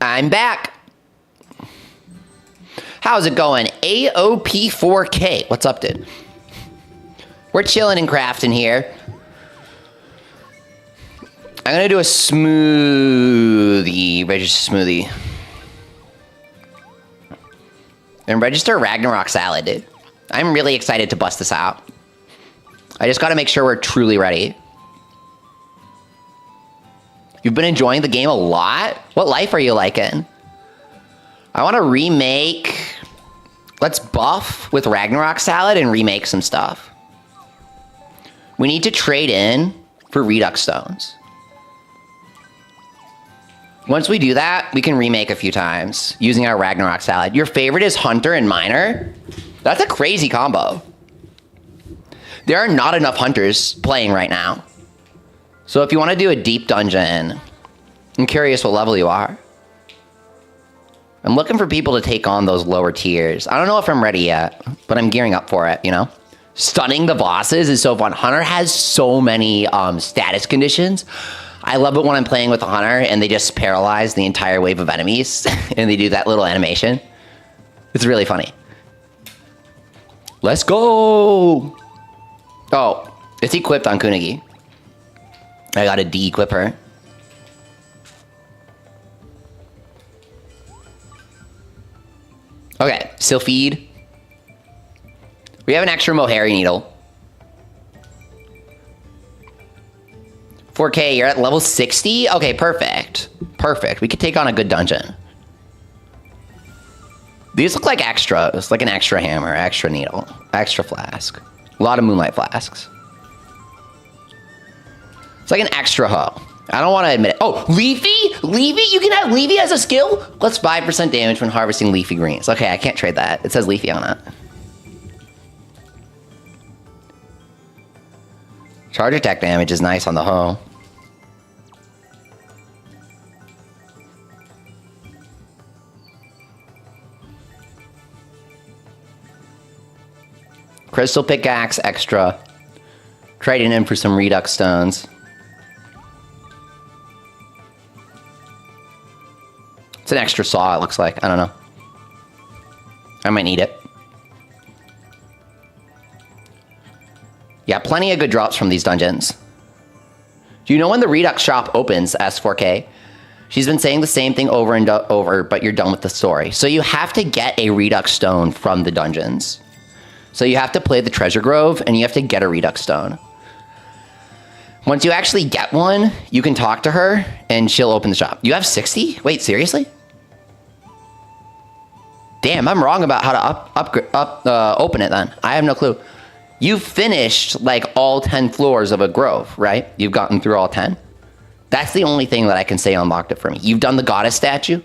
I'm back. How's it going? AOP4K. What's up, dude? We're chilling and crafting here. I'm gonna do a smoothie, veggie smoothie. And register Ragnarok Salad, dude. I'm really excited to bust this out. I just gotta make sure we're truly ready. You've been enjoying the game a lot? What life are you liking? I want to remake... Let's buff with Ragnarok Salad and remake some stuff. We need to trade in for Redux Stones. Once we do that, we can remake a few times using our Ragnarok Salad. Your favorite is Hunter and Miner? That's a crazy combo. There are not enough Hunters playing right now. So if you want to do a deep dungeon, I'm curious what level you are. I'm looking for people to take on those lower tiers. I don't know if I'm ready yet, but I'm gearing up for it, you know? Stunning the bosses is so fun. Hunter has so many status conditions. I love it when I'm playing with a Hunter and they just paralyze the entire wave of enemies and they do that little animation. It's really funny. Let's go! Oh, it's equipped on Kunigi. I gotta de-equip her. Okay, Sylphide. We have an extra Mohari needle. 4K, you're at level 60? Okay, perfect. Perfect. We could take on a good dungeon. These look like extras, like an extra hammer, extra needle, extra flask. A lot of moonlight flasks. It's like an extra hoe. I don't want to admit it. Oh, Leafy? Leafy? You can have Leafy as a skill? Plus 5% damage when harvesting leafy greens. Okay, I can't trade that. It says Leafy on it. Charge attack damage is nice on the hoe. Crystal pickaxe extra. Trading in for some Redux stones. It's an extra saw, it looks like. I don't know. I might need it. Yeah, plenty of good drops from these dungeons. Do you know when the Redux shop opens, S4K? She's been saying the same thing over and over, but you're done with the story. So you have to get a Redux stone from the dungeons. So you have to play the Treasure Grove, and you have to get a Redux stone. Once you actually get one, you can talk to her, and she'll open the shop. You have 60? Wait, seriously? Damn, I'm wrong about how to open it then. I have no clue. You've finished, like, all 10 floors of a grove, right? You've gotten through all 10? That's the only thing that I can say unlocked it for me. You've done the goddess statue?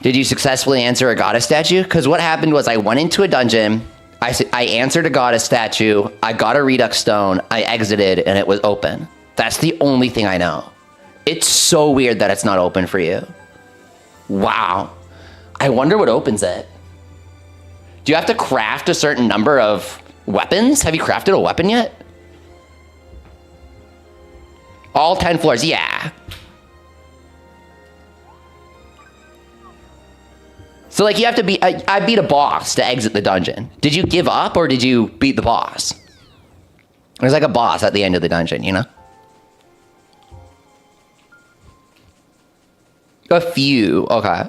Did you successfully answer a goddess statue? Because what happened was I went into a dungeon, I answered a goddess statue, I got a Redux stone, I exited, and it was open. That's the only thing I know. It's so weird that it's not open for you. Wow. I wonder what opens it. Do you have to craft a certain number of weapons? Have you crafted a weapon yet? All 10 floors, yeah. So, like, you have to beat... I beat a boss to exit the dungeon. Did you give up, or did you beat the boss? There's, like, a boss at the end of the dungeon, you know? A few. Okay.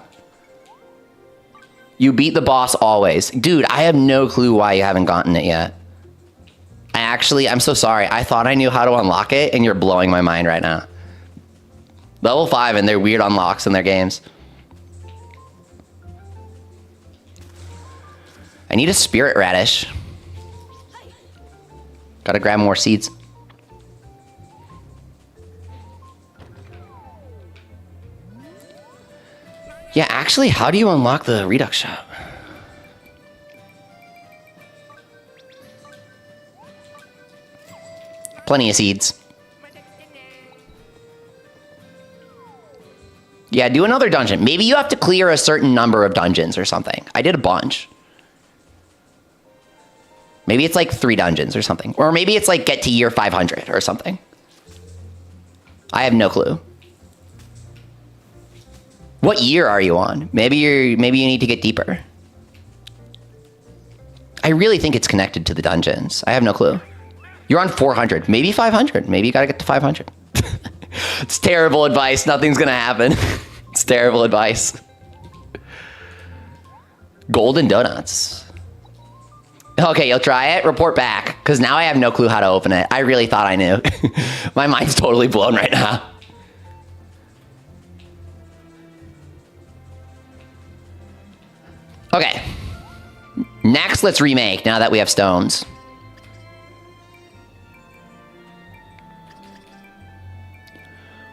You beat the boss always. Dude, I have no clue why you haven't gotten it yet. I'm so sorry. I thought I knew how to unlock it, and you're blowing my mind right now. Level 5, and they're weird unlocks in their games. I need a spirit radish. Gotta grab more seeds. Yeah, actually, how do you unlock the Redux shop? Plenty of seeds. Yeah, do another dungeon. Maybe you have to clear a certain number of dungeons or something. I did a bunch. Maybe it's like 3 dungeons or something. Or maybe it's like get to year 500 or something. I have no clue. What year are you on? Maybe you need to get deeper. I really think it's connected to the dungeons. I have no clue. You're on 400, maybe 500. Maybe you gotta get to 500. It's terrible advice. Nothing's gonna happen. It's terrible advice. Golden donuts. Okay, you'll try it. Report back. Because now I have no clue how to open it. I really thought I knew. My mind's totally blown right now. Okay. Next, let's remake now that we have stones.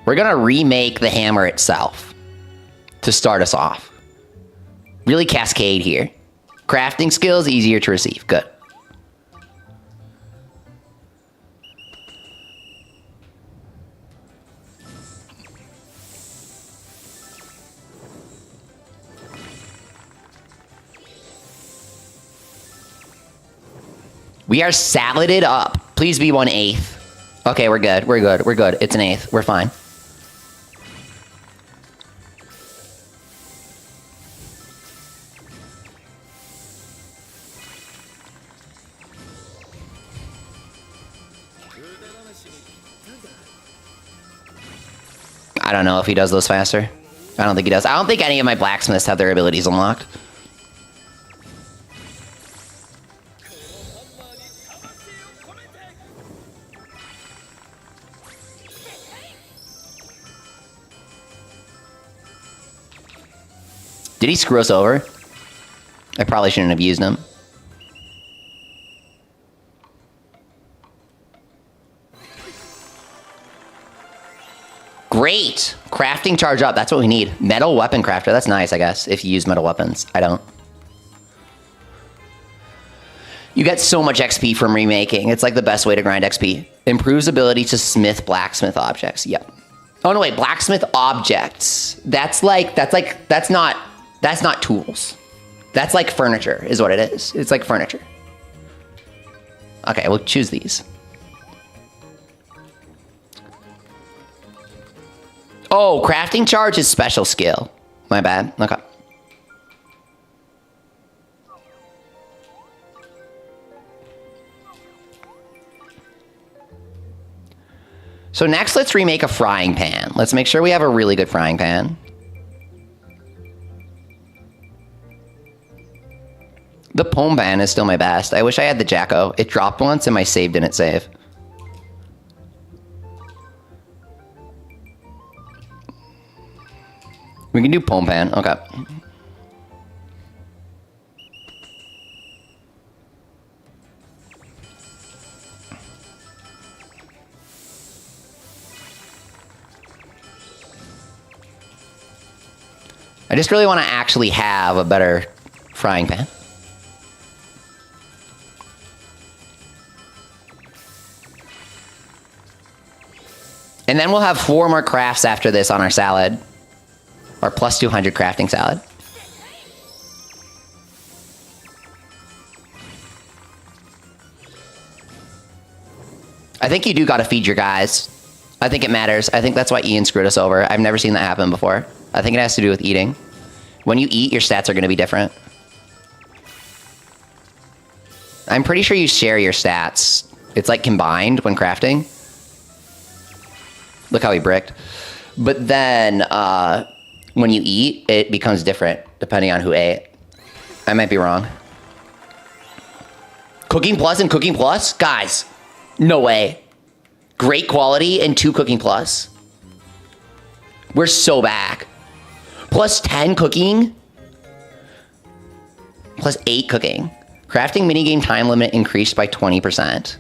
We're going to remake the hammer itself to start us off. Really cascade here. Crafting skills, easier to receive. Good. We are saladed up. Please be 1/8. Okay, we're good. We're good. We're good. It's an 1/8. We're fine. I don't know if he does those faster. I don't think he does. I don't think any of my blacksmiths have their abilities unlocked. Did he screw us over? I probably shouldn't have used him. Great! Crafting charge up. That's what we need. Metal weapon crafter. That's nice, I guess, if you use metal weapons. I don't. You get so much XP from remaking. It's like the best way to grind XP. Improves ability to smith blacksmith objects. Yep. Oh, no, wait. Blacksmith objects. That's not tools. That's like furniture is what it is. It's like furniture. Okay, we'll choose these. Oh, crafting charge is special skill. My bad. Okay. So next, let's remake a frying pan. Let's make sure we have a really good frying pan. The Pome Pan is still my best. I wish I had the Jacko. It dropped once and my save didn't save. We can do Pome Pan. Okay. I just really want to actually have a better frying pan. And then we'll have 4 more crafts after this on our salad. Or plus 200 crafting salad. I think you do gotta feed your guys. I think it matters. I think that's why Ian screwed us over. I've never seen that happen before. I think it has to do with eating. When you eat, your stats are gonna be different. I'm pretty sure you share your stats. It's like combined when crafting. Look how he bricked. But then, when you eat, it becomes different depending on who ate. I might be wrong. Cooking Plus and Cooking Plus? Guys, no way. Great quality and 2 Cooking Plus. We're so back. Plus 10 cooking. Plus 8 cooking. Crafting minigame time limit increased by 20%.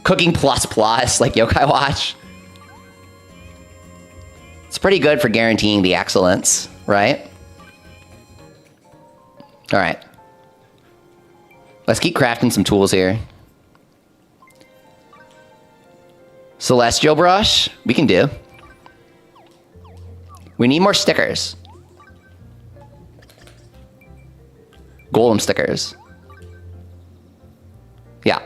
Cooking Plus Plus, like Yokai Watch. It's pretty good for guaranteeing the excellence, right? All right. Let's keep crafting some tools here. Celestial brush, we can do. We need more stickers. Golem stickers. Yeah.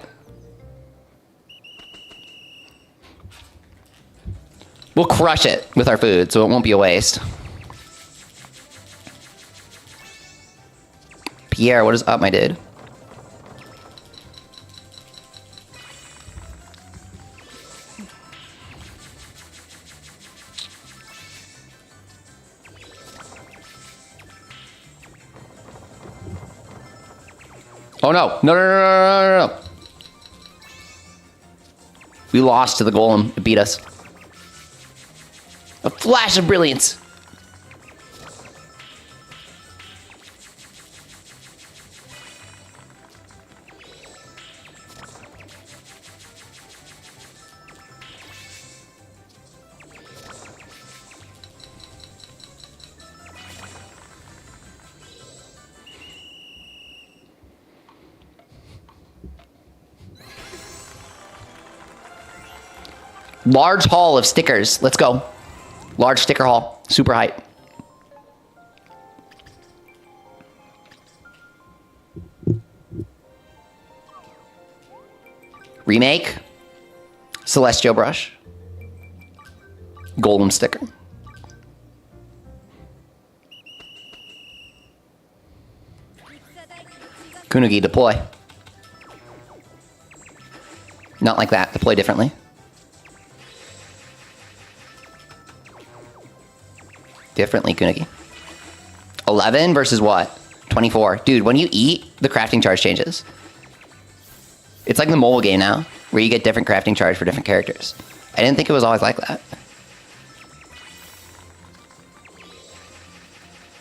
We'll crush it with our food, so it won't be a waste. Pierre, what is up, my dude? Oh no. No, no, no, no, no, no, no. We lost to the golem. It beat us. A flash of brilliance. Large haul of stickers. Let's go. Large sticker haul. Super hype. Remake. Celestial brush. Golem sticker. Kunugi, deploy. Not like that. Deploy differently. Differently, Kunugi. 11 versus what? 24. Dude, when you eat, the crafting charge changes. It's like the mobile game now, where you get different crafting charge for different characters. I didn't think it was always like that.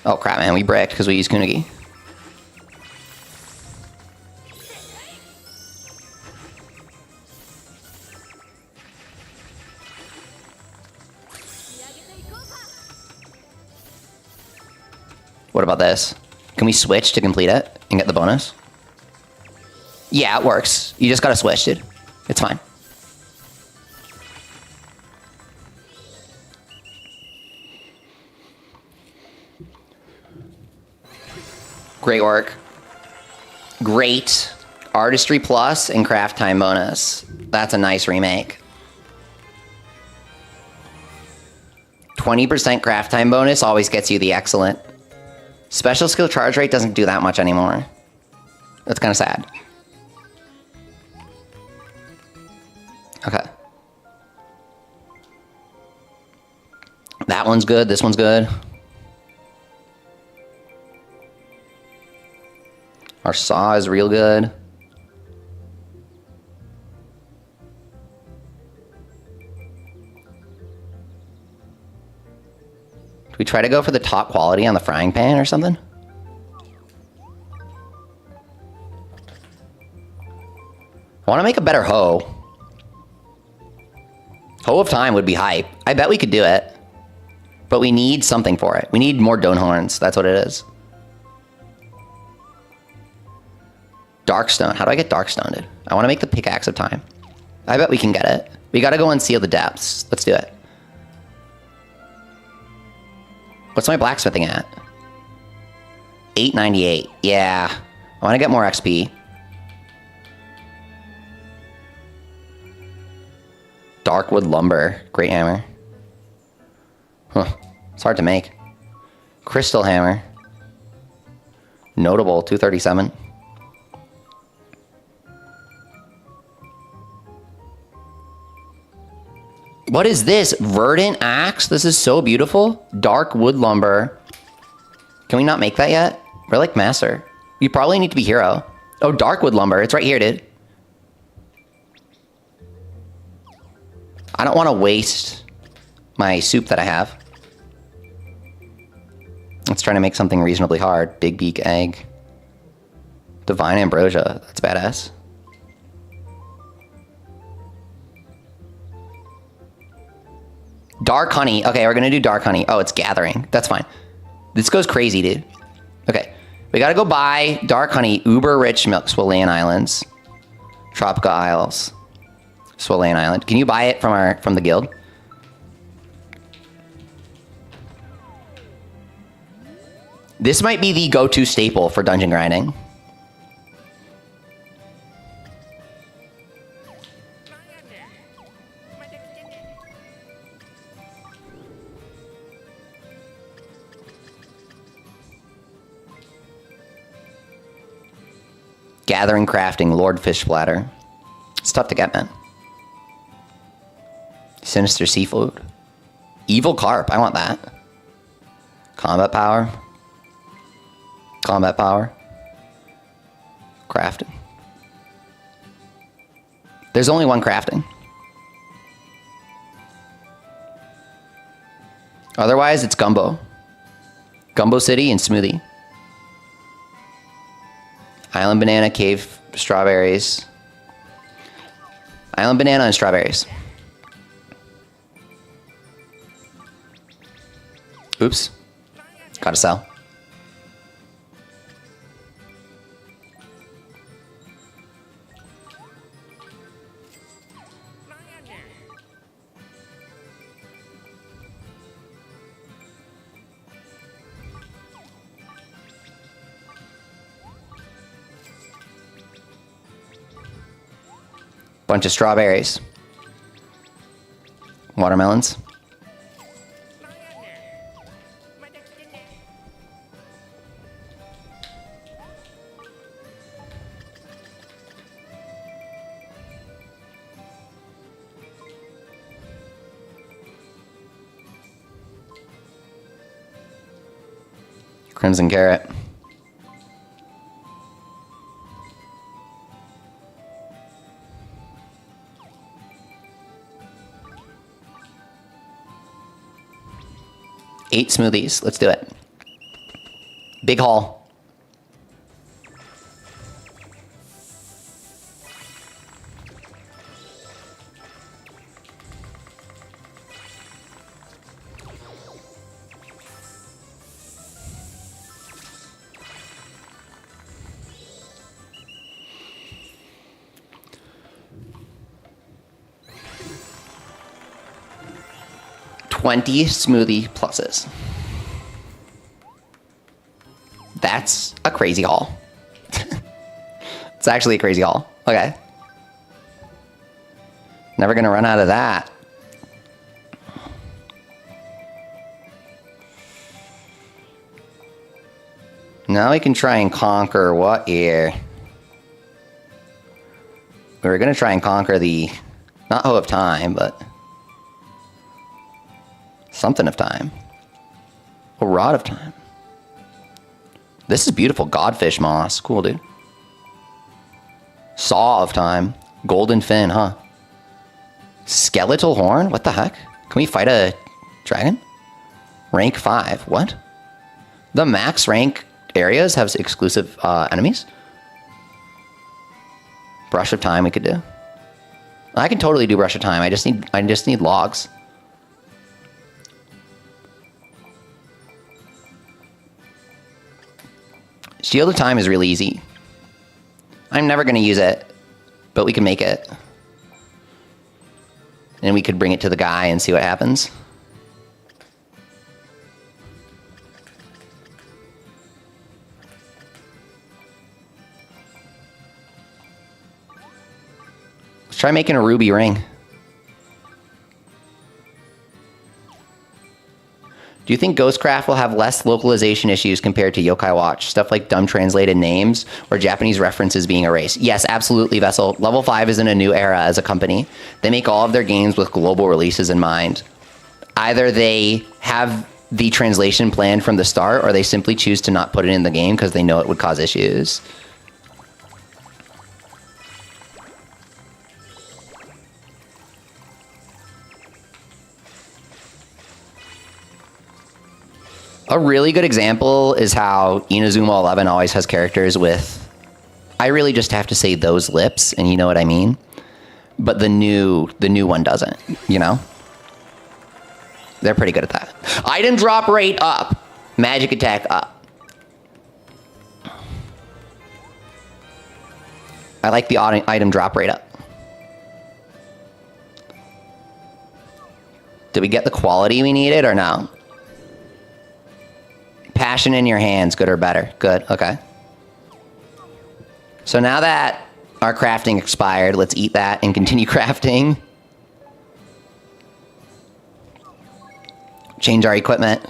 Oh crap, man, we bricked because we used Kunugi. What about this? Can we switch to complete it and get the bonus? Yeah, it works. You just gotta switch, dude. It's fine. Great work. Great. Artistry plus and craft time bonus. That's a nice remake. 20% craft time bonus always gets you the excellent. Special skill charge rate doesn't do that much anymore. That's kind of sad. Okay. That one's good. This one's good. Our saw is real good. We try to go for the top quality on the frying pan or something? I want to make a better hoe. Hoe of time would be hype. I bet we could do it. But we need something for it. We need more Done Horns. That's what it is. Darkstone. How do I get Darkstone, dude? I want to make the pickaxe of time. I bet we can get it. We got to go and seal the depths. Let's do it. What's my blacksmithing at? 898. Yeah. I want to get more XP. Darkwood lumber. Great hammer. Huh. It's hard to make. Crystal hammer. Notable. 237. What is this? Verdant axe? This is so beautiful. Dark wood lumber. Can we not make that yet? We're like master. You probably need to be hero. Oh, dark wood lumber. It's right here, dude. I don't want to waste my soup that I have. Let's try to make something reasonably hard. Big beak egg. Divine ambrosia. That's badass. Dark honey. Okay, we're gonna do dark honey. Oh, it's gathering. That's fine. This goes crazy, dude. Okay, we gotta go buy dark honey. Uber rich milk. Swalayan Islands. Tropica Isles. Swalayan Island. Can you buy it from the guild? This might be the go-to staple for dungeon grinding. Gathering, crafting, Lord Fish Splatter. It's tough to get, man. Sinister Seafood. Evil Carp, I want that. Combat power. Combat power. crafting. There's only one crafting. Otherwise, it's gumbo. Gumbo City and smoothie. Island banana, cave strawberries. Island banana and strawberries. Oops. Gotta sell. Bunch of strawberries. Watermelons. Crimson carrot. Eight smoothies. Let's do it. Big haul. $20 smoothie pluses. That's a crazy haul. It's actually a crazy haul. Okay. Never gonna run out of that. Now we can try and conquer what here? We were gonna try and conquer the, not Hoe of Time, but something of time. A Rod of Time. This is beautiful. Godfish moss. Cool, dude. Saw of Time. Golden fin, huh? Skeletal horn? What the heck? Can we fight a dragon? Rank 5. What? The max rank areas have exclusive enemies? Brush of Time we could do. I can totally do Brush of Time. I just need logs. Shield of Time is really easy. I'm never going to use it, but we can make it. And we could bring it to the guy and see what happens. Let's try making a ruby ring. Do you think Ghostcraft will have less localization issues compared to Yokai Watch? Stuff like dumb translated names or Japanese references being erased? Yes, absolutely, Vessel. Level 5 is in a new era as a company. They make all of their games with global releases in mind. Either they have the translation planned from the start, or they simply choose to not put it in the game because they know it would cause issues. A really good example is how Inazuma 11 always has characters with, I really just have to say those lips, and you know what I mean? But the new one doesn't, you know? They're pretty good at that. Item drop rate up. Magic attack up. I like the item drop rate up. Did we get the quality we needed or no? Passion in your hands, good or better? Good, okay. So now that our crafting expired, let's eat that and continue crafting. Change our equipment.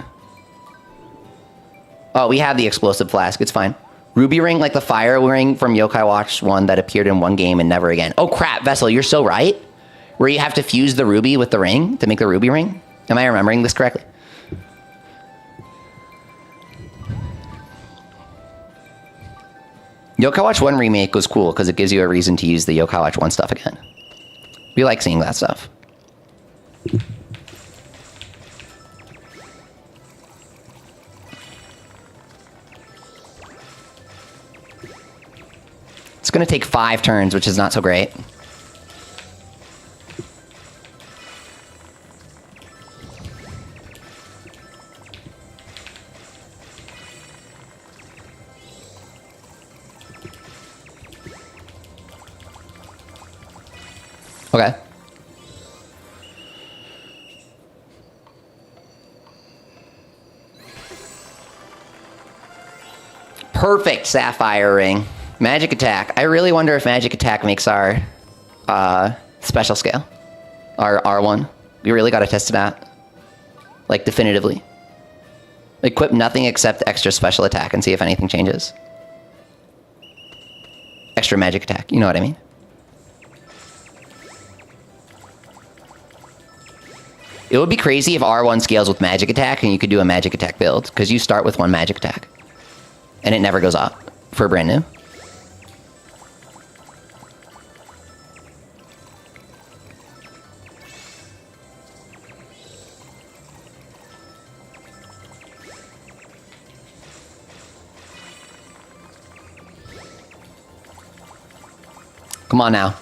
Oh, we have the explosive flask, it's fine. Ruby ring like the fire ring from Yokai Watch 1 that appeared in one game and never again. Oh crap, Vessel, you're so right. Where you have to fuse the ruby with the ring to make the ruby ring? Am I remembering this correctly? Yokai Watch 1 remake was cool because it gives you a reason to use the Yokai Watch 1 stuff again. We like seeing that stuff. It's going to take 5 turns, which is not so great. Okay. Perfect Sapphire Ring. Magic Attack. I really wonder if Magic Attack makes our special scale. Our R1. We really gotta test it out. Like, definitively. Equip nothing except extra special attack and see if anything changes. Extra Magic Attack. You know what I mean? It would be crazy if R1 scales with Magic Attack and you could do a Magic Attack build, because you start with 1 Magic Attack. And it never goes up for brand new. Come on now.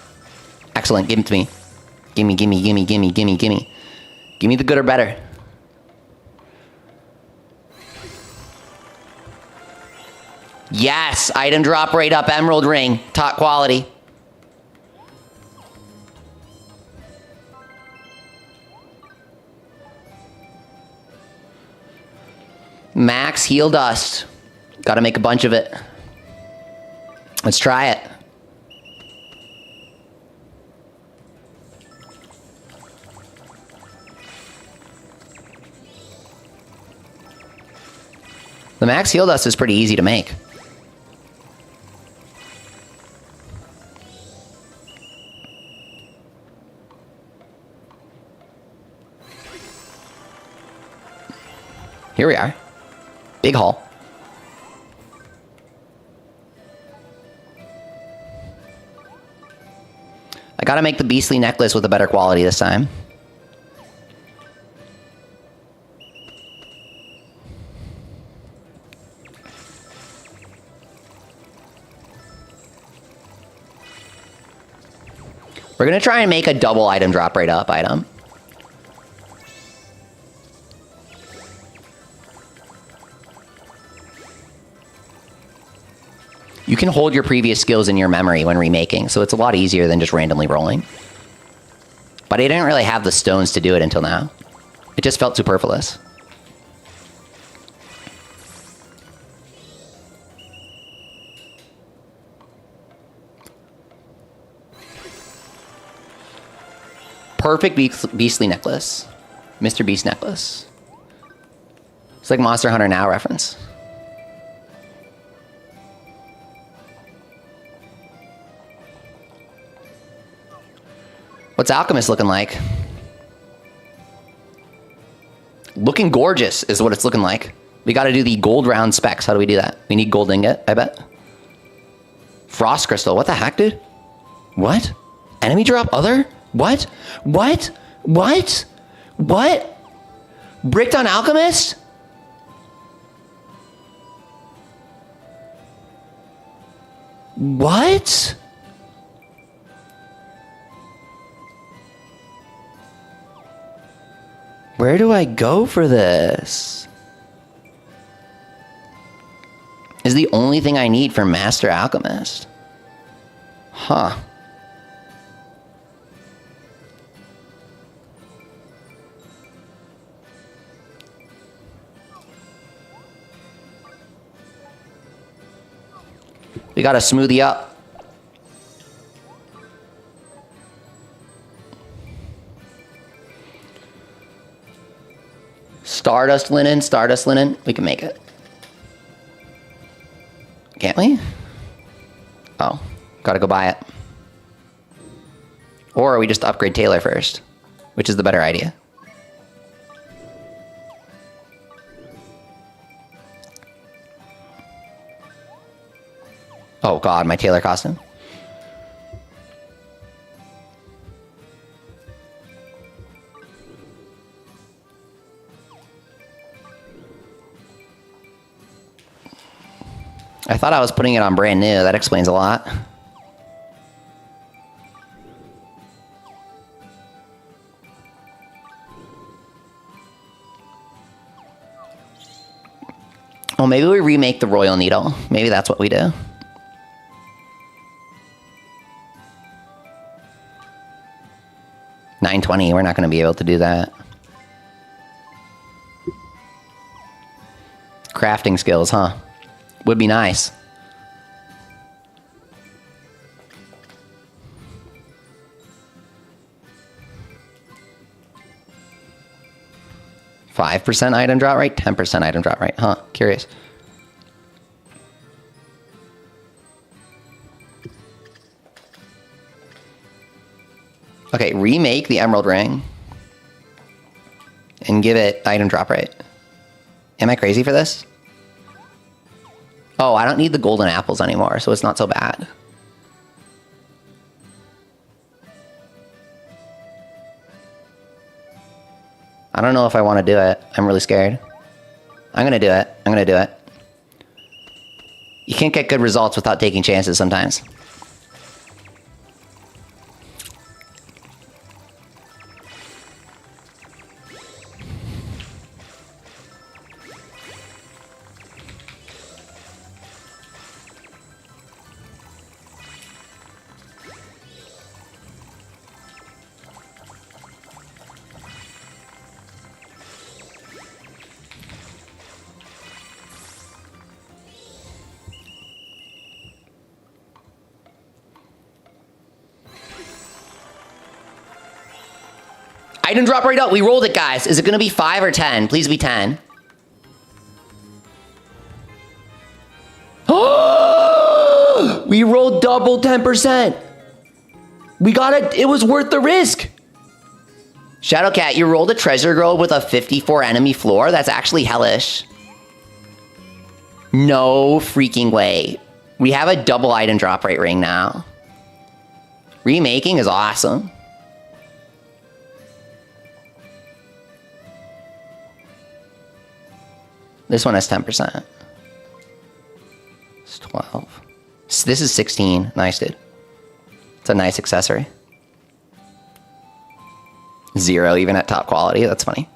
Excellent. Give it to me. Gimme, gimme, gimme, gimme, gimme, gimme. Give me the good or better. Yes! Item drop rate up, Emerald Ring. Top quality. Max Heal Dust. Gotta make a bunch of it. Let's try it. The Max Heal Dust is pretty easy to make. Here we are. Big haul. I gotta make the beastly necklace with a better quality this time. We're gonna try and make a double item drop rate up item. You can hold your previous skills in your memory when remaking, so it's a lot easier than just randomly rolling. But I didn't really have the stones to do it until now. It just felt superfluous. Perfect beastly necklace. Mr. Beast necklace. It's like Monster Hunter Now reference. What's Alchemist looking like? Looking gorgeous is what it's looking like. We gotta do the gold round specs. How do we do that? We need gold ingot, I bet. Frost crystal. What the heck, dude? What? Enemy drop other? What? What? What? What? Bricked on Alchemist? What? Where do I go for this? Is the only thing I need for Master Alchemist. Huh. We gotta smoothie up. Stardust linen, we can make it. Can't we? Oh, gotta go buy it. Or we just upgrade Taylor first, which is the better idea. Oh god, my tailor costume. I thought I was putting it on brand new. That explains a lot. Well, maybe we remake the Royal Needle. Maybe that's what we do. $9.20, we're not going to be able to do that. Crafting skills, huh? Would be nice. %5 item drop rate, 10% item drop rate, huh? Curious. Okay, remake the Emerald Ring and give it item drop rate. Am I crazy for this? Oh, I don't need the golden apples anymore, so it's not so bad. I don't know if I want to do it. I'm really scared. I'm going to do it. I'm going to do it. You can't get good results without taking chances sometimes. Item drop rate up. We rolled it, guys. Is it going to be 5 or 10? Please be 10. Oh! We rolled double 10%. We got it. It was worth the risk. Shadowcat, you rolled a treasure grove with a 54 enemy floor? That's actually hellish. No freaking way. We have a double item drop rate ring now. Remaking is awesome. This one has 10%. It's 12. So this is 16. Nice, dude. It's a nice accessory. 0 even at top quality. That's funny.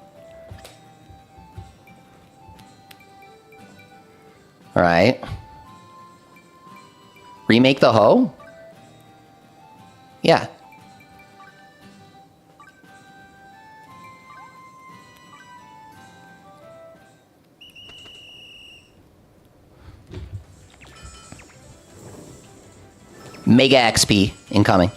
All right. Remake the hoe? Yeah. Mega XP incoming.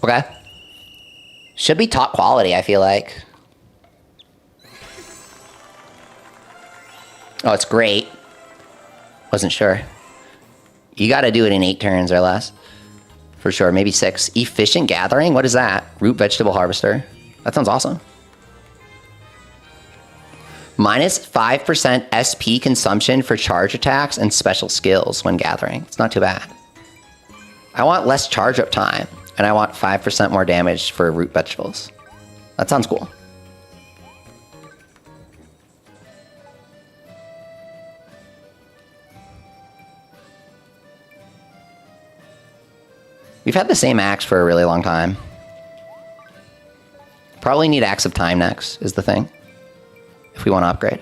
Okay. Should be top quality, I feel like. Oh, it's great. Wasn't sure. You gotta do it in 8 turns or less. For sure, maybe 6. Efficient gathering? What is that? Root vegetable harvester. That sounds awesome. Minus 5% SP consumption for charge attacks and special skills when gathering. It's not too bad. I want less charge up time. And I want 5% more damage for root vegetables. That sounds cool. We've had the same axe for a really long time. Probably need Axe of Time next, is the thing. If we want to upgrade.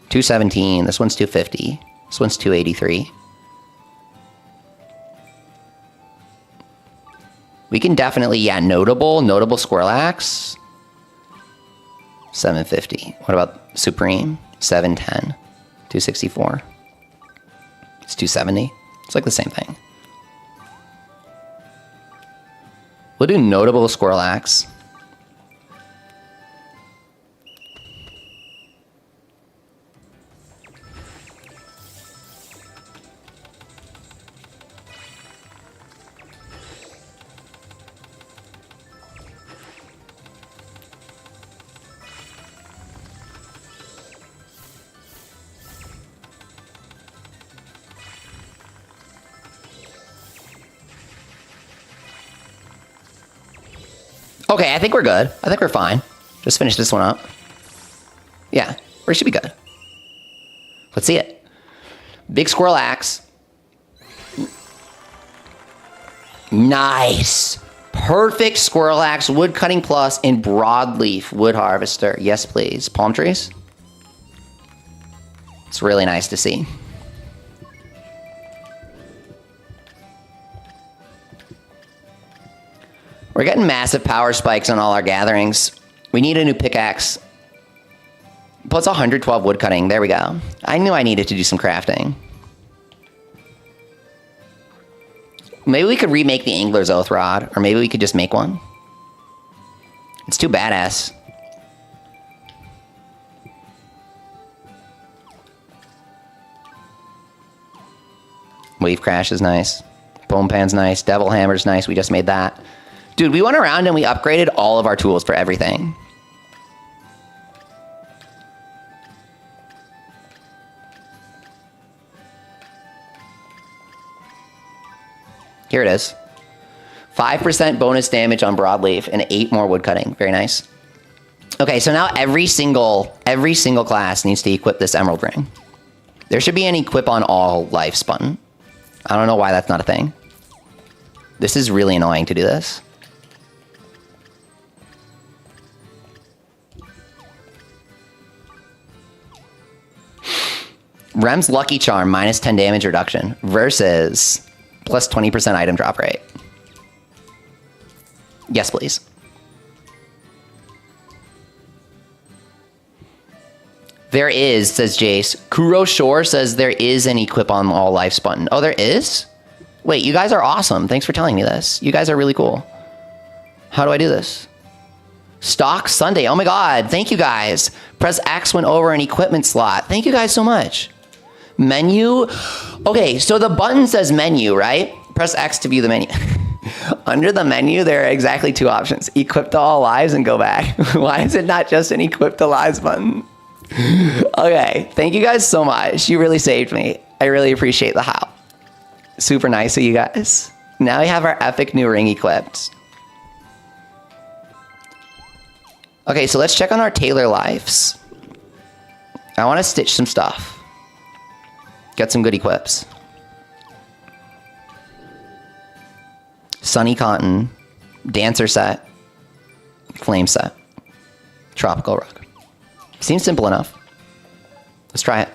217. This one's 250. This one's 283. We can definitely, yeah, notable Squirrel Axe. 750. What about Supreme? 710. 264. It's 270. It's like the same thing. We'll do notable squirrel axe. Okay, I think we're good. I think we're fine. Just finish this one up. Yeah, we should be good. Let's see it. Big squirrel axe. Nice. Perfect squirrel axe, wood cutting plus, and broadleaf wood harvester. Yes, please. Palm trees. It's really nice to see. We're getting massive power spikes on all our gatherings. We need a new pickaxe. Plus 112 wood cutting. There we go. I knew I needed to do some crafting. Maybe we could remake the Angler's Oath Rod, or maybe we could just make one. It's too badass. Wave Crash is nice. Bone Pan's nice. Devil Hammer's nice. We just made that. Dude, we went around and we upgraded all of our tools for everything. Here it is. 5% bonus damage on broadleaf and 8 more wood cutting. Very nice. Okay, so now every single class needs to equip this emerald ring. There should be an equip on all lives button. I don't know why that's not a thing. This is really annoying to do this. Rem's Lucky Charm, minus 10 damage reduction versus plus 20% item drop rate. Yes, please. There is, says Jace. Kuro Shore says there is an equip on all lives button. Oh, there is? Wait, you guys are awesome. Thanks for telling me this. You guys are really cool. How do I do this? Stock Sunday. Oh my god. Thank you guys. Press X when over an equipment slot. Thank you guys so much. Menu. Okay, so the button says menu, right? Press X to view the menu. Under the menu, there are exactly 2 options. Equip to all lives and go back. Why is it not just an equip to lives button? Okay, thank you guys so much. You really saved me. I really appreciate the help. Super nice of you guys. Now we have our epic new ring equipped. Okay, so let's check on our tailor lives. I want to stitch some stuff. Get some good equips. Sunny Cotton, Dancer set, Flame set, Tropical Rug. Seems simple enough. Let's try it.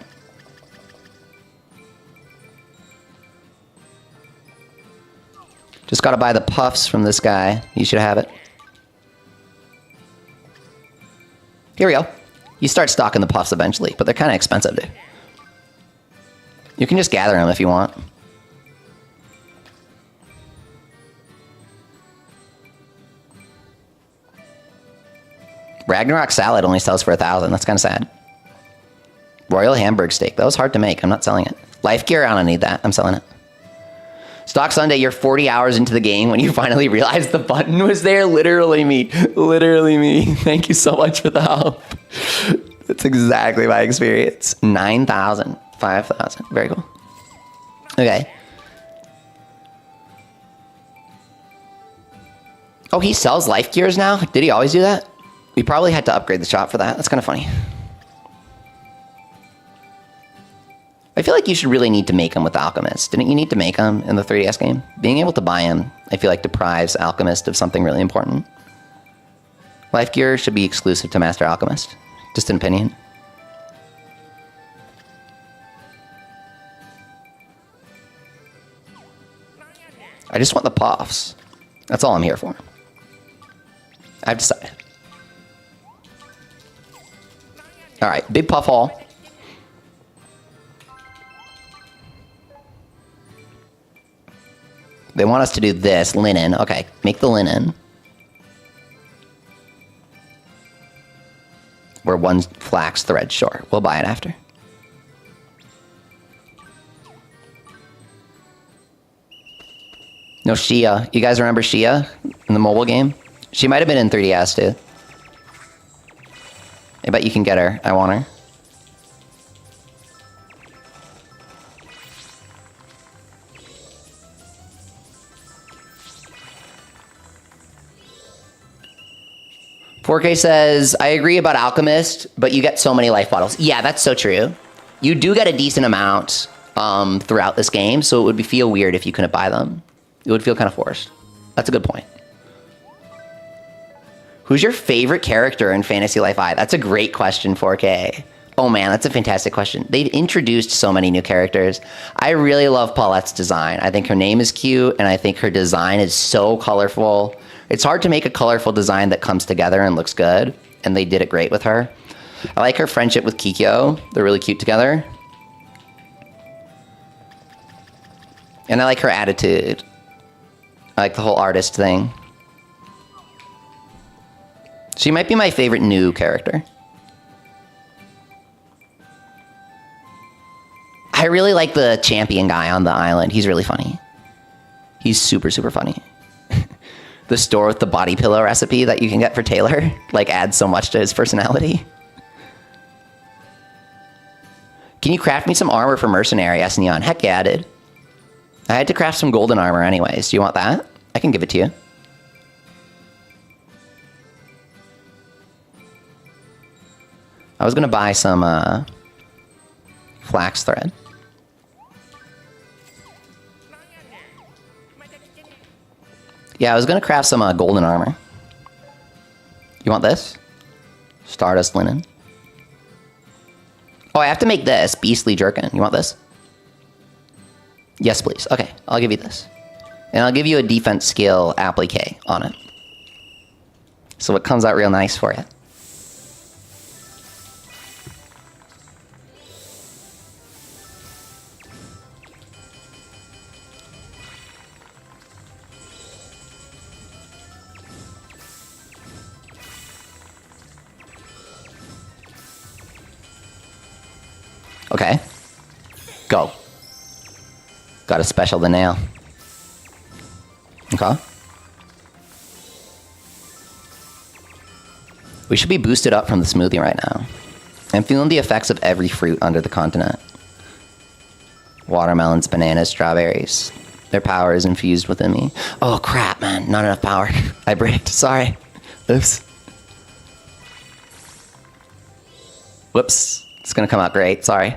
Just gotta buy the puffs from this guy. You should have it. Here we go. You start stocking the puffs eventually, but they're kind of expensive, dude. You can just gather them if you want. Ragnarok salad only sells for 1,000. That's kind of sad. Royal Hamburg steak. That was hard to make. I'm not selling it. Life gear, I don't need that. I'm selling it. Stock Sunday, you're 40 hours into the game when you finally realized the button was there. Literally me. Literally me. Thank you so much for the help. That's exactly my experience. 9,000. 5,000. Very cool. Okay. Oh, he sells life gears now? Did he always do that? We probably had to upgrade the shop for that. That's kind of funny. I feel like you should really need to make them with Alchemist. Didn't you need to make them in the 3DS game? Being able to buy them, I feel like deprives Alchemist of something really important. Life gear should be exclusive to Master Alchemist. Just an opinion. I just want the puffs. That's all I'm here for. I've decided. All right, big puff hole. They want us to do this, linen. Okay, make the linen. Or one flax thread, sure. We'll buy it after. No, Shia. You guys remember Shia in the mobile game? She might have been in 3DS too. I bet you can get her. I want her. K says, I agree about Alchemist, but you get so many life bottles. Yeah, that's so true. You do get a decent amount throughout this game, so it would feel weird if you couldn't buy them. It would feel kind of forced. That's a good point. Who's your favorite character in Fantasy Life I? That's a great question, 4K. Oh man, that's a fantastic question. They've introduced so many new characters. I really love Paulette's design. I think her name is cute, and I think her design is so colorful. It's hard to make a colorful design that comes together and looks good, and they did it great with her. I like her friendship with Kikyo. They're really cute together. And I like her attitude. I like the whole artist thing. She might be my favorite new character. I really like the champion guy on the island. He's really funny. He's super, super funny. The store with the body pillow recipe that you can get for Taylor, like, adds so much to his personality. Can you craft me some armor for Mercenary, S Neon? Heck yeah, I did. I had to craft some golden armor anyways. Do you want that? I can give it to you. I was gonna buy some flax thread. Yeah, I was gonna craft some golden armor. You want this? Stardust linen. Oh, I have to make this beastly jerkin. You want this? Yes, please. Okay, I'll give you this. And I'll give you a defense skill applique on it. So it comes out real nice for you. Okay. Go. Got a special the nail. Okay. We should be boosted up from the smoothie right now. I'm feeling the effects of every fruit under the continent. Watermelons, bananas, strawberries. Their power is infused within me. Oh crap, man. Not enough power. I bricked. Sorry. Oops. Whoops. It's gonna come out great. Sorry.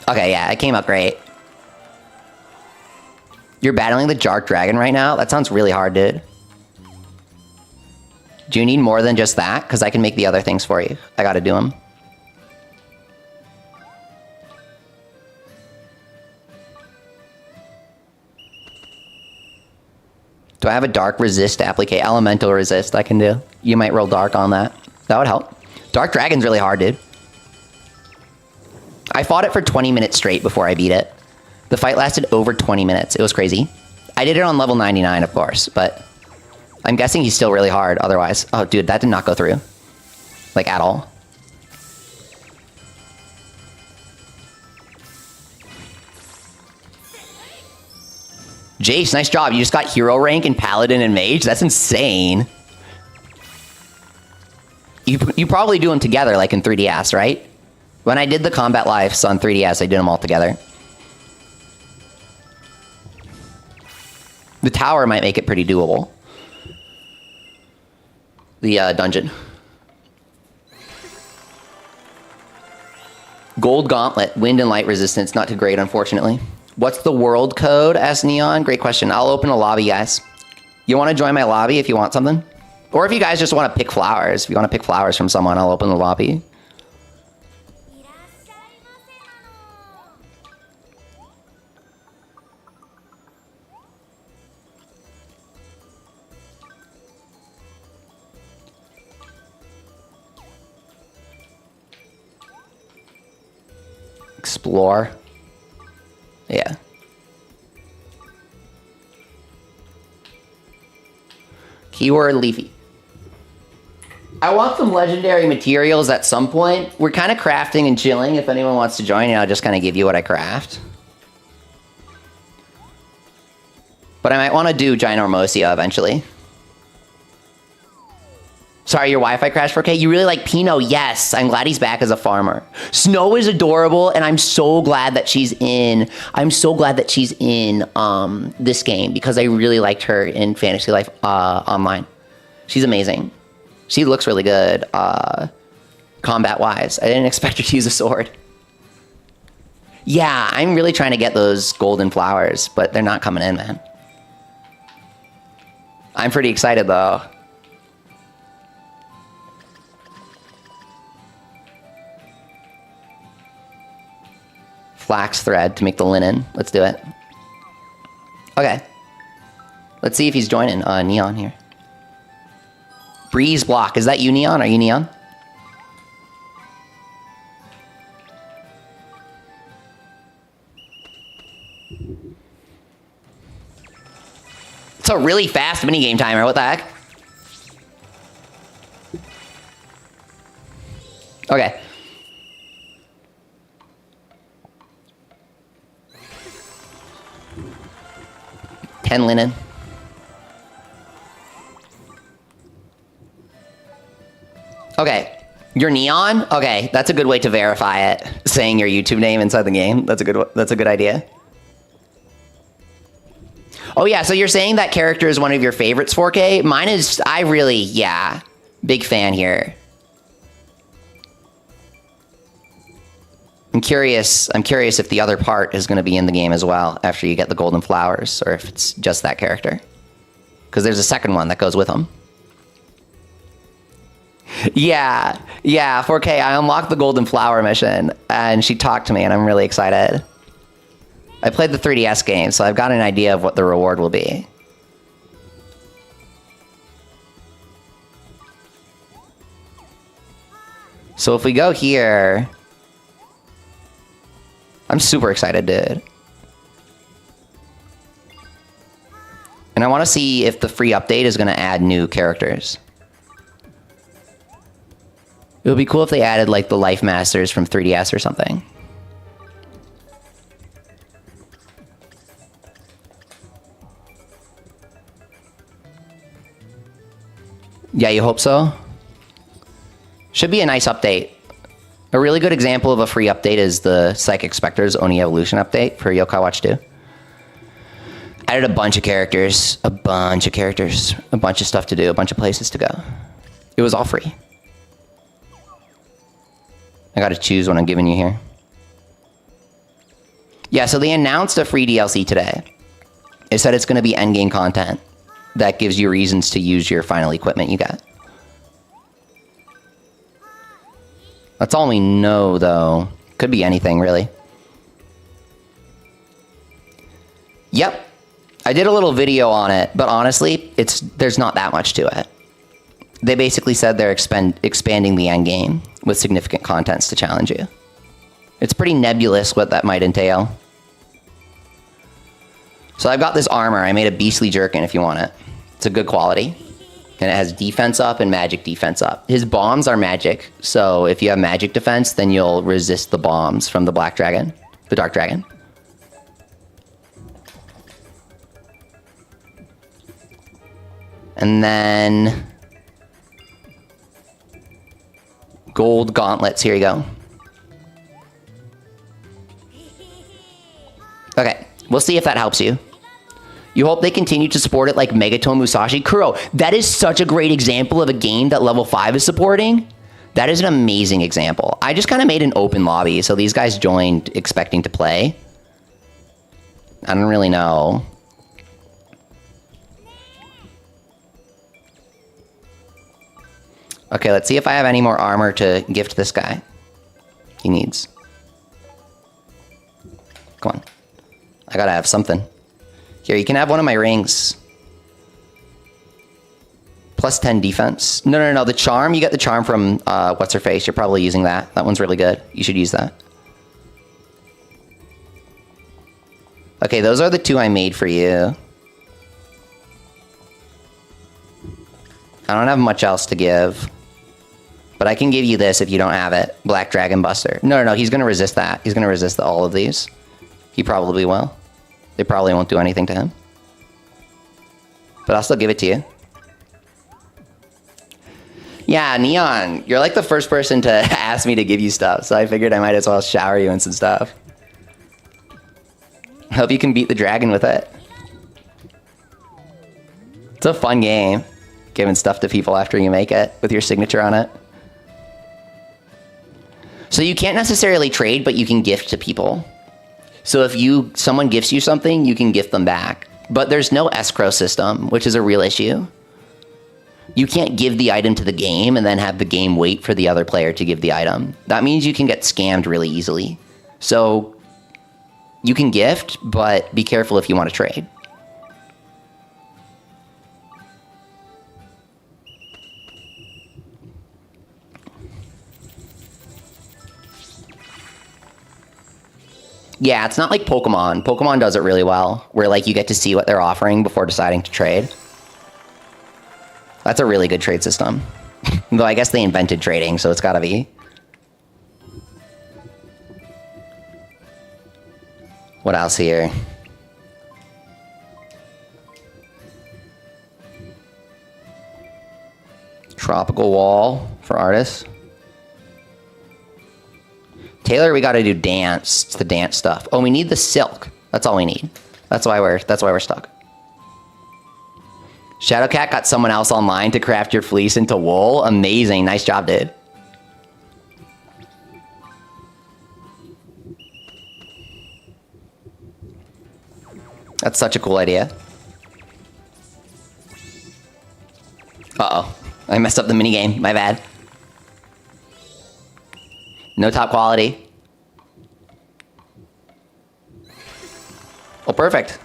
Okay, yeah, it came out great. You're battling the Jark Dragon right now? That sounds really hard, dude. Do you need more than just that? Because I can make the other things for you. I gotta do them. Do I have a dark resist applique? Elemental resist I can do. You might roll dark on that. That would help. Dark Dragon's really hard, dude. I fought it for 20 minutes straight before I beat it. The fight lasted over 20 minutes. It was crazy. I did it on level 99, of course, but I'm guessing he's still really hard otherwise. Oh, dude, that did not go through. Like, at all. Jace, nice job. You just got hero rank in Paladin and Mage? That's insane. You probably do them together, like in 3DS, right? When I did the combat lives on 3DS, I did them all together. The tower might make it pretty doable. The dungeon. Gold Gauntlet, wind and light resistance, not too great, unfortunately. What's the world code, S Neon? Great question. I'll open a lobby, guys. You want to join my lobby if you want something? Or if you guys just want to pick flowers. If you want to pick flowers from someone, I'll open the lobby. explore. Yeah. Keyword leafy. I want some legendary materials at some point. We're kind of crafting and chilling. If anyone wants to join, I'll just kind of give you what I craft. But I might want to do Ginormosia eventually. Sorry, your Wi-Fi crashed, 4K. You really like Pino? Yes, I'm glad he's back as a farmer. Snow is adorable, and I'm so glad that she's in. I'm so glad that she's in this game because I really liked her in Fantasy Life Online. She's amazing. She looks really good, combat-wise. I didn't expect her to use a sword. Yeah, I'm really trying to get those golden flowers, but they're not coming in, man. I'm pretty excited, though. Flax thread to make the linen. Let's do it. Okay. Let's see if he's joining Neon here. Breeze block. Is that you, Neon? Are you Neon? It's a really fast minigame timer. What the heck? Okay. Linen. Okay, you're Neon? Okay, that's a good way to verify it. Saying your YouTube name inside the game. That's a good idea. Oh yeah, so you're saying that character is one of your favorites, 4K? Mine is, yeah, big fan here. I'm curious if the other part is going to be in the game as well after you get the golden flowers, or if it's just that character. Because there's a second one that goes with them. Yeah, 4K, I unlocked the golden flower mission, and she talked to me, and I'm really excited. I played the 3DS game, so I've got an idea of what the reward will be. So if we go here... I'm super excited, dude. And I want to see if the free update is going to add new characters. It would be cool if they added, like, the Life Masters from 3DS or something. Yeah, you hope so? Should be a nice update. A really good example of a free update is the Psychic Spectre's Oni Evolution update for Yokai Watch 2. Added a bunch of characters, a bunch of stuff to do, a bunch of places to go. It was all free. I gotta choose what I'm giving you here. Yeah, so they announced a free DLC today. It said it's gonna be endgame content that gives you reasons to use your final equipment you got. That's all we know, though. Could be anything, really. Yep. I did a little video on it, but honestly, there's not that much to it. They basically said they're expanding the endgame with significant contents to challenge you. It's pretty nebulous what that might entail. So I've got this armor. I made a beastly jerkin if you want it. It's a good quality. And it has defense up and magic defense up. His bombs are magic, so if you have magic defense, then you'll resist the bombs from the Black Dragon, the Dark Dragon. And then... gold gauntlets, here you go. Okay, we'll see if that helps you. You hope they continue to support it like Megaton Musashi. Kuro, that is such a great example of a game that level 5 is supporting. That is an amazing example. I just kind of made an open lobby, so these guys joined expecting to play. I don't really know. Okay, let's see if I have any more armor to gift this guy. He needs. Come on. I gotta have something. Here, you can have one of my rings. Plus 10 defense. No. The charm, you get the charm from What's-Her-Face. You're probably using that. That one's really good. You should use that. Okay, those are the 2 I made for you. I don't have much else to give. But I can give you this if you don't have it. Black Dragon Buster. No, he's going to resist that. He's going to resist all of these. He probably will. They probably won't do anything to him. But I'll still give it to you. Yeah, Neon, you're like the first person to ask me to give you stuff, so I figured I might as well shower you in some stuff. Hope you can beat the dragon with it. It's a fun game, giving stuff to people after you make it with your signature on it. So you can't necessarily trade, but you can gift to people. So if someone gifts you something, you can gift them back. But there's no escrow system, which is a real issue. You can't give the item to the game and then have the game wait for the other player to give the item. That means you can get scammed really easily. So you can gift, but be careful if you want to trade. Yeah, it's not like Pokemon. Pokemon does it really well, where like you get to see what they're offering before deciding to trade. That's a really good trade system. Though I guess they invented trading, so it's gotta be. What else here? Tropical Wall for artists. Taylor, we gotta do dance. It's the dance stuff. Oh, we need the silk. That's all we need. That's why we're stuck. Shadowcat got someone else online to craft your fleece into wool. Amazing. Nice job, dude. That's such a cool idea. Uh-oh. I messed up the minigame. My bad. No top quality. Oh, perfect.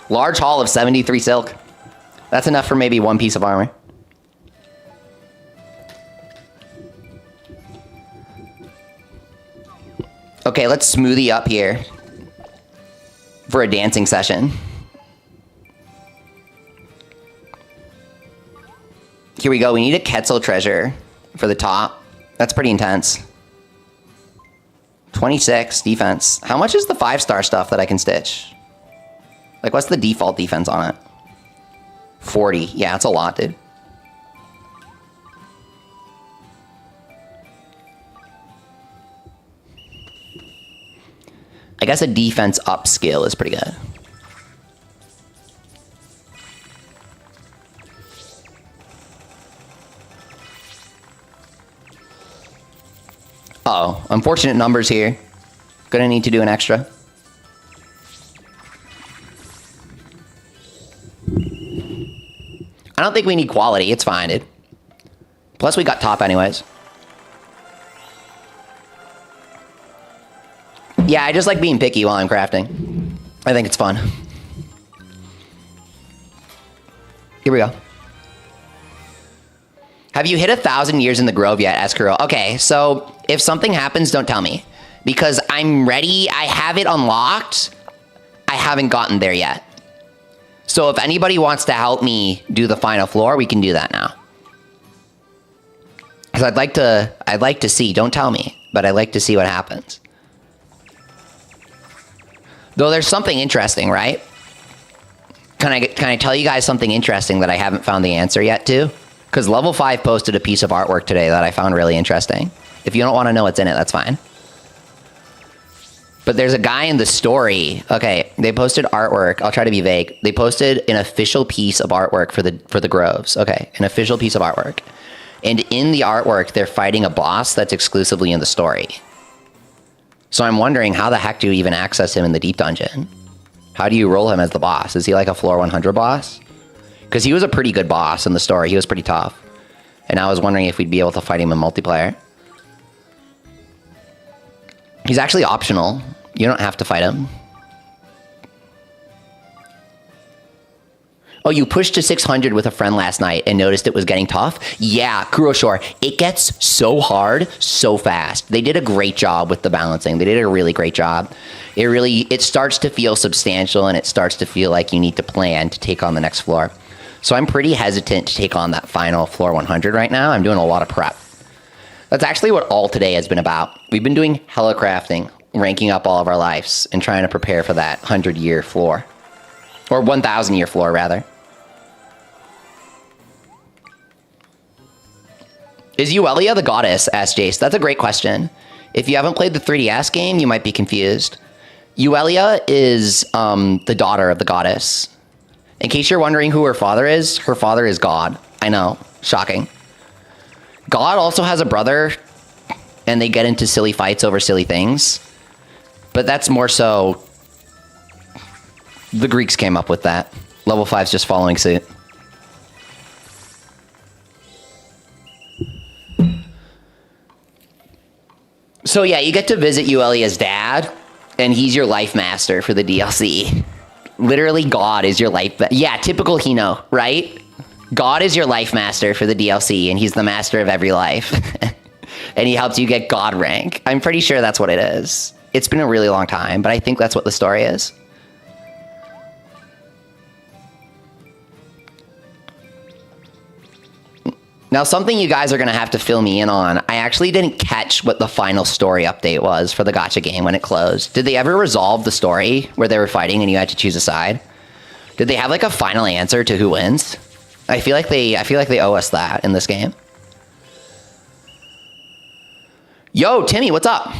Large haul of 73 silk. That's enough for maybe 1 piece of armor. Okay, let's smoothie up here for a dancing session. Here we go. We need a Quetzal treasure for the top. That's pretty intense. 26 defense. How much is the 5-star stuff that I can stitch? Like, what's the default defense on it? 40. Yeah, that's a lot, dude. I guess a defense up skill is pretty good. Uh-oh, unfortunate numbers here. Gonna need to do an extra. I don't think we need quality. It's fine, dude. Plus, we got top anyways. Yeah, I just like being picky while I'm crafting. I think it's fun. Here we go. Have you hit 1,000 years in the Grove yet, Eskuro? Okay, so if something happens, don't tell me. Because I'm ready. I have it unlocked. I haven't gotten there yet. So if anybody wants to help me do the final floor, we can do that now. Because I'd like to see. Don't tell me, but I'd like to see what happens. Though there's something interesting, right? Can I tell you guys something interesting that I haven't found the answer yet to? Because Level 5 posted a piece of artwork today that I found really interesting. If you don't want to know what's in it, that's fine. But there's a guy in the story. Okay, they posted artwork. I'll try to be vague. They posted an official piece of artwork for the Groves. Okay, an official piece of artwork. And in the artwork, they're fighting a boss that's exclusively in the story. So I'm wondering, how the heck do you even access him in the deep dungeon? How do you roll him as the boss? Is he like a floor 100 boss? Because he was a pretty good boss in the story. He was pretty tough. And I was wondering if we'd be able to fight him in multiplayer. He's actually optional. You don't have to fight him. Oh, you pushed to 600 with a friend last night and noticed it was getting tough? Yeah, Kuroshore, it gets so hard so fast. They did a great job with the balancing. They did a really great job. It starts to feel substantial, and it starts to feel like you need to plan to take on the next floor. So I'm pretty hesitant to take on that final floor 100 right now. I'm doing a lot of prep. That's actually what all today has been about. We've been doing hella crafting, ranking up all of our lives, and trying to prepare for that 100-year floor. Or 1,000-year floor, rather. Is Uelia the goddess? Asked Jace. That's a great question. If you haven't played the 3DS game, you might be confused. Uelia is the daughter of the goddess. In case you're wondering who her father is God. I know. Shocking. God also has a brother, and they get into silly fights over silly things. But that's more so... The Greeks came up with that. Level 5's just following suit. So yeah, you get to visit Uelia's dad, and he's your life master for the DLC. Literally, God is your life... Yeah, typical Hino, right? God is your life master for the DLC, and he's the master of every life. And he helps you get God rank. I'm pretty sure that's what it is. It's been a really long time, but I think that's what the story is. Now, something you guys are going to have to fill me in on. I actually didn't catch what the final story update was for the gacha game when it closed. Did they ever resolve the story where they were fighting and you had to choose a side? Did they have like a final answer to who wins? I feel like they owe us that in this game. Yo, Timmy, what's up?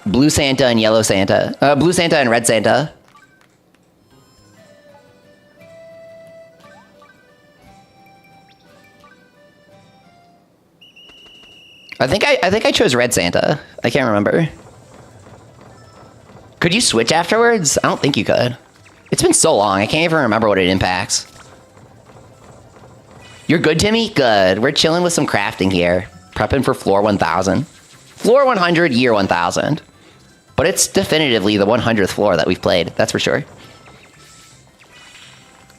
Blue Santa and Yellow Santa. Blue Santa and Red Santa. I think I chose Red Santa. I can't remember. Could you switch afterwards? I don't think you could. It's been so long, I can't even remember what it impacts. You're good, Timmy? Good. We're chilling with some crafting here. Prepping for floor 1000. Floor 100, year 1000. But it's definitively the 100th floor that we've played, that's for sure.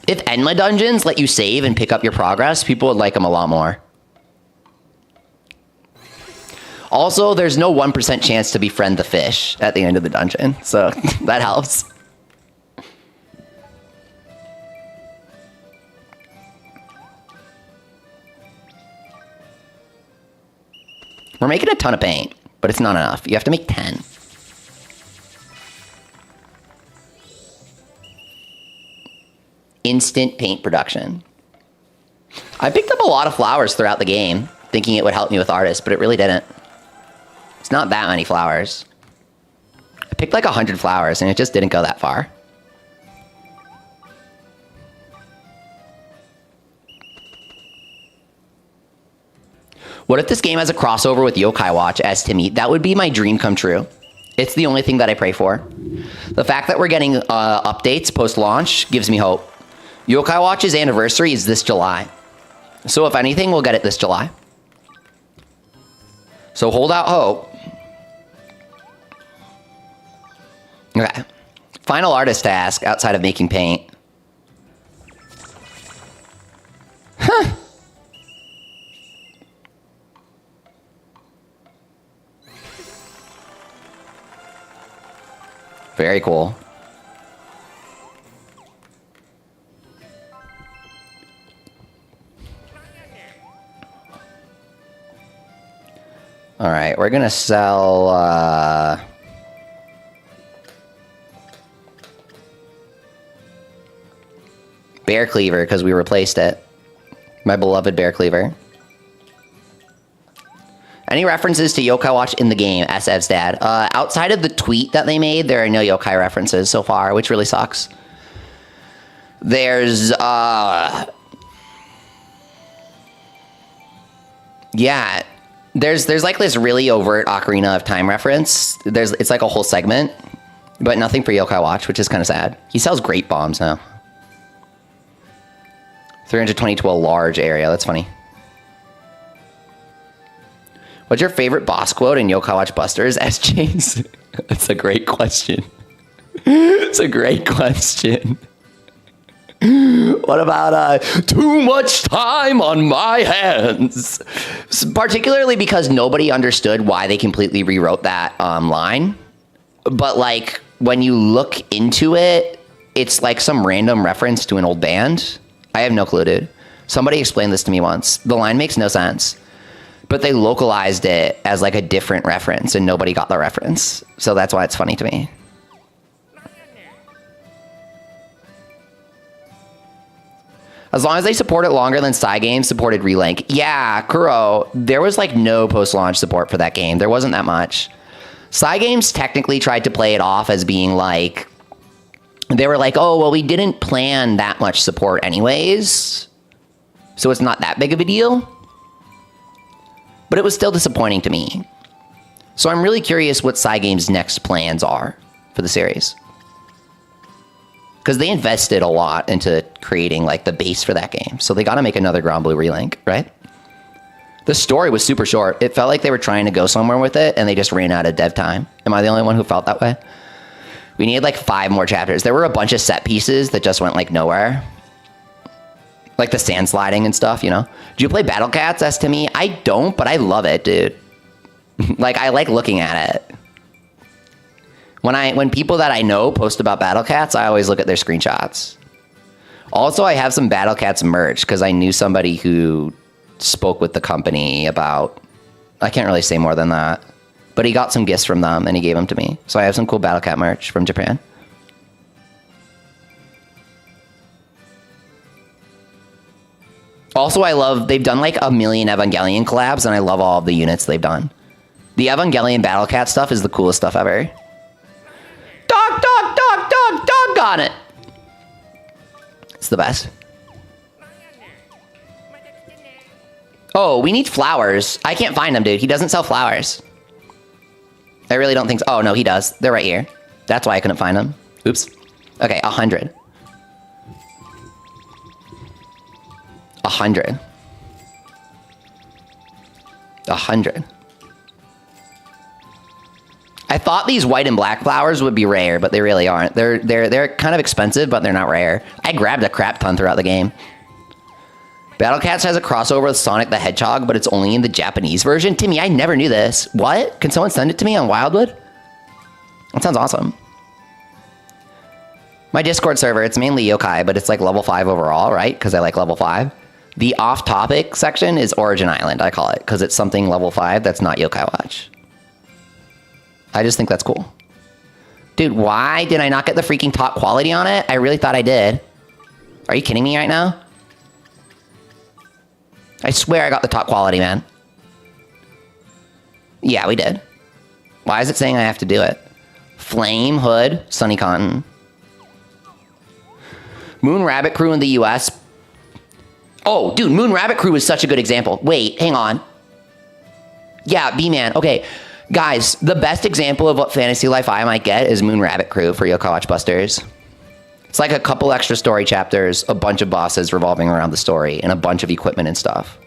If Enma dungeons let you save and pick up your progress, people would like them a lot more. Also, there's no 1% chance to befriend the fish at the end of the dungeon, so that helps. We're making a ton of paint, but it's not enough. You have to make 10. Instant paint production. I picked up a lot of flowers throughout the game, thinking it would help me with artists, but it really didn't. It's not that many flowers. I picked like 100 flowers and it just didn't go that far. What if this game has a crossover with Yokai Watch? Asked Timmy. That would be my dream come true. It's the only thing that I pray for. The fact that we're getting updates post-launch gives me hope. Yokai Watch's anniversary is this July. So if anything, we'll get it this July. So hold out hope. Okay. Final artist task outside of making paint. Huh. Very cool. All right, we're gonna sell Bear Cleaver because we replaced it. My beloved Bear Cleaver. Any references to Yokai Watch in the game? SF's dad. Outside of the tweet that they made, there are no yokai references so far, which really sucks. There's yeah. There's like this really overt Ocarina of Time reference. It's like a whole segment, but nothing for Yokai Watch, which is kind of sad. He sells great bombs now. 320 to a large area. That's funny. What's your favorite boss quote in Yokai Watch Busters? Asked James. That's a great question. It's a great question. What about too much time on my hands? Particularly because nobody understood why they completely rewrote that line. But like when you look into it, it's like some random reference to an old band. I have no clue, dude. Somebody explained this to me once. The line makes no sense. But they localized it as like a different reference and nobody got the reference. So that's why it's funny to me. As long as they support it longer than Cygames supported Relink. Yeah, Kuro, there was like no post-launch support for that game. There wasn't that much. Cygames technically tried to play it off as being like, they were like, oh, well, we didn't plan that much support anyways, so it's not that big of a deal. But it was still disappointing to me. So I'm really curious what Cygames' next plans are for the series. Because they invested a lot into creating like the base for that game. So they got to make another Grand Blue Relink, right? The story was super short. It felt like they were trying to go somewhere with it and they just ran out of dev time. Am I the only one who felt that way? We needed like 5 more chapters. There were a bunch of set pieces that just went like nowhere. Like the sand sliding and stuff, you know? Do you play Battle Cats, as to me? I don't, but I love it, dude. Like, I like looking at it. When people that I know post about Battle Cats, I always look at their screenshots. Also, I have some Battle Cats merch because I knew somebody who spoke with the company about... I can't really say more than that. But he got some gifts from them and he gave them to me. So I have some cool Battle Cat merch from Japan. Also, I love... They've done like a million Evangelion collabs and I love all of the units they've done. The Evangelion Battle Cat stuff is the coolest stuff ever. Dog on it. It's the best. Oh, we need flowers. I can't find them, dude. He doesn't sell flowers. I really don't think so. Oh, no, he does. They're right here. That's why I couldn't find them. Oops. Okay, 100. 100. 100. I thought these white and black flowers would be rare, but they really aren't. They're kind of expensive, but they're not rare. I grabbed a crap ton throughout the game. Battle Cats has a crossover with Sonic the Hedgehog, but it's only in the Japanese version. Timmy, I never knew this. What? Can someone send it to me on Wildwood? That sounds awesome. My Discord server, it's mainly yokai, but it's like level 5 overall, right? Because I like level 5. The off-topic section is Origin Island, I call it, because it's something level 5 that's not Yokai Watch. I just think that's cool. Dude, why did I not get the freaking top quality on it? I really thought I did. Are you kidding me right now? I swear I got the top quality, man. Yeah, we did. Why is it saying I have to do it? Flame, Hood, Sunny Cotton. Moon Rabbit Crew in the US. Oh, dude, Moon Rabbit Crew is such a good example. Wait, hang on. Yeah, B-Man. Okay. Guys, the best example of what Fantasy Life I might get is Moon Rabbit Crew for Yokai Watch Busters. It's like a couple extra story chapters, a bunch of bosses revolving around the story, and a bunch of equipment and stuff.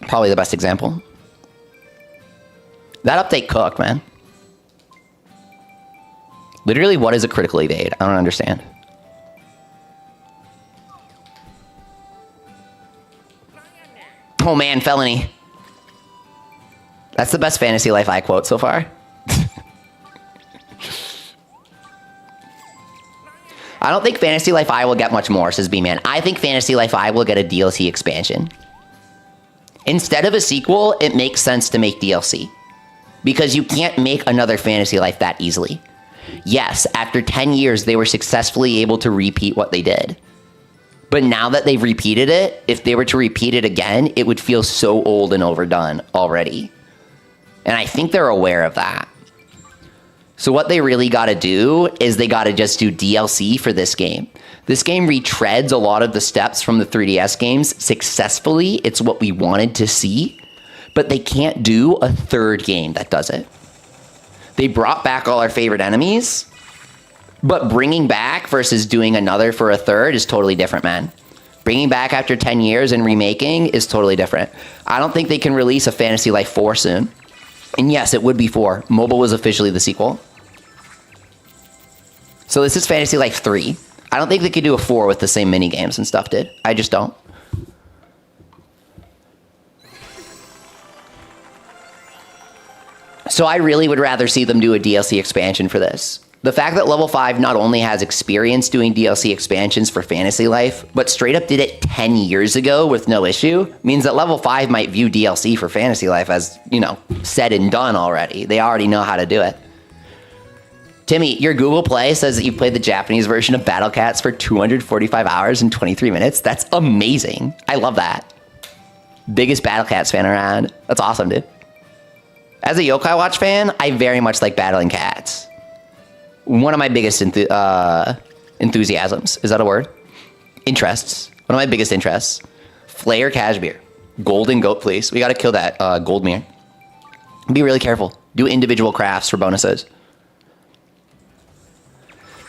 Probably the best example. That update cooked, man. Literally, what is a critical evade? I don't understand. Oh man, felony. That's the best Fantasy Life I quote so far. I don't think Fantasy Life I will get much more, says B-Man. I think Fantasy Life I will get a DLC expansion. Instead of a sequel, it makes sense to make DLC. Because you can't make another Fantasy Life that easily. Yes, after 10 years, they were successfully able to repeat what they did. But now that they've repeated it, if they were to repeat it again, it would feel so old and overdone already. And I think they're aware of that. So what they really got to do is they got to just do DLC for this game. This game retreads a lot of the steps from the 3DS games successfully. It's what we wanted to see. But they can't do a third game that does it. They brought back all our favorite enemies. But bringing back versus doing another for a third is totally different, man. Bringing back after 10 years and remaking is totally different. I don't think they can release a Fantasy Life 4 soon. And yes, it would be 4. Mobile was officially the sequel. So this is Fantasy Life 3. I don't think they could do a 4 with the same mini games and stuff, dude. I just don't. So I really would rather see them do a DLC expansion for this. The fact that level 5 not only has experience doing DLC expansions for Fantasy Life, but straight up did it 10 years ago with no issue, means that level 5 might view DLC for Fantasy Life as, you know, said and done already. They already know how to do it. Timmy, your Google Play says that you played the Japanese version of Battle Cats for 245 hours and 23 minutes. That's amazing. I love that. Biggest Battle Cats fan around. That's awesome, dude. As a Yokai Watch fan, I very much like battling cats. One of my biggest enthusiasms. Is that a word? Interests. One of my biggest interests. Flayer Cashmere. Golden Goat Fleece. We got to kill that Goldmere. Be really careful. Do individual crafts for bonuses.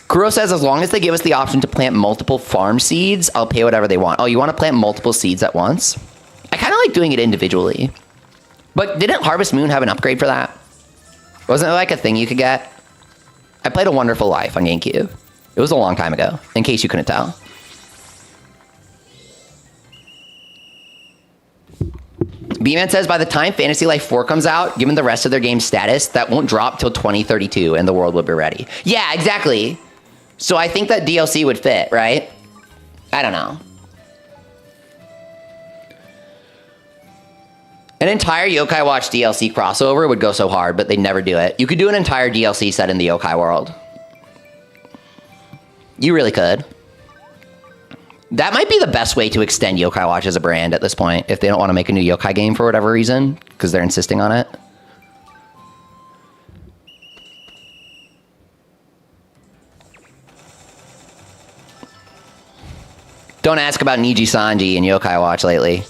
Kuro says, as long as they give us the option to plant multiple farm seeds, I'll pay whatever they want. Oh, you want to plant multiple seeds at once? I kind of like doing it individually. But didn't Harvest Moon have an upgrade for that? Wasn't it like a thing you could get? I played A Wonderful Life on GameCube. It was a long time ago, in case you couldn't tell. B-Man says, by the time Fantasy Life 4 comes out, given the rest of their game's status, that won't drop till 2032 and the world will be ready. Yeah, exactly. So I think that DLC would fit, right? I don't know. An entire Yokai Watch DLC crossover would go so hard, but they'd never do it. You could do an entire DLC set in the Yokai world. You really could. That might be the best way to extend Yokai Watch as a brand at this point, if they don't want to make a new Yokai game for whatever reason, because they're insisting on it. Don't ask about Niji Sanji and Yokai Watch lately.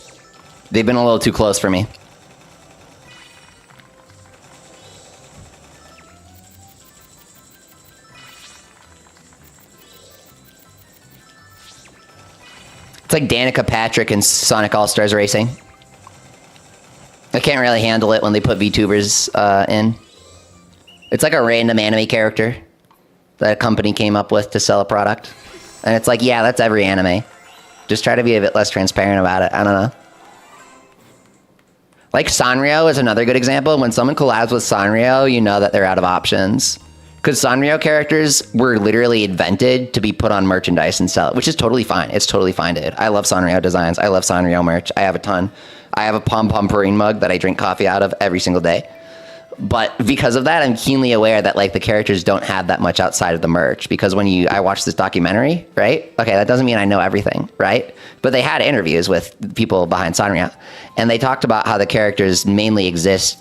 They've been a little too close for me. It's like Danica Patrick and Sonic All-Stars Racing. I can't really handle it when they put VTubers in. It's like a random anime character that a company came up with to sell a product. And it's like, yeah, that's every anime. Just try to be a bit less transparent about it. I don't know. Like Sanrio is another good example. When someone collabs with Sanrio, you know that they're out of options. Because Sanrio characters were literally invented to be put on merchandise and sell it, which is totally fine. It's totally fine, dude. I love Sanrio designs. I love Sanrio merch. I have a ton. I have a Pom Pom Purine mug that I drink coffee out of every single day. But because of that, I'm keenly aware that like the characters don't have that much outside of the merch. Because when I watched this documentary, right? Okay, that doesn't mean I know everything, right? But they had interviews with people behind Sanrio, and they talked about how the characters mainly exist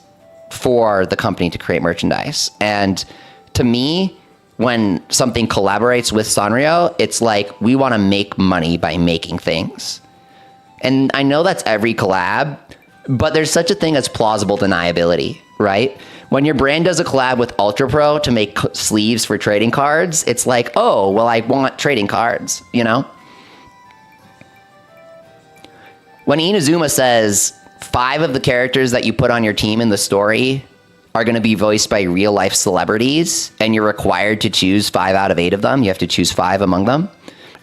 for the company to create merchandise. And to me, when something collaborates with Sanrio, it's like we want to make money by making things. And I know that's every collab, but there's such a thing as plausible deniability, right? When your brand does a collab with Ultra Pro to make sleeves for trading cards, it's like, oh, well, I want trading cards, you know? When Inazuma says 5 of the characters that you put on your team in the story are going to be voiced by real life celebrities, and you're required to choose 5 out of 8 of them, you have to choose 5 among them.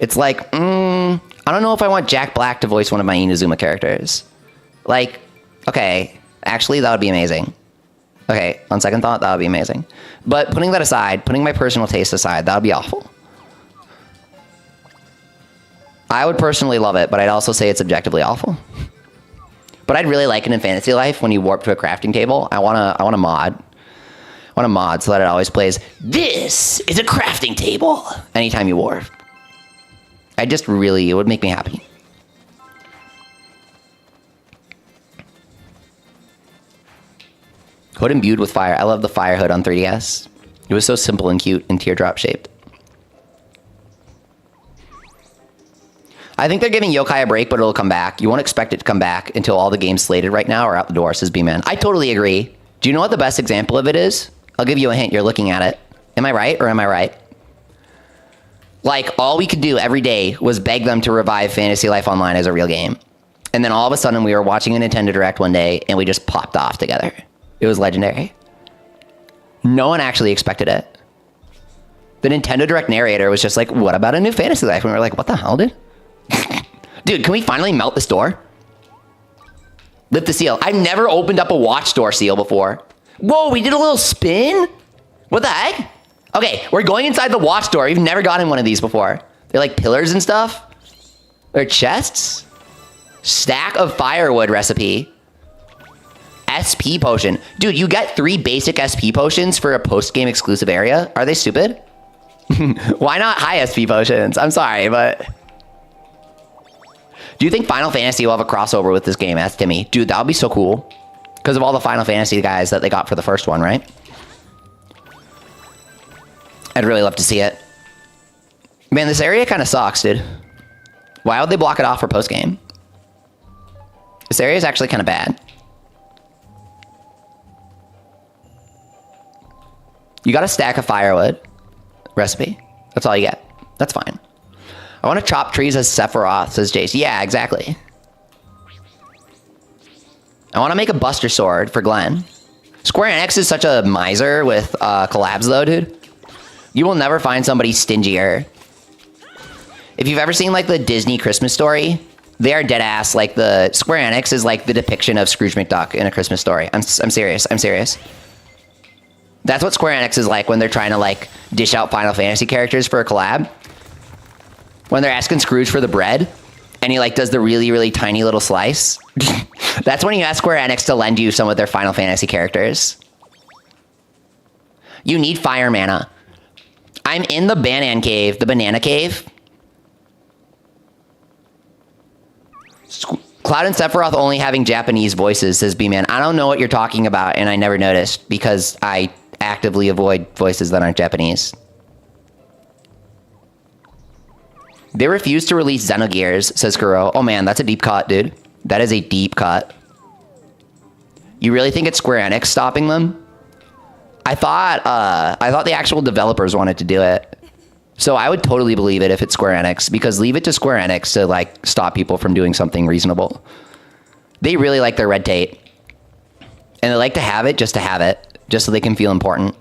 It's like, I don't know if I want Jack Black to voice one of my Inazuma characters. Like, okay, actually, that would be amazing. Okay, on second thought, that would be amazing. But putting that aside, putting my personal taste aside, that would be awful. I would personally love it, but I'd also say it's objectively awful. But I'd really like it in Fantasy Life when you warp to a crafting table. I want a mod. I want a mod so that it always plays, "This is a crafting table," anytime you warp. It would make me happy. Hood imbued with fire. I love the fire hood on 3DS. It was so simple and cute and teardrop shaped. I think they're giving Yokai a break, but it'll come back. You won't expect it to come back until all the games slated right now are out the door, says B-Man. I totally agree. Do you know what the best example of it is? I'll give you a hint. You're looking at it. Am I right or am I right? Like, all we could do every day was beg them to revive Fantasy Life Online as a real game. And then all of a sudden, we were watching a Nintendo Direct one day, and we just popped off together. It was legendary. No one actually expected it. The Nintendo Direct narrator was just like, what about a new Fantasy Life? And we were like, what the hell, dude? Dude, can we finally melt this door? Lift the seal. I've never opened up a watch door seal before. Whoa, we did a little spin? What the heck? Okay, we're going inside the watch door. We've never gotten one of these before. They're like pillars and stuff. They're chests. Stack of firewood recipe. SP potion. Dude, you get 3 basic SP potions for a post-game exclusive area? Are they stupid? Why not high SP potions? I'm sorry, but... Do you think Final Fantasy will have a crossover with this game? Asked Timmy. Dude, that would be so cool. Because of all the Final Fantasy guys that they got for the first one, right? I'd really love to see it. Man, this area kind of sucks, dude. Why would they block it off for post-game? This area is actually kind of bad. You got a stack of firewood recipe. That's all you get. That's fine. I want to chop trees as Sephiroth, says Jace. Yeah, exactly. I want to make a Buster Sword for Glenn. Square Enix is such a miser with collabs, though, dude. You will never find somebody stingier. If you've ever seen, like, the Disney Christmas Story, they are dead ass. Like, the Square Enix is like the depiction of Scrooge McDuck in A Christmas Story. I'm serious. I'm serious. That's what Square Enix is like when they're trying to, like, dish out Final Fantasy characters for a collab. When they're asking Scrooge for the bread, and he, like, does the really, really tiny little slice. That's when you ask Square Enix to lend you some of their Final Fantasy characters. You need fire mana. I'm in the banana cave. Cloud and Sephiroth only having Japanese voices, says B-Man. I don't know what you're talking about, and I never noticed, because I actively avoid voices that aren't Japanese. They refuse to release Xenogears, says Kuro. Oh man, that's a deep cut, dude. That is a deep cut. You really think it's Square Enix stopping them? I thought the actual developers wanted to do it. So I would totally believe it if it's Square Enix, because leave it to Square Enix to, like, stop people from doing something reasonable. They really like their red tape. And they like to have it, just so they can feel important.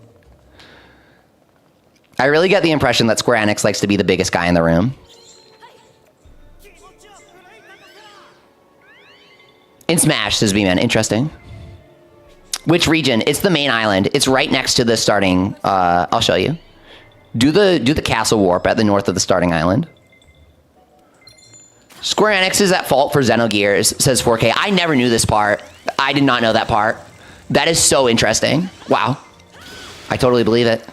I really get the impression that Square Enix likes to be the biggest guy in the room. In Smash, says B-Man. Interesting. Which region? It's the main island. It's right next to the starting... I'll show you. Do the castle warp at the north of the starting island. Square Enix is at fault for Xenogears, says 4K. I never knew this part. I did not know that part. That is so interesting. Wow. I totally believe it.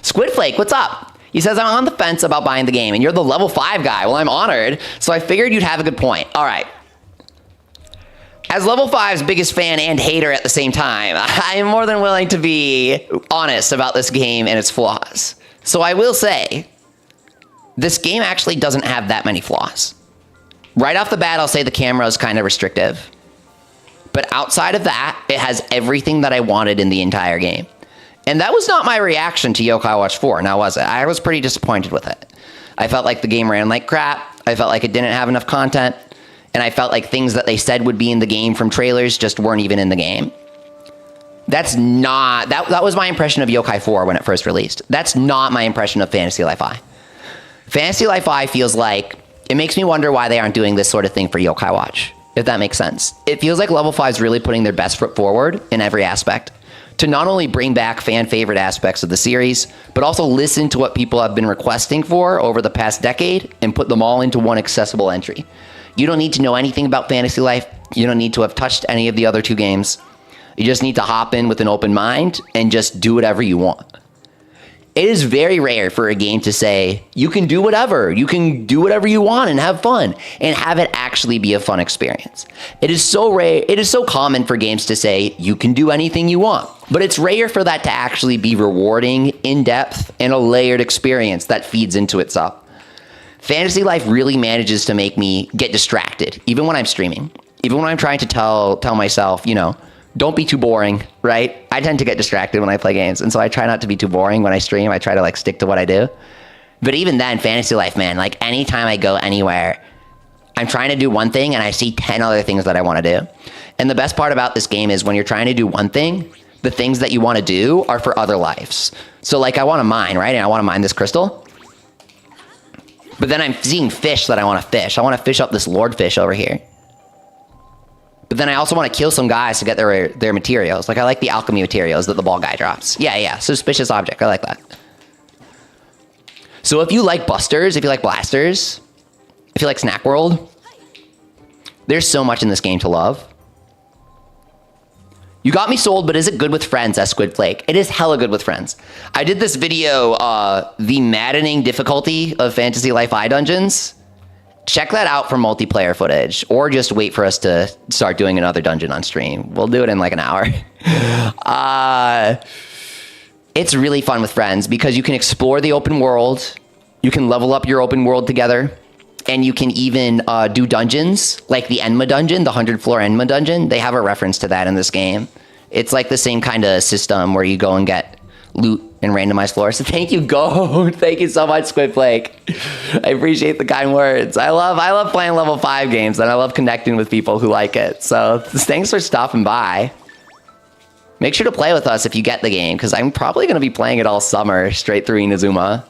Squidflake, what's up? He says, I'm on the fence about buying the game, and you're the level 5 guy. Well, I'm honored, so I figured you'd have a good point. All right. As level 5's biggest fan and hater at the same time, I am more than willing to be honest about this game and its flaws. So I will say, this game actually doesn't have that many flaws. Right off the bat, I'll say the camera is kind of restrictive. But outside of that, it has everything that I wanted in the entire game. And that was not my reaction to Yokai Watch 4, now was it? I was pretty disappointed with it. I felt like the game ran like crap. I felt like it didn't have enough content. And I felt like things that they said would be in the game from trailers just weren't even in the game. That's not... That was my impression of Yokai 4 when it first released. That's not my impression of Fantasy Life I. Fantasy Life I feels like... It makes me wonder why they aren't doing this sort of thing for Yokai Watch, if that makes sense. It feels like Level 5 is really putting their best foot forward in every aspect to not only bring back fan-favorite aspects of the series, but also listen to what people have been requesting for over the past decade and put them all into one accessible entry. You don't need to know anything about Fantasy Life. You don't need to have touched any of the other 2 games. You just need to hop in with an open mind and just do whatever you want. It is very rare for a game to say, you can do whatever. You can do whatever you want and have fun and have it actually be a fun experience. It is so rare. It is so common for games to say, you can do anything you want. But it's rare for that to actually be rewarding, in-depth, and a layered experience that feeds into itself. Fantasy Life really manages to make me get distracted, even when I'm streaming. Even when I'm trying to tell myself, you know, don't be too boring, right? I tend to get distracted when I play games, and so I try not to be too boring when I stream. I try to, like, stick to what I do. But even then, Fantasy Life, man, like, anytime I go anywhere, I'm trying to do one thing, and I see 10 other things that I want to do. And the best part about this game is when you're trying to do one thing, the things that you want to do are for other lives. So like I want to mine, right? And I want to mine this crystal. But then I'm seeing fish that I want to fish. I want to fish up this lord fish over here. But then I also want to kill some guys to get their materials. Like I like the alchemy materials that the ball guy drops. Yeah. Suspicious object. I like that. So if you like busters, if you like blasters, if you like Snack World, there's so much in this game to love. You got me sold, but is it good with friends, as Squid Flake? It is hella good with friends. I did this video, the maddening difficulty of Fantasy Life I dungeons. Check that out for multiplayer footage, or just wait for us to start doing another dungeon on stream. We'll do it in like an hour. It's really fun with friends because you can explore the open world, you can level up your open world together, and you can even do dungeons, like the Enma dungeon, the 100-floor Enma dungeon. They have a reference to that in this game. It's like the same kind of system where you go and get loot and randomized floors. So thank you, Goat. Thank you so much, Squid Flake. I appreciate the kind words. I love playing level 5 games, and I love connecting with people who like it. So thanks for stopping by. Make sure to play with us if you get the game, because I'm probably going to be playing it all summer straight through Inazuma.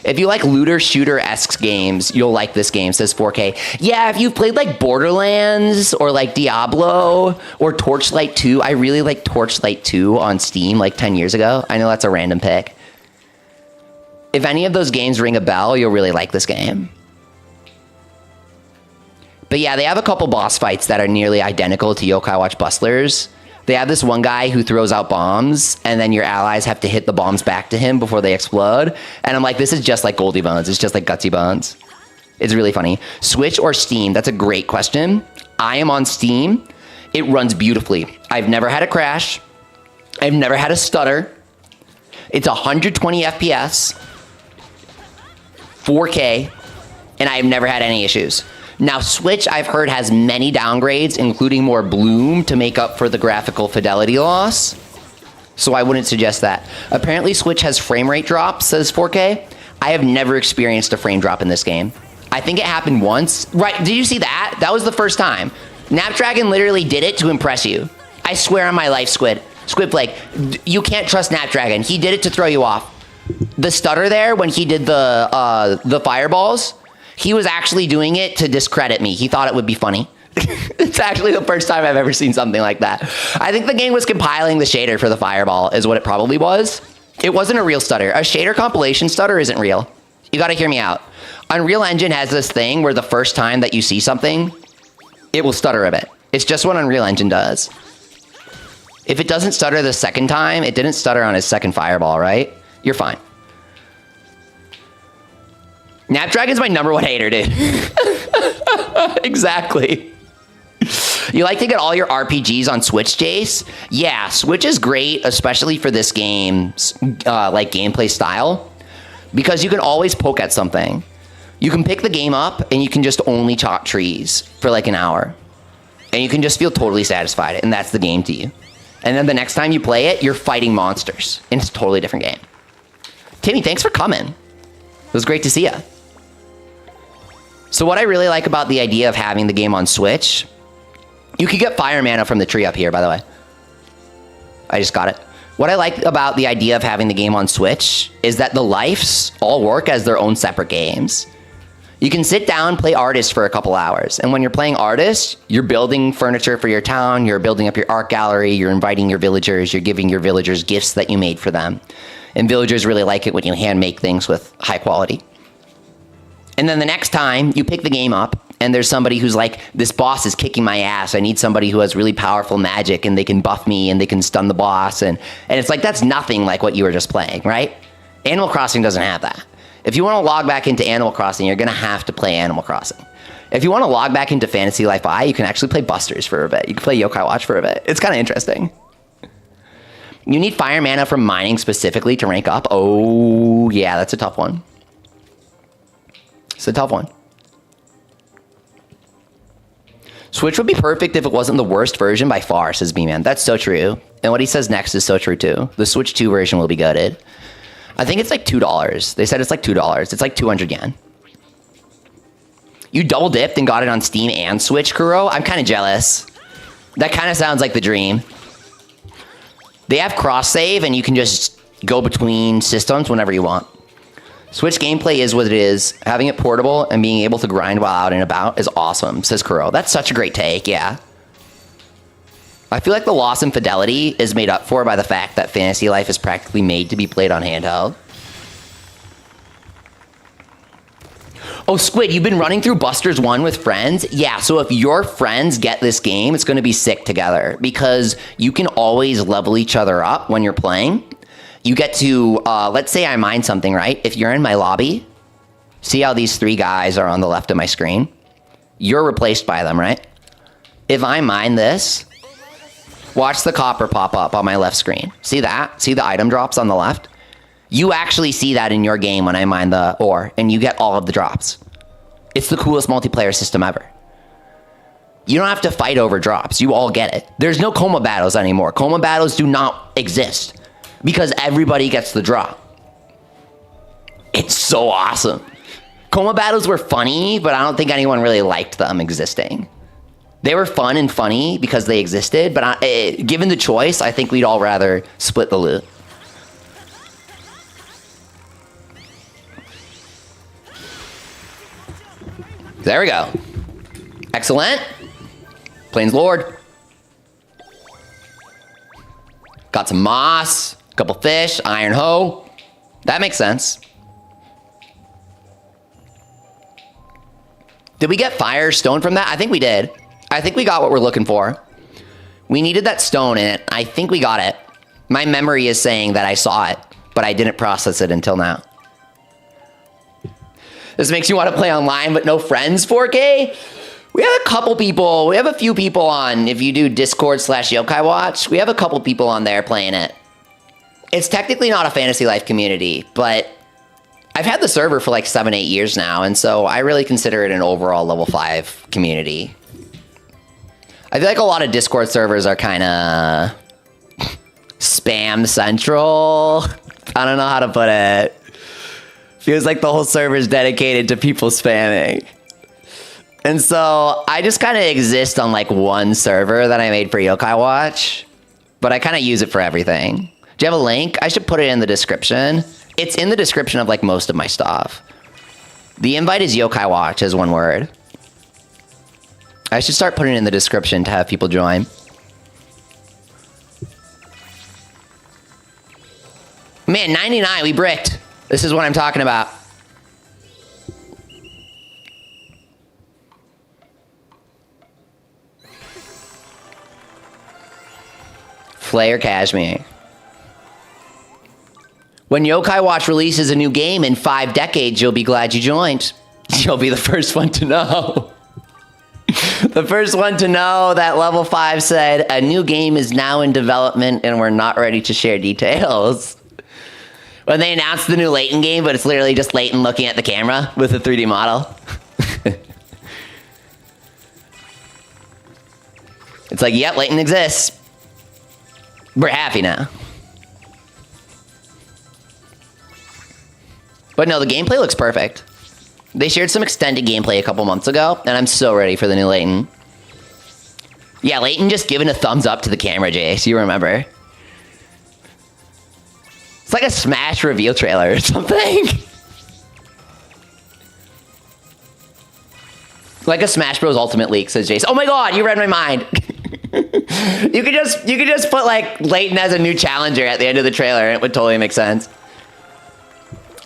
If you like looter shooter-esque games, you'll like this game, says 4K. Yeah, if you've played like Borderlands or like Diablo or Torchlight 2, I really like Torchlight 2 on Steam like 10 years ago. I know that's a random pick. If any of those games ring a bell, you'll really like this game. But yeah, they have a couple boss fights that are nearly identical to Yokai Watch Bustlers. They have this one guy who throws out bombs, and then your allies have to hit the bombs back to him before they explode. And I'm like, this is just like Goldie Bones. It's just like Gutsy Bones. It's really funny. Switch or Steam? That's a great question. I am on Steam. It runs beautifully. I've never had a crash. I've never had a stutter. It's 120 FPS, 4K, and I've never had any issues. Now, Switch, I've heard, has many downgrades, including more bloom to make up for the graphical fidelity loss. So I wouldn't suggest that. Apparently, Switch has frame rate drops, says 4K. I have never experienced a frame drop in this game. I think it happened once. Right, did you see that? That was the first time. Snapdragon literally did it to impress you. I swear on my life, Squid Flake, you can't trust Snapdragon. He did it to throw you off. The stutter there, when he did the fireballs, he was actually doing it to discredit me. He thought it would be funny. It's actually the first time I've ever seen something like that. I think the game was compiling the shader for the fireball is what it probably was. It wasn't a real stutter. A shader compilation stutter isn't real. You gotta hear me out. Unreal Engine has this thing where the first time that you see something, it will stutter a bit. It's just what Unreal Engine does. If it doesn't stutter the second time, it didn't stutter on his second fireball, right? You're fine. Snapdragon's my #1 hater, dude. Exactly. You like to get all your RPGs on Switch, Jace? Yeah, Switch is great, especially for this game's like gameplay style, because you can always poke at something. You can pick the game up and you can just only chop trees for like an hour, and you can just feel totally satisfied, and that's the game to you. And then the next time you play it, you're fighting monsters, and it's a totally different game. Timmy, thanks for coming. It was great to see you. So what I really like about the idea of having the game on Switch, you could get fire mana from the tree up here, by the way. I just got it. What I like about the idea of having the game on Switch is that the lives all work as their own separate games. You can sit down, play Artist for a couple hours. And when you're playing Artist, you're building furniture for your town, you're building up your art gallery, you're inviting your villagers, you're giving your villagers gifts that you made for them. And villagers really like it when you hand make things with high quality. And then the next time you pick the game up and there's somebody who's like, this boss is kicking my ass. I need somebody who has really powerful magic and they can buff me and they can stun the boss. And it's like, that's nothing like what you were just playing, right? Animal Crossing doesn't have that. If you want to log back into Animal Crossing, you're going to have to play Animal Crossing. If you want to log back into Fantasy Life I, you can actually play Busters for a bit. You can play Yokai Watch for a bit. It's kind of interesting. You need fire mana from mining specifically to rank up. Oh, yeah, that's a tough one. It's a tough one. Switch would be perfect if it wasn't the worst version by far, says B-Man. That's so true. And what he says next is so true, too. The Switch 2 version will be gutted. I think it's like $2. They said it's like $2. It's like 200 yen. You double dipped and got it on Steam and Switch, Kuro? I'm kind of jealous. That kind of sounds like the dream. They have cross-save, and you can just go between systems whenever you want. Switch gameplay is what it is. Having it portable and being able to grind while out and about is awesome, says Kuro. That's such a great take, yeah. I feel like the loss in fidelity is made up for by the fact that Fantasy Life is practically made to be played on handheld. Oh, Squid, you've been running through Busters 1 with friends? Yeah, so if your friends get this game, it's going to be sick together because you can always level each other up when you're playing. You get to, let's say I mine something, right? If you're in my lobby, see how these 3 guys are on the left of my screen? You're replaced by them, right? If I mine this, watch the copper pop up on my left screen. See that? See the item drops on the left? You actually see that in your game when I mine the ore, and you get all of the drops. It's the coolest multiplayer system ever. You don't have to fight over drops. You all get it. There's no coma battles anymore. Coma battles do not exist because everybody gets the drop. It's so awesome. Coma battles were funny, but I don't think anyone really liked them existing. They were fun and funny because they existed, but given the choice, I think we'd all rather split the loot. There we go. Excellent. Plains Lord. Got some moss, a couple fish, iron hoe. That makes sense. Did we get fire stone from that? I think we did. I think we got what we're looking for. We needed that stone in it. I think we got it. My memory is saying that I saw it, but I didn't process it until now. This makes you want to play online, but no friends 4K? We have a couple people. We have a few people on. If you do Discord/Yokai Watch, we have a couple people on there playing it. It's technically not a Fantasy Life community, but I've had the server for like 7-8 years now, and so I really consider it an overall level 5 community. I feel like a lot of Discord servers are kind of spam central. I don't know how to put it. Feels like the whole server is dedicated to people spamming. And so I just kind of exist on like one server that I made for Yokai Watch, but I kind of use it for everything. Do you have a link? I should put it in the description. It's in the description of like most of my stuff. The invite is Yokai Watch as one word. I should start putting it in the description to have people join. Man, 99, we bricked. This is what I'm talking about. Flare Cashmere. When Yokai Watch releases a new game in 5 decades, you'll be glad you joined. You'll be the first one to know. The first one to know that level 5 said, a new game is now in development and we're not ready to share details. When they announced the new Layton game, but it's literally just Layton looking at the camera with a 3D model. It's like, yep, Layton exists. We're happy now. But no, the gameplay looks perfect. They shared some extended gameplay a couple months ago, and I'm so ready for the new Layton. Yeah, Layton just giving a thumbs up to the camera, Jace. You remember. It's like a Smash reveal trailer or something. Like a Smash Bros. Ultimate leak, says Jace. Oh my god, you read my mind. You could just put like Layton as a new challenger at the end of the trailer, and it would totally make sense.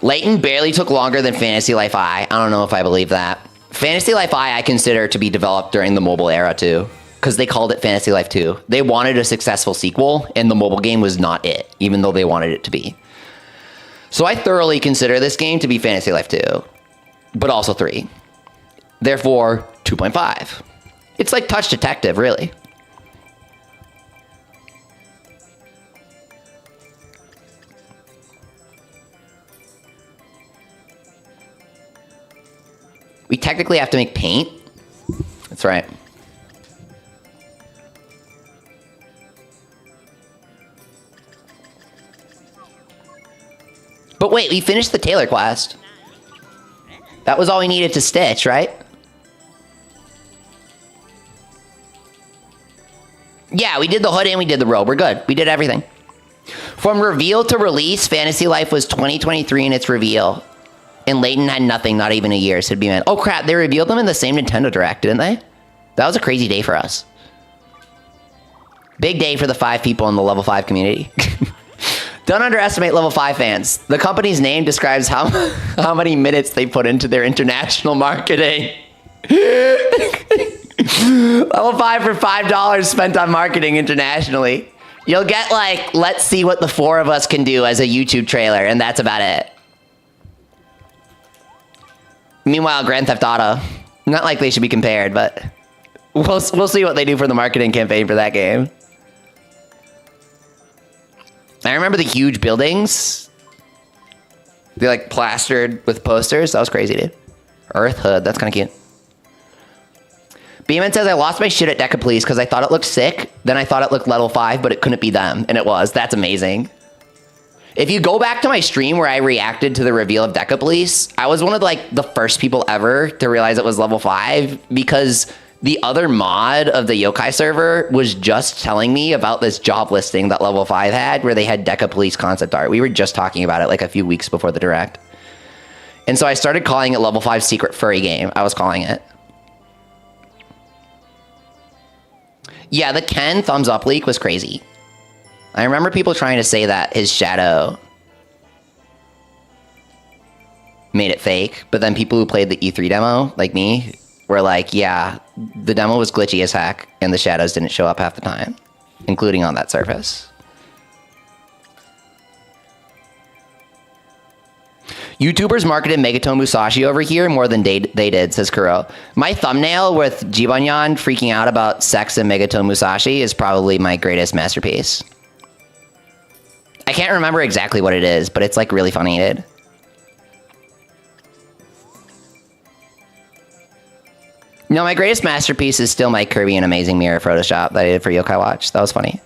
Layton barely took longer than Fantasy Life I. I don't know if I believe that. Fantasy Life I consider to be developed during the mobile era too, because they called it Fantasy Life 2. They wanted a successful sequel, and the mobile game was not it, even though they wanted it to be. So I thoroughly consider this game to be Fantasy Life 2, but also 3. Therefore, 2.5. It's like Touch Detective, really. We technically have to make paint. That's right. But wait, we finished the Tailor quest. That was all we needed to stitch, right? Yeah, we did the hood and we did the robe. We're good. We did everything. From reveal to release, Fantasy Life was 2023 in its reveal. And Layton had nothing, not even a year, so it'd be man. Oh crap, they revealed them in the same Nintendo Direct, didn't they? That was a crazy day for us. Big day for the 5 people in the level 5 community. Don't underestimate level 5 fans. The company's name describes how many minutes they put into their international marketing. Level 5 for $5 spent on marketing internationally. You'll get like, let's see what the 4 of us can do as a YouTube trailer, and that's about it. Meanwhile, Grand Theft Auto, not like they should be compared, but we'll see what they do for the marketing campaign for that game. I remember the huge buildings. They like plastered with posters. That was crazy, dude. Earth Hood, that's kind of cute. Beeman says, I lost my shit at Decapolice because I thought it looked sick. Then I thought it looked level 5, but it couldn't be them. And it was. That's amazing. If you go back to my stream where I reacted to the reveal of Decapolice, I was one of like the first people ever to realize it was level 5 because the other mod of the Yokai server was just telling me about this job listing that level 5 had where they had Decapolice concept art. We were just talking about it like a few weeks before the direct. And so I started calling it level 5 secret furry game. I was calling it. Yeah, the Ken thumbs up leak was crazy. I remember people trying to say that his shadow made it fake, but then people who played the E3 demo, like me, were like, yeah, the demo was glitchy as heck, and the shadows didn't show up half the time, including on that surface. YouTubers marketed Megaton Musashi over here more than they did, says Kuro. My thumbnail with Jibanyan freaking out about sex and Megaton Musashi is probably my greatest masterpiece. I can't remember exactly what it is, but it's like really funny, dude. No, my greatest masterpiece is still my Kirby and Amazing Mirror Photoshop that I did for Yokai Watch. That was funny.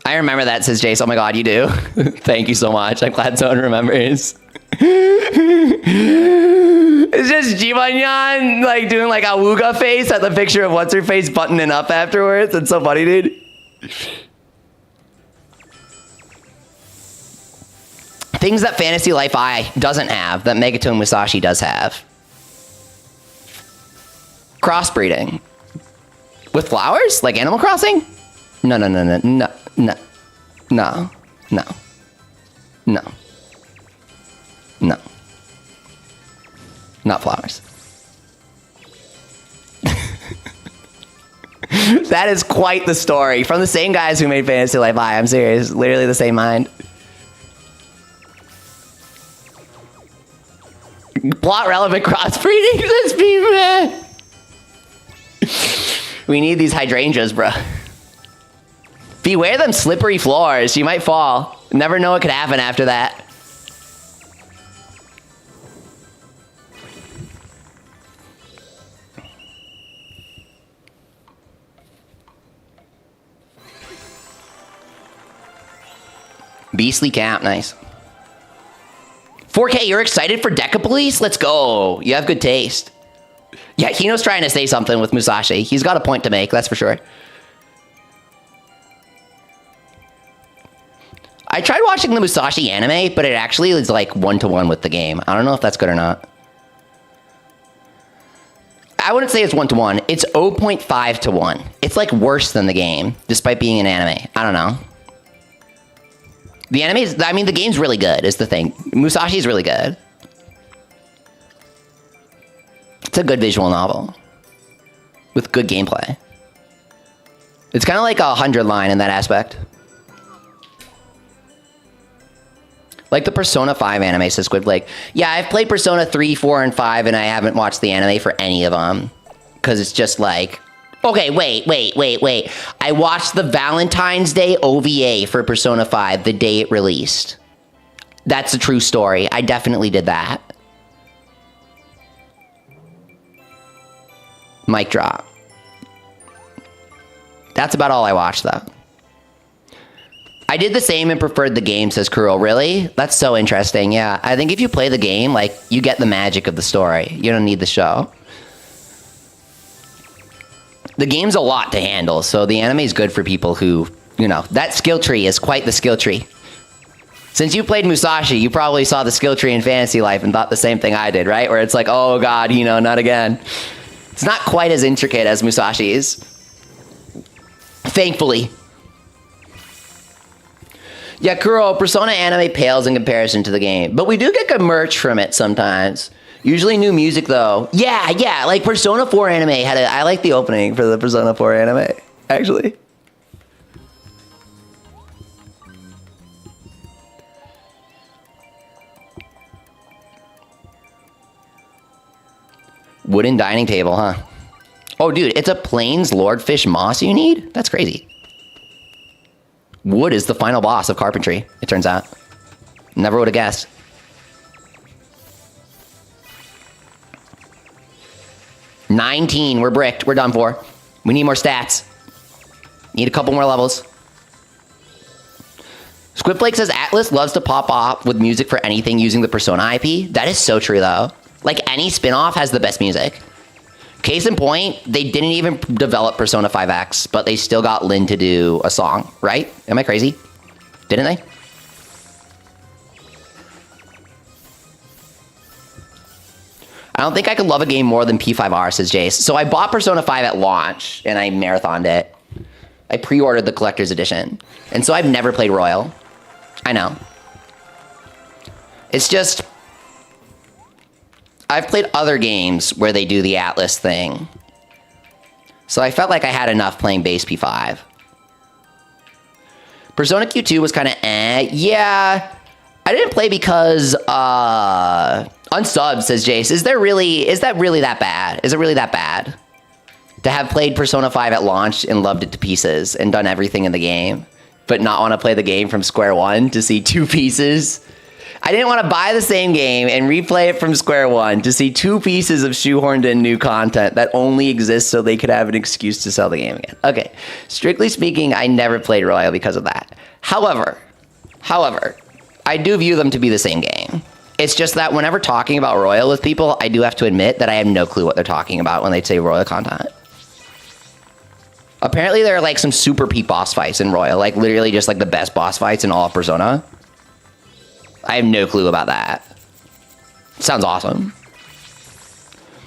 I remember that, says Jace. Oh my god, you do? Thank you so much. I'm glad someone remembers. It's just Jibanyan like doing like a Wooga face at the picture of what's her face buttoning up afterwards. It's so funny, dude. Things that Fantasy Life I doesn't have that Megaton Musashi does have. Crossbreeding. With flowers? Like Animal Crossing? No. Not flowers. That is quite the story. From the same guys who made Fantasy Life I. I'm serious. Literally the same mind. Plot relevant crossbreeding. This be man. We need these hydrangeas, bruh. Beware them slippery floors. You might fall. Never know what could happen after that. Beastly Camp, nice. 4K, you're excited for Decapolice? Let's go. You have good taste. Yeah, Hino's trying to say something with Musashi. He's got a point to make, that's for sure. I tried watching the Musashi anime, but it actually is like 1-to-1 with the game. I don't know if that's good or not. I wouldn't say it's 1-to-1. It's 0.5 to 1. It's like worse than the game, despite being an anime. I don't know. The anime is, I mean, the game's really good, is the thing. Musashi's really good. It's a good visual novel. With good gameplay. It's kind of like a 100 line in that aspect. Like the Persona 5 anime, says Squidblake. Yeah, I've played Persona 3, 4, and 5, and I haven't watched the anime for any of them. Because it's just like... Okay, wait. I watched the Valentine's Day OVA for Persona 5 the day it released. That's a true story. I definitely did that. Mic drop. That's about all I watched, though. I did the same and preferred the game, says Kuro. Really? That's so interesting, yeah. I think if you play the game, like, you get the magic of the story. You don't need the show. The game's a lot to handle, so the anime is good for people who, you know, that skill tree is quite the skill tree. Since you played Musashi, you probably saw the skill tree in Fantasy Life and thought the same thing I did, right? Where it's like, oh god, you know, not again. It's not quite as intricate as Musashi is. Thankfully. Yeah, Kuro, Persona anime pales in comparison to the game, but we do get good merch from it sometimes. Usually new music, though. Yeah, like Persona 4 anime had I like the opening for the Persona 4 anime, actually. Wooden dining table, huh? Oh, dude, it's a Plains Lordfish Moss you need? That's crazy. Wood is the final boss of carpentry, it turns out. Never would have guessed. $19, we're bricked, we're done for. We need more stats. Need a couple more levels. Squidflake says Atlas loves to pop off with music for anything using the Persona IP. That is so true, though. Like, any spin-off has the best music. Case in point, they didn't even develop Persona 5X, but they still got Lin to do a song, right? Am I crazy? Didn't they? I don't think I could love a game more than P5R, says Jace. So I bought Persona 5 at launch, and I marathoned it. I pre-ordered the collector's edition. And so I've never played Royal. I know. It's just... I've played other games where they do the Atlas thing. So I felt like I had enough playing base P5. Persona Q2 was kind of eh. Yeah, I didn't play because unsub, says Jace. Is that really that bad? Is it really that bad? To have played Persona 5 at launch and loved it to pieces and done everything in the game, but not want to play the game from square one to see 2 pieces? I didn't want to buy the same game and replay it from square one to see 2 pieces of shoehorned in new content that only exists so they could have an excuse to sell the game again. Okay, strictly speaking, I never played Royal because of that. However, I do view them to be the same game. It's just that whenever talking about Royal with people, I do have to admit that I have no clue what they're talking about when they say Royal content. Apparently there are like some super peak boss fights in Royal, like literally just like the best boss fights in all of Persona. I have no clue about that. Sounds awesome.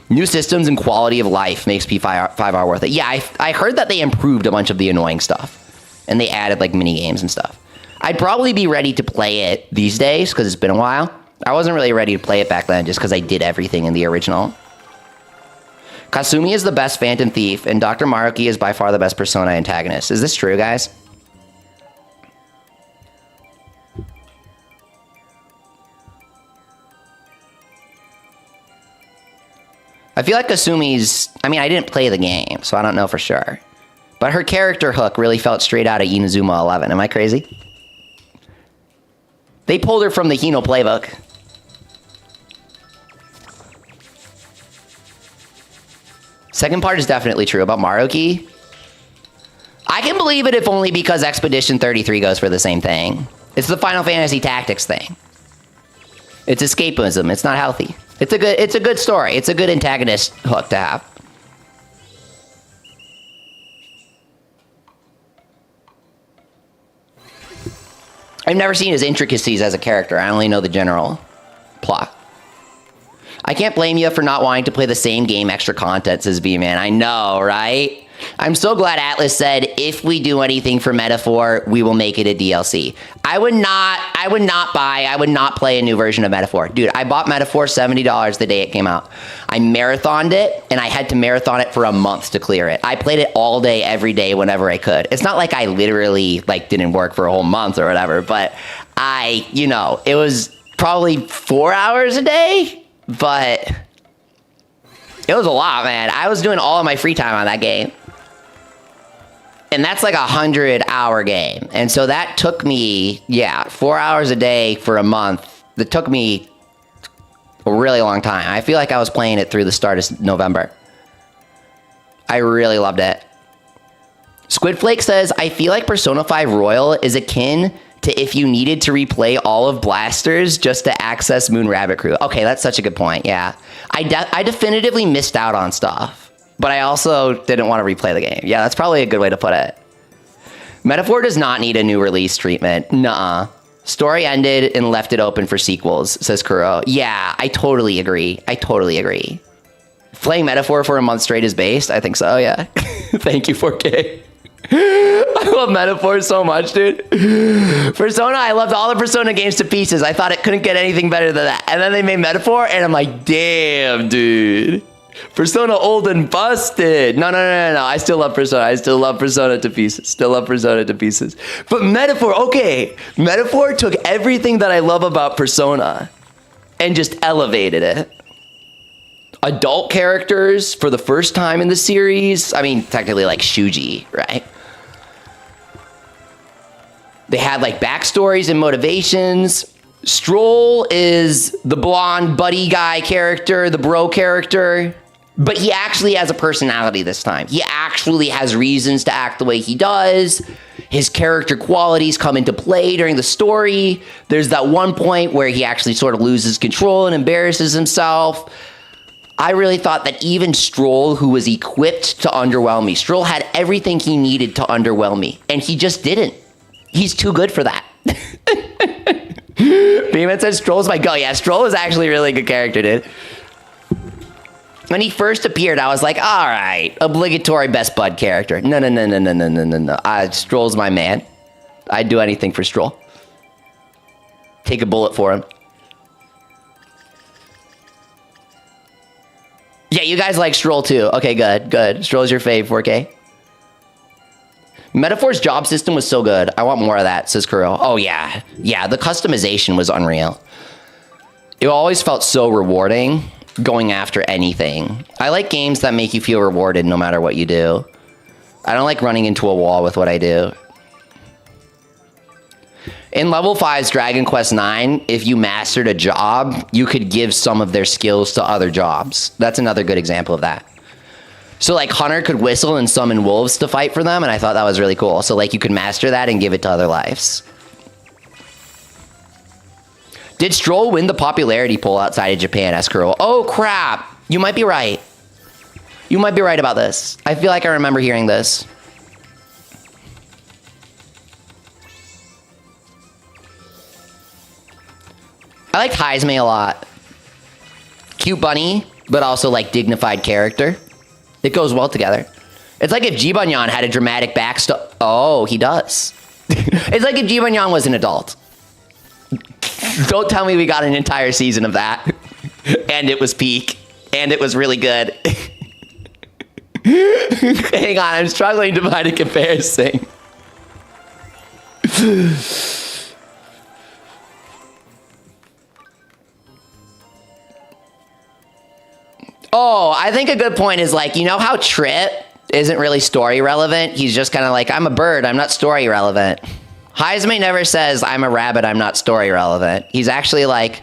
New systems and quality of life makes P5R worth it. Yeah, I heard that they improved a bunch of the annoying stuff. And they added like mini games and stuff. I'd probably be ready to play it these days because it's been a while. I wasn't really ready to play it back then just because I did everything in the original. Kasumi is the best Phantom Thief, and Dr. Maruki is by far the best Persona antagonist. Is this true, guys? I feel like Kasumi's... I mean, I didn't play the game, so I don't know for sure. But her character hook really felt straight out of Inazuma 11. Am I crazy? They pulled her from the Hino playbook. Second part is definitely true about Maruki. I can believe it if only because Expedition 33 goes for the same thing. It's the Final Fantasy Tactics thing. It's escapism. It's not healthy. It's a good story. It's a good antagonist hook to have. I've never seen his intricacies as a character. I only know the general plot. I can't blame you for not wanting to play the same game extra content, says B-Man. I know, right? I'm so glad Atlas said, if we do anything for Metaphor, we will make it a DLC. I would not play a new version of Metaphor. Dude, I bought Metaphor $70 the day it came out. I marathoned it, and I had to marathon it for a month to clear it. I played it all day, every day, whenever I could. It's not like I literally, like, didn't work for a whole month or whatever, but it was probably 4 hours a day, but it was a lot, man. I was doing all of my free time on that game. And that's like a 100-hour game. And so that took me, 4 hours a day for a month. That took me a really long time. I feel like I was playing it through the start of November. I really loved it. Squidflake says, I feel like Persona 5 Royal is akin to if you needed to replay all of Blasters just to access Moon Rabbit Crew. Okay, that's such a good point, yeah. I definitively missed out on stuff. but I also didn't want to replay the game. Yeah, that's probably a good way to put it. Metaphor does not need a new release treatment. Nuh-uh. Story ended and left it open for sequels, says Kuro. Yeah, I totally agree. I totally agree. Playing Metaphor for a month straight is based? I think so, yeah. Thank you, 4K. I love Metaphor so much, dude. Persona, I loved all the Persona games to pieces. I thought it couldn't get anything better than that. And then they made Metaphor, and I'm like, damn, dude. Persona old and busted. No. I still love Persona. I still love Persona to pieces. Still love Persona to pieces. But Metaphor, okay. Metaphor took everything that I love about Persona and just elevated it. Adult characters for the first time in the series. I mean, technically like Shuji, right? They had like backstories and motivations. Stroll is the blonde buddy guy character, the bro character. But he actually has a personality this time. He actually has reasons to act the way he does. His character qualities come into play during the story. There's that one point where he actually sort of loses control and embarrasses himself. I really thought that even Stroll, who was equipped to underwhelm me, Stroll had everything he needed to underwhelm me, and he just didn't. He's too good for that. Beeman said Stroll's my go. Yeah, Stroll is actually a really good character, dude. When he first appeared, I was like, all right, obligatory best bud character. No. Stroll's my man. I'd do anything for Stroll. Take a bullet for him. Yeah, you guys like Stroll too. Okay, good. Stroll's your fave, 4K. Metaphor's job system was so good. I want more of that, says Kuro. Oh, yeah. Yeah, the customization was unreal. It always felt so rewarding going after anything. I like games that make you feel rewarded no matter what you do. I don't like running into a wall with what I do. In Level 5's Dragon Quest IX, if you mastered a job, you could give some of their skills to other jobs. That's another good example of that. So, like, Hunter could whistle and summon wolves to fight for them, and I thought that was really cool. So, like, you could master that and give it to other lives. Did Stroll win the popularity poll outside of Japan, Escuro? Oh, crap. You might be right. You might be right about this. I feel like I remember hearing this. I liked Heizme a lot. Cute bunny, but also, like, dignified character. It goes well together. It's like if Jibanyan had a dramatic backstory. Oh, he does. It's like if Jibanyan was an adult. Don't tell me we got an entire season of that. And it was peak. And it was really good. Hang on, I'm struggling to find a comparison. Oh, I think a good point is, like, you know how Trip isn't really story relevant? He's just kind of like, I'm a bird, I'm not story relevant. Heizme never says, I'm a rabbit, I'm not story relevant. He's actually like,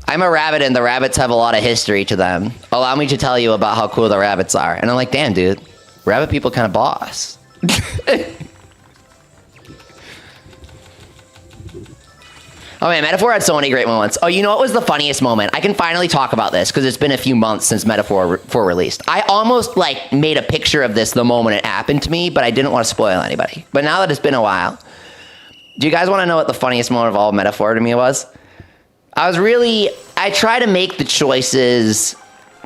I'm a rabbit and the rabbits have a lot of history to them. Allow me to tell you about how cool the rabbits are. And I'm like, damn, dude, rabbit people kind of boss. Oh man, Metaphor had so many great moments. Oh, you know what was the funniest moment? I can finally talk about this because it's been a few months since Metaphor 4 released. I almost like made a picture of this the moment it happened to me, but I didn't want to spoil anybody. But now that it's been a while, do you guys want to know what the funniest moment of all Metaphor to me was? I try to make the choices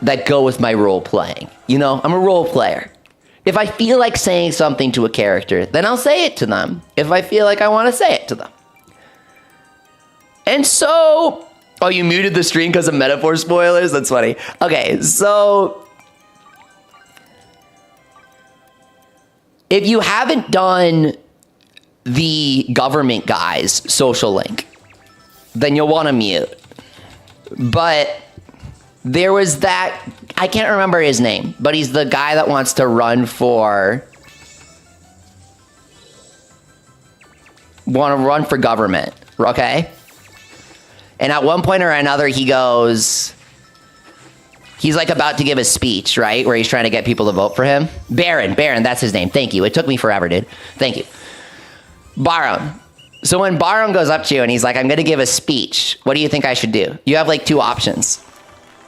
that go with my role playing. You know, I'm a role player. If I feel like saying something to a character, then I'll say it to them. If I feel like I want to say it to them. And so, oh, you muted the stream because of Metaphor spoilers? That's funny. Okay, so if you haven't done the government guy's social link, then you'll want to mute. But there was that, I can't remember his name, but he's the guy that wants to run for government, okay? And at one point or another, he goes, he's like about to give a speech, right? Where he's trying to get people to vote for him. Baron, that's his name. Thank you. It took me forever, dude. Thank you. Baron. So when Baron goes up to you and he's like, I'm going to give a speech, what do you think I should do? You have like two options.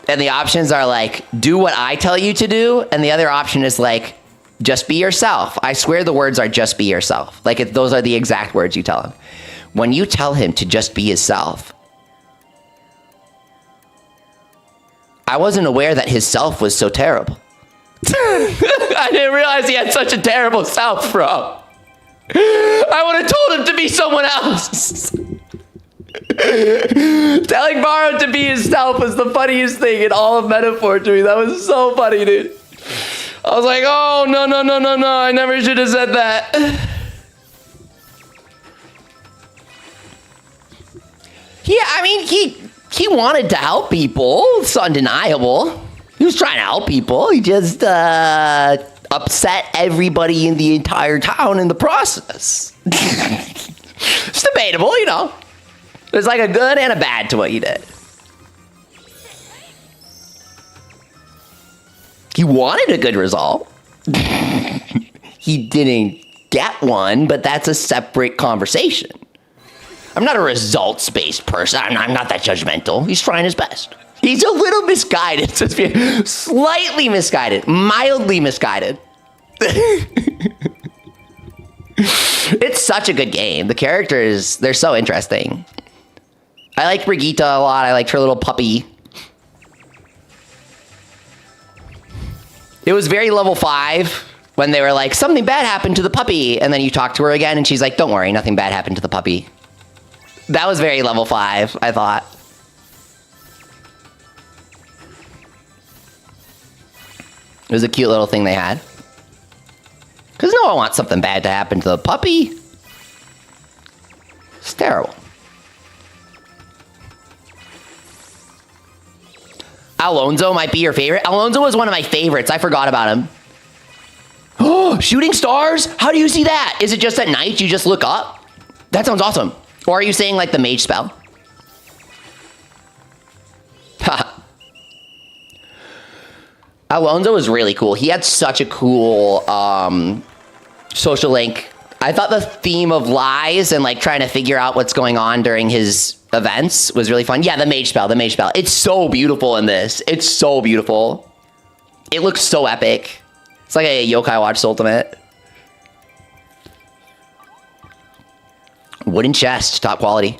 And the options are like, do what I tell you to do. And the other option is like, just be yourself. I swear the words are just be yourself. Like those are the exact words you tell him. When you tell him to just be himself, I wasn't aware that his self was so terrible. I didn't realize he had such a terrible self, bro. I would have told him to be someone else. Telling Mario to be himself was the funniest thing in all of Metaphor to me. That was so funny, dude. I was like, oh, no, no, no, no, no. I never should have said that. Yeah, I mean, he wanted to help people. It's undeniable. He was trying to help people. He just upset everybody in the entire town in the process. It's debatable, you know. There's like a good and a bad to what you did. He wanted a good result. He didn't get one, but that's a separate conversation. I'm not a results-based person. I'm not that judgmental. He's trying his best. He's a little misguided. Slightly misguided. Mildly misguided. It's such a good game. The characters, they're so interesting. I liked Brigitte a lot. I liked her little puppy. It was very level 5 when they were like, something bad happened to the puppy. And then you talk to her again and she's like, don't worry, nothing bad happened to the puppy. That was very level 5, I thought. It was a cute little thing they had. Because no one wants something bad to happen to the puppy. It's terrible. Alonso might be your favorite. Alonso was one of my favorites. I forgot about him. Oh, shooting stars? How do you see that? Is it just at night you just look up? That sounds awesome. Or are you saying like the mage spell? Ha. Alonso was really cool. He had such a cool social link. I thought the theme of lies and like trying to figure out what's going on during his events was really fun. Yeah, the mage spell, the mage spell. It's so beautiful in this. It's so beautiful. It looks so epic. It's like a Yokai Watch Ultimate. Wooden chest, top quality.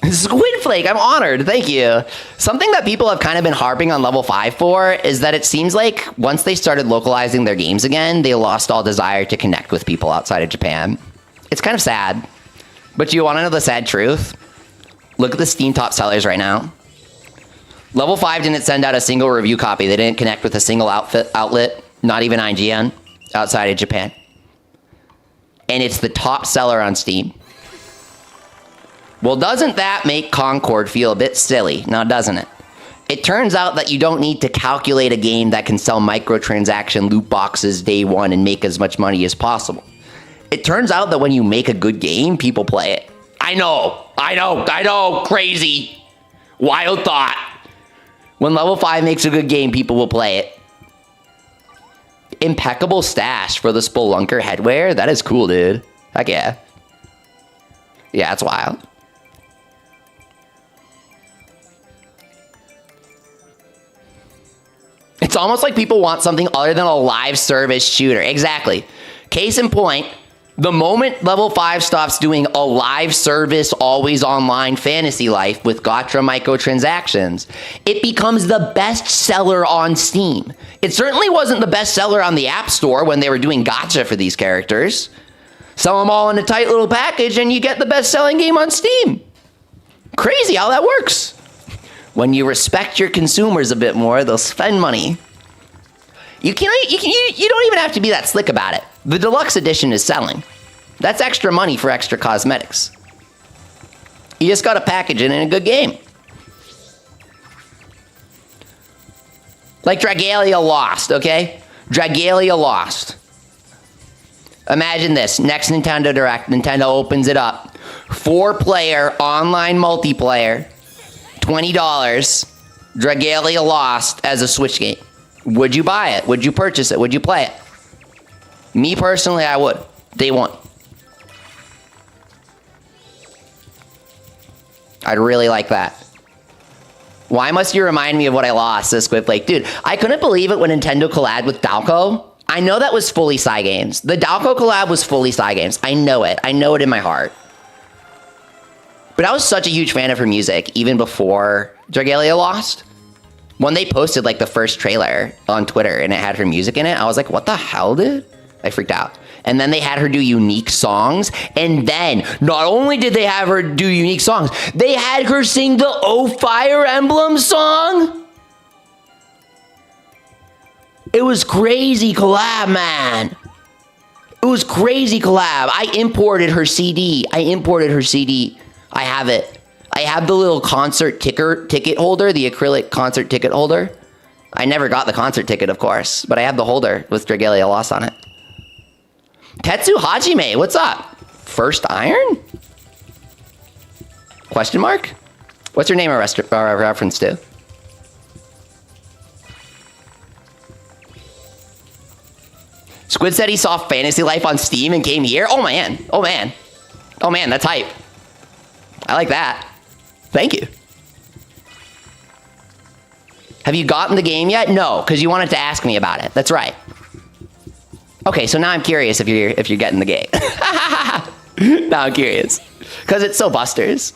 Squidflake, I'm honored. Thank you. Something that people have kind of been harping on level 5 for is that it seems like once they started localizing their games again, they lost all desire to connect with people outside of Japan. It's kind of sad. But do you want to know the sad truth? Look at the Steam top sellers right now. Level 5 didn't send out a single review copy. They didn't connect with a single outlet, not even IGN, outside of Japan. And it's the top seller on Steam. Well, doesn't that make Concord feel a bit silly? Now, doesn't it? It turns out that you don't need to calculate a game that can sell microtransaction loot boxes day one and make as much money as possible. It turns out that when you make a good game, people play it. I know, crazy. Wild thought. When level 5 makes a good game, people will play it. Impeccable stash for the Spelunker headwear? That is cool, dude. Heck yeah. Yeah, that's wild. It's almost like people want something other than a live service shooter. Exactly. Case in point, the moment level 5 stops doing a live service, always online fantasy life with gacha microtransactions, it becomes the best seller on Steam. It certainly wasn't the best seller on the App Store when they were doing gacha for these characters. Sell them all in a tight little package and you get the best selling game on Steam. Crazy how that works. When you respect your consumers a bit more, they'll spend money. You don't even have to be that slick about it. The deluxe edition is selling. That's extra money for extra cosmetics. You just gotta package it in a good game. Like Dragalia Lost, okay? Dragalia Lost. Imagine this, next Nintendo Direct, Nintendo opens it up. 4-player online multiplayer, $20, Dragalia Lost as a Switch game. Would you buy it? Would you purchase it? Would you play it? Me personally, I would. Day one. I'd really like that. Why must you remind me of what I lost, says Squidflake. Dude, I couldn't believe it when Nintendo collabed with Dalco. I know that was fully Cygames. The Dalco collab was fully Cygames. I know it. I know it in my heart. But I was such a huge fan of her music, even before Dragalia lost. When they posted, like, the first trailer on Twitter and it had her music in it, I was like, what the hell, dude? I freaked out. And then they had her do unique songs. And then, not only did they have her do unique songs, they had her sing the Oh Fire Emblem song. It was crazy collab, man. It was crazy collab. I imported her CD. I have it. I have the little concert ticket holder, the acrylic concert ticket holder. I never got the concert ticket, of course, but I have the holder with Dragalia Lost on it. Tetsu Hajime, what's up? First Iron? Question mark? What's your name a reference to? Squid said he saw Fantasy Life on Steam and came here. Oh man, oh man. Oh man, that's hype. I like that. Thank you. Have you gotten the game yet? No, because you wanted to ask me about it. That's right. Okay, so now I'm curious if you're getting the game. Now I'm curious. Because it's so busters.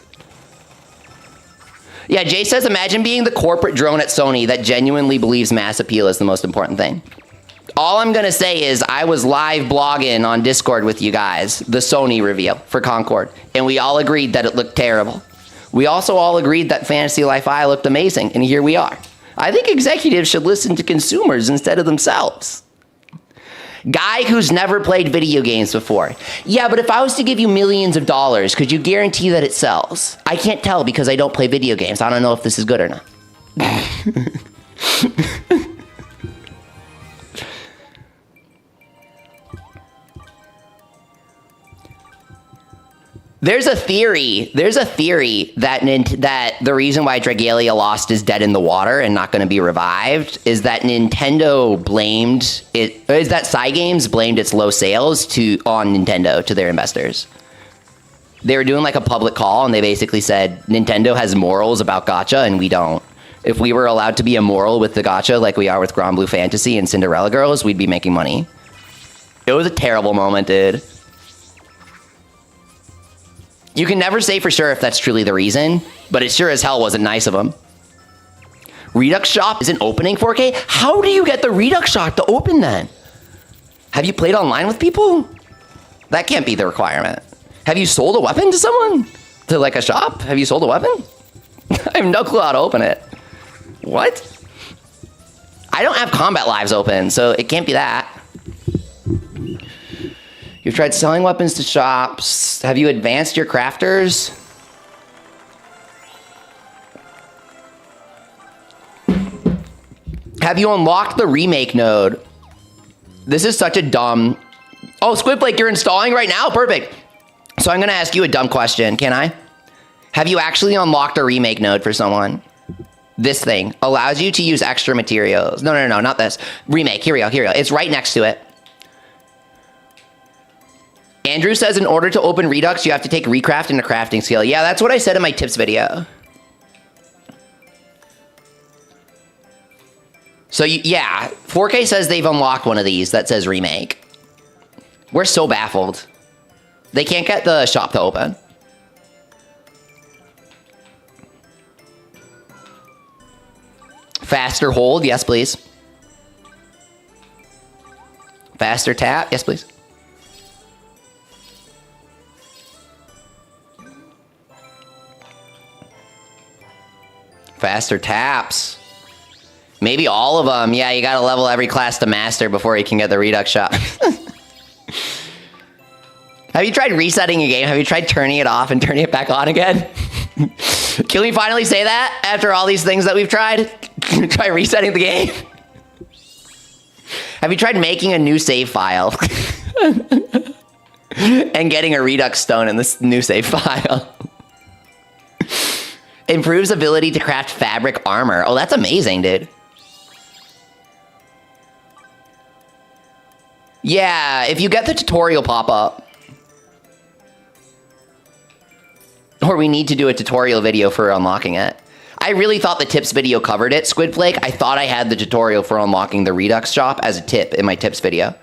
Yeah, Jay says, imagine being the corporate drone at Sony that genuinely believes mass appeal is the most important thing. All I'm going to say is I was live blogging on Discord with you guys, the Sony reveal for Concord, and we all agreed that it looked terrible. We also all agreed that Fantasy Life I looked amazing, and here we are. I think executives should listen to consumers instead of themselves. Guy who's never played video games before. Yeah, but if I was to give you millions of dollars, could you guarantee that it sells? I can't tell because I don't play video games. I don't know if this is good or not. There's a theory that the reason why Dragalia Lost is dead in the water and not going to be revived is that Nintendo blamed it, is that Cygames blamed its low sales on Nintendo to their investors. They were doing like a public call and they basically said Nintendo has morals about gacha and we don't. If we were allowed to be immoral with the gacha like we are with Grand Blue Fantasy and Cinderella Girls, we'd be making money. It was a terrible moment, dude. You can never say for sure if that's truly the reason, but it sure as hell wasn't nice of them. Redux Shop isn't opening 4K? How do you get the Redux Shop to open then? Have you played online with people? That can't be the requirement. Have you sold a weapon to someone? To like a shop? Have you sold a weapon? I have no clue how to open it. What? I don't have Combat Lives open, so it can't be that. You've tried selling weapons to shops. Have you advanced your crafters? Have you unlocked the remake node? This is such a dumb... Oh, Squidflake, you're installing right now? Perfect. So I'm going to ask you a dumb question, can I? Have you actually unlocked a remake node for someone? This thing allows you to use extra materials. No, not this. Remake, here we go. It's right next to it. Andrew says in order to open Redux, you have to take Recraft and a crafting skill. Yeah, that's what I said in my tips video. So, yeah, 4K says they've unlocked one of these that says Remake. We're so baffled. They can't get the shop to open. Faster hold, yes, please. Faster tap, yes, please. Faster taps. Maybe all of them. Yeah, you gotta level every class to master before you can get the Redux Shop. Have you tried resetting a game? Have you tried turning it off and turning it back on again? Can we finally say that after all these things that we've tried? Try resetting the game? Have you tried making a new save file? And getting a Redux Stone in this new save file? Improves ability to craft fabric armor. Oh, that's amazing, dude. Yeah, if you get the tutorial pop-up. Or we need to do a tutorial video for unlocking it. I really thought the tips video covered it, Squid Flake. I thought I had the tutorial for unlocking the Redux shop as a tip in my tips video.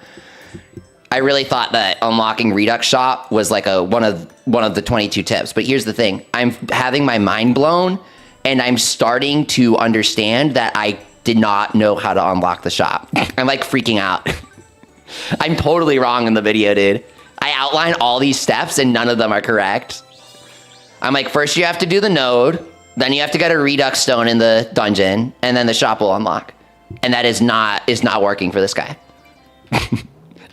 I really thought that unlocking Redux shop was like one of the 22 tips. But here's the thing. I'm having my mind blown, and I'm starting to understand that I did not know how to unlock the shop. I'm like freaking out. I'm totally wrong in the video, dude. I outline all these steps and none of them are correct. I'm like, first you have to do the node, then you have to get a Redux stone in the dungeon, and then the shop will unlock. And that is not working for this guy.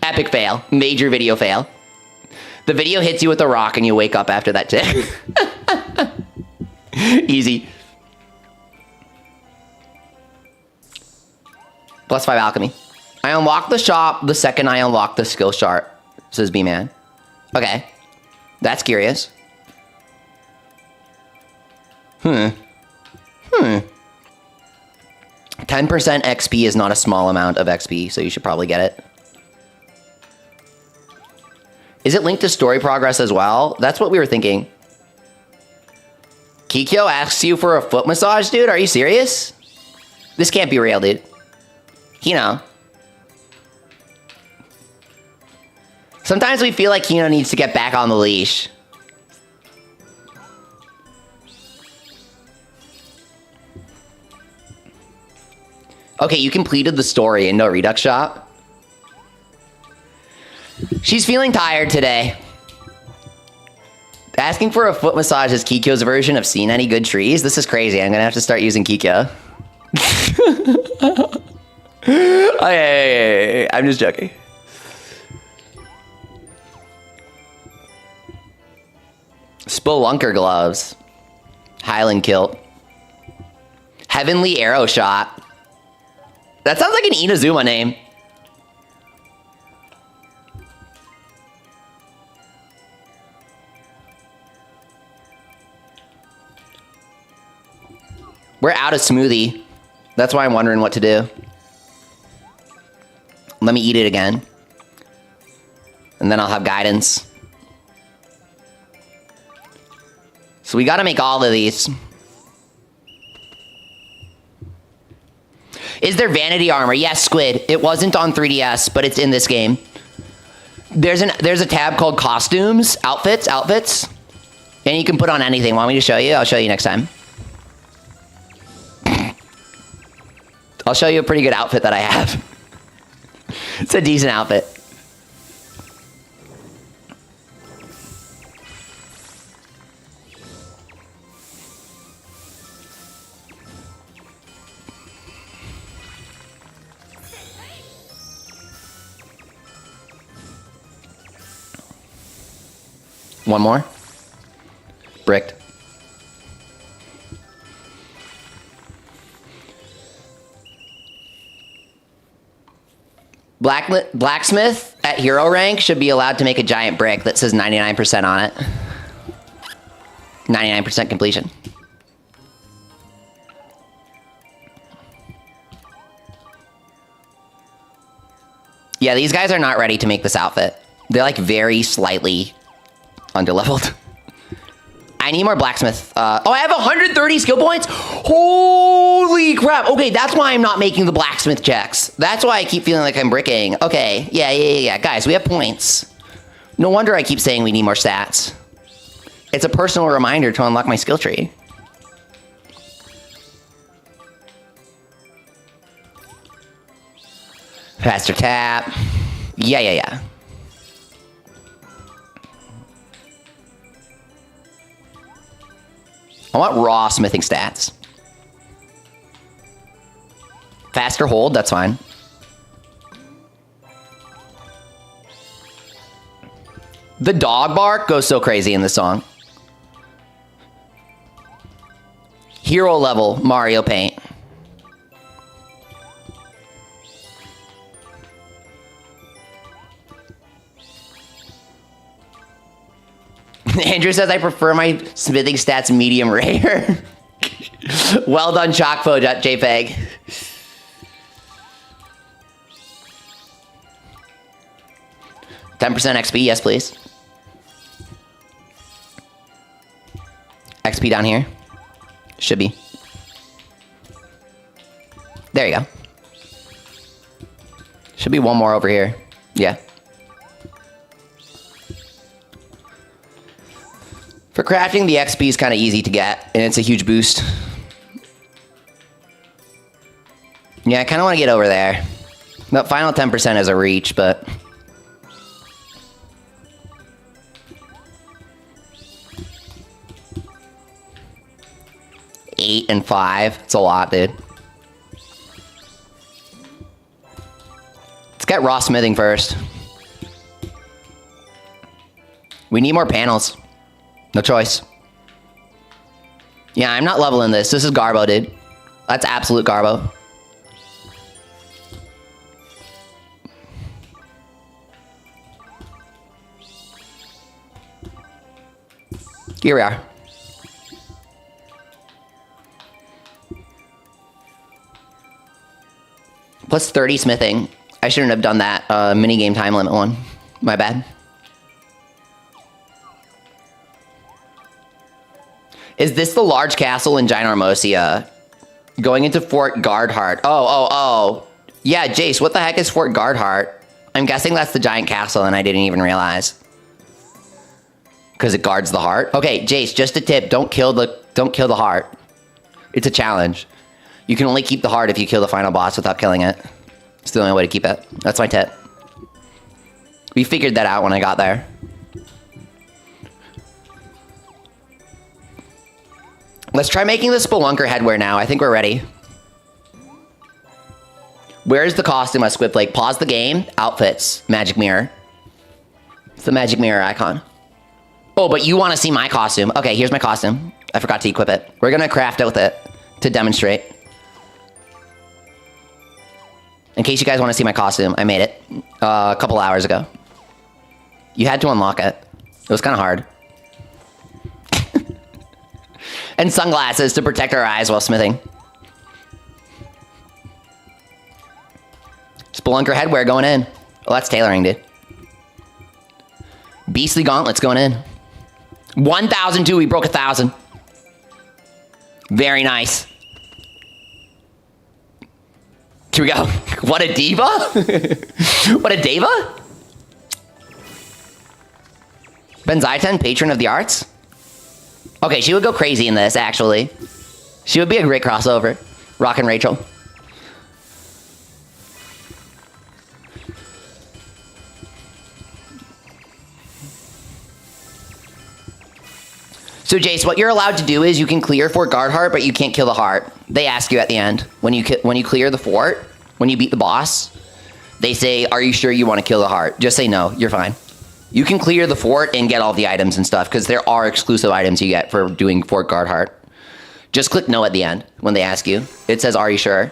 Epic fail. Major video fail. The video hits you with a rock and you wake up after that tip. Easy. +5 alchemy. I unlocked the shop the second I unlocked the skill chart, says B-Man. Okay. That's curious. 10% XP is not a small amount of XP, so you should probably get it. Is it linked to story progress as well? That's what we were thinking. Kikyo asks you for a foot massage, dude? Are you serious? This can't be real, dude. Hino. Sometimes we feel like Hino needs to get back on the leash. Okay, you completed the story in no Redux shop. She's feeling tired today. Asking for a foot massage is Kikyo's version of seen any good trees? This is crazy. I'm gonna have to start using Kikyo. Okay, I'm just joking. Spelunker gloves. Highland kilt. Heavenly arrow shot. That sounds like an Inazuma name. We're out of smoothie. That's why I'm wondering what to do. Let me eat it again. And then I'll have guidance. So we gotta make all of these. Is there vanity armor? Yes, Squid. It wasn't on 3DS, but it's in this game. There's a tab called costumes, outfits. And you can put on anything. Want me to show you? I'll show you next time. I'll show you a pretty good outfit that I have. It's a decent outfit. One more. Bricked. Blacksmith at hero rank should be allowed to make a giant brick that says 99% on it. 99% completion. Yeah, these guys are not ready to make this outfit. They're like very slightly underleveled. I need more blacksmith. Oh, I have 130 skill points? Holy crap. Okay, that's why I'm not making the blacksmith checks. That's why I keep feeling like I'm bricking. Okay, yeah. Guys, we have points. No wonder I keep saying we need more stats. It's a personal reminder to unlock my skill tree. Faster tap. Yeah. I want raw smithing stats. Faster hold, that's fine. The dog bark goes so crazy in this song. Hero level Mario Paint. Andrew says, I prefer my smithing stats medium rare. Well done, Chockfo.jpg. %, XP, yes, please. XP down here. Should be. There you go. Should be one more over here. Yeah. For crafting, the XP is kind of easy to get, and it's a huge boost. Yeah, I kind of want to get over there. The final 10% is a reach, but... $8 and $5. It's a lot, dude. Let's get raw smithing first. We need more panels. No choice. Yeah, I'm not leveling this. This is Garbo, dude. That's absolute Garbo. Here we are. Plus 30 smithing. I shouldn't have done that minigame time limit one. My bad. Is this the large castle in Ginormosia? Going into Fort Guardheart. Oh. Yeah, Jace, what the heck is Fort Guardheart? I'm guessing that's the giant castle and I didn't even realize. Because it guards the heart? Okay, Jace, just a tip. Don't kill the heart. It's a challenge. You can only keep the heart if you kill the final boss without killing it. It's the only way to keep it. That's my tip. We figured that out when I got there. Let's try making the Spelunker headwear now. I think we're ready. Where's the costume I Squid Flake? Pause the game. Outfits. Magic mirror. It's the magic mirror icon. Oh, but you want to see my costume. Okay, here's my costume. I forgot to equip it. We're going to craft it with it to demonstrate. In case you guys want to see my costume, I made it a couple hours ago. You had to unlock it. It was kind of hard. And sunglasses to protect our eyes while smithing. Spelunker headwear going in. Oh, that's tailoring, dude. Beastly gauntlets going in. 1,002, we broke 1,000. Very nice. Here we go. What a diva? What a diva? Benzaiten, patron of the arts? Okay, she would go crazy in this, actually. She would be a great crossover. Rock and Rachel. So, Jace, what you're allowed to do is you can clear Fort Guardheart, but you can't kill the heart. They ask you at the end. When you clear the fort, when you beat the boss, they say, are you sure you want to kill the heart? Just say no, you're fine. You can clear the fort and get all the items and stuff, because there are exclusive items you get for doing Fort Guardheart. Just click no at the end when they ask you. It says, are you sure?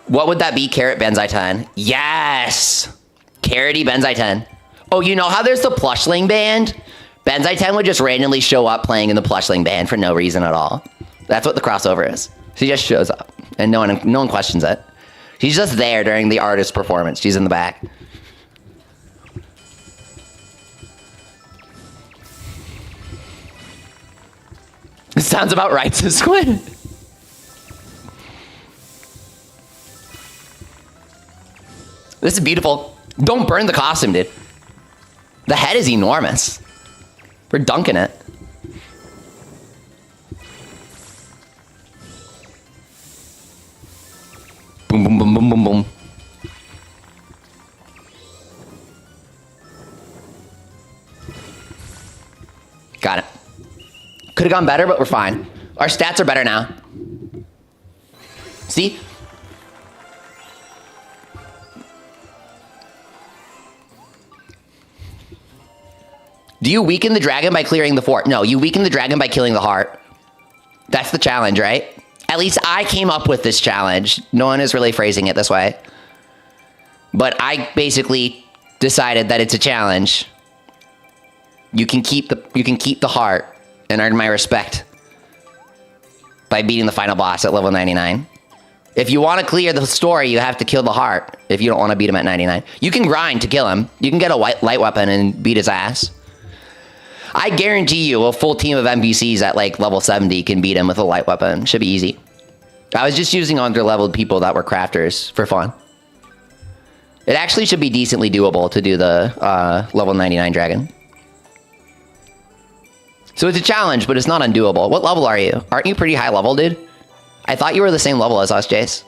What would that be? Carrot Benzaiten. Yes! Carroty Benzaiten. Oh, you know how there's the Plushling band? Benzaiten would just randomly show up playing in the Plushling band for no reason at all. That's what the crossover is. She just shows up, and no one questions it. She's just there during the artist performance. She's in the back. Sounds about right, says Squid. This is beautiful. Don't burn the costume, dude. The head is enormous. We're dunking it. Boom, boom, boom, boom, boom, boom. Got it. Could have gone better, but we're fine. Our stats are better now. See? Do you weaken the dragon by clearing the fort? No, you weaken the dragon by killing the heart. That's the challenge, right? At least I came up with this challenge. No one is really phrasing it this way. But I basically decided that it's a challenge. You can keep the heart and earn my respect by beating the final boss at level 99. If you want to clear the story, you have to kill the heart if you don't want to beat him at 99. You can grind to kill him. You can get a light weapon and beat his ass. I guarantee you a full team of NPCs at like level 70 can beat him with a light weapon. Should be easy. I was just using under-leveled people that were crafters for fun. It actually should be decently doable to do the level 99 dragon. So it's a challenge, but it's not undoable. What level are you? Aren't you pretty high level, dude? I thought you were the same level as us, Jace.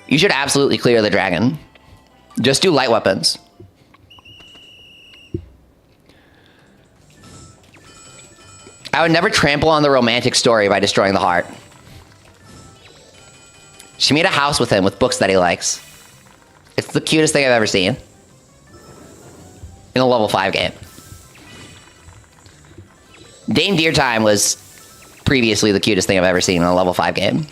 You should absolutely clear the dragon. Just do light weapons. I would never trample on the romantic story by destroying the heart. She made a house with him with books that he likes. It's the cutest thing I've ever seen. In a level 5 game. Dame Deer Time was previously the cutest thing I've ever seen in a level 5 game.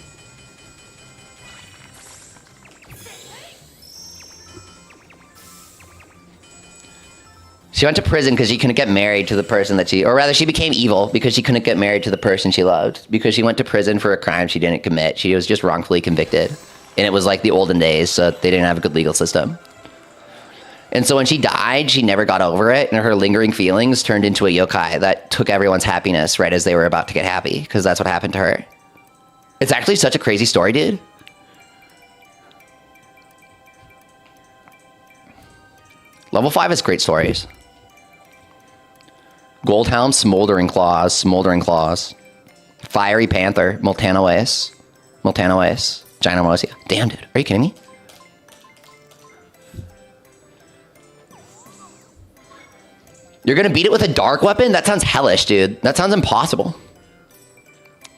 She went to prison because she couldn't get married to the person that she... Or rather, she became evil because she couldn't get married to the person she loved. Because she went to prison for a crime she didn't commit. She was just wrongfully convicted. And it was like the olden days, so they didn't have a good legal system. And so when she died, she never got over it. And her lingering feelings turned into a yokai that took everyone's happiness right as they were about to get happy. Because that's what happened to her. It's actually such a crazy story, dude. Level 5 has great stories. Goldhound, Smoldering Claws, Smoldering Claws. Fiery Panther, Multanoes, Ginormosia. Damn, dude. Are you kidding me? You're gonna beat it with a dark weapon? That sounds hellish, dude. That sounds impossible.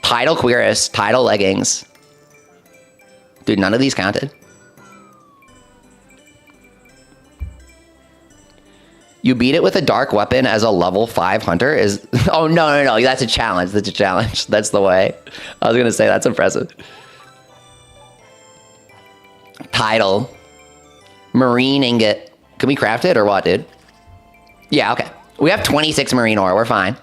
Tidal Cuirass, Tidal Leggings. Dude, none of these counted. You beat it with a dark weapon as a level 5 hunter is... Oh, no. That's a challenge. That's a challenge. That's the way. I was going to say, that's impressive. Tidal. Marine ingot. Can we craft it or what, dude? Yeah, okay. We have 26 marine ore. We're fine.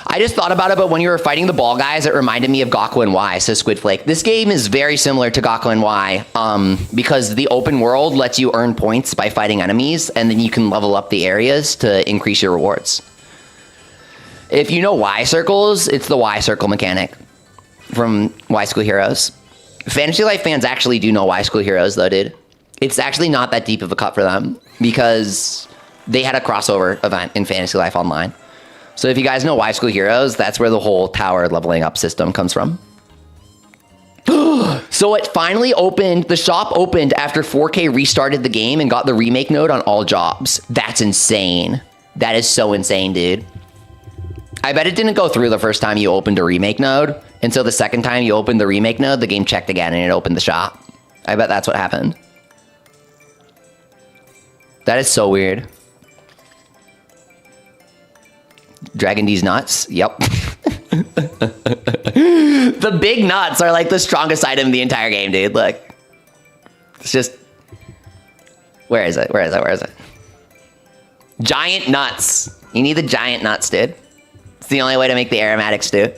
I just thought about it, but when you were fighting the ball guys, it reminded me of Gakko and Y, says Squidflake. This game is very similar to Gakko and Y because the open world lets you earn points by fighting enemies, and then you can level up the areas to increase your rewards. If you know Y circles, it's the Y circle mechanic from Y School Heroes. Fantasy Life fans actually do know Y School Heroes, though, dude. It's actually not that deep of a cut for them because they had a crossover event in Fantasy Life Online. So if you guys know Y School Heroes, that's where the whole tower leveling up system comes from. So it finally opened, the shop opened after 4K restarted the game and got the remake node on all jobs. That's insane. That is so insane, dude. I bet it didn't go through the first time you opened a remake node. And so the second time you opened the remake node, the game checked again and it opened the shop. I bet that's what happened. That is so weird. Dragon D's nuts? Yep. The big nuts are like the strongest item in the entire game, dude. Look. It's just... Where is it? Giant nuts. You need the giant nuts, dude. It's the only way to make the aromatic stew.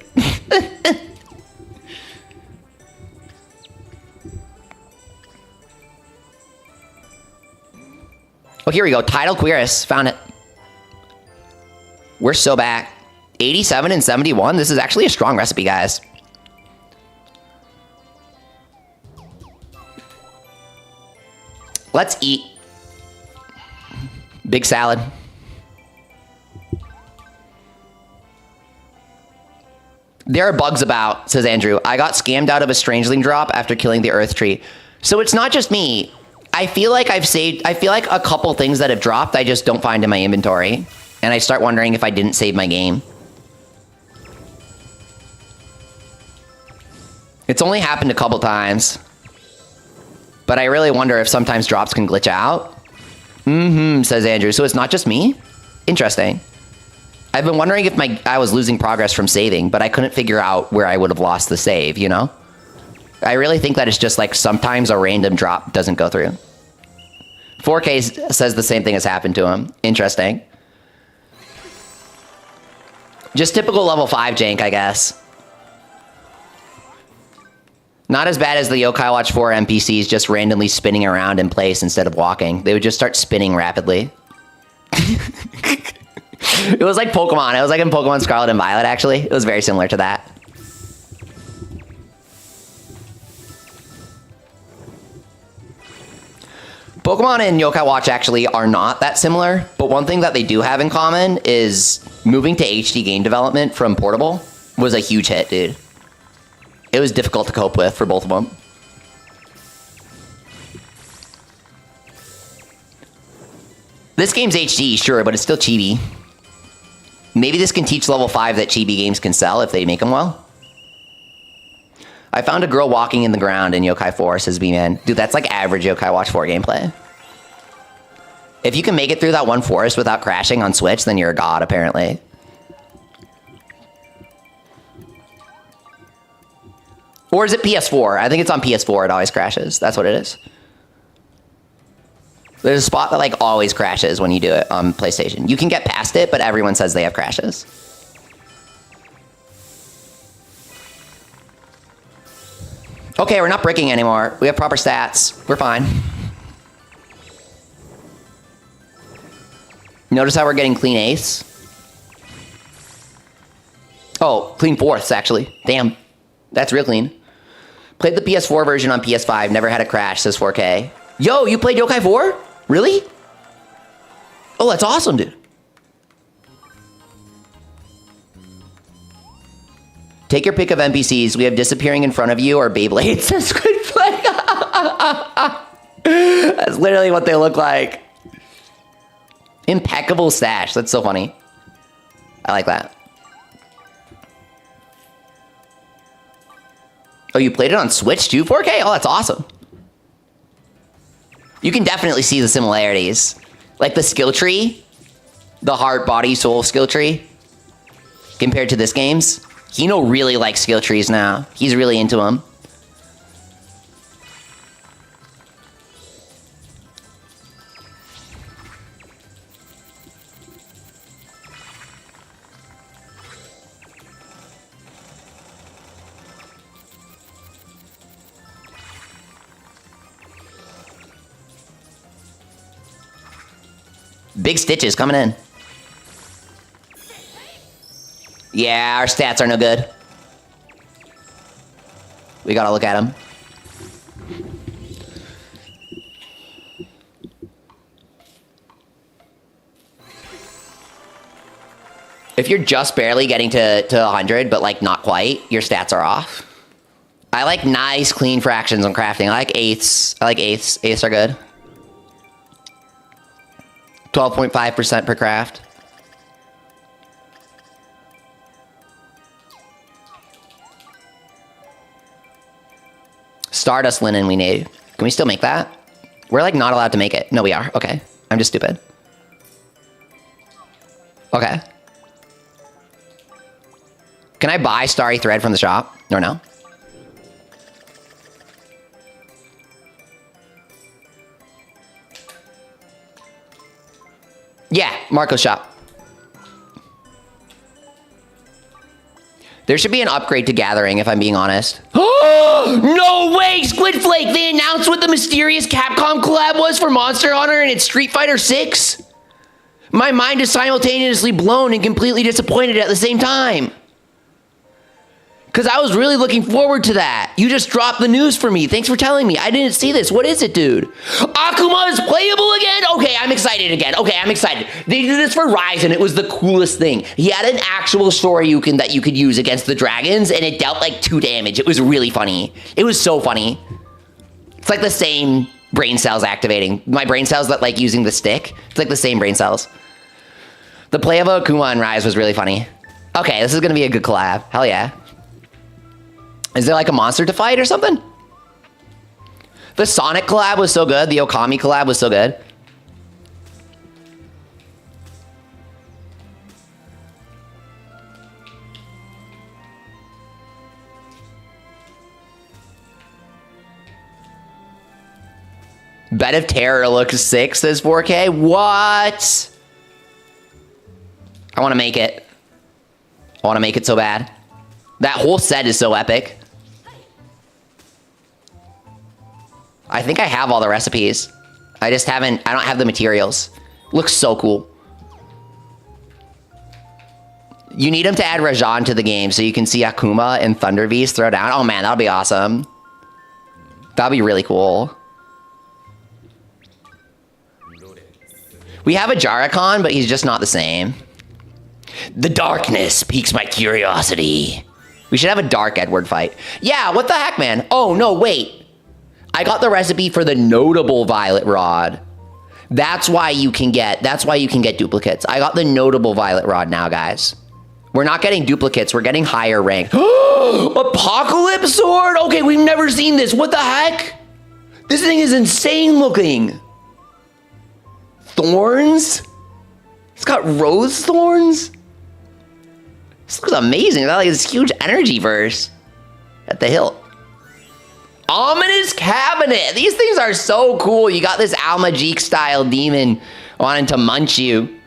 Oh, here we go. Tidal Cuirass. Found it. We're so back. 87 and 71. This is actually a strong recipe, guys. Let's eat. Big salad. There are bugs about, says Andrew. I got scammed out of a Strangling drop after killing the Earth Tree. So it's not just me. I feel like I've saved... I feel like a couple things that have dropped I just don't find in my inventory. And I start wondering if I didn't save my game. It's only happened a couple times. But I really wonder if sometimes drops can glitch out. Says Andrew. So it's not just me? Interesting. I've been wondering if I was losing progress from saving, but I couldn't figure out where I would have lost the save, you know? I really think that it's just like sometimes a random drop doesn't go through. 4K says the same thing has happened to him. Interesting. Just typical level 5 jank, I guess. Not as bad as the Yokai Watch 4 NPCs just randomly spinning around in place instead of walking. They would just start spinning rapidly. It was like Pokemon. It was like in Pokemon Scarlet and Violet, actually. It was very similar to that. Pokemon and Yokai Watch actually are not that similar, but one thing that they do have in common is moving to HD game development from Portable was a huge hit, dude. It was difficult to cope with for both of them. This game's HD, sure, but it's still chibi. Maybe this can teach level 5 that chibi games can sell if they make them well. I found a girl walking in the ground in Yokai 4, says B-Man. Dude, that's like average Yokai Watch 4 gameplay. If you can make it through that one forest without crashing on Switch, then you're a god, apparently. Or is it PS4? I think it's on PS4, it always crashes. That's what it is. There's a spot that like always crashes when you do it on PlayStation. You can get past it, but everyone says they have crashes. Okay, we're not bricking anymore. We have proper stats. We're fine. Notice how we're getting clean eighths? Oh, clean fourths, actually. Damn. That's real clean. Played the PS4 version on PS5. Never had a crash, says 4K. Yo, you played Yokai 4? Really? Oh, that's awesome, dude. Take your pick of NPCs. We have disappearing in front of you or Beyblades. Says Squid Flag. That's literally what they look like. Impeccable stash. That's so funny. I like that. Oh, you played it on Switch too, 4K? Oh, that's awesome. You can definitely see the similarities. Like the skill tree, the heart, body, soul skill tree, compared to this game's. Hino really likes skill trees now. He's really into them. Big stitches coming in. Yeah, our stats are no good. We gotta look at them. If you're just barely getting to 100, but like not quite, your stats are off. I like nice, clean fractions on crafting. I like eighths. I like eighths. Eighths are good. 12.5% per craft. Stardust linen we need. Can we still make that? We're like not allowed to make it. No, we are. Okay. I'm just stupid. Okay. Can I buy Starry Thread from the shop? Or no? Yeah, Marco's shop. There should be an upgrade to Gathering, if I'm being honest. Oh, no way, Squid Flake! They announced what the mysterious Capcom collab was for Monster Hunter and it's Street Fighter 6? My mind is simultaneously blown and completely disappointed at the same time. Because I was really looking forward to that. You just dropped the news for me. Thanks for telling me. I didn't see this. What is it, dude? Akuma is playable again? Okay, I'm excited again. Okay, I'm excited. They did this for Rise, and it was the coolest thing. He had an actual story that you could use against the dragons, and it dealt like 2 damage. It was really funny. It was so funny. It's like the same brain cells activating. My brain cells that like using the stick. It's like the same brain cells. The play of Akuma and Rise was really funny. Okay, this is going to be a good collab. Hell yeah. Is there like a monster to fight or something? The Sonic collab was so good. The Okami collab was so good. Bed of Terror looks sick, says 4K. What? I want to make it. I want to make it so bad. That whole set is so epic. I think I have all the recipes. I just haven't, I don't have the materials. Looks so cool. You need him to add Rajan to the game so you can see Akuma and Thunder V's throw down. Oh man, that'll be awesome. That'll be really cool. We have a Jarikon, but he's just not the same. The darkness piques my curiosity. We should have a Dark Edward fight. Yeah, what the heck, man? Oh, no, wait. I got the recipe for the notable Violet Rod. That's why you can get duplicates. I got the notable Violet Rod now, guys. We're not getting duplicates. We're getting higher rank. Apocalypse Sword? Okay, we've never seen this. What the heck? This thing is insane looking. Thorns? It's got rose thorns? This looks amazing. It's got like this huge energy verse at the hilt. Ominous Cabinet. These things are so cool. You got this Almagique style demon wanting to munch you.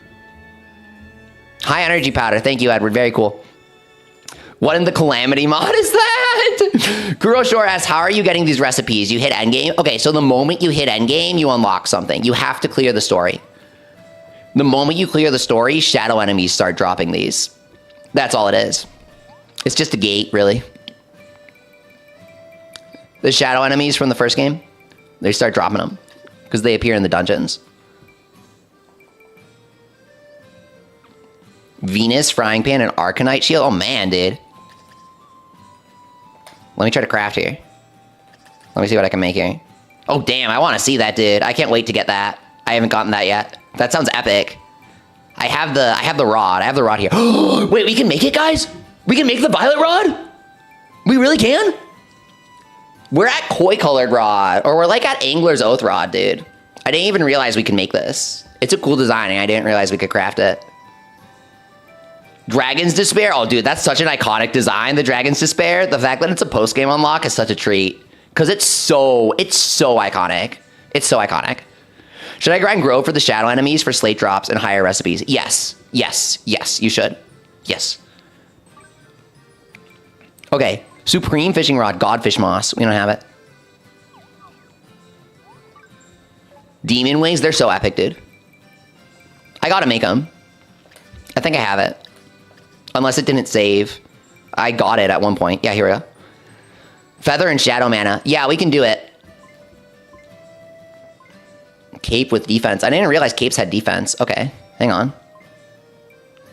High energy powder. Thank you, Edward. Very cool. What in the Calamity mod is that? Kuro Shore asks, how are you getting these recipes? You hit endgame? Okay, so the moment you hit endgame, you unlock something. You have to clear the story. The moment you clear the story, shadow enemies start dropping these. That's all it is. It's just a gate, really. The shadow enemies from the first game, they start dropping them because they appear in the dungeons. Venus, Frying Pan, and Arcanite Shield. Oh, man, dude. Let me try to craft here. Let me see what I can make here. Oh, damn, I want to see that, dude. I can't wait to get that. I haven't gotten that yet. That sounds epic. I have the rod. I have the rod here. Wait, we can make it, guys? We can make the violet rod? We really can? We're at Koi Colored Rod, or we're like at Angler's Oath Rod, dude. I didn't even realize we could make this. It's a cool design, and I didn't realize we could craft it. Dragon's Despair. Oh, dude, that's such an iconic design, the Dragon's Despair. The fact that it's a post-game unlock is such a treat. Because it's so iconic. It's so iconic. Should I grind Grove for the shadow enemies for slate drops and higher recipes? Yes. Yes. Yes, you should. Yes. Okay. Supreme Fishing Rod, Godfish Moss. We don't have it. Demon Wings, they're so epic, dude. I gotta make them. I think I have it. Unless it didn't save. I got it at one point. Yeah, here we go. Feather and Shadow Mana. Yeah, we can do it. Cape with defense. I didn't realize capes had defense. Okay, hang on.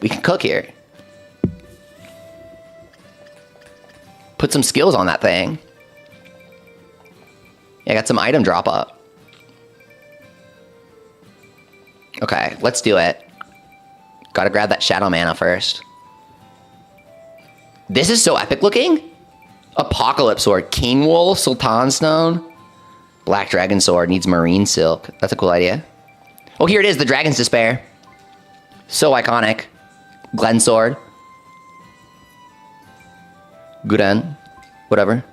We can cook here. Put some skills on that thing. Yeah, I got some item drop up. Okay, let's do it. Gotta grab that Shadow Mana first. This is so epic looking. Apocalypse Sword, King Wool, Sultan Stone. Black Dragon Sword needs Marine Silk. That's a cool idea. Oh, here it is, the Dragon's Despair. So iconic. Glen Sword. Guden. Whatever.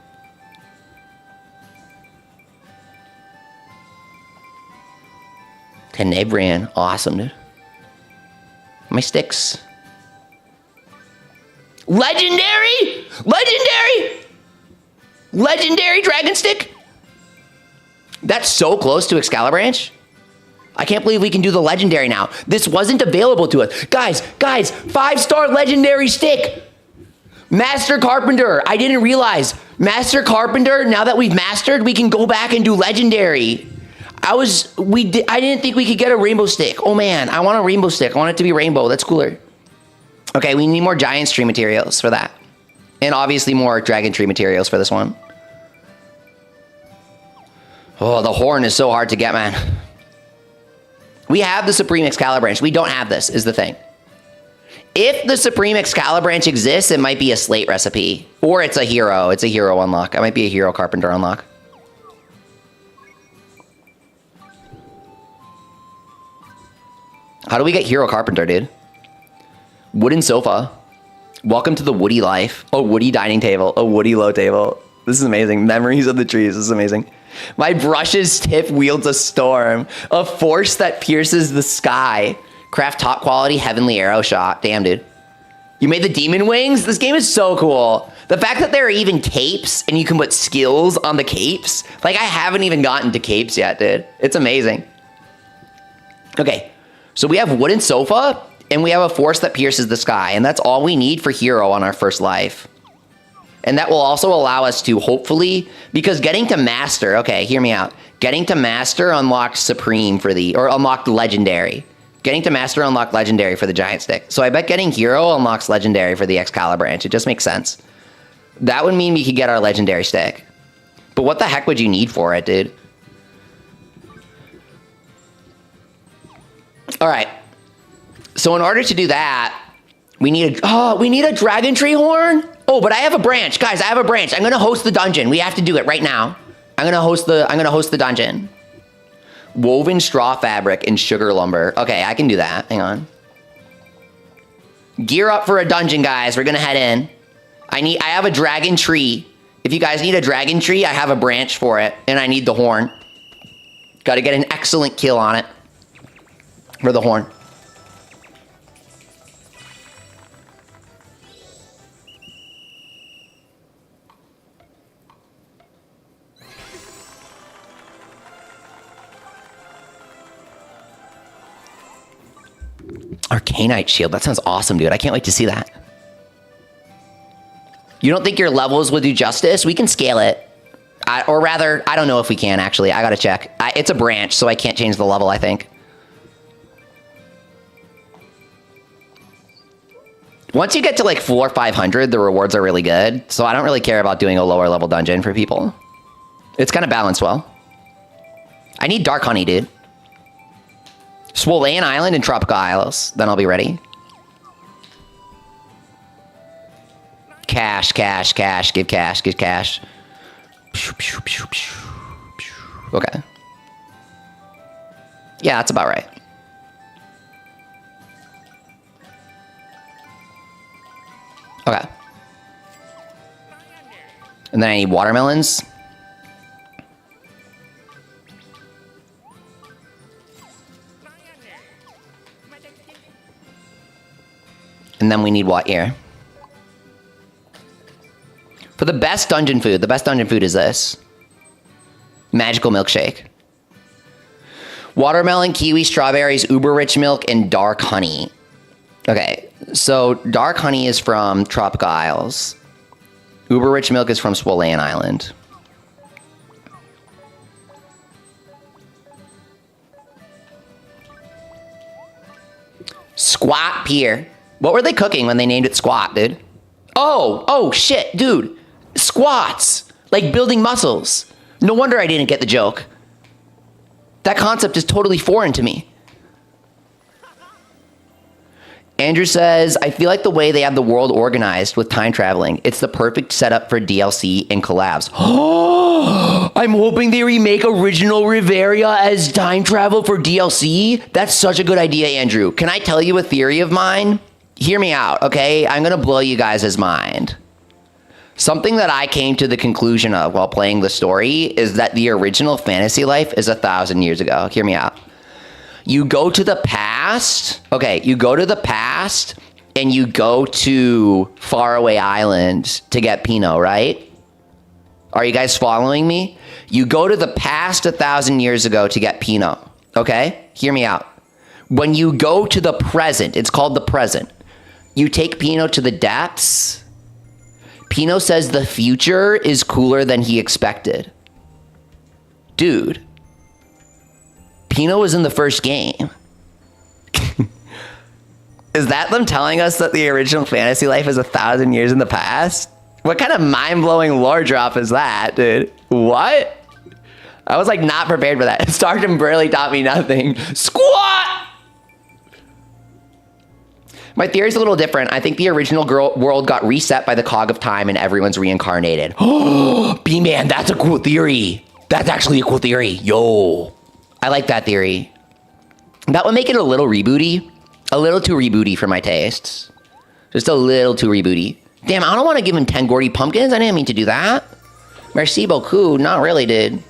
Tenebrian. Awesome, dude. My sticks. Legendary! Legendary! Legendary Dragon Stick? That's so close to Excalibranch. I can't believe we can do the Legendary now. This wasn't available to us. Guys, 5-star Legendary Stick. Master Carpenter. I didn't realize. Master Carpenter, now that we've mastered, we can go back and do Legendary. I didn't think we could get a Rainbow Stick. Oh man, I want a Rainbow Stick. I want it to be rainbow. That's cooler. Okay, we need more Giant Tree materials for that. And obviously more Dragon Tree materials for this one. Oh, the horn is so hard to get, man. We have the Supreme Excalibranch. We don't have this, is the thing. If the Supreme Excalibranch exists, it might be a slate recipe. Or it's a hero. It's a hero unlock. It might be a hero carpenter unlock. How do we get hero carpenter, dude? Wooden sofa. Welcome to the woody life. A woody dining table. A woody low table. This is amazing. Memories of the trees. This is amazing. My brush's tip wields a storm. A force that pierces the sky. Craft top quality heavenly arrow shot. Damn, dude. You made the demon wings? This game is so cool. The fact that there are even capes and you can put skills on the capes. Like, I haven't even gotten to capes yet, dude. It's amazing. Okay, so we have wooden sofa and we have a force that pierces the sky. And that's all we need for hero on our first life. And that will also allow us to hopefully, because getting to master, okay, hear me out. Getting to master unlocked supreme for the, or unlocked legendary. Getting to master unlocked legendary for the giant stick. So I bet getting hero unlocks legendary for the Excalibranch. It just makes sense. That would mean we could get our legendary stick. But what the heck would you need for it, dude? All right. So in order to do that, we need a dragon tree horn? Oh, but I have a branch. Guys, I have a branch. I'm going to host the dungeon. We have to do it right now. I'm going to host the dungeon. Woven straw fabric and sugar lumber. Okay, I can do that. Hang on. Gear up for a dungeon, guys. We're going to head in. I have a dragon tree. If you guys need a dragon tree, I have a branch for it, and I need the horn. Got to get an excellent kill on it for the horn. Arcanite shield. That sounds awesome, dude. I can't wait to see that. You don't think your levels would do justice? We can scale it. Or rather, I don't know if we can, actually. I gotta check. It's a branch, so I can't change the level, I think. Once you get to like 400 or 500, the rewards are really good. So I don't really care about doing a lower level dungeon for people. It's kind of balanced well. I need dark honey, dude. Swollen Island and Tropical Isles. Then I'll be ready. Cash, cash, cash. Give cash, give cash. Okay. Yeah, that's about right. Okay. And then I need watermelons. And then we need what here? For the best dungeon food is this. Magical milkshake. Watermelon, kiwi, strawberries, uber rich milk, and dark honey. Okay, so dark honey is from Tropical Isles. Uber rich milk is from Swollen Island. Squat Pier. What were they cooking when they named it Squat, dude? Oh, shit, dude. Squats. Like building muscles. No wonder I didn't get the joke. That concept is totally foreign to me. Andrew says, I feel like the way they have the world organized with time traveling, it's the perfect setup for DLC and collabs. I'm hoping they remake original Riveria as time travel for DLC. That's such a good idea, Andrew. Can I tell you a theory of mine? Hear me out, okay? I'm going to blow you guys' mind. Something that I came to the conclusion of while playing the story is that the original fantasy life is 1,000 years ago. Hear me out. You go to the past. Okay, you go to the past and you go to Faraway Island to get Pinot, right? Are you guys following me? You go to the past 1,000 years ago to get Pinot, okay? Hear me out. When you go to the present, it's called the present. You take Pinot to the depths. Pinot says the future is cooler than he expected. Dude. Pinot was in the first game. Is that them telling us that the original fantasy life is 1,000 years in the past? What kind of mind-blowing lore drop is that, dude? What? I was like not prepared for that. Stardom barely taught me nothing. Squat! My theory is a little different. I think the original world got reset by the cog of time and everyone's reincarnated. Oh, B-Man, that's a cool theory. That's actually a cool theory. Yo, I like that theory. That would make it a little rebooty. A little too rebooty for my tastes. Just a little too rebooty. Damn, I don't want to give him 10 Gordy pumpkins. I didn't mean to do that. Merci beaucoup. Not really, dude.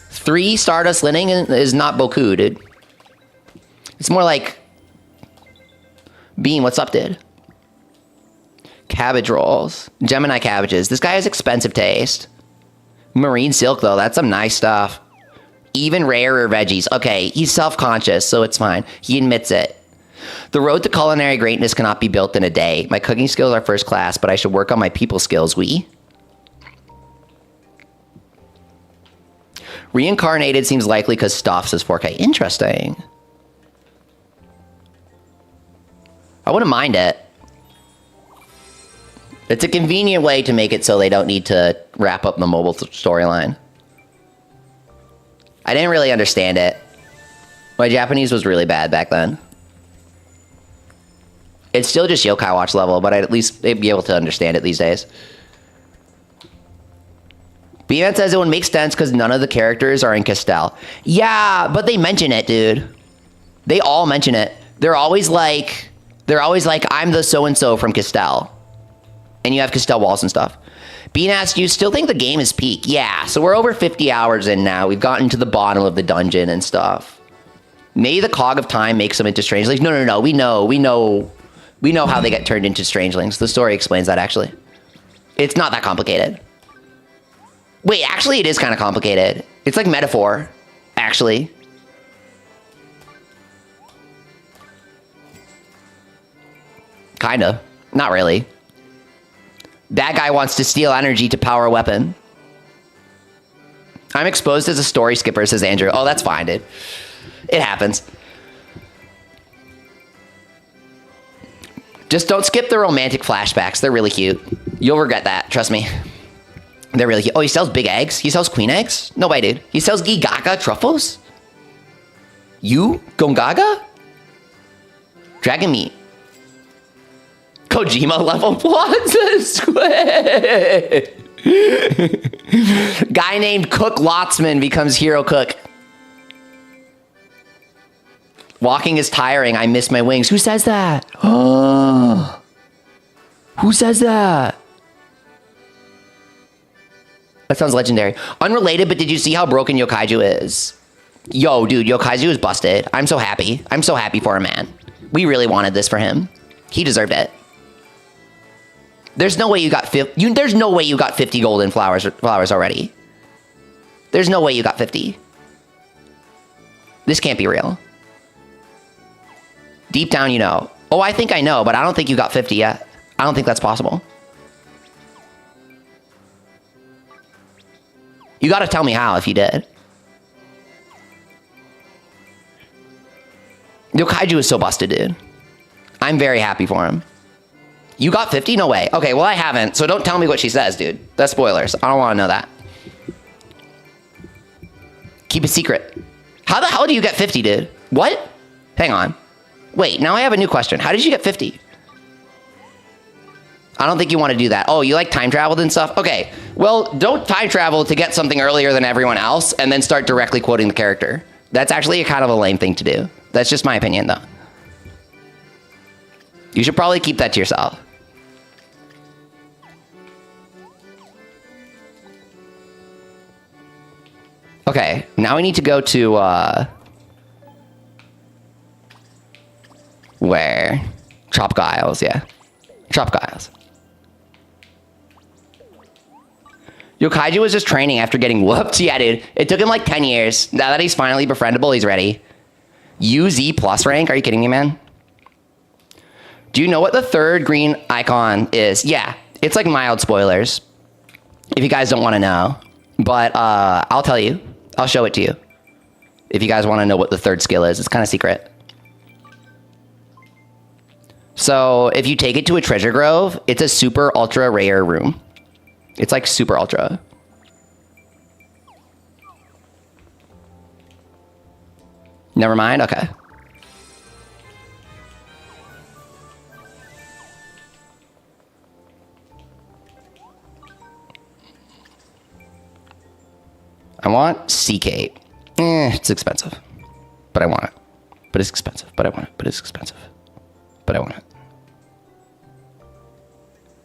3 Stardust Linning is not beaucoup, dude. It's more like... Beam, what's up, dude? Cabbage rolls. Gemini cabbages. This guy has expensive taste. Marine silk, though. That's some nice stuff. Even rarer veggies. Okay, he's self-conscious, so it's fine. He admits it. The road to culinary greatness cannot be built in a day. My cooking skills are first class, but I should work on my people skills, Reincarnated seems likely because Stoff says 4K. Interesting. I wouldn't mind it. It's a convenient way to make it so they don't need to wrap up the mobile storyline. I didn't really understand it. My Japanese was really bad back then. It's still just Yokai Watch level, but I'd at least be able to understand it these days. B-Man says it would make sense because none of the characters are in Castell. Yeah, but they mention it, dude. They all mention it. They're always like, I'm the so-and-so from Castell. And you have Castell walls and stuff. Bean asks, do you still think the game is peak? Yeah, so we're over 50 hours in now. We've gotten to the bottom of the dungeon and stuff. Maybe the cog of time makes them into strangelings. No. We know how they get turned into strangelings. The story explains that, actually. It's not that complicated. Wait, actually, it is kind of complicated. It's like metaphor, actually. Kinda. Not really. That guy wants to steal energy to power a weapon. I'm exposed as a story skipper, says Andrew. Oh, that's fine, dude. It happens. Just don't skip the romantic flashbacks. They're really cute. You'll regret that. Trust me. They're really cute. Oh, he sells big eggs? He sells queen eggs? No way, dude. He sells Gigaga truffles? You? Gongaga? Dragon meat. Kojima level Plaza Squid. Guy named Cook Lotsman becomes Hero Cook. Walking is tiring. I miss my wings. Who says that? Oh. Who says that? That sounds legendary. Unrelated, but did you see how broken Yokaiju is? Yo, dude, Yokaiju is busted. I'm so happy. I'm so happy for him, man. We really wanted this for him. He deserved it. There's no way you got 50. There's no way you got 50 golden flowers already. There's no way you got 50. This can't be real. Deep down, you know. Oh, I think I know, but I don't think you got 50 yet. I don't think that's possible. You gotta tell me how if you did. Yokaiju is so busted, dude. I'm very happy for him. You got 50? No way. Okay, well, I haven't, so don't tell me what she says, dude. That's spoilers. I don't want to know that. Keep it secret. How the hell do you get 50, dude? What? Hang on. Wait, now I have a new question. How did you get 50? I don't think you want to do that. Oh, you like time traveled and stuff? Okay, well, don't time travel to get something earlier than everyone else and then start directly quoting the character. That's actually kind of a lame thing to do. That's just my opinion, though. You should probably keep that to yourself. Okay, now we need to go to, where? Tropical Isles, yeah. Tropical Isles. Yokaiju was just training after getting whooped. Yeah, dude. It took him like 10 years. Now that he's finally befriendable, he's ready. UZ plus rank? Are you kidding me, man? Do you know what the third green icon is? Yeah, it's like mild spoilers. If you guys don't want to know. But I'll tell you. I'll show it to you. If you guys want to know what the third skill is. It's kind of secret. So if you take it to a treasure grove, it's a super ultra rare room. It's like super ultra. Never mind? Okay. I want Sea Cape. It's expensive. But I want it. But it's expensive. But I want it. But it's expensive. But I want it.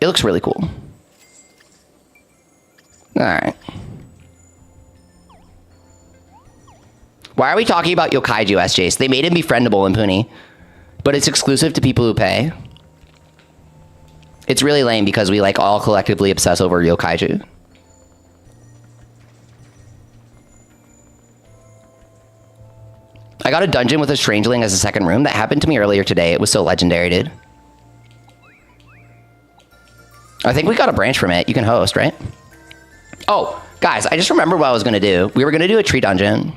It looks really cool. Alright. Why are we talking about Yokaiju, SJs? They made him befriendable in Puni. But it's exclusive to people who pay. It's really lame because we like all collectively obsess over Yokaiju. I got a dungeon with a Strangling as a second room. That happened to me earlier today. It was so legendary, dude. I think we got a branch from it. You can host, right? Oh, guys, I just remembered what I was going to do. We were going to do a tree dungeon.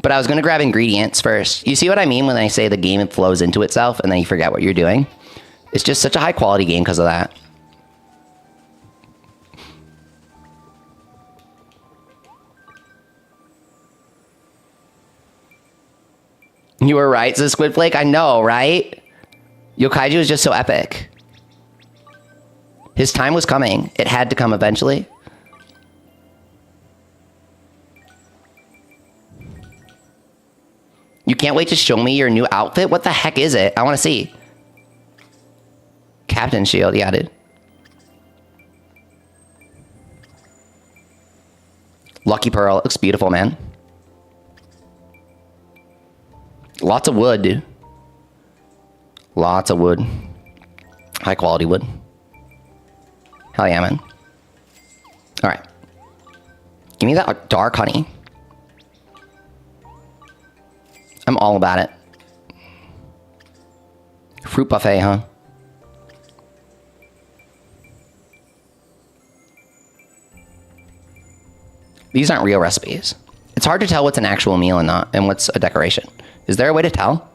But I was going to grab ingredients first. You see what I mean when I say the game flows into itself and then you forget what you're doing? It's just such a high quality game because of that. You were right, the Squid Flake. I know, right? Yokaiju is just so epic. His time was coming. It had to come eventually. You can't wait to show me your new outfit? What the heck is it? I want to see. Captain Shield, yeah, dude. Lucky Pearl, it looks beautiful, man. Lots of wood, dude. Lots of wood. High quality wood. Hell yeah, man. Alright. Give me that dark honey. I'm all about it. Fruit buffet, huh? These aren't real recipes. It's hard to tell what's an actual meal and not, and what's a decoration. Is there a way to tell?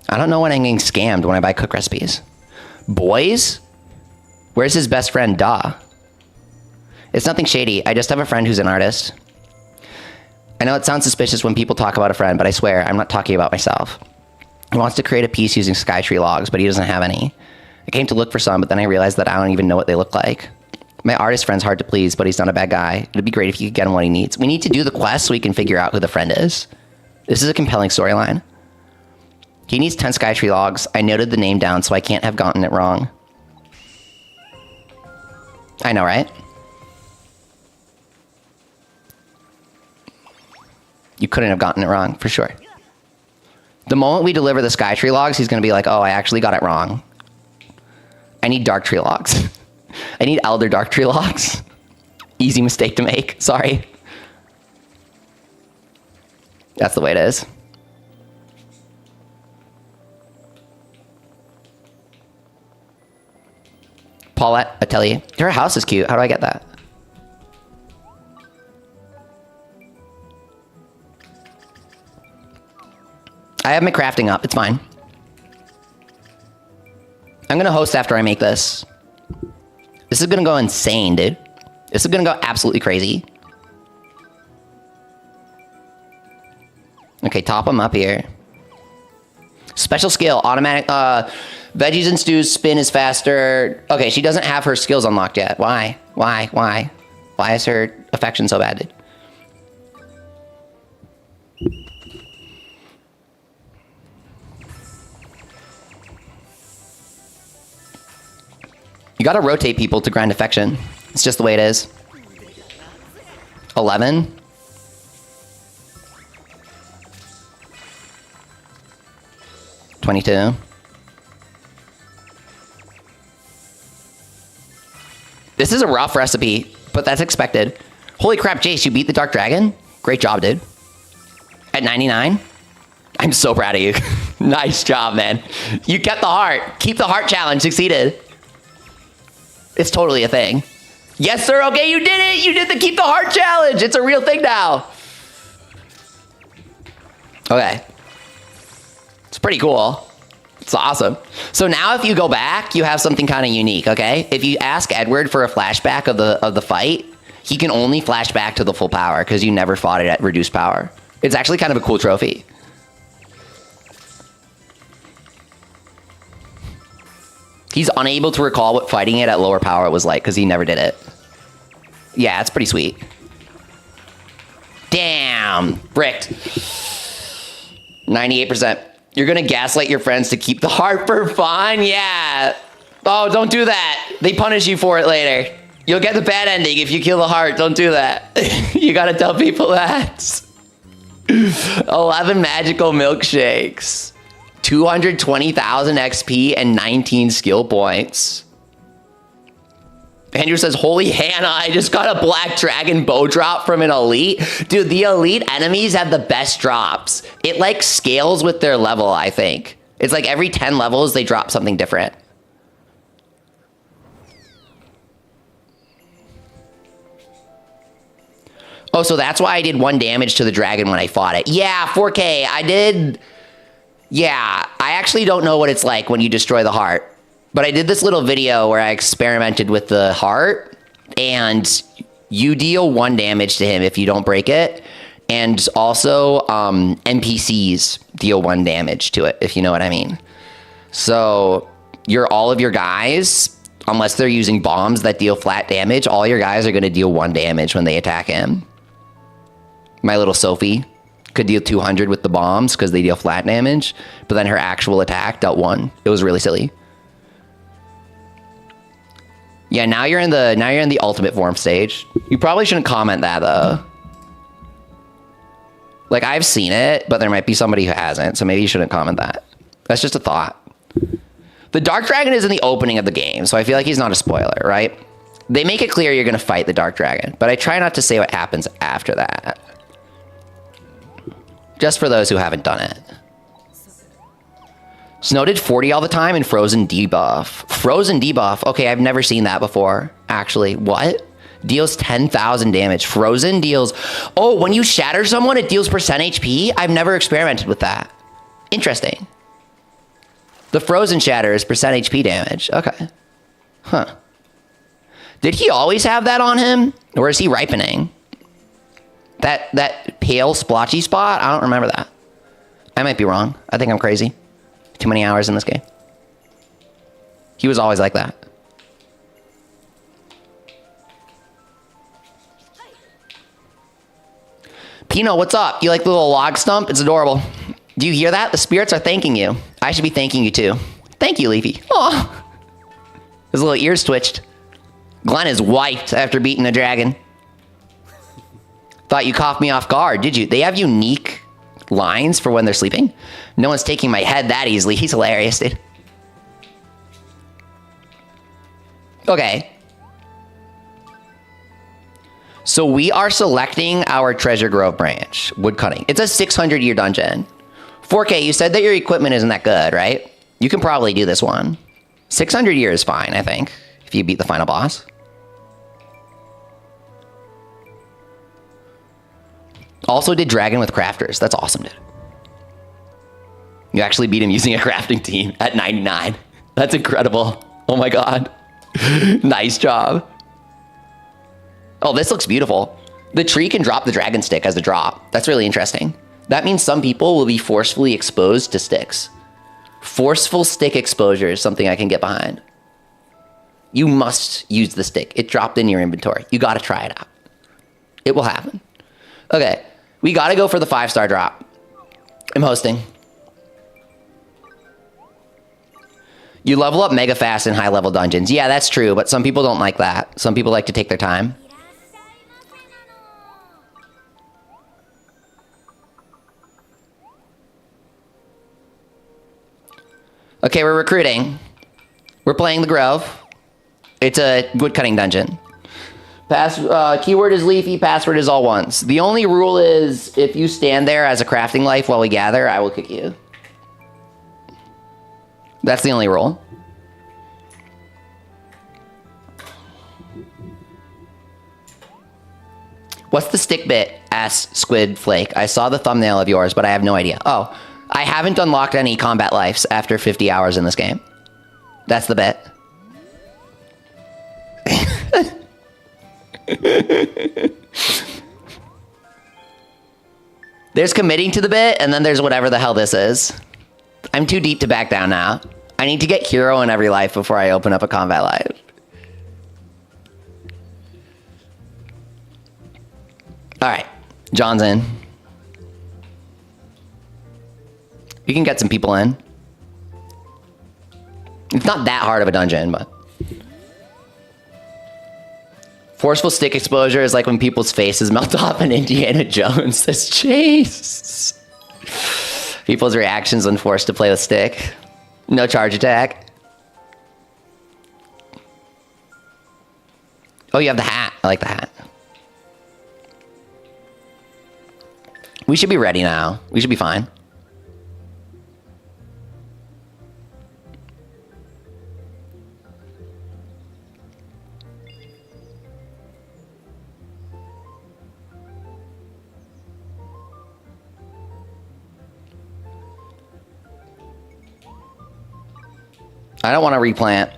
I don't know when I'm getting scammed when I buy cook recipes. Boys? Where's his best friend, Da? It's nothing shady. I just have a friend who's an artist. I know it sounds suspicious when people talk about a friend, but I swear, I'm not talking about myself. He wants to create a piece using Skytree logs, but he doesn't have any. I came to look for some, but then I realized that I don't even know what they look like. My artist friend's hard to please, but he's not a bad guy. It'd be great if you could get him what he needs. We need to do the quest so we can figure out who the friend is. This is a compelling storyline. He needs 10 Skytree logs. I noted the name down, so I can't have gotten it wrong. I know, right? You couldn't have gotten it wrong, for sure. The moment we deliver the Skytree logs, he's going to be like, oh, I actually got it wrong. I need Dark Tree logs. I need Elder Dark Tree logs. Easy mistake to make. Sorry. That's the way it is. Paulette Atelier. Her house is cute. How do I get that? I have my crafting up. It's fine. I'm going to host after I make this. This is going to go insane, dude. This is going to go absolutely crazy. Okay, top them up here. Special skill, automatic, veggies and stews, spin is faster. Okay, she doesn't have her skills unlocked yet. Why? Why is her affection so bad, dude? You gotta rotate people to grind affection. It's just the way it is. 11. $22. This is a rough recipe, but that's expected. Holy crap, Jace, you beat the Dark Dragon? Great job, dude. At 99? I'm so proud of you. Nice job, man. You kept the heart. Keep the heart challenge. Succeeded. It's totally a thing. Yes, sir. Okay, you did it. You did the keep the heart challenge. It's a real thing now. Okay. It's pretty cool. It's awesome. So now if you go back, you have something kind of unique, okay? If you ask Edward for a flashback of the fight, he can only flash back to the full power because you never fought it at reduced power. It's actually kind of a cool trophy. He's unable to recall what fighting it at lower power was like because he never did it. Yeah, it's pretty sweet. Damn. Bricked. 98%. You're going to gaslight your friends to keep the heart for fun? Yeah. Oh, don't do that. They punish you for it later. You'll get the bad ending if you kill the heart. Don't do that. You got to tell people that. 11 magical milkshakes. 220,000 XP and 19 skill points. Andrew says, holy Hannah, I just got a black dragon bow drop from an elite. Dude, the elite enemies have the best drops. It like scales with their level, I think. It's like every 10 levels, they drop something different. Oh, so that's why I did 1 damage to the dragon when I fought it. Yeah, 4K, I did. Yeah, I actually don't know what it's like when you destroy the heart. But I did this little video where I experimented with the heart, and you deal 1 damage to him if you don't break it. And also, NPCs deal 1 damage to it, if you know what I mean. So, all of your guys, unless they're using bombs that deal flat damage, all your guys are going to deal 1 damage when they attack him. My little Sophie could deal 200 with the bombs because they deal flat damage, but then her actual attack dealt 1. It was really silly. Yeah, now you're in the ultimate form stage. You probably shouldn't comment that though. Like, I've seen it, but there might be somebody who hasn't, so maybe you shouldn't comment that. That's just a thought. The Dark Dragon is in the opening of the game, so I feel like he's not a spoiler, right? They make it clear you're going to fight the Dark Dragon, but I try not to say what happens after that. Just for those who haven't done it. Snow did 40 all the time and Frozen debuff. Frozen debuff? Okay, I've never seen that before, actually. What? Deals 10,000 damage. Frozen deals... Oh, when you shatter someone, it deals percent HP? I've never experimented with that. Interesting. The Frozen shatter is percent HP damage. Okay. Huh. Did he always have that on him? Or is he ripening? That pale splotchy spot? I don't remember that. I might be wrong. I think I'm crazy. Too many hours in this game. He was always like that. Pino, what's up? You like the little log stump? It's adorable. Do you hear that? The spirits are thanking you. I should be thanking you too. Thank you, Leafy. Oh, his little ears twitched. Glenn is wiped after beating a dragon. Thought you caught me off guard, did you? They have unique lines for when they're sleeping. No one's taking my head that easily. He's hilarious, dude. Okay. So we are selecting our Treasure Grove branch, woodcutting. It's a 600-year dungeon. 4K, you said that your equipment isn't that good, right? You can probably do this one. 600 years is fine, I think, if you beat the final boss. Also did dragon with crafters. That's awesome, dude. You actually beat him using a crafting team at 99. That's incredible. Oh my god. Nice job. Oh, this looks beautiful. The tree can drop the dragon stick as a drop. That's really interesting. That means some people will be forcefully exposed to sticks. Forceful stick exposure is something I can get behind. You must use the stick. It dropped in your inventory. You gotta try it out. It will happen. Okay, we gotta go for the 5-star drop. I'm hosting. You level up mega fast in high-level dungeons. Yeah, that's true, but some people don't like that. Some people like to take their time. Okay, we're recruiting. We're playing the Grove. It's a woodcutting dungeon. Keyword is Leafy, password is all ones. The only rule is if you stand there as a crafting life while we gather, I will kick you. That's the only rule. What's the stick bit? Asked Squid Flake. I saw the thumbnail of yours, but I have no idea. Oh, I haven't unlocked any combat lives after 50 hours in this game. That's the bit. There's committing to the bit, and then there's whatever the hell this is. I'm too deep to back down now. I need to get hero in every life before I open up a combat live. Alright, John's in. You can get some people in. It's not that hard of a dungeon, but... Forceful stick exposure is like when people's faces melt off in Indiana Jones says Chase. People's reactions when forced to play with stick. No charge attack. Oh, you have the hat. I like the hat. We should be ready now. We should be fine. I don't want to replant.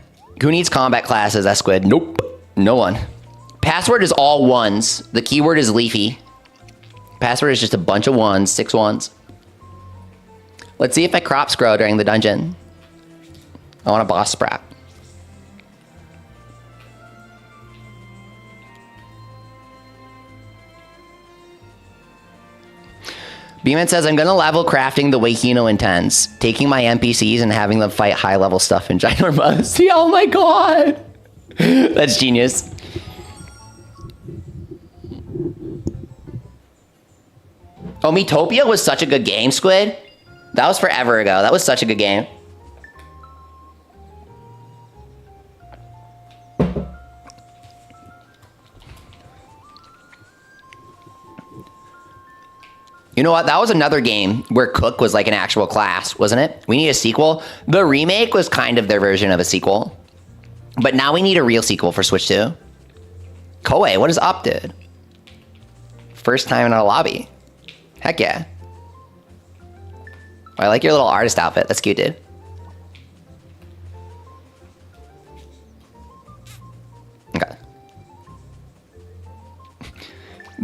Who needs combat classes, Esquid? Nope. No one. Password is all ones. The keyword is leafy. Password is just a bunch of ones, 6 ones. Let's see if my crops grow during the dungeon. I want a boss sprout. Beeman says, I'm going to level crafting the way Hino intends. Taking my NPCs and having them fight high-level stuff in Ginormosia. Oh my god! That's genius. Oh, Metopia was such a good game, Squid. That was forever ago. That was such a good game. You know what? That was another game where Cook was like an actual class, wasn't it? We need a sequel. The remake was kind of their version of a sequel. But now we need a real sequel for Switch 2. Koei, what is up, dude? First time in our lobby. Heck yeah. I like your little artist outfit. That's cute, dude. Okay.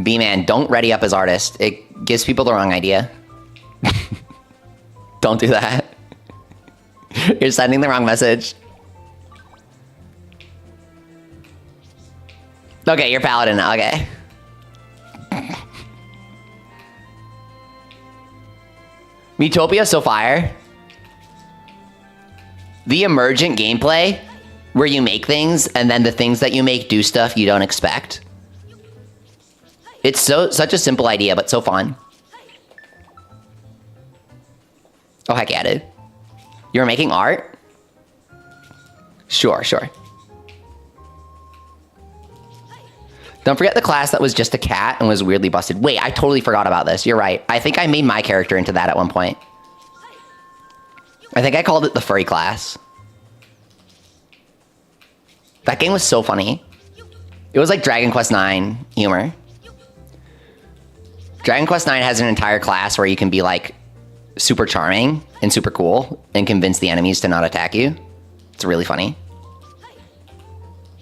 B-Man, don't ready up as artist. It gives people the wrong idea. Don't do that. You're sending the wrong message. Okay, you're Paladin now. Okay. Metopia so fire. The emergent gameplay where you make things and then the things that you make do stuff you don't expect. It's such a simple idea, but so fun. Oh, heck yeah, dude. You were making art? Sure, sure. Don't forget the class that was just a cat and was weirdly busted. Wait, I totally forgot about this. You're right. I think I made my character into that at one point. I think I called it the furry class. That game was so funny. It was like Dragon Quest IX humor. Dragon Quest IX has an entire class where you can be like super charming and super cool and convince the enemies to not attack you. It's really funny.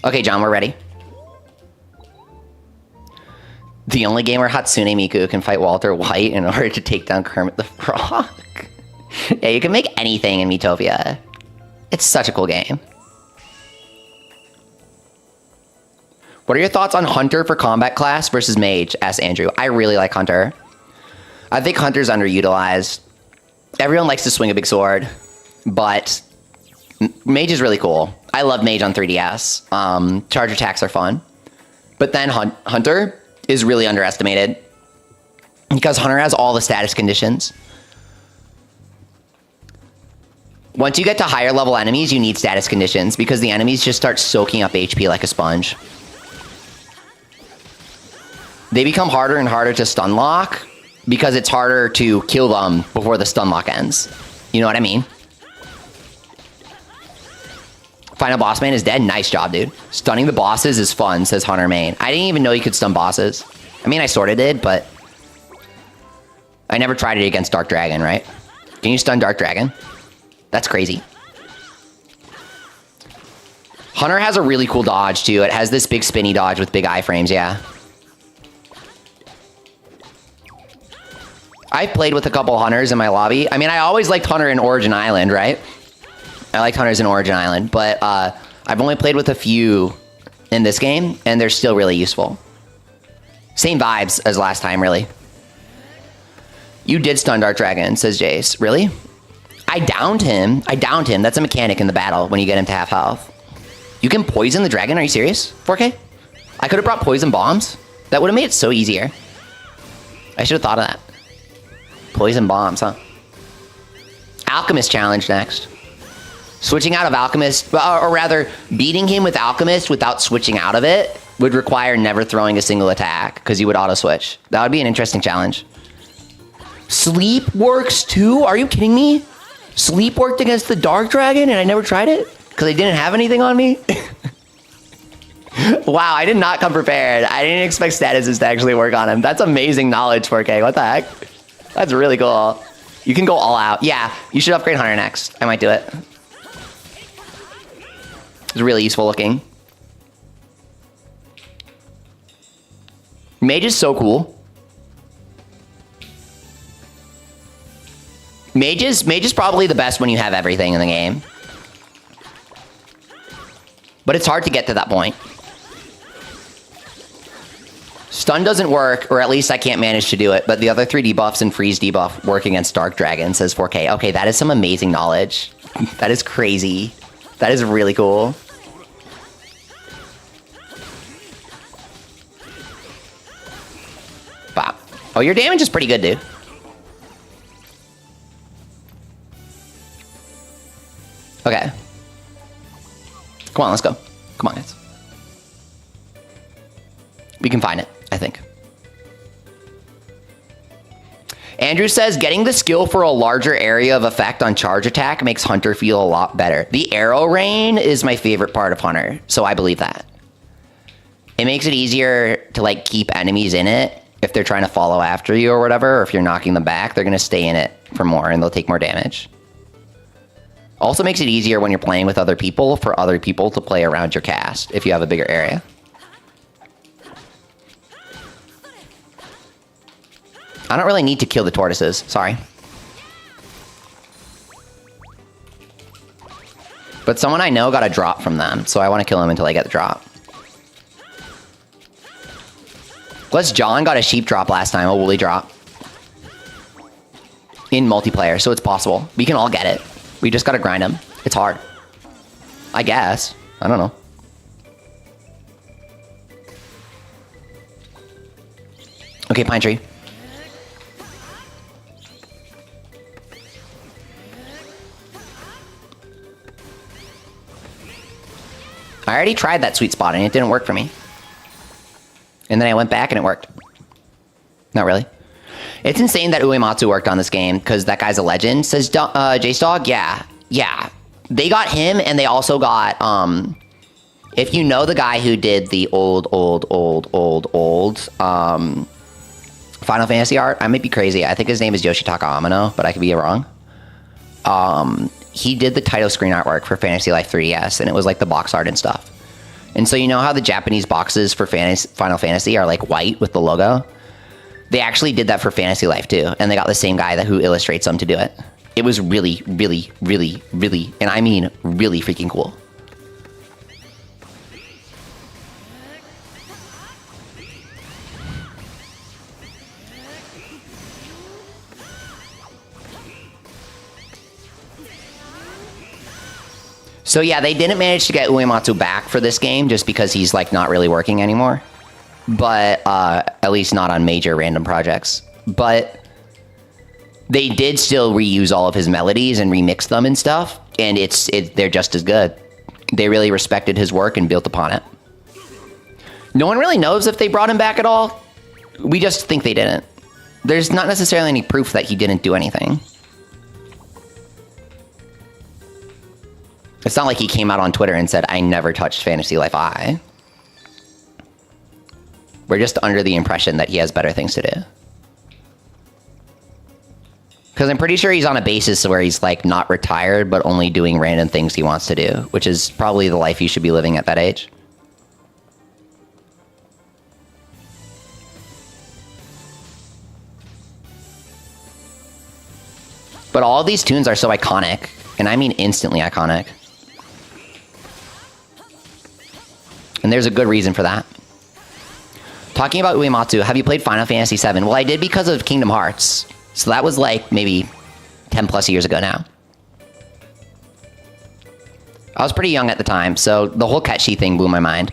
Okay, John, we're ready. The only game where Hatsune Miku can fight Walter White in order to take down Kermit the Frog. Yeah, you can make anything in Metopia. It's such a cool game. What are your thoughts on Hunter for combat class versus Mage? Asked Andrew. I really like Hunter. I think Hunter's underutilized. Everyone likes to swing a big sword, but Mage is really cool. I love Mage on 3DS. Charge attacks are fun. But then Hunter is really underestimated because Hunter has all the status conditions. Once you get to higher level enemies, you need status conditions because the enemies just start soaking up HP like a sponge. They become harder and harder to stun lock because it's harder to kill them before the stun lock ends. You know what I mean? Final boss man is dead. Nice job, dude. Stunning the bosses is fun, says Hunter Main. I didn't even know you could stun bosses. I mean, I sort of did, but I never tried it against Dark Dragon, right? Can you stun Dark Dragon? That's crazy. Hunter has a really cool dodge, too. It has this big spinny dodge with big iframes, yeah. I've played with a couple Hunters in my lobby. I mean, I always liked Hunter in Origin Island, right? I liked Hunters in Origin Island, but I've only played with a few in this game, and they're still really useful. Same vibes as last time, really. You did stun Dark Dragon, says Jace. Really? I downed him. I downed him. That's a mechanic in the battle when you get him to half health. You can poison the dragon? Are you serious? 4K? I could have brought poison bombs. That would have made it so easier. I should have thought of that. Poison bombs, huh? Alchemist challenge next. Switching out of Alchemist, or rather, beating him with Alchemist without switching out of it would require never throwing a single attack, because you would auto-switch. That would be an interesting challenge. Sleep works too? Are you kidding me? Sleep worked against the Dark Dragon and I never tried it? Because I didn't have anything on me? Wow, I did not come prepared. I didn't expect statuses to actually work on him. That's amazing knowledge, 4K. What the heck? That's really cool. You can go all out. Yeah, you should upgrade Hunter next. I might do it. It's really useful looking. Mage is so cool. Mage is probably the best when you have everything in the game. But it's hard to get to that point. Stun doesn't work, or at least I can't manage to do it, but the other 3 debuffs and freeze debuff work against Dark Dragon, says 4K. Okay, that is some amazing knowledge. That is crazy. That is really cool. Wow. Oh, your damage is pretty good, dude. Okay. Come on, let's go. Come on, guys. We can find it, I think. Andrew says, getting the skill for a larger area of effect on charge attack makes Hunter feel a lot better. The arrow rain is my favorite part of Hunter, so I believe that. It makes it easier to, like, keep enemies in it if they're trying to follow after you or whatever, or if you're knocking them back, they're going to stay in it for more and they'll take more damage. Also makes it easier when you're playing with other people for other people to play around your cast if you have a bigger area. I don't really need to kill the tortoises, sorry. But someone I know got a drop from them, so I want to kill him until I get the drop. Plus, John got a sheep drop last time, a woolly drop. In multiplayer, so it's possible. We can all get it. We just gotta grind him. It's hard. I guess. I don't know. Okay, pine tree. I already tried that sweet spot and it didn't work for me. And then I went back and it worked. Not really. It's insane that Uematsu worked on this game because that guy's a legend, says Jace Dog. Yeah. They got him and they also got, if you know the guy who did the old Final Fantasy art, I might be crazy. I think his name is Yoshitaka Amano, but I could be wrong. He did the title screen artwork for Fantasy Life 3DS, and it was like the box art and stuff. And so you know how the Japanese boxes for Final Fantasy are like white with the logo? They actually did that for Fantasy Life too, and they got the same guy who illustrates them to do it. It was really, really, really, really, and I mean really freaking cool. So yeah, they didn't manage to get Uematsu back for this game just because he's like not really working anymore. But at least not on major random projects. But they did still reuse all of his melodies and remix them and stuff, and they're just as good. They really respected his work and built upon it. No one really knows if they brought him back at all. We just think they didn't. There's not necessarily any proof that he didn't do anything. It's not like he came out on Twitter and said, I never touched Fantasy Life I. We're just under the impression that he has better things to do. Because I'm pretty sure he's on a basis where he's like not retired, but only doing random things he wants to do, which is probably the life you should be living at that age. But all of these tunes are so iconic, and I mean instantly iconic. And there's a good reason for that. Talking about Uematsu, have you played Final Fantasy VII? Well, I did because of Kingdom Hearts. So that was like maybe 10 plus years ago now. I was pretty young at the time, so the whole Ketchi thing blew my mind.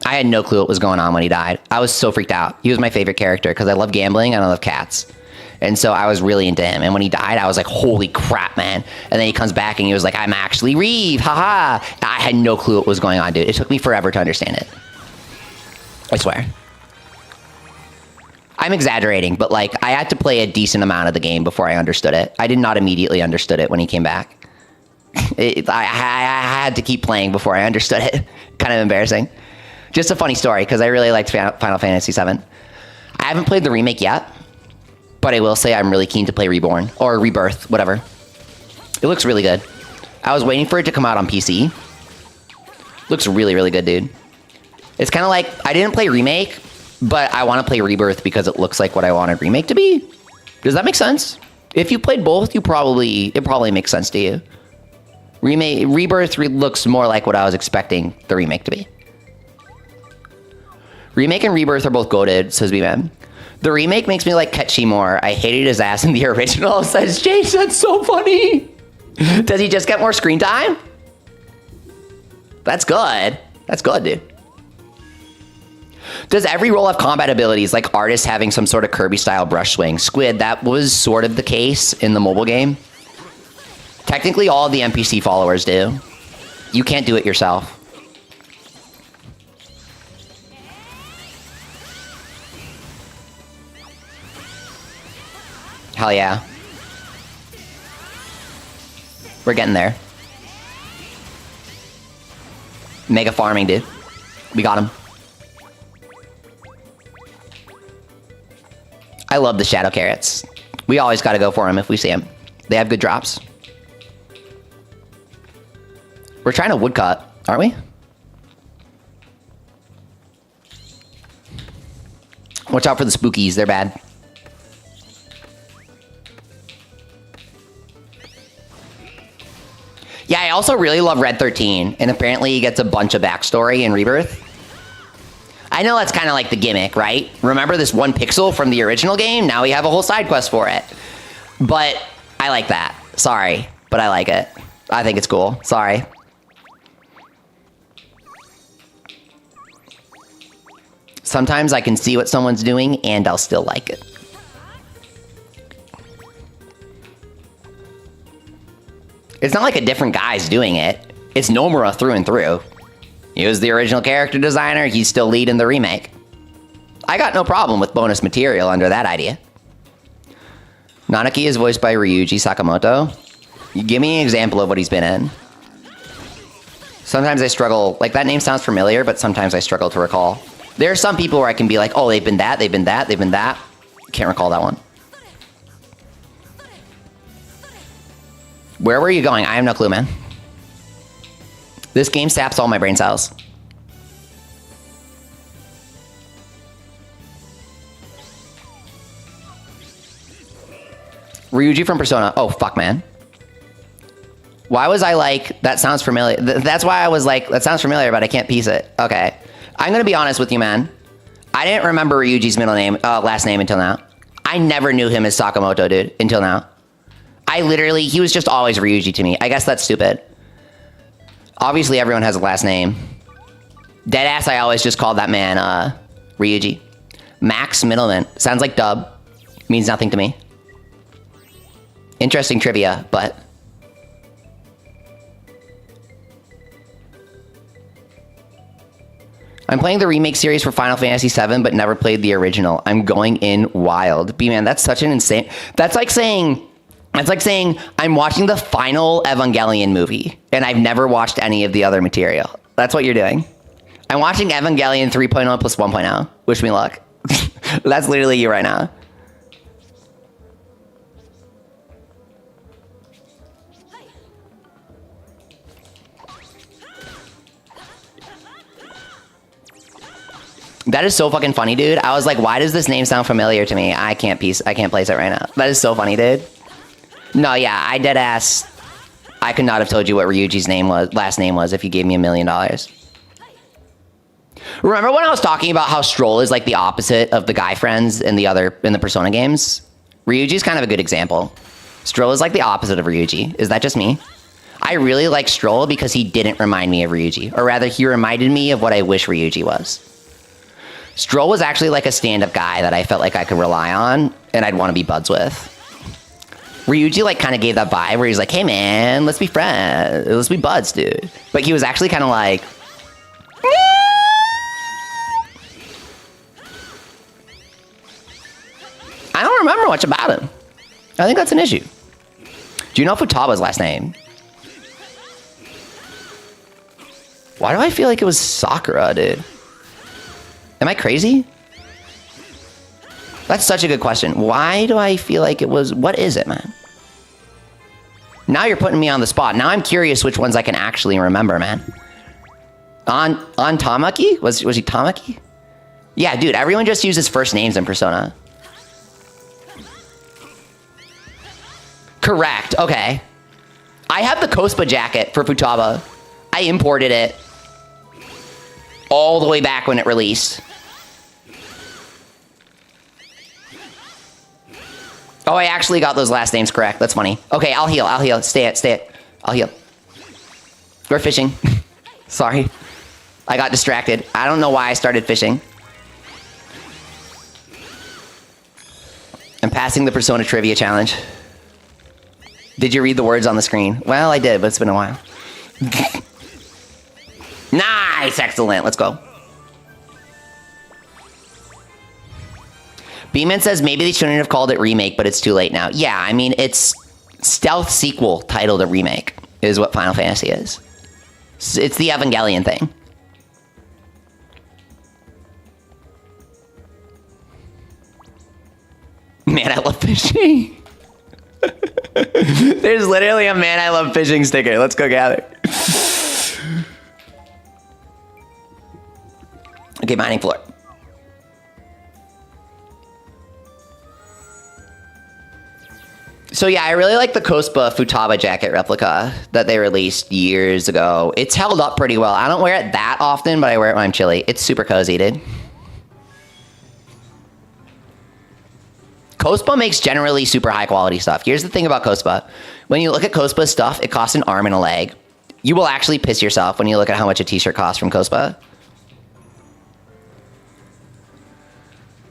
I had no clue what was going on when he died. I was so freaked out. He was my favorite character because I love gambling and I love cats. And so I was really into him. And when he died, I was like, holy crap, man. And then he comes back and he was like, I'm actually Reeve, haha. I had no clue what was going on, dude. It took me forever to understand it. I swear. I'm exaggerating, but like I had to play a decent amount of the game before I understood it. I did not immediately understood it when he came back. I had to keep playing before I understood it. Kind of embarrassing. Just a funny story because I really liked Final Fantasy VII. I haven't played the remake yet, but I will say I'm really keen to play Reborn or Rebirth, whatever. It looks really good. I was waiting for it to come out on PC. Looks really, really good, dude. It's kind of like I didn't play Remake, but I want to play Rebirth because it looks like what I wanted Remake to be. Does that make sense? If you played both, it probably makes sense to you. Rebirth looks more like what I was expecting the remake to be. Remake and Rebirth are both goated, says B-Man. The remake makes me like Ketchy more. I hated his ass in the original, says Jace. That's so funny. Does he just get more screen time? That's good. That's good, dude. Does every role have combat abilities, like artists having some sort of Kirby-style brush swing? Squid, that was sort of the case in the mobile game. Technically, all of the NPC followers do. You can't do it yourself. Hell yeah. We're getting there. Mega farming, dude. We got him. I love the shadow carrots. We always got to go for them if we see them. They have good drops. We're trying to woodcut, aren't we? Watch out for the spookies. They're bad. Yeah, I also really love Red 13, and apparently he gets a bunch of backstory in Rebirth. I know that's kind of like the gimmick, right? Remember this one pixel from the original game? Now we have a whole side quest for it. But I like that. Sorry, but I like it. I think it's cool. Sorry. Sometimes I can see what someone's doing, and I'll still like it. It's not like a different guy's doing it. It's Nomura through and through. He was the original character designer. He's still leading the remake. I got no problem with bonus material under that idea. Nanaki is voiced by Ryuji Sakamoto. Give me an example of what he's been in. Sometimes I struggle, like that name sounds familiar, but sometimes I struggle to recall. There are some people where I can be like, oh, they've been that, they've been that, they've been that. Can't recall that one. Where were you going? I have no clue, man. This game saps all my brain cells. Ryuji from Persona. Oh, fuck, man. Why was I like, that sounds familiar? That's why I was like, that sounds familiar, but I can't piece it. Okay. I'm going to be honest with you, man. I didn't remember Ryuji's last name until now. I never knew him as Sakamoto, dude, until now. He was just always Ryuji to me. I guess that's stupid. Obviously, everyone has a last name. Deadass, I always just called that man, Ryuji. Max Middleman. Sounds like dub. Means nothing to me. Interesting trivia, but... I'm playing the remake series for Final Fantasy VII, but never played the original. I'm going in wild. B-man, that's such an insane... That's like saying I'm watching the final Evangelion movie, and I've never watched any of the other material. That's what you're doing. I'm watching Evangelion 3.0 plus 1.0. Wish me luck. That's literally you right now. That is so fucking funny, dude. I was like, why does this name sound familiar to me? I can't place it right now. That is so funny, dude. No, yeah, I dead ass. I could not have told you what Ryuji's last name was if you gave me $1 million. Remember when I was talking about how Stroll is like the opposite of the guy friends in the Persona games? Ryuji's kind of a good example. Stroll is like the opposite of Ryuji. Is that just me? I really like Stroll because he didn't remind me of Ryuji, or rather, he reminded me of what I wish Ryuji was. Stroll was actually like a stand-up guy that I felt like I could rely on and I'd want to be buds with. Ryuji like kind of gave that vibe where he's like, hey man, let's be friends. Let's be buds, dude. But he was actually kind of like... I don't remember much about him. I think that's an issue. Do you know Futaba's last name? Why do I feel like it was Sakura, dude? Am I crazy? That's such a good question. Why do I feel like it was... What is it, man? Now you're putting me on the spot. Now I'm curious which ones I can actually remember, man. On Tamaki? Was he Tamaki? Yeah, dude, everyone just uses first names in Persona. Correct, okay. I have the Kospa jacket for Futaba. I imported it all the way back when it released. Oh, I actually got those last names correct. That's funny. Okay, I'll heal. Stay it. I'll heal. We're fishing. Sorry. I got distracted. I don't know why I started fishing. I'm passing the Persona Trivia Challenge. Did you read the words on the screen? Well, I did, but it's been a while. Nice, excellent. Let's go. Beeman says maybe they shouldn't have called it remake, but it's too late now. Yeah, I mean, it's stealth sequel titled a remake is what Final Fantasy is. It's the Evangelion thing. Man, I love fishing. There's literally a man I love fishing sticker. Let's go gather. Okay, mining floor. So yeah, I really like the Kospa Futaba jacket replica that they released years ago. It's held up pretty well. I don't wear it that often, but I wear it when I'm chilly. It's super cozy, dude. Kospa makes generally super high quality stuff. Here's the thing about Kospa. When you look at Kospa's stuff, it costs an arm and a leg. You will actually piss yourself when you look at how much a t-shirt costs from Kospa.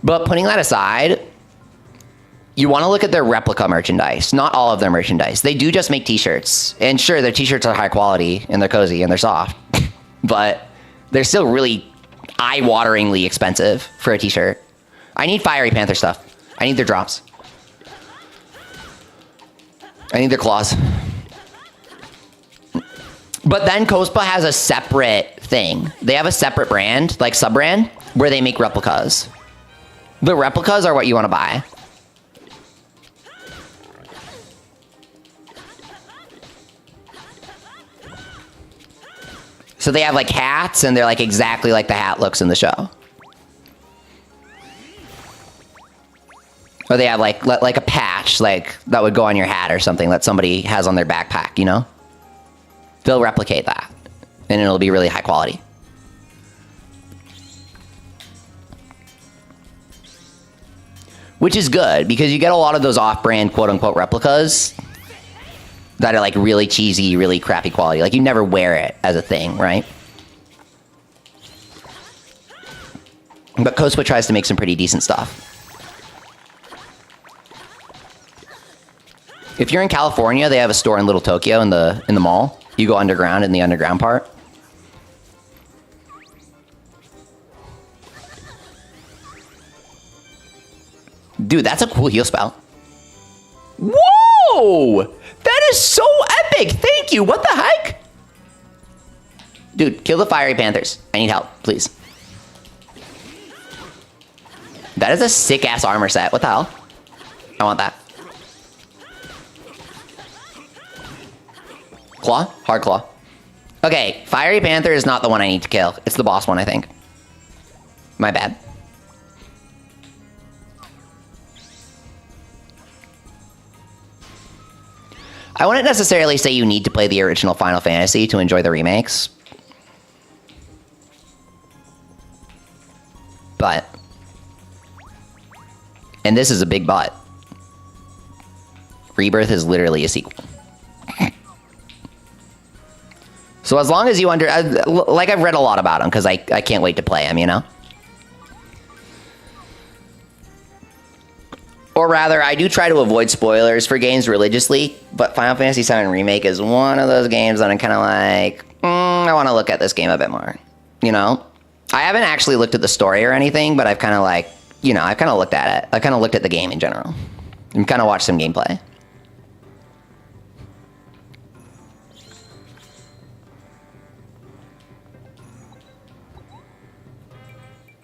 But putting that aside, you want to look at their replica merchandise, not all of their merchandise. They do just make t-shirts. And sure, their t-shirts are high quality and they're cozy and they're soft. But they're still really eye-wateringly expensive for a t-shirt. I need Fiery Panther stuff. I need their drops. I need their claws. But then Kospa has a separate thing. They have a separate brand, like sub-brand, where they make replicas. The replicas are what you want to buy. So they have like hats, and they're like exactly like the hat looks in the show. Or they have like a patch like that would go on your hat or something that somebody has on their backpack, you know? They'll replicate that, and it'll be really high quality. Which is good, because you get a lot of those off-brand quote-unquote replicas that are like really cheesy, really crappy quality. Like you never wear it as a thing, right? But Kospa tries to make some pretty decent stuff. If you're in California, they have a store in Little Tokyo in the mall. You go underground in the underground part. Dude, that's a cool heal spell. Whoa! That is so epic! Thank you! What the heck? Dude, kill the Fiery Panthers. I need help, please. That is a sick-ass armor set. What the hell? I want that. Claw? Hard claw. Okay, Fiery Panther is not the one I need to kill. It's the boss one, I think. My bad. I wouldn't necessarily say you need to play the original Final Fantasy to enjoy the remakes. But... and this is a big but. Rebirth is literally a sequel. So as long as you like I've read a lot about them because I can't wait to play them, you know? Or rather, I do try to avoid spoilers for games religiously, but Final Fantasy VII Remake is one of those games that I'm kind of like, I want to look at this game a bit more, you know? I haven't actually looked at the story or anything, but I've kind of like, you know, I've kind of looked at it. I've kind of looked at the game in general and kind of watched some gameplay.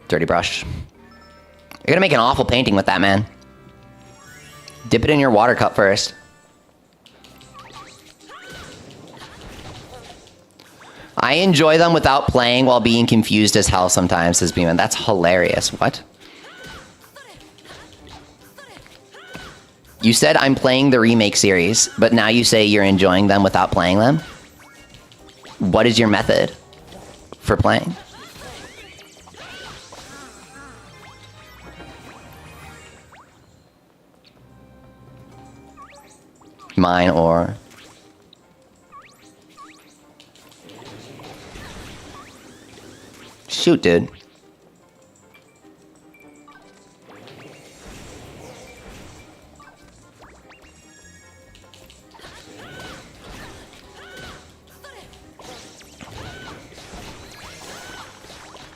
Dirty brush. You're gonna make an awful painting with that, man. Dip it in your water cup first. I enjoy them without playing while being confused as hell sometimes, says Beeman. That's hilarious. What? You said I'm playing the remake series, but now you say you're enjoying them without playing them? What is your method for playing? Mine or... Shoot, dude.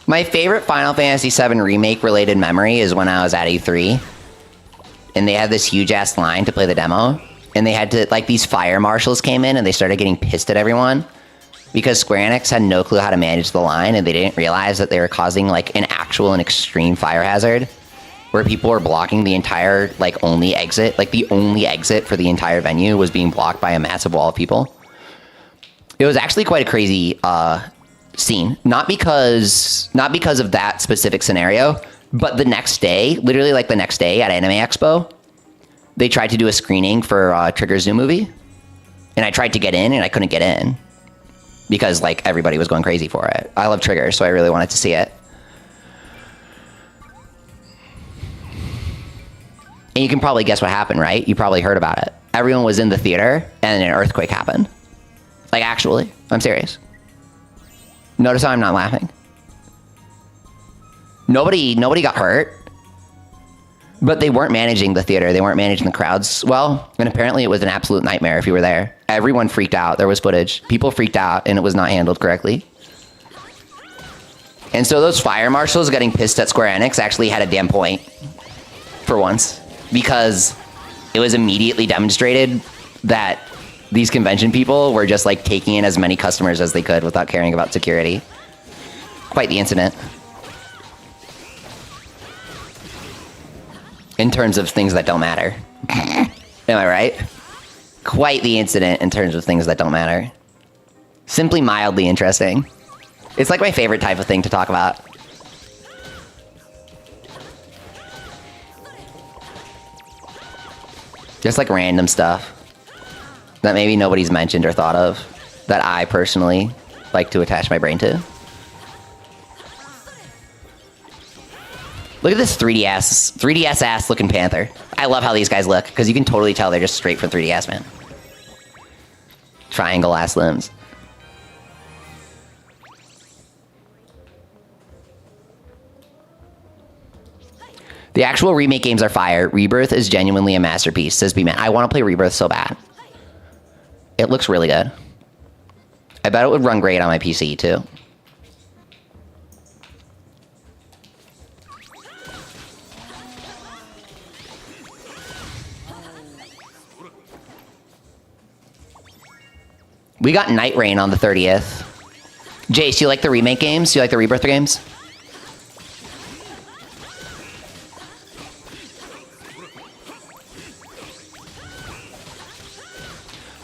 My favorite Final Fantasy VII Remake related memory is when I was at E3 and they had this huge ass line to play the demo, and they had to, like, these fire marshals came in and they started getting pissed at everyone because Square Enix had no clue how to manage the line, and they didn't realize that they were causing like an actual and extreme fire hazard where people were blocking the entire, like, only exit. Like, the only exit for the entire venue was being blocked by a massive wall of people. It was actually quite a crazy scene. Not because of that specific scenario, but the next day, literally like the next day at Anime Expo, they tried to do a screening for Trigger's new movie, and I tried to get in and I couldn't get in because, like, everybody was going crazy for it. I love Trigger, so I really wanted to see it. And you can probably guess what happened, right? You probably heard about it. Everyone was in the theater and an earthquake happened. Like, actually, I'm serious. Notice how I'm not laughing. Nobody got hurt, but they weren't managing the theater. They weren't managing the crowds well, and apparently it was an absolute nightmare if you were there. Everyone freaked out. There was footage. People freaked out, and it was not handled correctly. And so those fire marshals getting pissed at Square Enix actually had a damn point for once, because it was immediately demonstrated that these convention people were just, like, taking in as many customers as they could without caring about security. Quite the incident. In terms of things that don't matter. Am I right? Quite the incident in terms of things that don't matter. Simply mildly interesting. It's like my favorite type of thing to talk about. Just like random stuff that maybe nobody's mentioned or thought of that I personally like to attach my brain to. Look at this 3DS ass looking panther. I love how these guys look, because you can totally tell they're just straight from 3DS, man. Triangle ass limbs. The actual remake games are fire. Rebirth is genuinely a masterpiece, says B-Man. I want to play Rebirth so bad. It looks really good. I bet it would run great on my PC, too. We got Night Rain on the 30th. Jace, you like the remake games? Do you like the Rebirth games?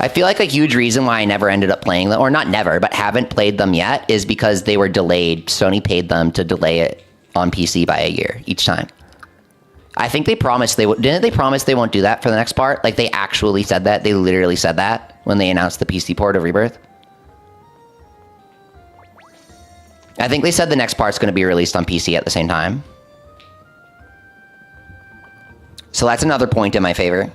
I feel like a huge reason why I never ended up playing them, or not never, but haven't played them yet, is because they were delayed. Sony paid them to delay it on PC by a year each time. I think they promised they would. Didn't they promise they won't do that for the next part? Like, they actually said that. They literally said that when they announced the PC port of Rebirth. I think they said the next part's going to be released on PC at the same time. So that's another point in my favor.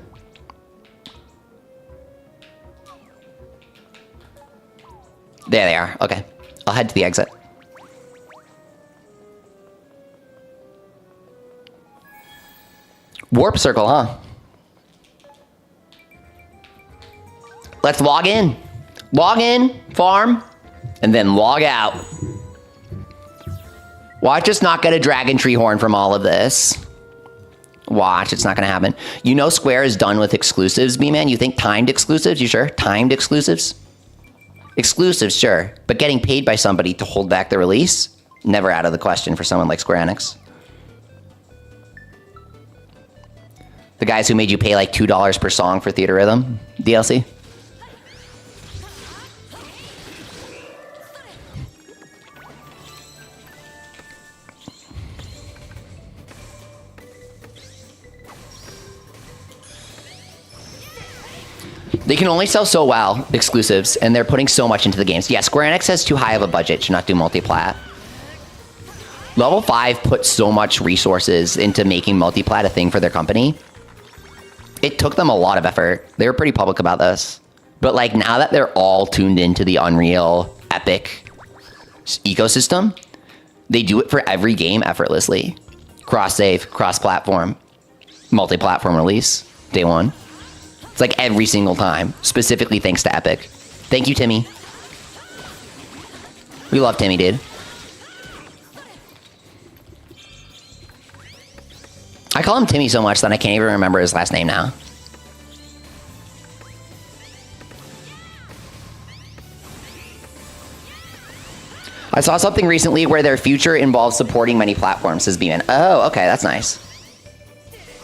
There they are. Okay. I'll head to the exit. Warp circle, huh? Let's log in. Log in, farm, and then log out. Watch us not get a dragon tree horn from all of this. Watch, it's not gonna happen. You know Square is done with exclusives, B-Man? You think timed exclusives? You sure? Timed exclusives? Exclusives, sure. But getting paid by somebody to hold back the release? Never out of the question for someone like Square Enix. The guys who made you pay like $2 per song for Theater Rhythm DLC? They can only sell so well, exclusives, and they're putting so much into the games. Yeah, Square Enix has too high of a budget to not do multiplat. Level 5 put so much resources into making multiplat a thing for their company. It took them a lot of effort. They were pretty public about this. But like now that they're all tuned into the Unreal Epic ecosystem, they do it for every game effortlessly. Cross-save, cross-platform, multi-platform release, day one. It's like every single time, specifically thanks to Epic. Thank you, Timmy. We love Timmy, dude. I call him Timmy so much that I can't even remember his last name now. I saw something recently where their future involves supporting many platforms, says Beeman. Oh, okay, that's nice.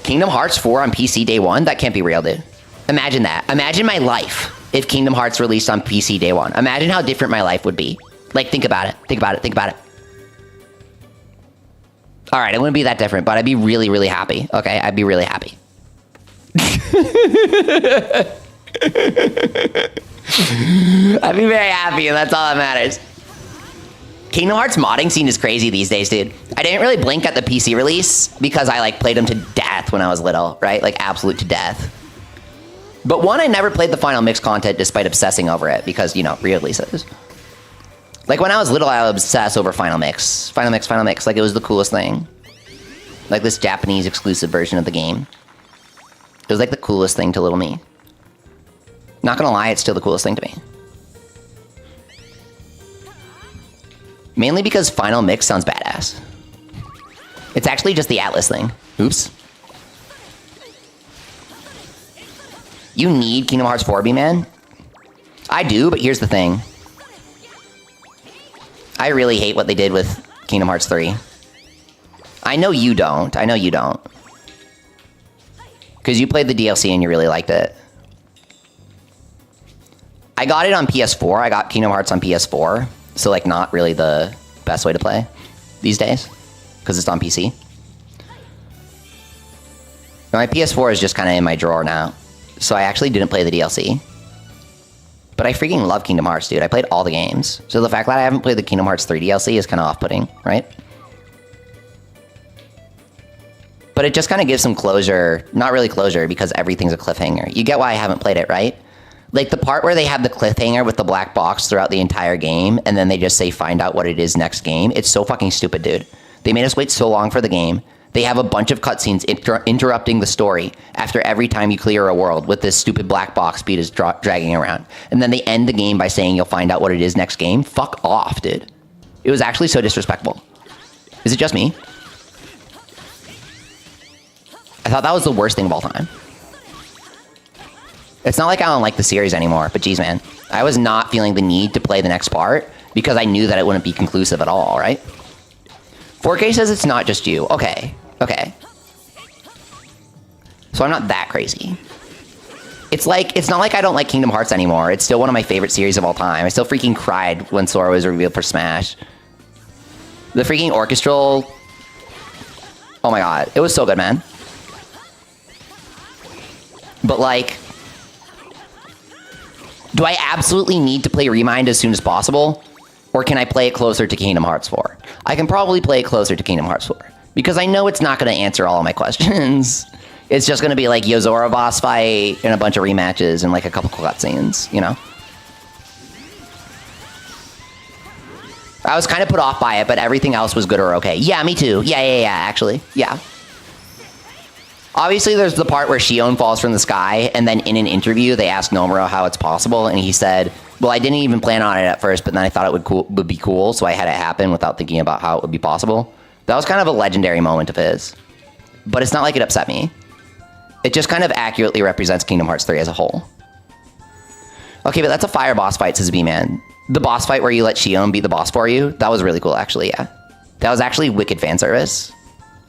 Kingdom Hearts 4 on PC day one? That can't be real, dude. Imagine that. Imagine my life if Kingdom Hearts released on PC day one. Imagine how different my life would be. Like, think about it. Think about it. Think about it. All right, it wouldn't be that different, but I'd be really, really happy. Okay, I'd be really happy. I'd be very happy, and that's all that matters. Kingdom Hearts modding scene is crazy these days, dude. I didn't really blink at the PC release because I like played them to death when I was little, right? Like absolute to death. But one, I never played the Final Mix content despite obsessing over it because, you know, re-releases. Like when I was little, I would obsess over Final Mix. Final Mix, Final Mix, like it was the coolest thing. Like this Japanese exclusive version of the game. It was like the coolest thing to little me. Not gonna lie, it's still the coolest thing to me. Mainly because Final Mix sounds badass. It's actually just the Atlas thing. Oops. You need Kingdom Hearts 4B, man? I do, but here's the thing. I really hate what they did with Kingdom Hearts 3. I know you don't. I know you don't. Because you played the DLC and you really liked it. I got it on PS4. I got Kingdom Hearts on PS4. So, like, not really the best way to play these days. Because it's on PC. My PS4 is just kind of in my drawer now. So I actually didn't play the DLC. But I freaking love Kingdom Hearts, dude. I played all the games. So the fact that I haven't played the Kingdom Hearts 3 DLC is kind of off-putting, right? But it just kind of gives some closure. Not really closure, because everything's a cliffhanger. You get why I haven't played it, right? Like the part where they have the cliffhanger with the black box throughout the entire game, and then they just say, find out what it is next game. It's so fucking stupid, dude. They made us wait so long for the game. They have a bunch of cutscenes interrupting the story after every time you clear a world with this stupid black box speed is dragging around. And then they end the game by saying you'll find out what it is next game. Fuck off, dude. It was actually so disrespectful. Is it just me? I thought that was the worst thing of all time. It's not like I don't like the series anymore, but geez, man. I was not feeling the need to play the next part because I knew that it wouldn't be conclusive at all, right? 4K says it's not just you. Okay. Okay. So I'm not that crazy. It's not like I don't like Kingdom Hearts anymore. It's still one of my favorite series of all time. I still freaking cried when Sora was revealed for Smash. The freaking orchestral... Oh my god. It was so good, man. But like... Do I absolutely need to play Remind as soon as possible? Or can I play it closer to Kingdom Hearts 4? I can probably play it closer to Kingdom Hearts 4. Because I know it's not going to answer all of my questions. It's just going to be like Yozora boss fight and a bunch of rematches and like a couple cutscenes, you know? I was kind of put off by it, but everything else was good or okay. Yeah, me too. Yeah, actually. Yeah. Obviously, there's the part where Shion falls from the sky, and then in an interview, they asked Nomura how it's possible, and he said, well, I didn't even plan on it at first, but then I thought it would be cool, so I had it happen without thinking about how it would be possible. That was kind of a legendary moment of his. But it's not like it upset me. It just kind of accurately represents Kingdom Hearts 3 as a whole. Okay, but that's a fire boss fight, says B-Man. The boss fight where you let Shion beat the boss for you, that was really cool, actually, yeah. That was actually wicked fan service.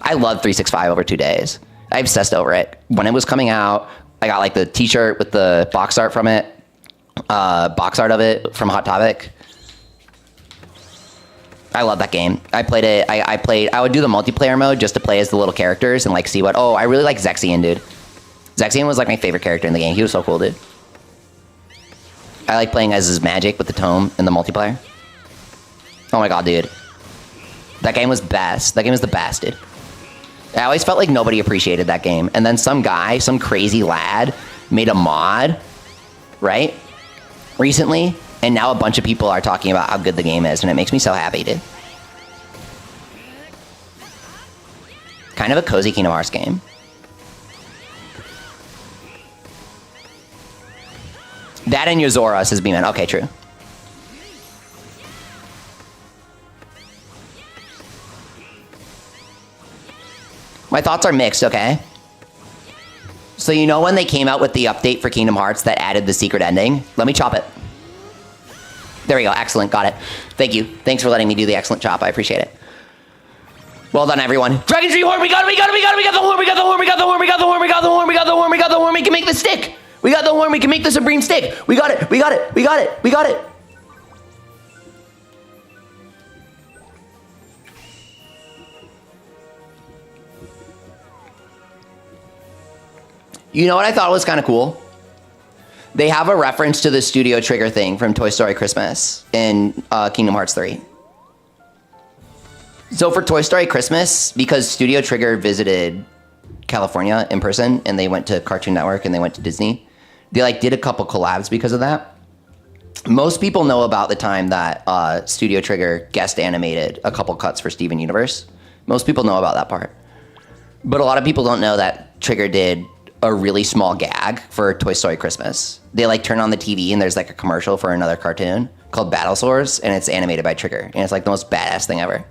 I loved 365 over 2 days. I obsessed over it. When it was coming out, I got like the t-shirt with the box art from it, box art of it from Hot Topic. I love that game. I played it. I would do the multiplayer mode just to play as the little characters and like see what. Oh, I really like Zexion, dude. Zexion was like my favorite character in the game. He was so cool, dude. I like playing as his magic with the tome in the multiplayer. Oh my god, dude. That game was best. That game was the best, dude. I always felt like nobody appreciated that game. And then some guy, some crazy lad, made a mod, right? Recently. And now a bunch of people are talking about how good the game is, and it makes me so happy, dude. Kind of a cozy Kingdom Hearts game. That and Yozora, says B-Man. Okay, true. My thoughts are mixed, okay? So you know when they came out with the update for Kingdom Hearts that added the secret ending? Let me chop it. There we go. Excellent. Got it. Thank you. Thanks for letting me do the excellent chop. I appreciate it. Well done, everyone. Dragon Tree Horn. We got it. We got it. We got it. We got the horn. We got the horn. We got the horn. We got the horn. We got the horn. We got the horn. We got the horn. We can make the stick. We got the horn. We can make the supreme stick. We got it. We got it. We got it. We got it. You know what I thought was kind of cool? They have a reference to the Studio Trigger thing from Toy Story Christmas in Kingdom Hearts 3. So for Toy Story Christmas, because Studio Trigger visited California in person, and they went to Cartoon Network and they went to Disney, they like did a couple collabs because of that. Most people know about the time that Studio Trigger guest animated a couple cuts for Steven Universe. Most people know about that part. But a lot of people don't know that Trigger did a really small gag for Toy Story Christmas. They like turn on the TV and there's like a commercial for another cartoon called Battle Swords, and it's animated by Trigger, and it's like the most badass thing ever.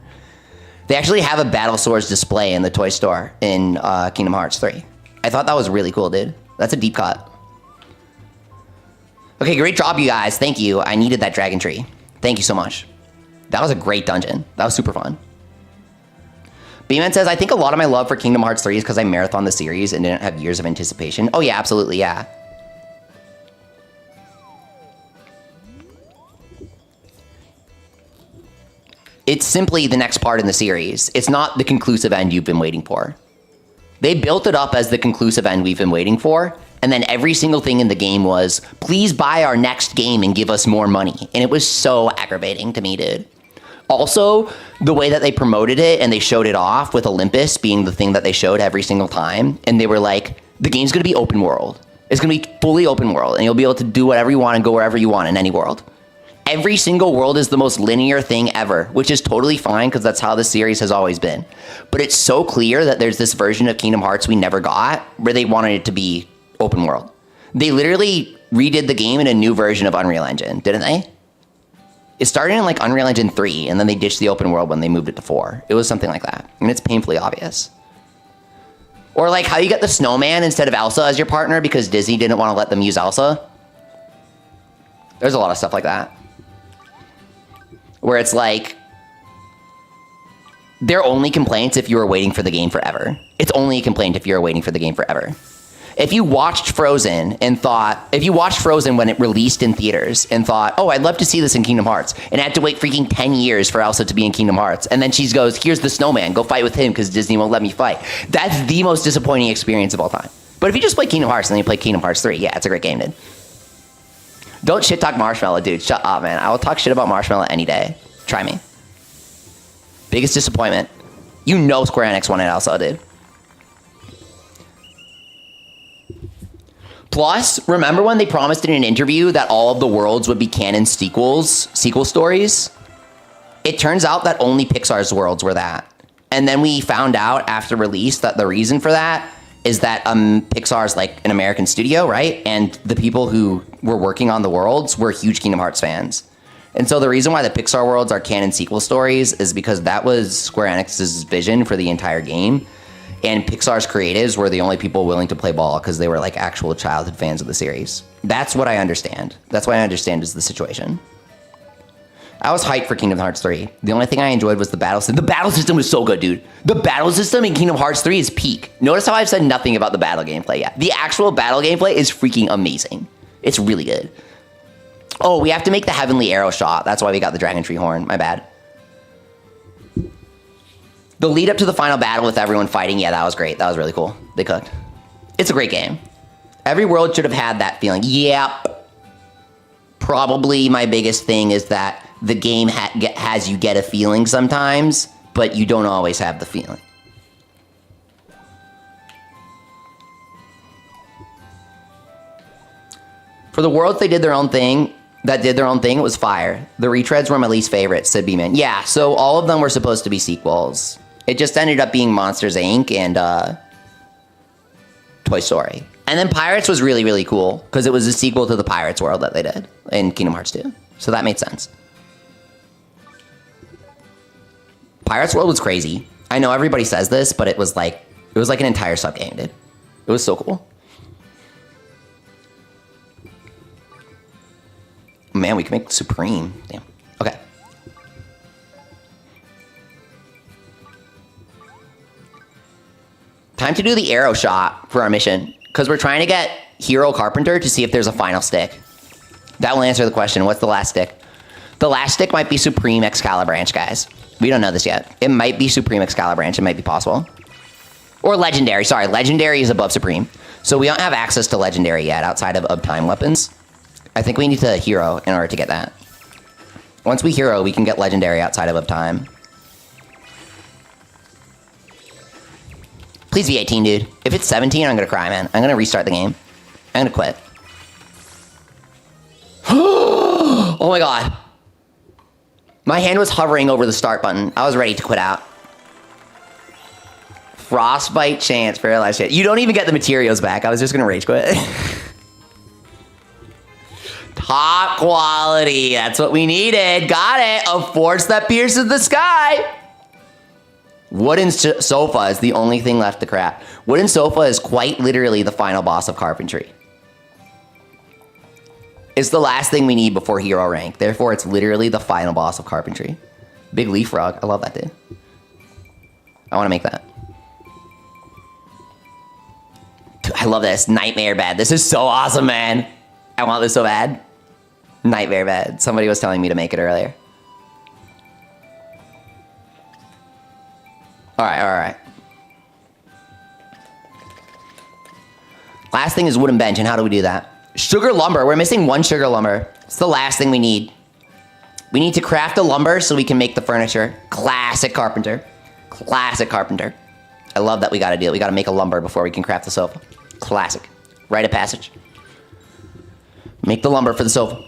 They actually have a Battle Swords display in the toy store in Kingdom Hearts 3. I thought that was really cool, dude. That's a deep cut. Okay, great job, you guys. Thank you. I needed that dragon tree. Thank you so much. That was a great dungeon. That was super fun. B-Man says, I think a lot of my love for Kingdom Hearts 3 is because I marathoned the series and didn't have years of anticipation. Oh yeah, absolutely, yeah. It's simply the next part in the series. It's not the conclusive end you've been waiting for. They built it up as the conclusive end we've been waiting for, and then every single thing in the game was, please buy our next game and give us more money. And it was so aggravating to me, dude. Also, the way that they promoted it and they showed it off with Olympus being the thing that they showed every single time, and they were like, the game's gonna be open world. It's gonna be fully open world, and you'll be able to do whatever you want and go wherever you want in any world. Every single world is the most linear thing ever, which is totally fine because that's how the series has always been. But it's so clear that there's this version of Kingdom Hearts we never got where they wanted it to be open world. They literally redid the game in a new version of Unreal Engine, didn't they? It started in like Unreal Engine 3, and then they ditched the open world when they moved it to 4. It was something like that, and it's painfully obvious. Or like how you get the snowman instead of Elsa as your partner because Disney didn't want to let them use Elsa. There's a lot of stuff like that. Where it's like, they're only complaints if you were waiting for the game forever. It's only a complaint if you're waiting for the game forever. If you watched Frozen and thought, if you watched Frozen when it released in theaters and thought, oh, I'd love to see this in Kingdom Hearts, and had to wait freaking 10 years for Elsa to be in Kingdom Hearts, and then she goes, here's the snowman, go fight with him because Disney won't let me fight. That's the most disappointing experience of all time. But if you just play Kingdom Hearts and then you play Kingdom Hearts 3, yeah, it's a great game, dude. Don't shit talk Marshmallow, dude. Shut up, man. I will talk shit about Marshmallow any day. Try me. Biggest disappointment. You know Square Enix wanted Elsa, dude. Plus, remember when they promised in an interview that all of the worlds would be canon sequel stories? It turns out that only Pixar's worlds were that. And then we found out after release that the reason for that is that Pixar's like an American studio, right? And the people who were working on the worlds were huge Kingdom Hearts fans. And so the reason why the Pixar worlds are canon sequel stories is because that was Square Enix's vision for the entire game. And Pixar's creatives were the only people willing to play ball because they were like actual childhood fans of the series. That's what I understand. That's what I understand is the situation. I was hyped for Kingdom Hearts 3. The only thing I enjoyed was the battle system. The battle system was so good, dude. The battle system in Kingdom Hearts 3 is peak. Notice how I've said nothing about the battle gameplay yet. The actual battle gameplay is freaking amazing. It's really good. Oh, we have to make the Heavenly Arrow shot. That's why we got the Dragon Tree Horn. My bad. The lead up to the final battle with everyone fighting, yeah, that was great. That was really cool. They cooked. It's a great game. Every world should have had that feeling. Yep. Probably my biggest thing is that the game has you get a feeling sometimes, but you don't always have the feeling. For the worlds they did their own thing, it was fire. The retreads were my least favorite, said B-Man. Yeah, so all of them were supposed to be sequels. It just ended up being Monsters, Inc. and Toy Story. And then Pirates was really, really cool, because it was a sequel to the Pirates world that they did in Kingdom Hearts 2. So that made sense. Pirates World was crazy. I know everybody says this, but it was like an entire sub-game, dude. It was so cool. Man, we can make Supreme. Damn. Okay. Time to do the arrow shot for our mission, because we're trying to get Hero Carpenter to see if there's a final stick. That will answer the question, what's the last stick? The last stick might be Supreme Excalibranch, guys. We don't know this yet. It might be Supreme Excalibranch. It might be possible. Or Legendary. Sorry, Legendary is above Supreme. So we don't have access to Legendary yet outside of Uptime weapons. I think we need to hero in order to get that. Once we hero, we can get Legendary outside of Uptime. Please be 18, dude. If it's 17, I'm going to cry, man. I'm going to restart the game. I'm going to quit. Oh my god. My hand was hovering over the start button. I was ready to quit out. Frostbite chance, paralyzed chance. You don't even get the materials back. I was just going to rage quit. Top quality. That's what we needed. Got it. A force that pierces the sky. Wooden sofa is the only thing left to craft. Wooden sofa is quite literally the final boss of carpentry. It's the last thing we need before hero rank. Therefore, it's literally the final boss of carpentry. Big leaf rug. I love that, dude. I want to make that. Dude, I love this. Nightmare bed. This is so awesome, man. I want this so bad. Nightmare bed. Somebody was telling me to make it earlier. All right, all right. Last thing is wooden bench, and how do we do that? Sugar lumber. We're missing one sugar lumber. It's the last thing we need. We need to craft the lumber so we can make the furniture. Classic carpenter. Classic carpenter. I love that we gotta do it. We gotta make a lumber before we can craft the sofa. Classic. Rite of passage. Make the lumber for the sofa.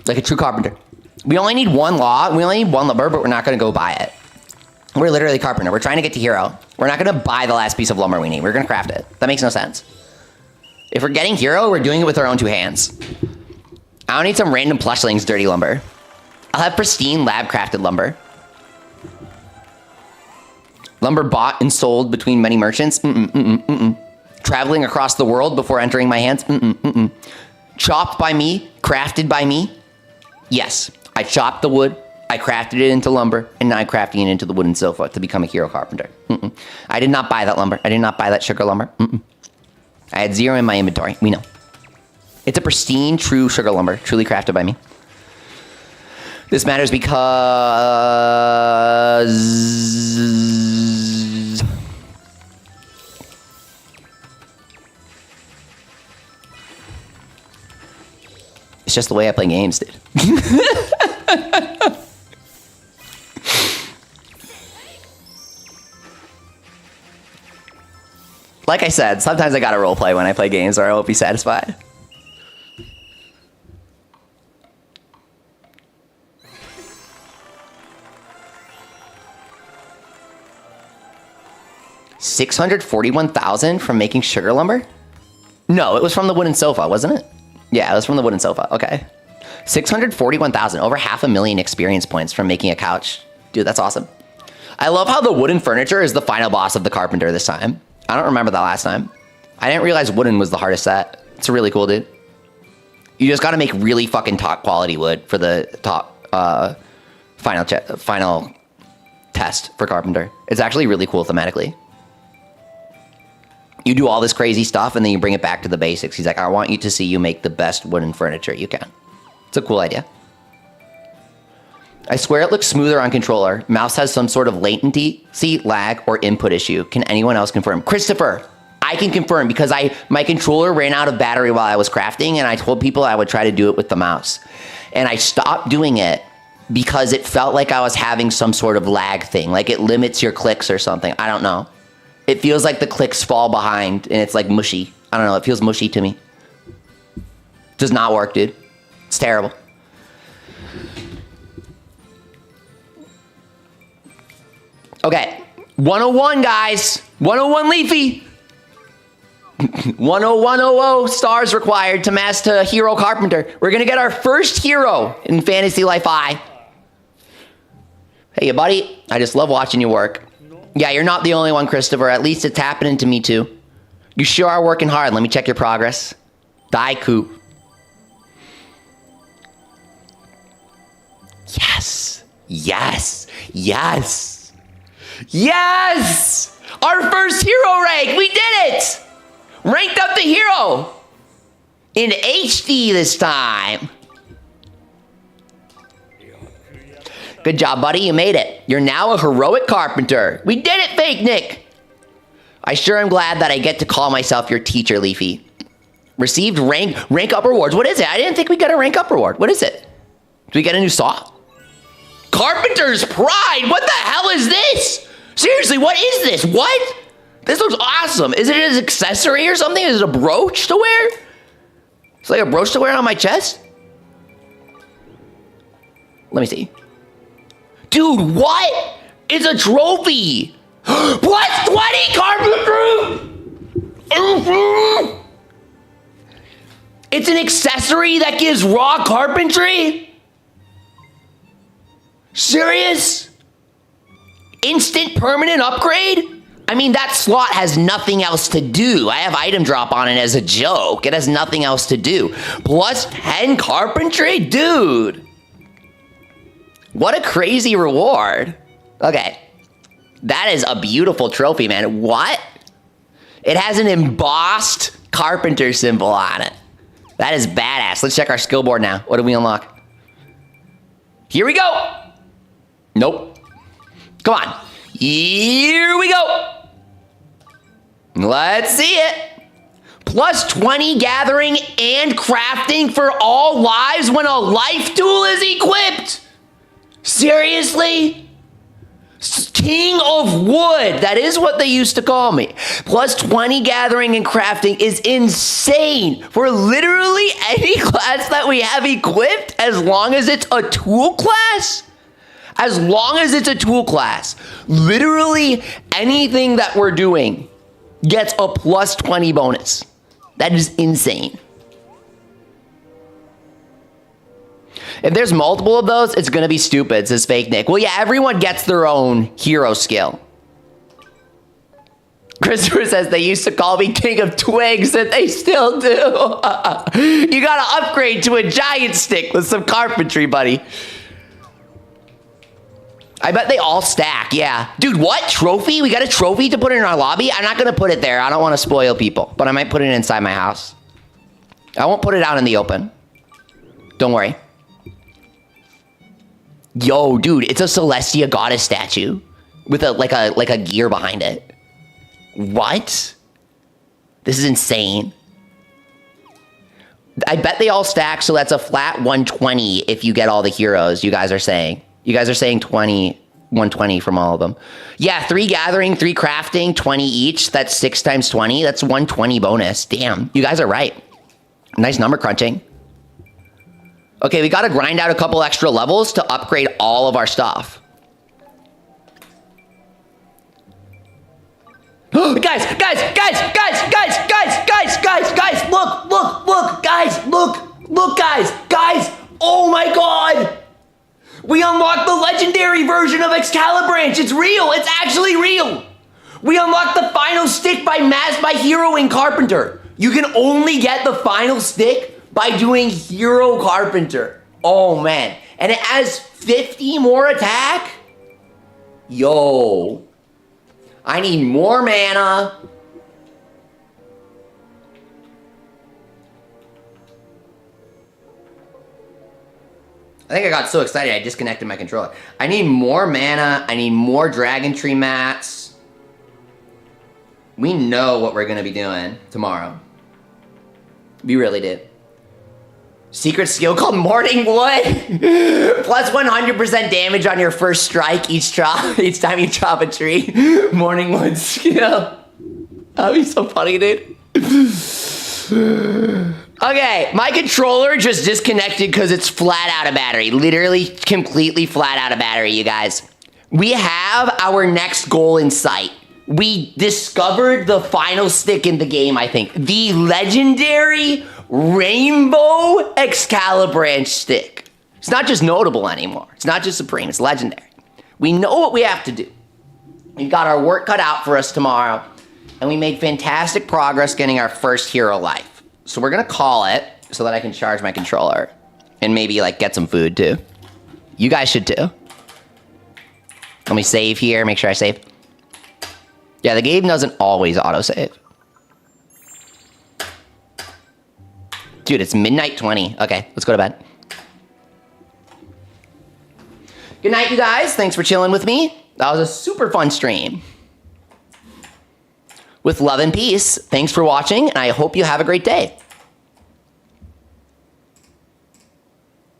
Like a true carpenter. We only need one log. We only need one lumber, but we're not gonna go buy it. We're literally carpenter. We're trying to get to hero. We're not gonna buy the last piece of lumber we need. We're gonna craft it. That makes no sense. If we're getting hero, we're doing it with our own two hands. I don't need some random plushling's dirty lumber. I'll have pristine lab-crafted lumber. Lumber bought and sold between many merchants. Traveling across the world before entering my hands. Chopped by me, crafted by me. Yes, I chopped the wood, I crafted it into lumber, and now I'm crafting it into the wooden sofa to become a hero carpenter. I did not buy that lumber. I did not buy that sugar lumber. I had 0 in my inventory. We know. It's a pristine, true sugar lumber, truly crafted by me. This matters because... It's just the way I play games, dude. Like I said, sometimes I gotta roleplay when I play games or I won't be satisfied. 641,000 from making sugar lumber? No, it was from the wooden sofa, wasn't it? Yeah, it was from the wooden sofa. Okay. 641,000, over 500,000 experience points from making a couch. Dude, that's awesome. I love how the wooden furniture is the final boss of the carpenter this time. I don't remember that last time. I didn't realize wooden was the hardest set. It's really cool, dude. You just got to make really fucking top quality wood for the top final test for carpenter. It's actually really cool thematically. You do all this crazy stuff and then you bring it back to the basics. He's like, I want you to see you make the best wooden furniture you can. It's a cool idea. I swear it looks smoother on controller. Mouse has some sort of latency, lag, or input issue. Can anyone else confirm? Christopher, I can confirm because my controller ran out of battery while I was crafting and I told people I would try to do it with the mouse. And I stopped doing it because it felt like I was having some sort of lag thing. Like it limits your clicks or something. I don't know. It feels like the clicks fall behind and it's like mushy. I don't know. It feels mushy to me. Does not work, dude. It's terrible. Okay, 101, guys. 101 Leafy. 10100 stars required to master Hero Carpenter. We're gonna get our first hero in Fantasy Life I. Hey, buddy. I just love watching you work. Yeah, you're not the only one, Christopher. At least it's happening to me too. You sure are working hard. Let me check your progress. Daiku. Yes. Yes. Yes. Yes! Our first hero rank! We did it! Ranked up the hero! In HD this time. Good job, buddy. You made it. You're now a heroic carpenter. We did it, Fake Nick! I sure am glad that I get to call myself your teacher, Leafy. Received rank up rewards. What is it? I didn't think we got a rank up reward. What is it? Do we get a new saw? Carpenter's Pride! What the hell is this? Seriously, what is this? What? This looks awesome. Is it an accessory or something? Is it a brooch to wear? It's like a brooch to wear on my chest? Let me see. Dude, what? It's a trophy. What? 20 Carpenter? It's an accessory that gives raw carpentry? Serious? Instant permanent upgrade? I mean, that slot has nothing else to do. I have item drop on it as a joke. It has nothing else to do. Plus 10 carpentry? Dude. What a crazy reward. Okay. That is a beautiful trophy, man. What? It has an embossed carpenter symbol on it. That is badass. Let's check our skill board now. What do we unlock? Here we go. Nope. Come on. Here we go. Let's see it. Plus 20 gathering and crafting for all lives when a life tool is equipped. Seriously? King of Wood. That is what they used to call me. Plus 20 gathering and crafting is insane for literally any class that we have equipped as long as it's a tool class. As long as it's a tool class, literally anything that we're doing gets a plus 20 bonus. That is insane. If there's multiple of those, it's going to be stupid, says Fake Nick. Well, yeah, everyone gets their own hero skill. Christopher says they used to call me King of Twigs, and they still do. You got to upgrade to a giant stick with some carpentry, buddy. I bet they all stack, yeah. Dude, what? Trophy? We got a trophy to put in our lobby? I'm not going to put it there. I don't want to spoil people, but I might put it inside my house. I won't put it out in the open. Don't worry. Yo, dude, it's a Celestia goddess statue with like a gear behind it. What? This is insane. I bet they all stack, so that's a flat 120 if you get all the heroes, you guys are saying. You guys are saying 120 from all of them. Yeah, 3 gathering, 3 crafting, 20 each. That's 6 times 20. That's 120 bonus. Damn, you guys are right. Nice number crunching. Okay, we got to grind out a couple extra levels to upgrade all of our stuff. Guys, look, guys. Oh my God. We unlocked the legendary version of Excalibranch. It's real. It's actually real. We unlocked the final stick by heroing Carpenter. You can only get the final stick by doing Hero Carpenter. Oh man. And it has 50 more attack? Yo. I need more mana. I think I got so excited I disconnected my controller. I need more mana. I need more Dragon Tree mats. We know what we're gonna be doing tomorrow. We really did. Secret skill called Morning Wood. Plus 100% damage on your first strike each time you chop a tree. Morning Wood skill. That'd be so funny, dude. Okay, my controller just disconnected because it's flat out of battery. Literally, completely flat out of battery, you guys. We have our next goal in sight. We discovered the final stick in the game, I think. The legendary Rainbow Excalibranch stick. It's not just notable anymore. It's not just supreme, it's legendary. We know what we have to do. We've got our work cut out for us tomorrow, and we made fantastic progress getting our first hero life. So we're gonna call it so that I can charge my controller and maybe like get some food too. You guys should too. Let me save here, make sure I save. Yeah, the game doesn't always autosave. Dude, it's midnight 20. Okay, let's go to bed. Good night, you guys. Thanks for chilling with me. That was a super fun stream. With love and peace, thanks for watching, and I hope you have a great day.